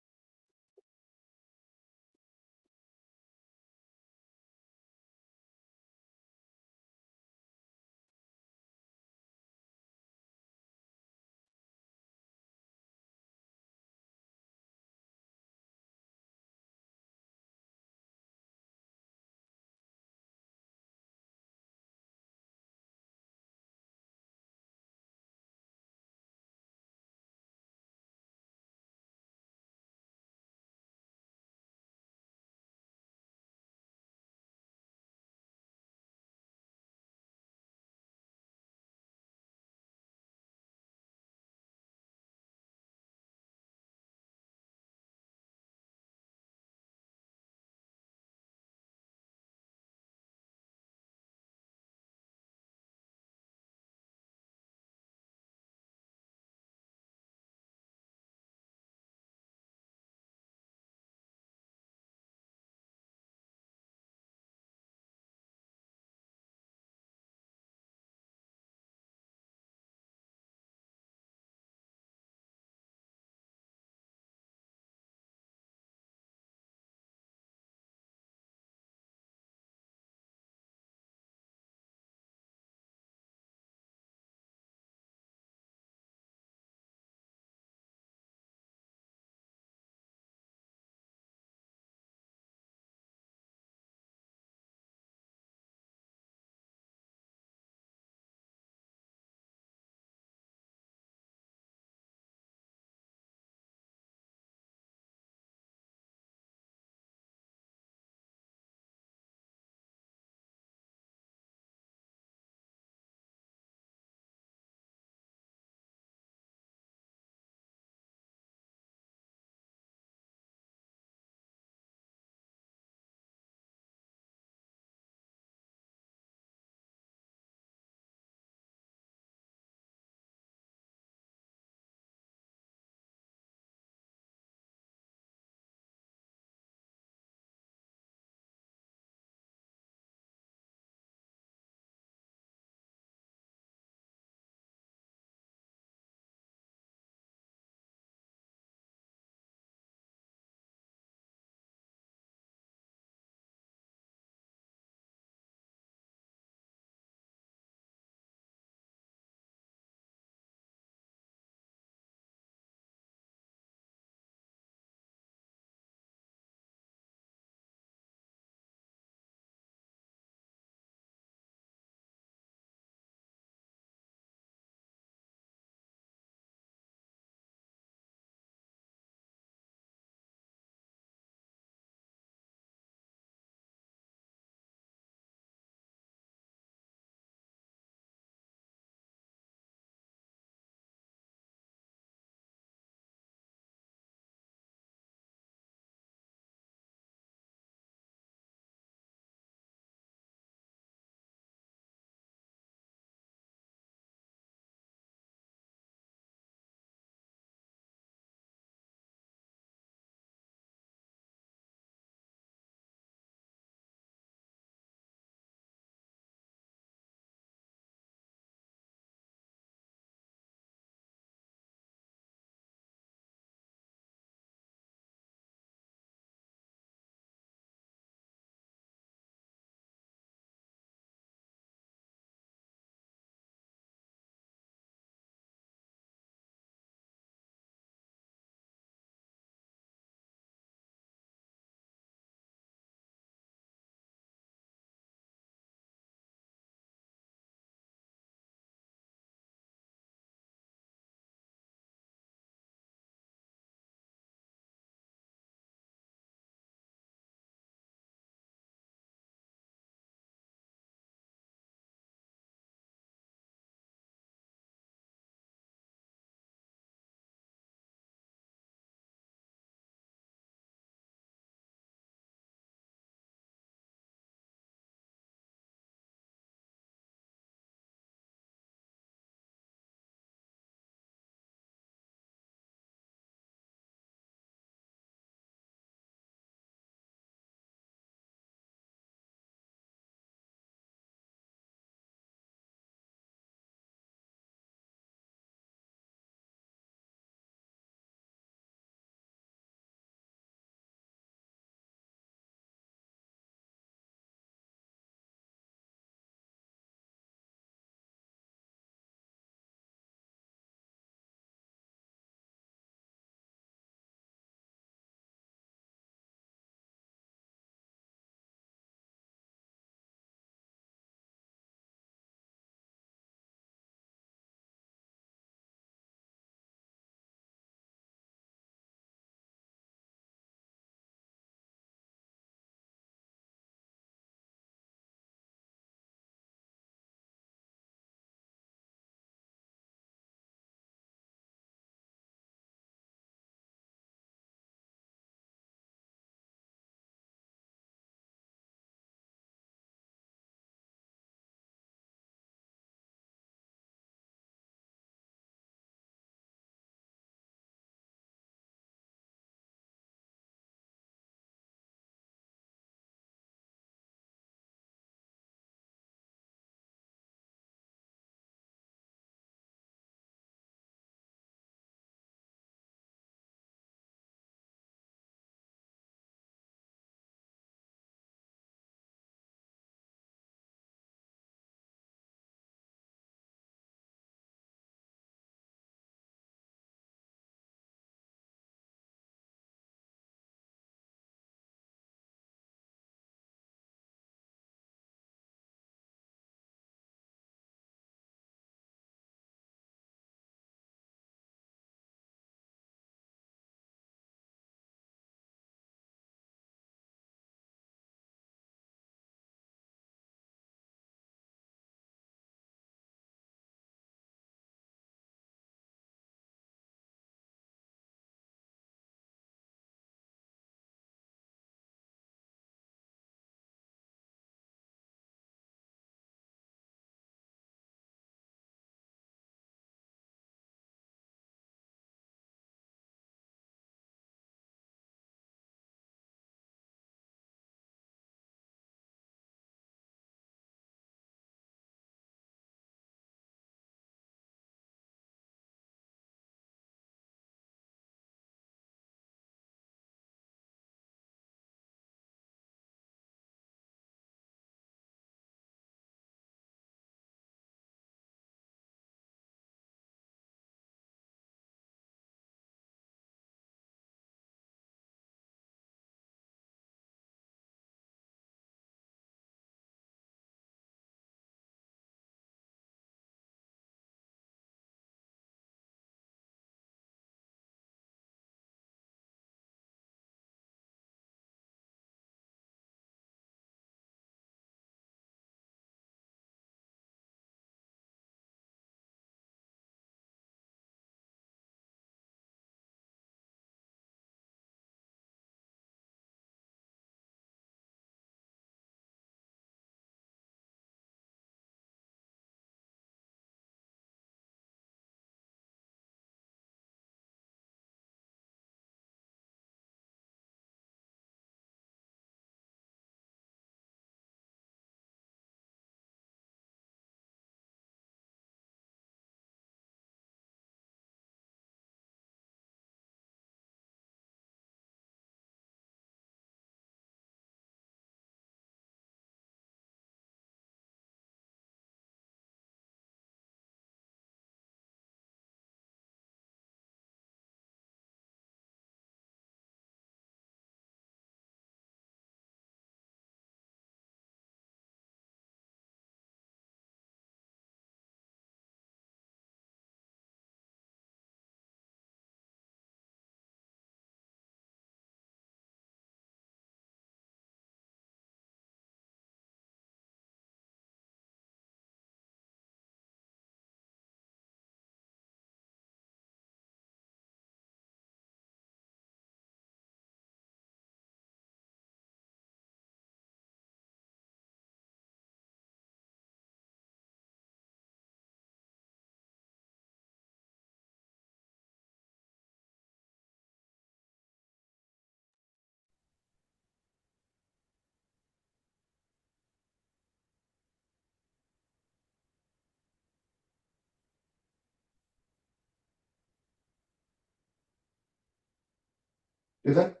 Did that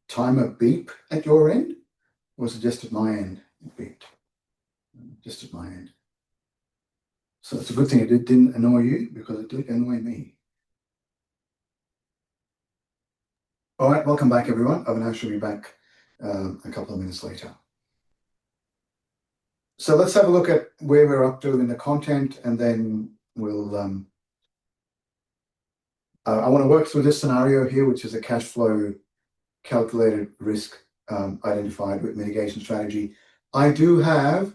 timer beep at your end? Or was it just at my end? It beeped. Just at my end. So it's a good thing it didn't annoy you, because it did annoy me. All right, welcome back, everyone. Avinash should be back a couple of minutes later. So let's have a look at where we're up to in the content, and then we'll. I want to work through this scenario here, which is a cash flow calculated risk identified with mitigation strategy. I do have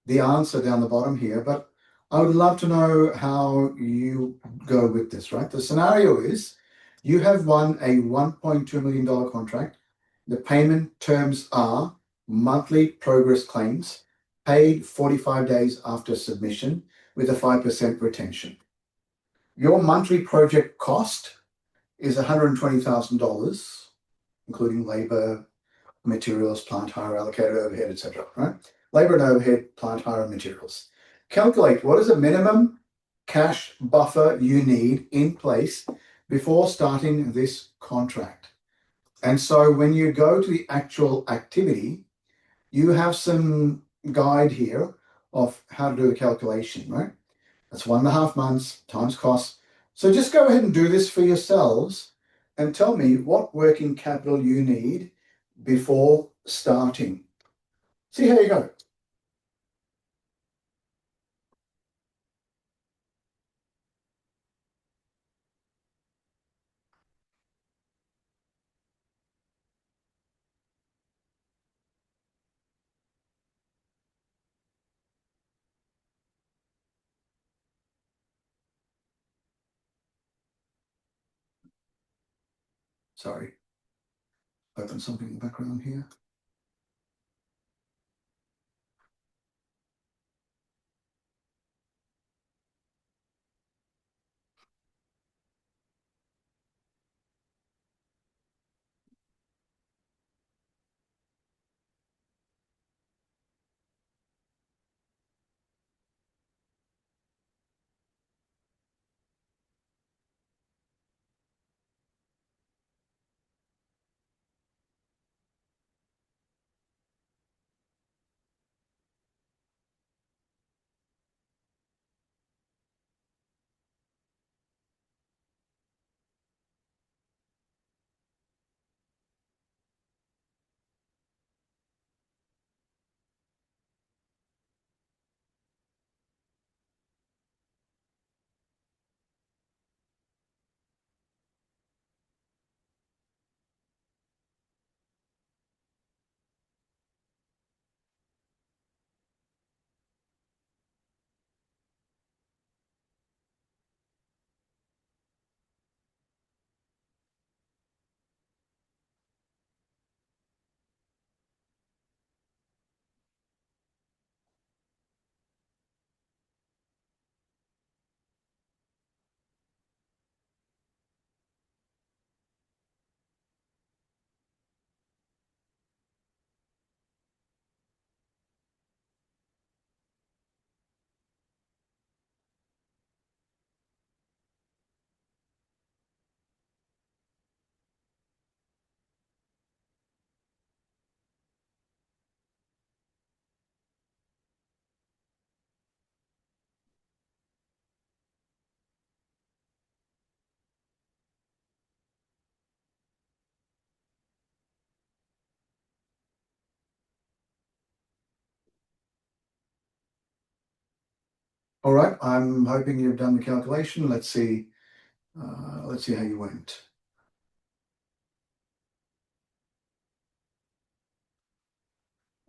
the answer down the bottom here, but I would love to know how you go with this, right? The scenario is you have won a $1.2 million contract. The payment terms are monthly progress claims paid 45 days after submission with a 5% retention. Your monthly project cost is $120,000, including labor, materials, plant hire, allocated overhead, etc. Right? Labor and overhead, plant hire, and materials. Calculate what is the minimum cash buffer you need in place before starting this contract. And so when you go to the actual activity, you have some guide here of how to do the calculation, right? That's 1.5 months times cost. So just go ahead and do this for yourselves and tell me what working capital you need before starting. See how you go. Sorry. Open something in the background here. All right, I'm hoping you've done the calculation. Let's see how you went.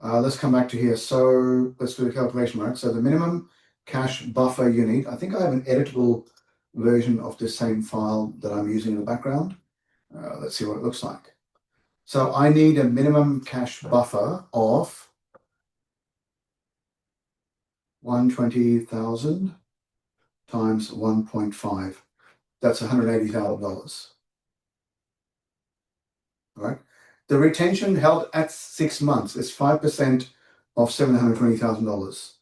Let's come back to here. So let's do the calculation, right? So the minimum cash buffer you need, I think I have an editable version of this same file that I'm using in the background. Let's see what it looks like. So I need a minimum cash buffer of 120,000 times 1.5. That's $180,000. All right. The retention held at 6 months is 5% of $720,000.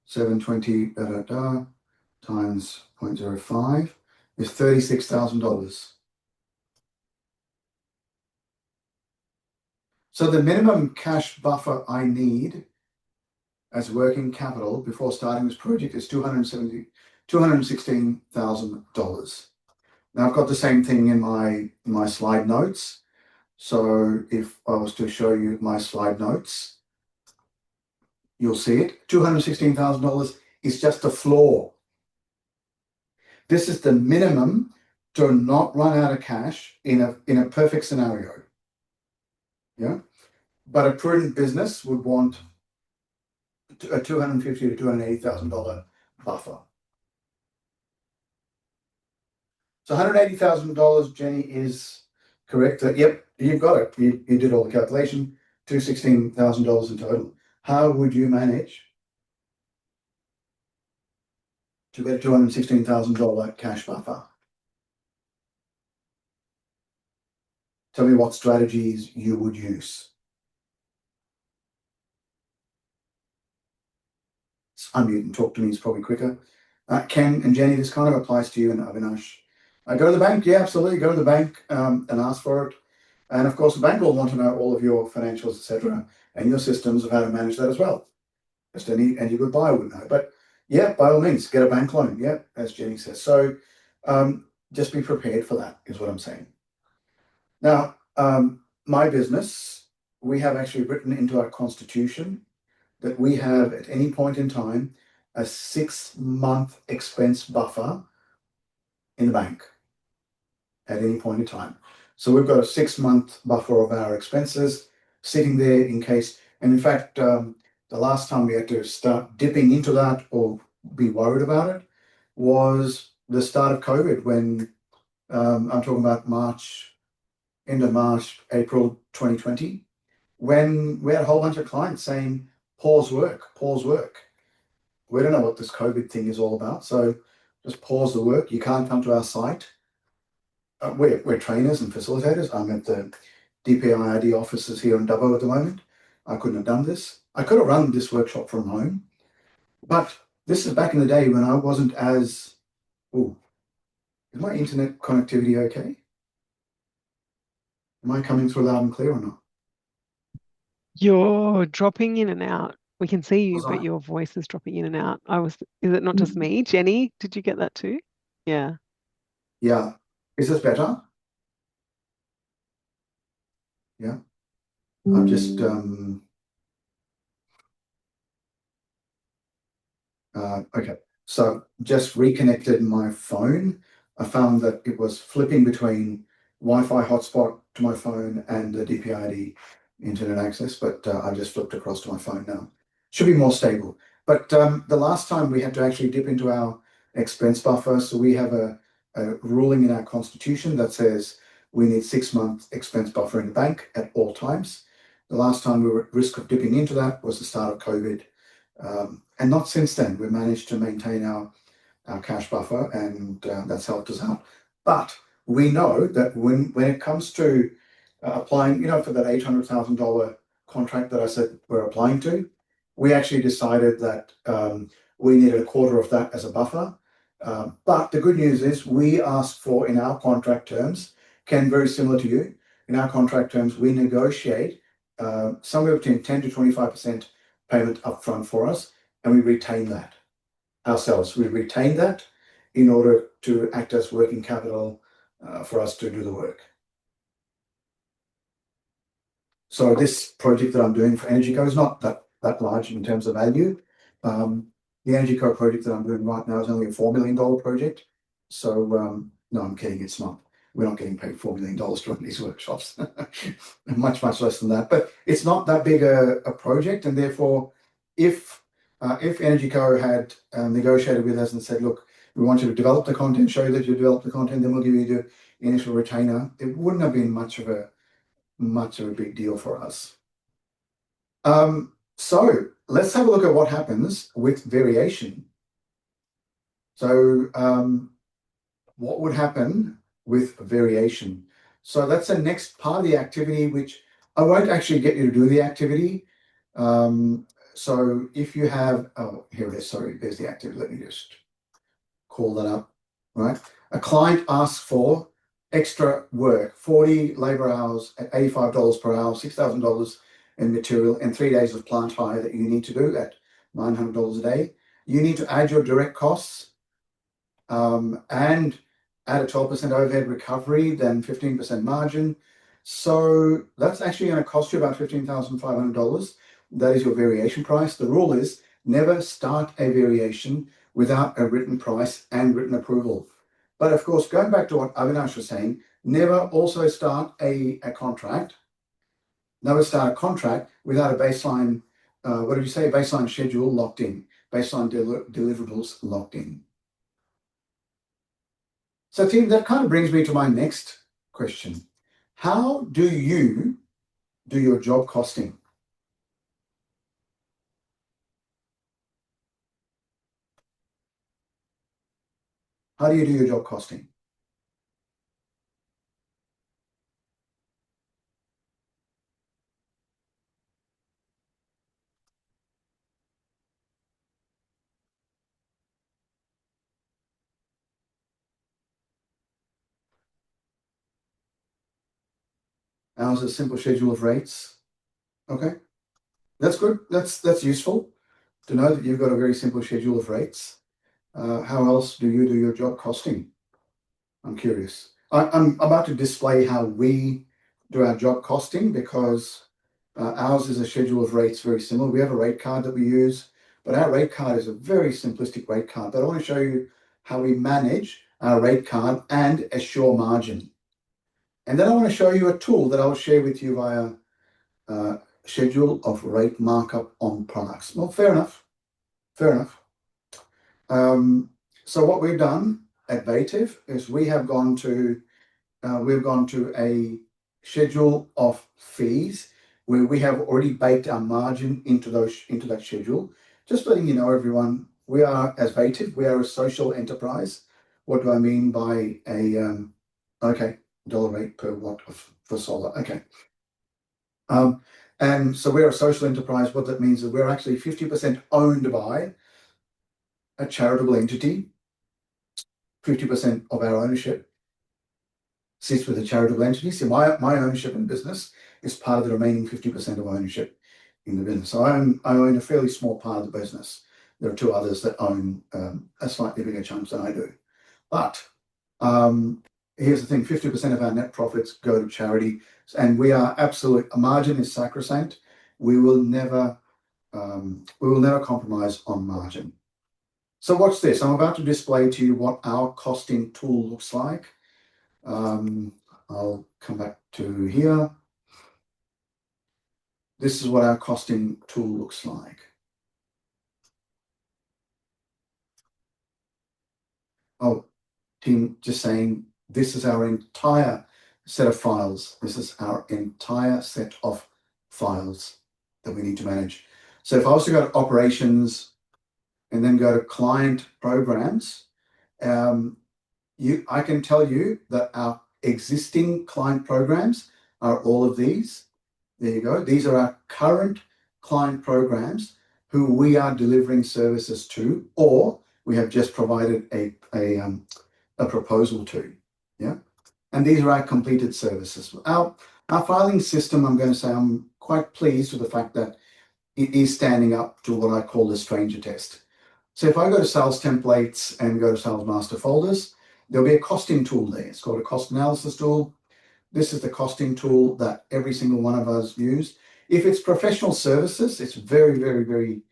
720 times 0.05 is $36,000. So the minimum cash buffer I need as working capital before starting this project is $216,000. Now I've got the same thing in my slide notes. So if I was to show you my slide notes, you'll see it. $216,000 is just a floor. This is the minimum to not run out of cash in a perfect scenario. Yeah, but a prudent business would want a $250,000 to $280,000 buffer. So $180,000, Jenny, is correct. Yep, you've got it. You did all the calculation. $216,000 in total. How would you manage to get a $216,000 cash buffer? Tell me what strategies you would use. Unmute and talk to me is probably quicker. Ken and Jenny, this kind of applies to you and Avinash. Go to the bank. Yeah, absolutely. Go to the bank and ask for it. And of course, the bank will want to know all of your financials, etc., and your systems of how to manage that as well. Just any good buyer would know. But yeah, by all means, get a bank loan. Yeah, as Jenny says. So just be prepared for that, is what I'm saying. Now, my business, we have actually written into our constitution that we have at any point in time a 6-month expense buffer in the bank at any point in time. So we've got a 6-month buffer of our expenses sitting there in case. And in fact, the last time we had to start dipping into that or be worried about it was the start of COVID, when I'm talking about end of March, April 2020, when we had a whole bunch of clients saying, pause work. We don't know what this COVID thing is all about, so just pause the work. You can't come to our site. We're trainers and facilitators. I'm at the DPIID offices here in Dubbo at the moment. I couldn't have done this. I could have run this workshop from home, but this is back in the day when I wasn't as... Ooh, is my internet connectivity okay? Am I coming through loud and clear or not? You're dropping in and out. We can see you, Was but I? your voice is dropping in and out. Is it not just me? Jenny, did you get that too? Yeah. Yeah. Is this better? Yeah. I'm just okay. So just reconnected my phone. I found that it was flipping between Wi-Fi hotspot to my phone and the DPID internet access, but I just flipped across to my phone now. Should be more stable. But the last time we had to actually dip into our expense buffer, so we have a ruling in our constitution that says we need 6-month expense buffer in the bank at all times. The last time we were at risk of dipping into that was the start of COVID. And not since then. We managed to maintain our cash buffer, and that's helped us out. But we know that when it comes to applying, for that $800,000 contract that I said we're applying to, we actually decided that we needed a quarter of that as a buffer. But the good news is we asked for, in our contract terms, Ken, very similar to you, in our contract terms, we negotiate somewhere between 10 to 25% payment upfront for us, and we retain that ourselves. We retain that in order to act as working capital for us to do the work. So this project that I'm doing for EnergyCo is not that large in terms of value. The EnergyCo project that I'm doing right now is only a $4 million project. So no, I'm kidding. It's not. We're not getting paid $4 million to run these workshops. much less than that. But it's not that big a project, and therefore, if EnergyCo had negotiated with us and said, look, we want you to develop the content, show that you develop the content, then we'll give you the initial retainer, it wouldn't have been much of a big deal for us. So let's have a look at what happens with variation. So what would happen with variation? So that's the next part of the activity, which I won't actually get you to do the activity. So if you have, oh, here it is, sorry, there's the activity. Let me just call that up, right? A client asks for extra work, 40 labor hours at $85 per hour, $6,000 in material, and 3 days of plant hire that you need to do at $900 a day. You need to add your direct costs and add a 12% overhead recovery, then 15% margin. So that's actually going to cost you about $15,500. That is your variation price. The rule is never start a variation without a written price and written approval. But of course, going back to what Avinash was saying, never also start a contract. Never start a contract without a baseline, what did you say? Baseline schedule locked in, baseline deliverables locked in. So team, that kind of brings me to my next question. How do you do your job costing? How do you do your job costing? Ours is a simple schedule of rates. Okay, that's good. That's useful to know that you've got a very simple schedule of rates. How else do you do your job costing? I'm curious. I'm about to display how we do our job costing because ours is a schedule of rates very similar. We have a rate card that we use, but our rate card is a very simplistic rate card. But I want to show you how we manage our rate card and assure margin. And then I want to show you a tool that I'll share with you via schedule of rate markup on products. Well, fair enough. Fair enough. So what we've done at Vative is we've gone to a schedule of fees where we have already baked our margin into that schedule. Just letting you know, everyone, we are, as Vative, we are a social enterprise. What do I mean by a dollar rate per watt for solar? Okay. And so we're a social enterprise. What that means is we're actually 50% owned by a charitable entity. 50% of our ownership sits with a charitable entity. So my ownership in business is part of the remaining 50% of ownership in the business. So I own a fairly small part of the business. There are two others that own a slightly bigger chunk than I do. But here's the thing, 50% of our net profits go to charity, and we are absolute, a margin is sacrosanct. We will never compromise on margin. So watch this. I'm about to display to you what our costing tool looks like. I'll come back to here. This is what our costing tool looks like. Oh, team, just saying, this is our entire set of files. This is our entire set of files that we need to manage. So if I was to go to operations and then go to client programs, I can tell you that our existing client programs are all of these. There you go. These are our current client programs who we are delivering services to, or we have just provided a proposal to. Yeah. And these are our completed services. Our filing system, I'm going to say I'm quite pleased with the fact that it is standing up to what I call the stranger test. So if I go to sales templates and go to sales master folders, there'll be a costing tool there. It's called a cost analysis tool. This is the costing tool that every single one of us use. If it's professional services, it's very, very, very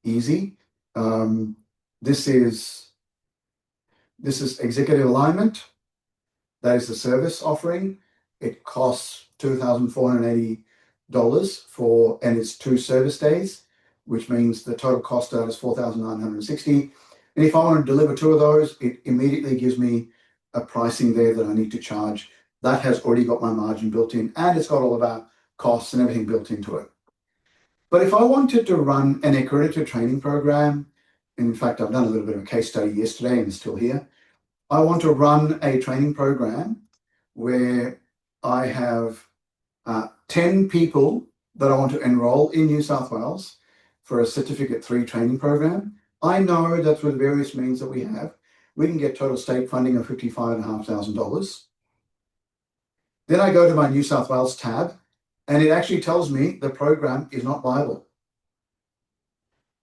easy. This is executive alignment. That is the service offering. It costs $2,480 and it's 2 service days, which means the total cost out is $4,960. And if I want to deliver 2 of those, it immediately gives me a pricing there that I need to charge. That has already got my margin built in, and it's got all of our costs and everything built into it. But if I wanted to run an accredited training program, in fact, I've done a little bit of a case study yesterday and it's still here. I want to run a training program where I have 10 people that I want to enroll in New South Wales for a Certificate 3 training program. I know that through the various means that we can get total state funding of $55,500. Then I go to my New South Wales tab, and it actually tells me the program is not viable.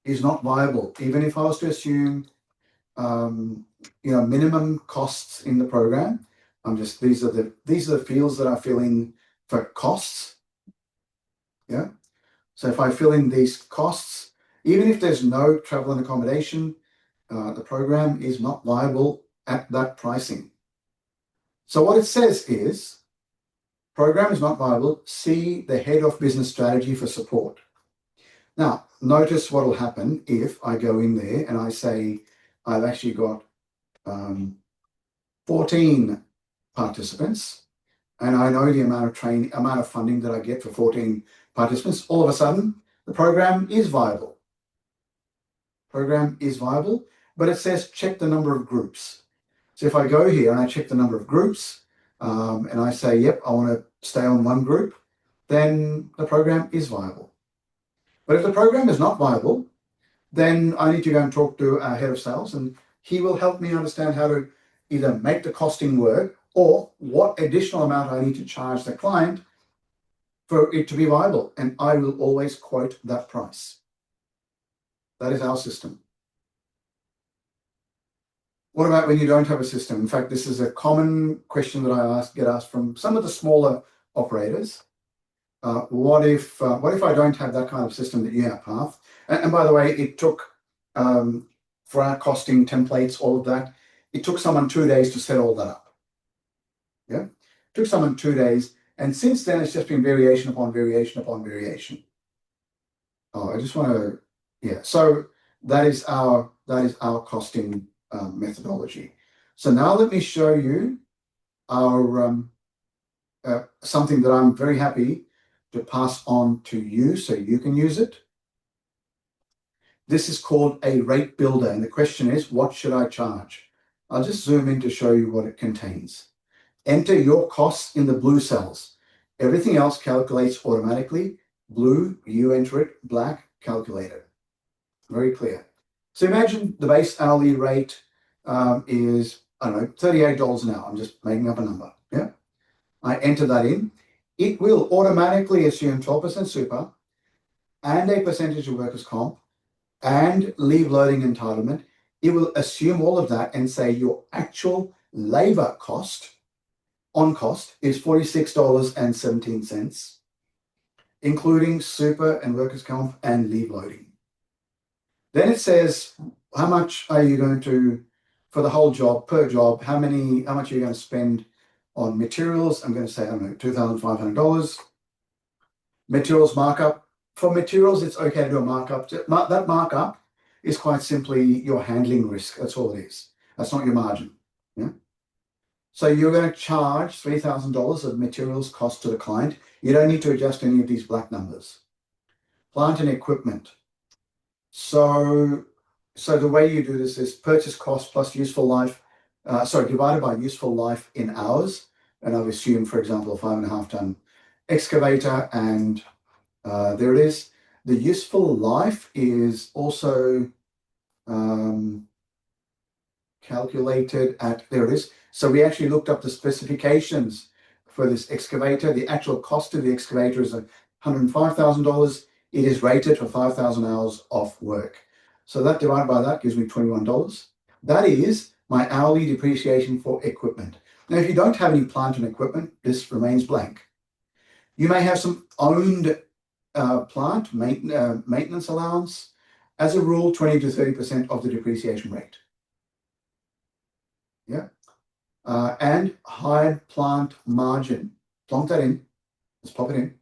Is not viable. Even if I was to assume, minimum costs in the program, these are the fields that I fill in for costs. Yeah. So if I fill in these costs, even if there's no travel and accommodation, the program is not viable at that pricing. So what it says is, program is not viable. See the head of business strategy for support. Now, notice what will happen if I go in there and I say, I've actually got 14 participants, and I know the amount of funding that I get for 14 participants. All of a sudden, the program is viable. Program is viable, but it says check the number of groups. So if I go here and I check the number of groups, and I say, yep, I want to stay on one group, then the program is viable. But if the program is not viable, then I need to go and talk to our head of sales, and he will help me understand how to either make the costing work or what additional amount I need to charge the client for it to be viable. And I will always quote that price. That is our system. What about when you don't have a system? In fact, this is a common question that I get asked from some of the smaller operators. What if I don't have that kind of system that you have, Path? And by the way, it took, for our costing templates, all of that, it took someone 2 days to set all that up. Yeah, it took someone 2 days, and since then it's just been variation upon variation upon variation. Oh, I just want to, yeah. So that is our costing methodology. So now let me show you our something that I'm very happy to pass on to you so you can use it. This is called a rate builder, and the question is, what should I charge? I'll just zoom in to show you what it contains. Enter your costs in the blue cells. Everything else calculates automatically. Blue, you enter it. Black, calculate it. Very clear. So imagine the base hourly rate is, I don't know, $38 an hour. I'm just making up a number. Yeah. I enter that in. It will automatically assume 12% super and a percentage of workers' comp and leave loading entitlement. It will assume all of that and say your actual labor cost on cost is $46.17, including super and workers' comp and leave loading. Then it says, how much are you going to, for the whole job, per job, how much are you going to spend on materials? I'm going to say, I don't know, $2,500. Materials markup. For materials, it's okay to do a markup. That markup is quite simply your handling risk. That's all it is. That's not your margin. Yeah. So you're going to charge $3,000 of materials cost to the client. You don't need to adjust any of these black numbers. Plant and equipment. So the way you do this is purchase cost plus useful life, divided by useful life in hours. And I've assumed, for example, a 5.5 ton excavator, and there it is. The useful life is also calculated at, there it is. So we actually looked up the specifications for this excavator. The actual cost of the excavator is $105,000. It is rated for 5,000 hours of work. So that divided by that gives me $21. That is my hourly depreciation for equipment. Now, if you don't have any plant and equipment, this remains blank. You may have some owned plant maintenance allowance. As a rule, 20 to 30% of the depreciation rate. Yeah. And hired plant margin. Plonk that in. Let's pop it in.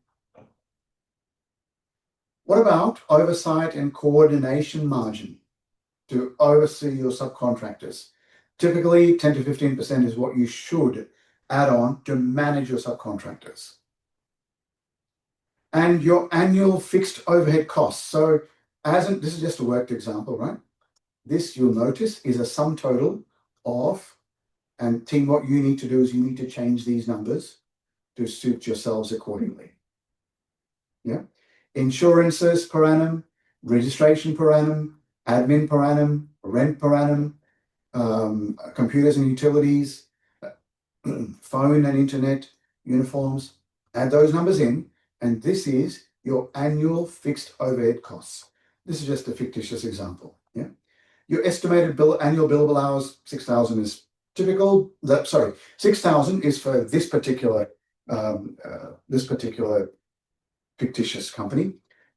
What about oversight and coordination margin to oversee your subcontractors? Typically, 10 to 15% is what you should add on to manage your subcontractors. And your annual fixed overhead costs. So this is just a worked example, right? This, you'll notice, is a sum total of, and team, what you need to do is you need to change these numbers to suit yourselves accordingly. Yeah. Insurances per annum, registration per annum, admin per annum, rent per annum, computers and utilities, phone and internet, uniforms, add those numbers in, and this is your annual fixed overhead costs. This is just a fictitious example. Yeah, your estimated annual billable hours, 6,000 is typical. 6,000 is for this particular fictitious company.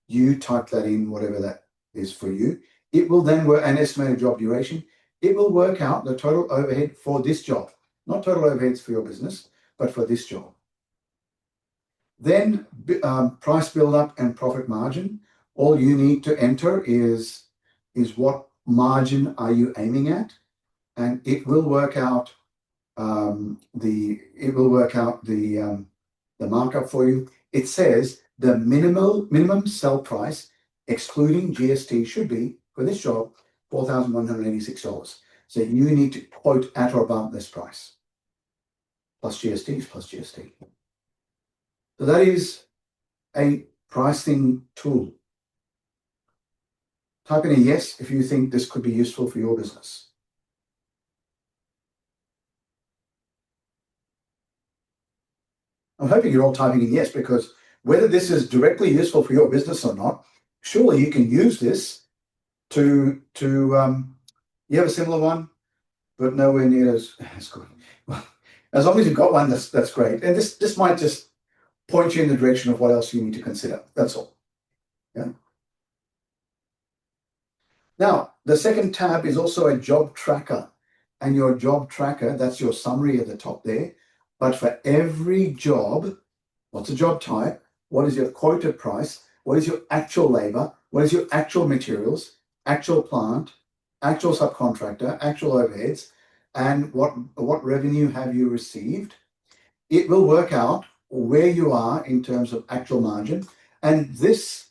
You type that in, whatever that is for you. It will then work an estimated job duration. It will work out the total overhead for this job, not total overheads for your business, but for this job. Then price build up and profit margin. All you need to enter is what margin are you aiming at, and it will work out the markup for you. It says the minimum sell price excluding GST should be for this job $4,186. So you need to quote at or above this price. Plus GST is plus GST. So that is a pricing tool. Type in a yes if you think this could be useful for your business. I'm hoping you're all typing in yes, because whether this is directly useful for your business or not, surely you can use this to you have a similar one, but nowhere near as good. Well, as long as you've got one, that's great. And this might just point you in the direction of what else you need to consider. That's all. Yeah. Now, the second tab is also a job tracker. And your job tracker, that's your summary at the top there. But for every job, what's a job type? What is your quoted price? What is your actual labor? What is your actual materials, actual plant, actual subcontractor, actual overheads, and what revenue have you received? It will work out where you are in terms of actual margin. And this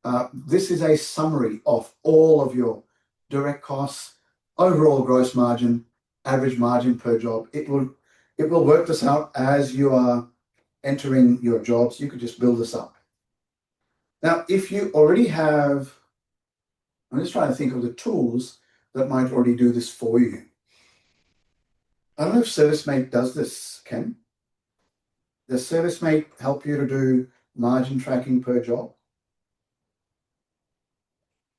is a summary of all of your direct costs, overall gross margin, average margin per job. It will work this out as you are entering your jobs. You could just build this up. Now, if you already have, I'm just trying to think of the tools that might already do this for you. I don't know if ServiceMate does this, Ken. Does ServiceMate help you to do margin tracking per job?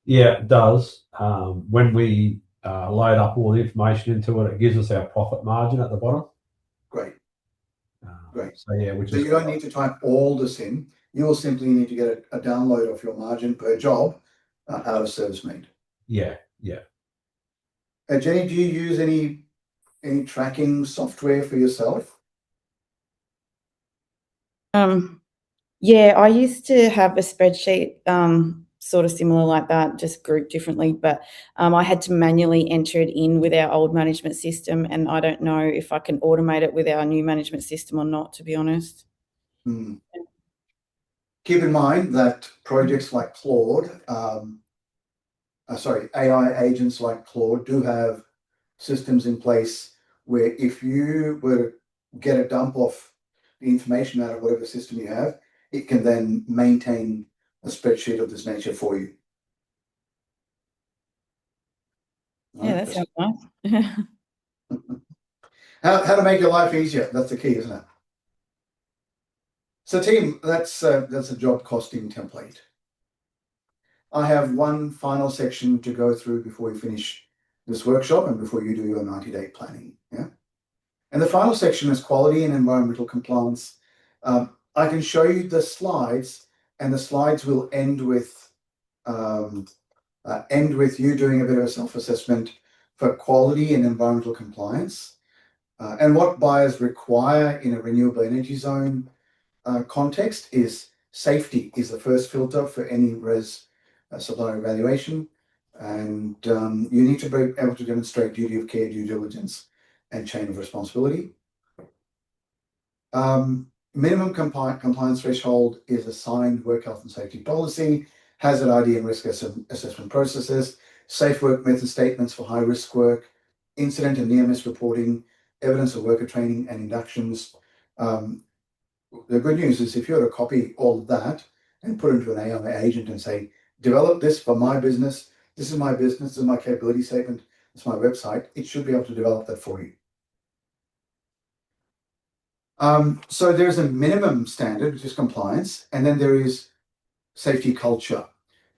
Yeah, it does. When we load up all the information into it, it gives us our profit margin at the bottom. Great. Great. So yeah, So you don't need to type all this in. You will simply need to get a download of your margin per job out of ServiceMate. Yeah. Jenny, do you use any tracking software for yourself? Yeah, I used to have a spreadsheet sort of similar like that, just grouped differently, but I had to manually enter it in with our old management system, and I don't know if I can automate it with our new management system or not, to be honest. Keep in mind that projects like Claude, AI agents like Claude do have systems in place where if you were to get a dump off the information out of whatever system you have, it can then maintain a spreadsheet of this nature for you. Yeah, that sounds nice. How to make your life easier? That's the key, isn't it? So, team, that's a job costing template. I have one final section to go through before we finish this workshop and before you do your 90-day planning. Yeah. And the final section is quality and environmental compliance. I can show you the slides, and the slides will end with you doing a bit of a self-assessment for quality and environmental compliance, and what buyers require in a renewable energy zone context is safety is the first filter for any res supplier evaluation, and you need to be able to demonstrate duty of care, due diligence, and chain of responsibility. Minimum compliance threshold is a signed work health and safety policy, hazard ID and risk assessment processes, safe work method statements for high risk work, incident and near miss reporting, evidence of worker training and inductions. The good news is if you were to copy all of that and put it into an AI agent and say, develop this for my business, this is my business, this is my capability statement, this is my website, it should be able to develop that for you. So there's a minimum standard, which is compliance, and then there is safety culture.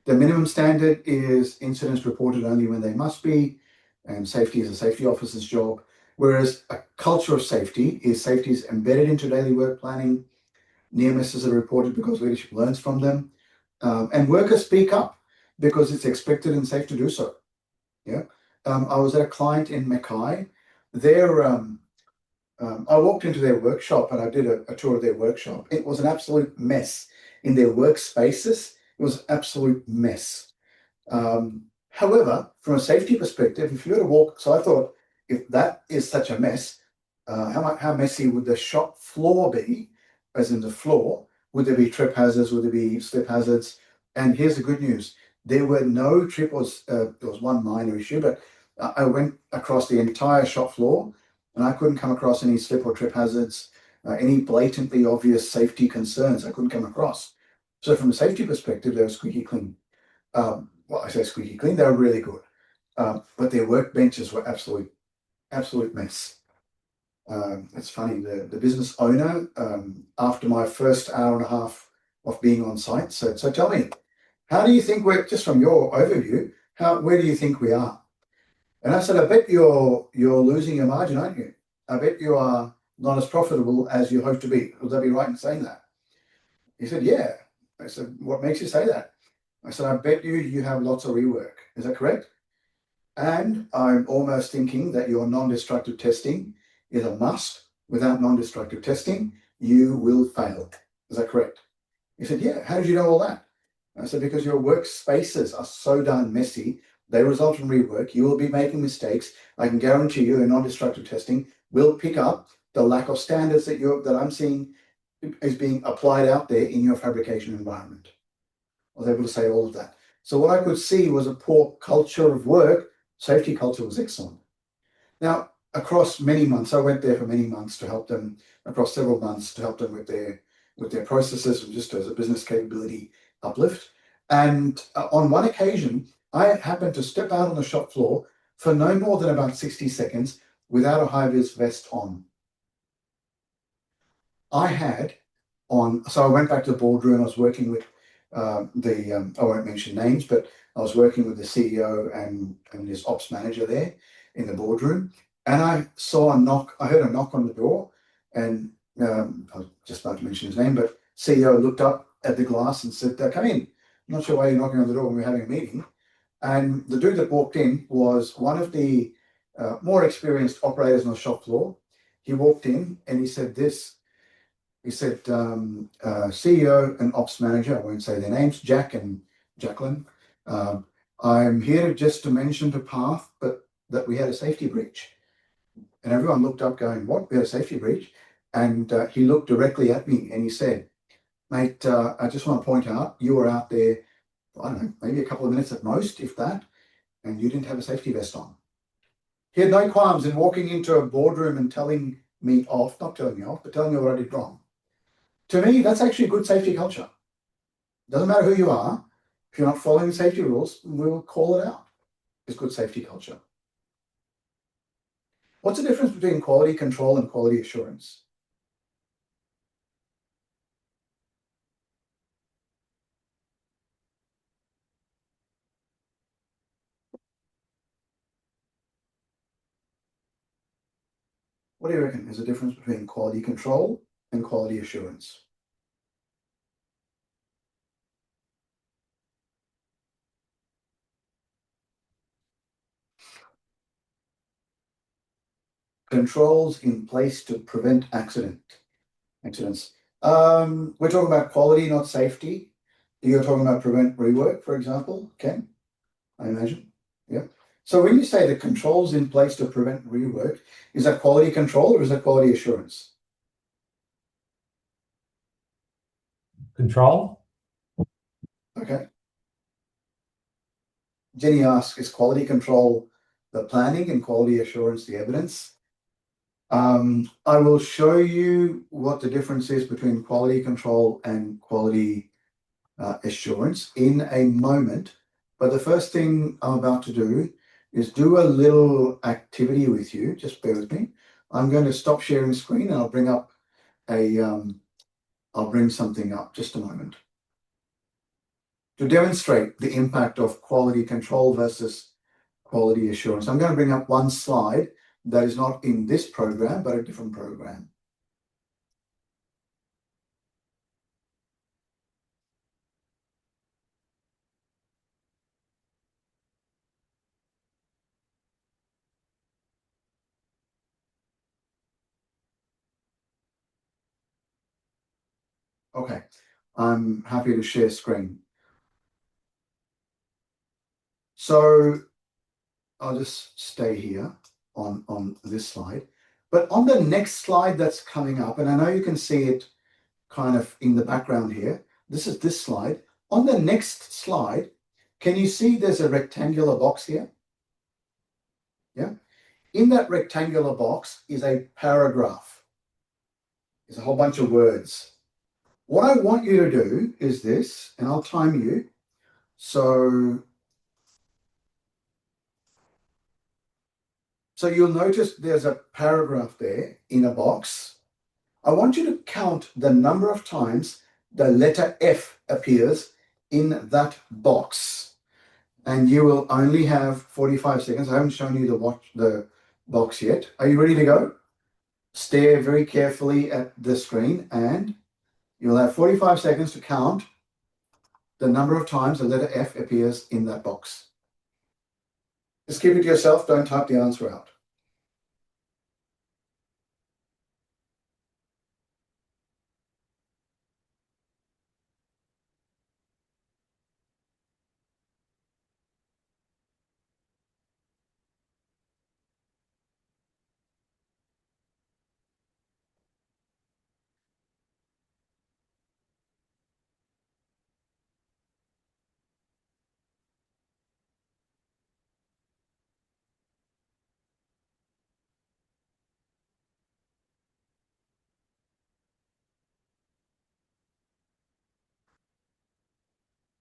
The minimum standard is incidents reported only when they must be, and safety is a safety officer's job. Whereas a culture of safety is embedded into daily work planning. Near misses are reported because leadership learns from them, and workers speak up because it's expected and safe to do so. Yeah, I was at a client in Mackay. I walked into their workshop and I did a tour of their workshop. It was an absolute mess in their workspaces. It was an absolute mess. However, from a safety perspective, if you were to walk, so I thought, if that is such a mess, how messy would the shop floor be, as in the floor? Would there be trip hazards? Would there be slip hazards? And here's the good news: there were no trip. There was one minor issue, but I went across the entire shop floor, and I couldn't come across any slip or trip hazards, any blatantly obvious safety concerns. I couldn't come across. So from a safety perspective, they were squeaky clean. Well, I say squeaky clean, they were really good. But their workbenches were absolute mess. It's funny, the business owner, after my first hour and a half of being on site, so tell me, how do you think just from your overview, where do you think we are? And I said, I bet you're losing your margin, aren't you? I bet you are not as profitable as you hope to be. Would that be right in saying that? He said, yeah. I said, what makes you say that? I said, I bet you have lots of rework. Is that correct? And I'm almost thinking that your non-destructive testing is a must. Without non-destructive testing, you will fail. Is that correct? He said, yeah. How did you know all that? I said, because your workspaces are so darn messy, they result in rework. You will be making mistakes. I can guarantee you a non-destructive testing will pick up the lack of standards that I'm seeing is being applied out there in your fabrication environment. I was able to say all of that. So what I could see was a poor culture of work. Safety culture was excellent. Now, across many months, I went there for many months to help them, across several months, to help them with their processes, just as a business capability uplift. And on one occasion, I happened to step out on the shop floor for no more than about 60 seconds without a high-vis vest on. So I went back to the boardroom. I was working with I won't mention names, but I was working with the CEO and his ops manager there in the boardroom. And I heard a knock on the door, and I was just about to mention his name, but CEO looked up at the glass and said, come in. I'm not sure why you're knocking on the door when we're having a meeting. And the dude that walked in was one of the more experienced operators on the shop floor. He walked in and he said this. He said, CEO and ops manager, I won't say their names, Jack and Jacqueline, I'm here just to mention to Path that we had a safety breach. And everyone looked up going, what? We had a safety breach? And he looked directly at me and he said, mate, I just want to point out, you were out there, I don't know, maybe a couple of minutes at most, if that, and you didn't have a safety vest on. He had no qualms in walking into a boardroom and telling me off, not telling me off, but telling me what I did wrong. To me, that's actually good safety culture. Doesn't matter who you are. If you're not following safety rules, we will call it out. It's good safety culture. What's the difference between quality control and quality assurance? What do you reckon is the difference between quality control and quality assurance? Controls in place to prevent accidents. We're talking about quality, not safety. You're talking about prevent rework, for example, Ken, I imagine. Yeah. So when you say the controls in place to prevent rework, is that quality control or is that quality assurance? Control. Okay. Jenny asks, is quality control the planning and quality assurance the evidence? I will show you what the difference is between quality control and quality assurance in a moment. But the first thing I'm about to do is do a little activity with you. Just bear with me. I'm going to stop sharing screen and I'll bring up I'll bring something up, just a moment. To demonstrate the impact of quality control versus quality assurance, I'm going to bring up one slide that is not in this program, but a different program. Okay, I'm happy to share screen. So I'll just stay here on this slide. But on the next slide that's coming up, and I know you can see it kind of in the background here, this is this slide. On the next slide, can you see there's a rectangular box here? Yeah. In that rectangular box is a paragraph. There's a whole bunch of words. What I want you to do is this, and I'll time you. So you'll notice there's a paragraph there in a box. I want you to count the number of times the letter F appears in that box. And you will only have 45 seconds. I haven't shown you the box yet. Are you ready to go? Stare very carefully at the screen and you'll have 45 seconds to count the number of times the letter F appears in that box. Just keep it to yourself. Don't type the answer out.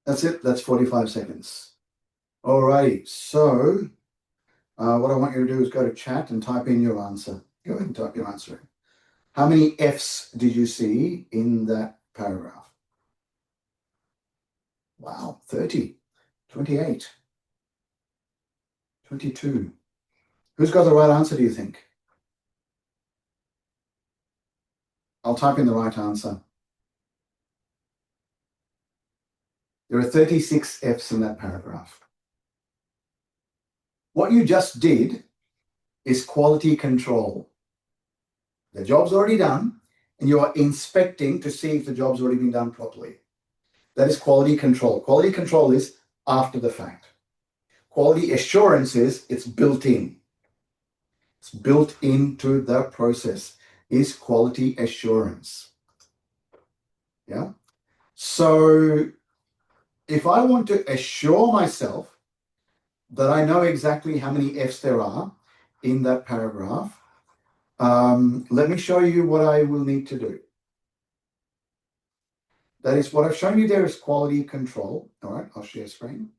That's it. That's 45 seconds. All right. So what I want you to do is go to chat and type in your answer. Go ahead and type your answer in. How many Fs did you see in that paragraph? Wow, 30, 28, 22. Who's got the right answer, do you think? I'll type in the right answer. There are 36 Fs in that paragraph. What you just did is quality control. The job's already done, and you are inspecting to see if the job's already been done properly. That is quality control. Quality control is after the fact. Quality assurance is it's built in. It's built into the process is quality assurance. Yeah. So if I want to assure myself that I know exactly how many Fs there are in that paragraph, let me show you what I will need to do. That is what I've shown you there is quality control. All right, I'll share screen.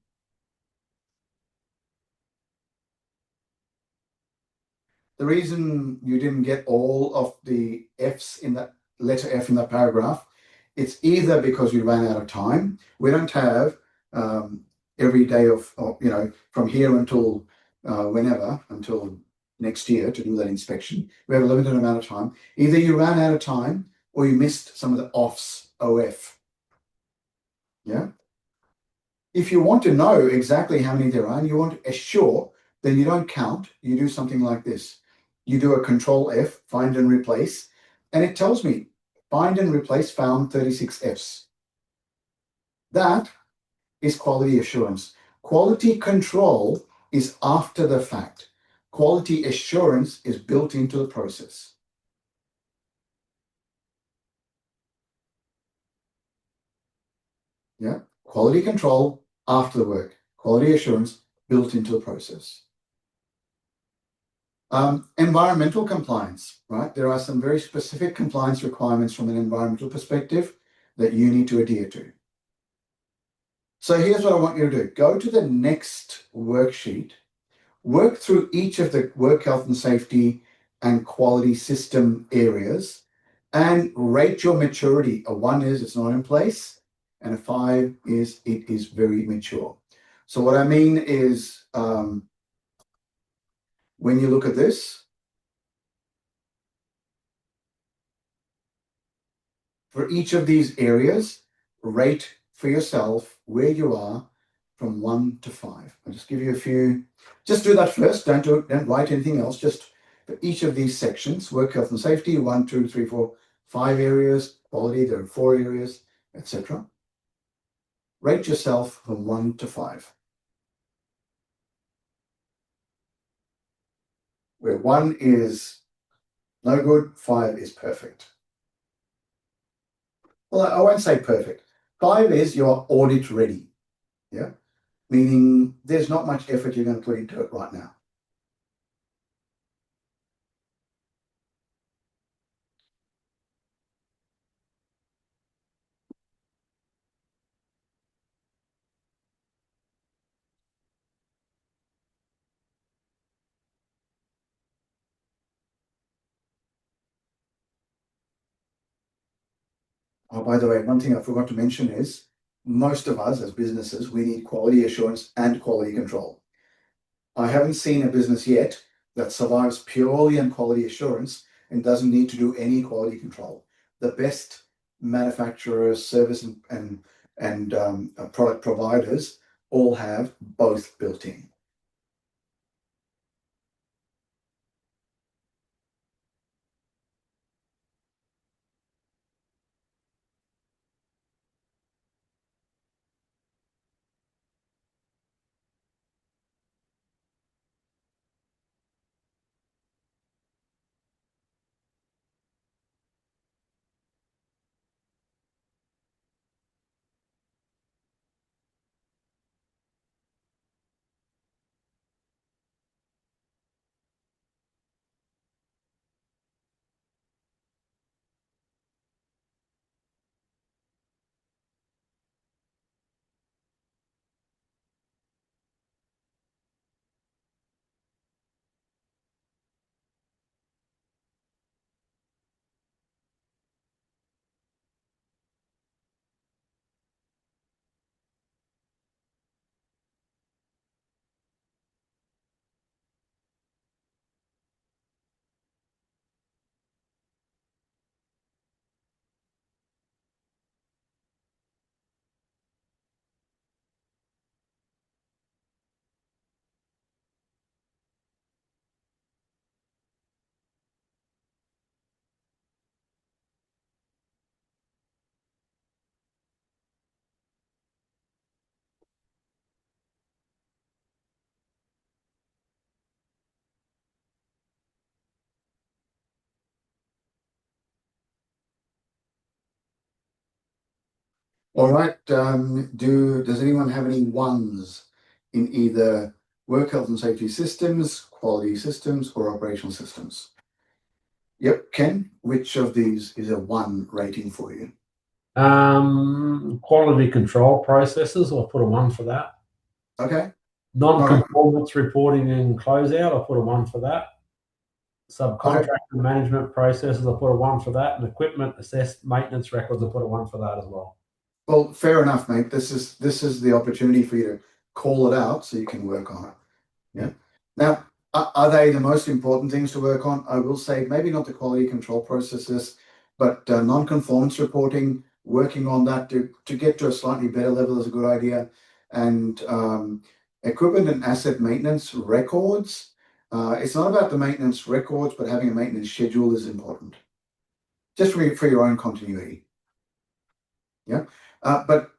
The reason you didn't get all of the Fs in that letter F in that paragraph, it's either because you ran out of time. We don't have every day of from here until whenever, until next year to do that inspection. We have a limited amount of time. Either you ran out of time or you missed some of the offs, OF. Yeah. If you want to know exactly how many there are and you want to assure, then you don't count. You do something like this. You do a control F, find and replace, and it tells me find and replace found 36 Fs. That is quality assurance. Quality control is after the fact. Quality assurance is built into the process. Yeah, quality control after the work. Quality assurance built into the process. Environmental compliance, right? There are some very specific compliance requirements from an environmental perspective that you need to adhere to. So here's what I want you to do. Go to the next worksheet, work through each of the work health and safety and quality system areas, and rate your maturity. A 1 is it's not in place, and a 5 is it is very mature. So what I mean is, when you look at this, for each of these areas, rate for yourself where you are from 1 to 5. I'll just give you a few. Just do that first. Don't write anything else. Just for each of these sections: work health and safety, 1, 2, 3, 4, 5 areas. Quality, there are 4 areas, etc. Rate yourself from 1 to 5. Where 1 is no good, 5 is perfect. Well, I won't say perfect. 5 is you're audit ready. Yeah. Meaning there's not much effort you're going to put into it right now. Oh, by the way, one thing I forgot to mention is most of us as businesses, we need quality assurance and quality control. I haven't seen a business yet that survives purely on quality assurance and doesn't need to do any quality control. The best manufacturers, service and product providers all have both built in. All right. Does anyone have any 1s in either work health and safety systems, quality systems, or operational systems? Yep, Ken, which of these is a 1 rating for you? Quality control processes, I'll put a 1 for that. Okay. Non-conformance reporting and closeout, I'll put a 1 for that. Subcontractor management processes, I'll put a 1 for that. And equipment assessed maintenance records, I'll put a 1 for that as well. Well, fair enough, mate. This is the opportunity for you to call it out so you can work on it. Yeah. Now, are they the most important things to work on? I will say maybe not the quality control processes, but non-conformance reporting, working on that to get to a slightly better level is a good idea. And equipment and asset maintenance records. It's not about the maintenance records, but having a maintenance schedule is important. Just for your own continuity. Yeah. But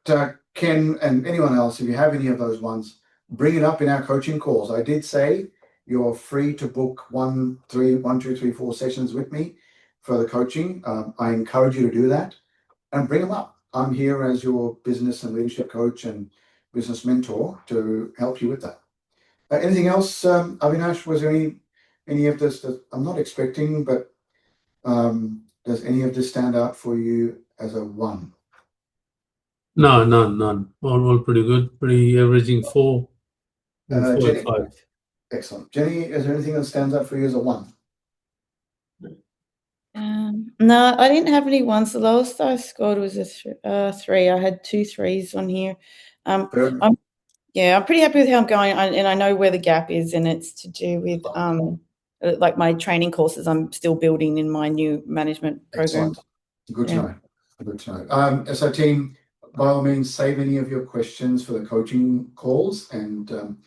Ken and anyone else, if you have any of those ones, bring it up in our coaching calls. I did say you're free to book 1, 2, 3, 4 sessions with me for the coaching. I encourage you to do that and bring them up. I'm here as your business and leadership coach and business mentor to help you with that. Anything else, Avinash? Was there any of this that I'm not expecting, but does any of this stand out for you as a 1? No, none. All pretty good. Pretty averaging 4 and 4 and Jenny? 5. Excellent. Jenny, is there anything that stands out for you as a 1? No, I didn't have any ones. The lowest I scored was a 3. I had 2 3s on here. I'm pretty happy with how I'm going, and I know where the gap is, and it's to do with like my training courses. I'm still building in my new management program. Excellent. Good to know. Good to know. So, team, by all means, save any of your questions for the coaching calls, and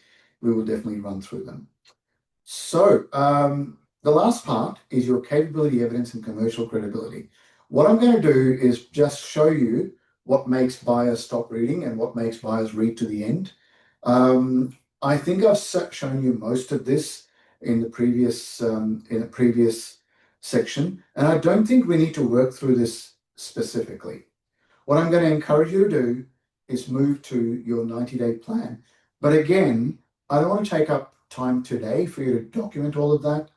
we will definitely run through them. So, the last part is your capability, evidence, and commercial credibility. What I'm going to do is just show you what makes buyers stop reading and what makes buyers read to the end. I think I've shown you most of this in the previous section, and I don't think we need to work through this specifically. What I'm going to encourage you to do is move to your 90-day plan. But again, I don't want to take up time today for you to document all of that.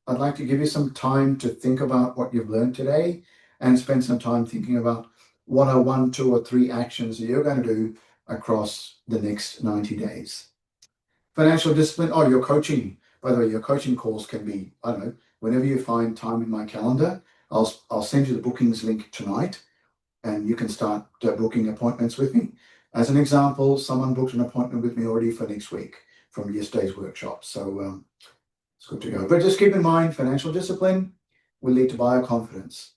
I'd like to give you some time to think about what you've learned today and spend some time thinking about what are 1, 2, or 3 actions that you're going to do across the next 90 days. Financial discipline. Oh, your coaching. By the way, your coaching calls can be, I don't know, whenever you find time in my calendar, I'll send you the bookings link tonight, and you can start booking appointments with me. As an example, someone booked an appointment with me already for next week from yesterday's workshop. So it's good to go. But just keep in mind, financial discipline will lead to buyer confidence.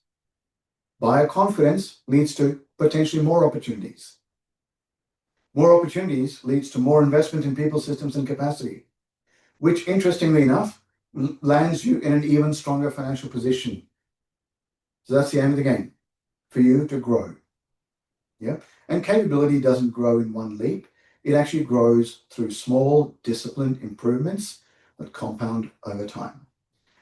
Buyer confidence leads to potentially more opportunities. More opportunities leads to more investment in people, systems, and capacity, which, interestingly enough, lands you in an even stronger financial position. So that's the aim of the game, for you to grow. Yeah. And capability doesn't grow in one leap. It actually grows through small, disciplined improvements that compound over time.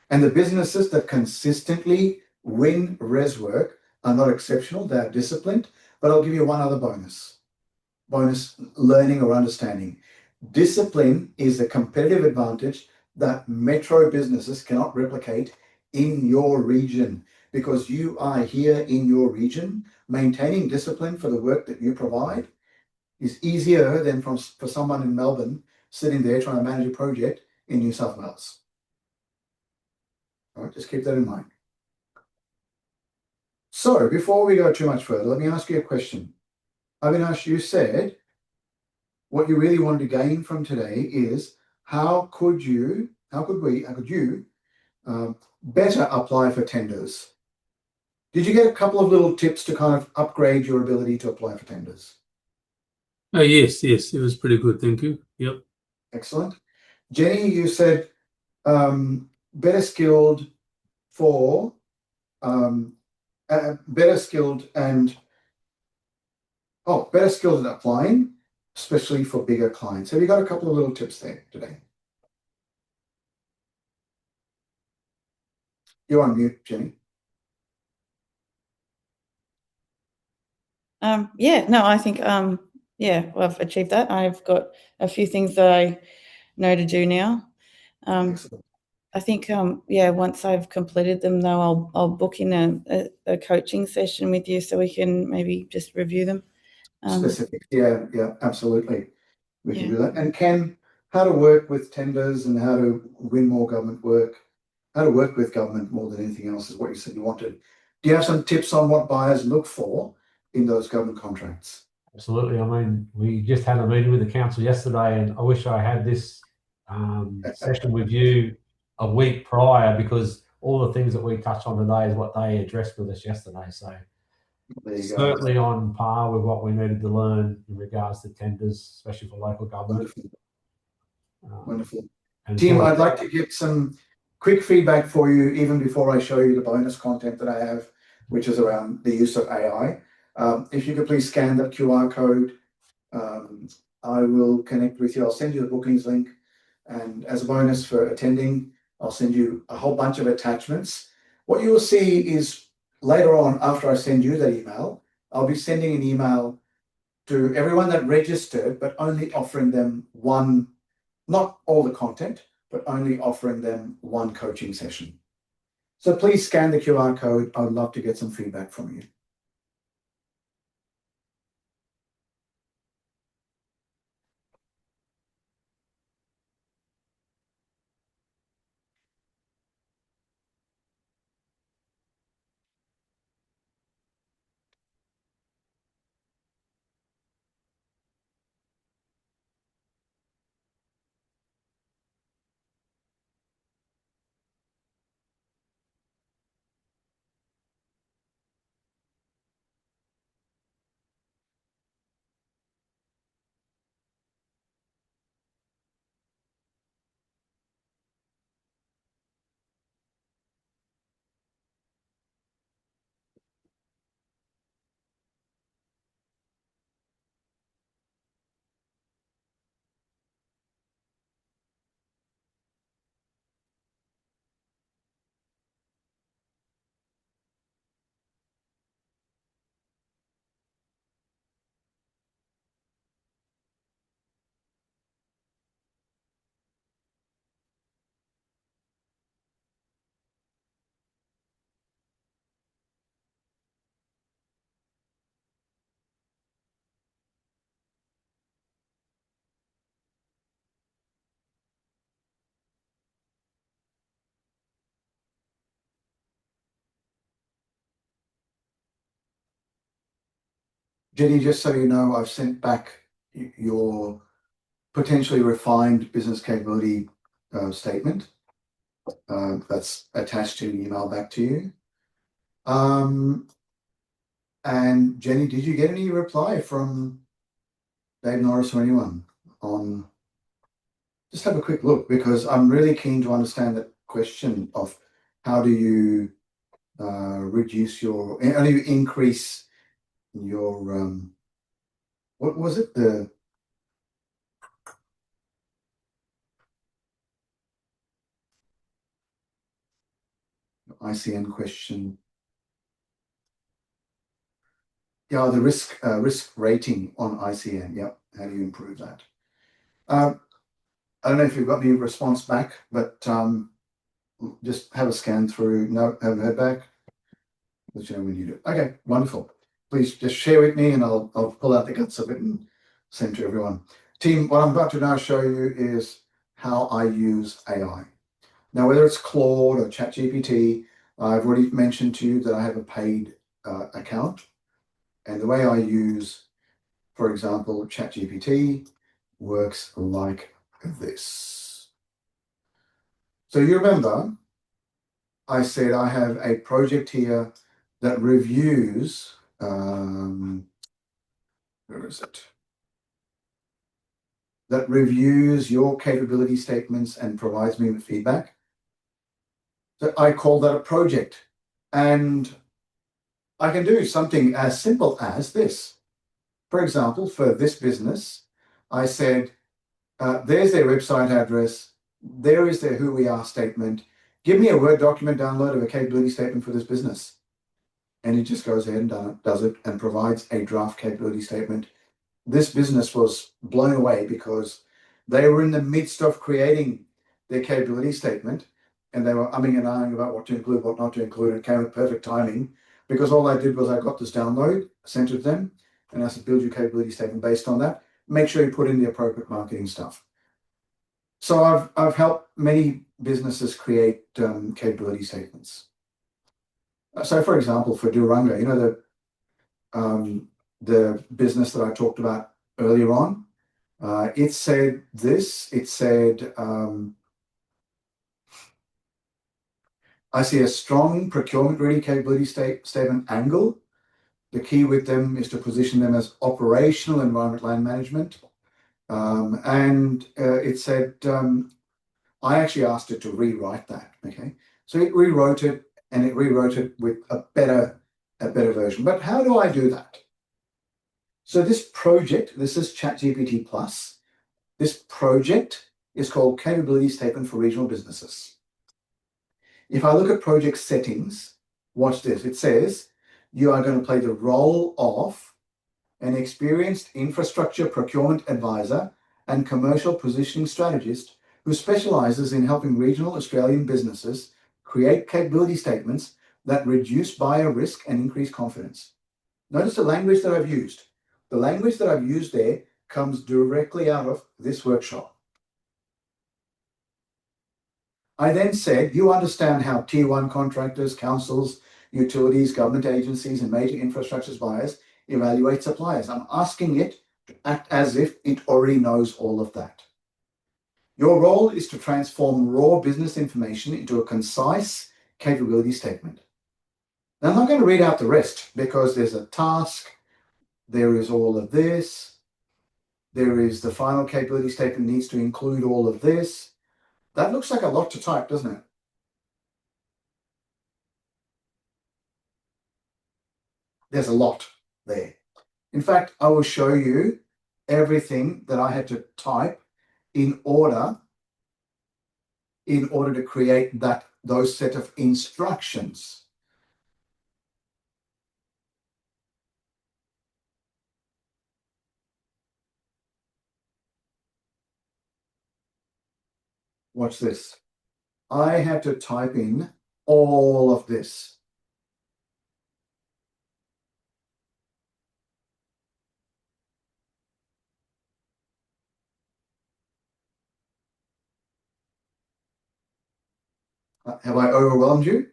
And the businesses that consistently win res work are not exceptional. They're disciplined. But I'll give you one other bonus learning or understanding. Discipline is a competitive advantage that metro businesses cannot replicate in your region, because you are here in your region. Maintaining discipline for the work that you provide is easier than for someone in Melbourne sitting there trying to manage a project in New South Wales. All right, just keep that in mind. So before we go too much further, let me ask you a question. Avinash, you said what you really wanted to gain from today is how could you better apply for tenders? Did you get a couple of little tips to kind of upgrade your ability to apply for tenders? Yes, it was pretty good. Thank you. Yep. Excellent. Jenny, you said better skilled for better skilled at applying, especially for bigger clients. Have you got a couple of little tips there today? You're on mute, Jenny. I think I've achieved that. I've got a few things that I know to do now. Excellent. I think once I've completed them, though, I'll book in a coaching session with you so we can maybe just review them. Specific. Yeah, absolutely. We can do that. And Ken, how to work with tenders and how to win more government work, how to work with government more than anything else is what you said you wanted. Do you have some tips on what buyers look for in those government contracts? Absolutely. I mean, we just had a meeting with the council yesterday, and I wish I had this session with you a week prior, because all the things that we touched on today is what they addressed with us yesterday. So certainly on par with what we needed to learn in regards to tenders, especially for local government. Wonderful. Team, I'd like to get some quick feedback for you even before I show you the bonus content that I have, which is around the use of AI. If you could please scan that QR code, I will connect with you. I'll send you the bookings link. And as a bonus for attending, I'll send you a whole bunch of attachments. What you will see is later on, after I send you that email, I'll be sending an email to everyone that registered, but only offering them one, not all the content, but only offering them one coaching session. So please scan the QR code. I'd love to get some feedback from you. Jenny, just so you know, I've sent back your potentially refined business capability statement. That's attached to an email back to you. And Jenny, did you get any reply from Dave Norris or anyone on? Just have a quick look, because I'm really keen to understand that question of how do you reduce your, how do you increase your, what was it? The ICN question. Yeah, the risk rating on ICN. Yep. How do you improve that? I don't know if you've got any response back, but just have a scan through. No, haven't heard back. Let you know when you do. Okay, wonderful. Please just share with me, and I'll pull out the guts of it and send to everyone. Team, what I'm about to now show you is how I use AI. Now, whether it's Claude or ChatGPT, I've already mentioned to you that I have a paid account. And the way I use, for example, ChatGPT works like this. So you remember I said I have a project here that reviews, where is it? That reviews your capability statements and provides me with feedback. So I call that a project. And I can do something as simple as this. For example, for this business, I said, there's their website address. There is their who we are statement. Give me a Word document download of a capability statement for this business. And it just goes ahead and does it and provides a draft capability statement. This business was blown away because they were in the midst of creating their capability statement, and they were umming and ahhing about what to include, what not to include. It came at perfect timing, because all I did was I got this download, sent it to them, and I said, build your capability statement based on that. Make sure you put in the appropriate marketing stuff. So I've helped many businesses create capability statements. So, for example, for Duranga, you know, the business that I talked about earlier on, it said this. It said, I see a strong procurement-ready capability statement angle. The key with them is to position them as operational environment land management. It said, I actually asked it to rewrite that. Okay, so it rewrote it, and it rewrote it with a better version. But how do I do that? So this project, this is ChatGPT Plus. This project is called Capability Statement for Regional Businesses. If I look at project settings, watch this. It says you are going to play the role of an experienced infrastructure procurement advisor and commercial positioning strategist who specializes in helping regional Australian businesses create capability statements that reduce buyer risk and increase confidence. Notice the language that I've used. The language that I've used there comes directly out of this workshop. I then said, you understand how Tier 1 contractors, councils, utilities, government agencies, and major infrastructure buyers evaluate suppliers. I'm asking it to act as if it already knows all of that. Your role is to transform raw business information into a concise capability statement. Now, I'm not going to read out the rest, because there's a task, there is all of this, there is the final capability statement needs to include all of this. That looks like a lot to type, doesn't it? There's a lot there. In fact, I will show you everything that I had to type in order to create those set of instructions. Watch this. I had to type in all of this. Have I overwhelmed you?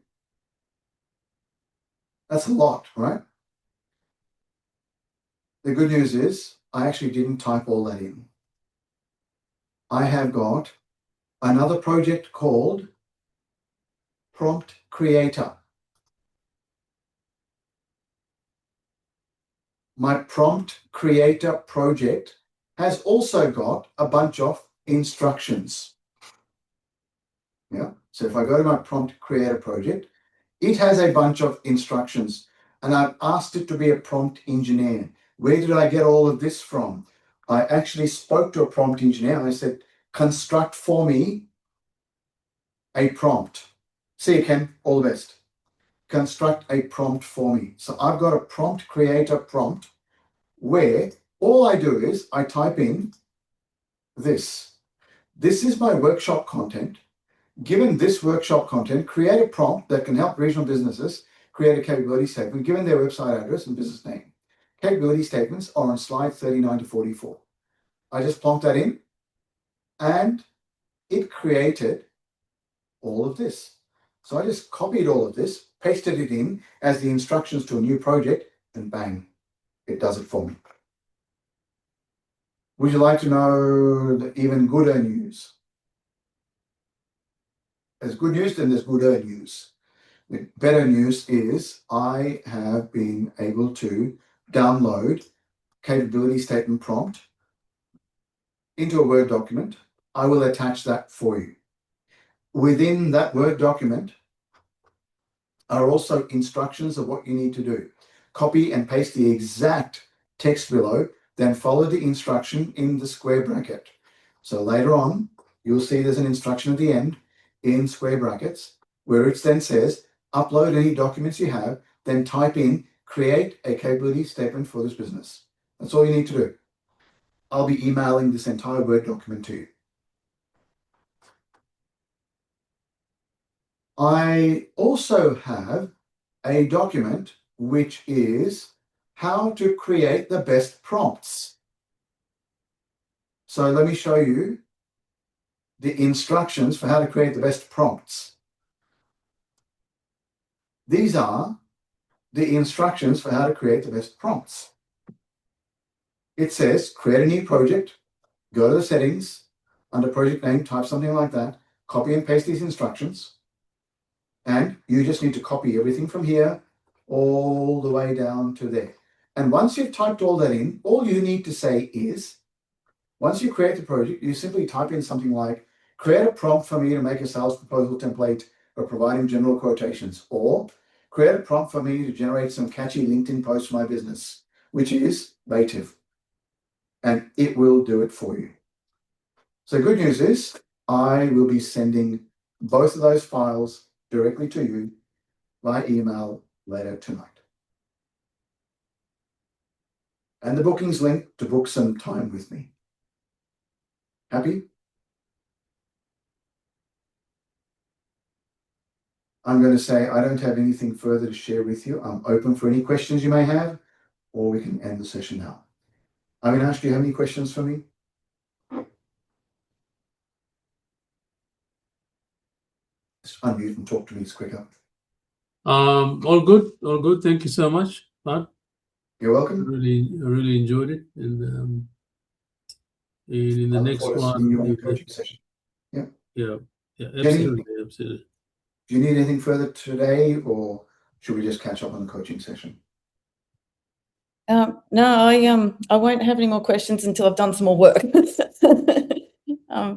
That's a lot, right? The good news is I actually didn't type all that in. I have got another project called Prompt Creator. My Prompt Creator project has also got a bunch of instructions. Yeah. So if I go to my Prompt Creator project, it has a bunch of instructions, and I've asked it to be a prompt engineer. Where did I get all of this from? I actually spoke to a prompt engineer and I said, construct for me a prompt. See you, Ken. All the best. Construct a prompt for me. So I've got a Prompt Creator prompt where all I do is I type in this. This is my workshop content. Given this workshop content, create a prompt that can help regional businesses create a capability statement given their website address and business name. Capability statements are on slide 39 to 44. I just plonked that in and it created all of this. So I just copied all of this, pasted it in as the instructions to a new project, and bang, it does it for me. Would you like to know the even gooder news? There's good news, then there's gooder news. The better news is I have been able to download capability statement prompt into a Word document. I will attach that for you. Within that Word document are also instructions of what you need to do. Copy and paste the exact text below, then follow the instruction in the square bracket. So later on, you'll see there's an instruction at the end in square brackets where it then says, upload any documents you have, then type in, create a capability statement for this business. That's all you need to do. I'll be emailing this entire Word document to you. I also have a document which is how to create the best prompts. So let me show you the instructions for how to create the best prompts. These are the instructions for how to create the best prompts. It says create a new project, go to the settings, under project name, type something like that, copy and paste these instructions, and you just need to copy everything from here all the way down to there. And once you've typed all that in, all you need to say is, once you create the project, you simply type in something like, create a prompt for me to make a sales proposal template or providing general quotations, or create a prompt for me to generate some catchy LinkedIn posts for my business, which is native, and it will do it for you. So good news is I will be sending both of those files directly to you by email later tonight. And the bookings link to book some time with me. Happy? I'm going to say I don't have anything further to share with you. I'm open for any questions you may have, or we can end the session now. Avinash, do you have any questions for me? Just unmute and talk to me, it's quicker. All good, all good. Thank you so much, Pat. You're I welcome. really enjoyed it, and in the I look next forward to seeing you on the one, coaching session. yeah, Jenny? absolutely, absolutely. Do you need anything further today, or should we just catch up on the coaching session? No, I won't have any more questions until I've done some more work.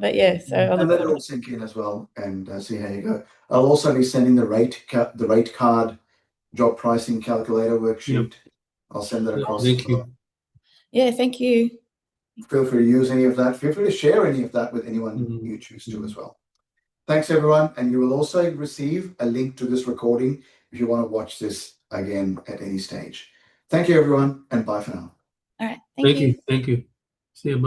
But yeah, so I And look let it forward all sink in as well, and see how you go. I'll also be sending the rate card job pricing calculator worksheet. I'll send that across. Thank you. Yeah, thank you. Feel free to use any of that. Feel free to share any of that with anyone you choose to as well. Thanks, everyone. And you will also receive a link to this recording if you want to watch this again at any stage. Thank you, everyone, and bye for now. All right, thank you. Thank you. See you. Bye.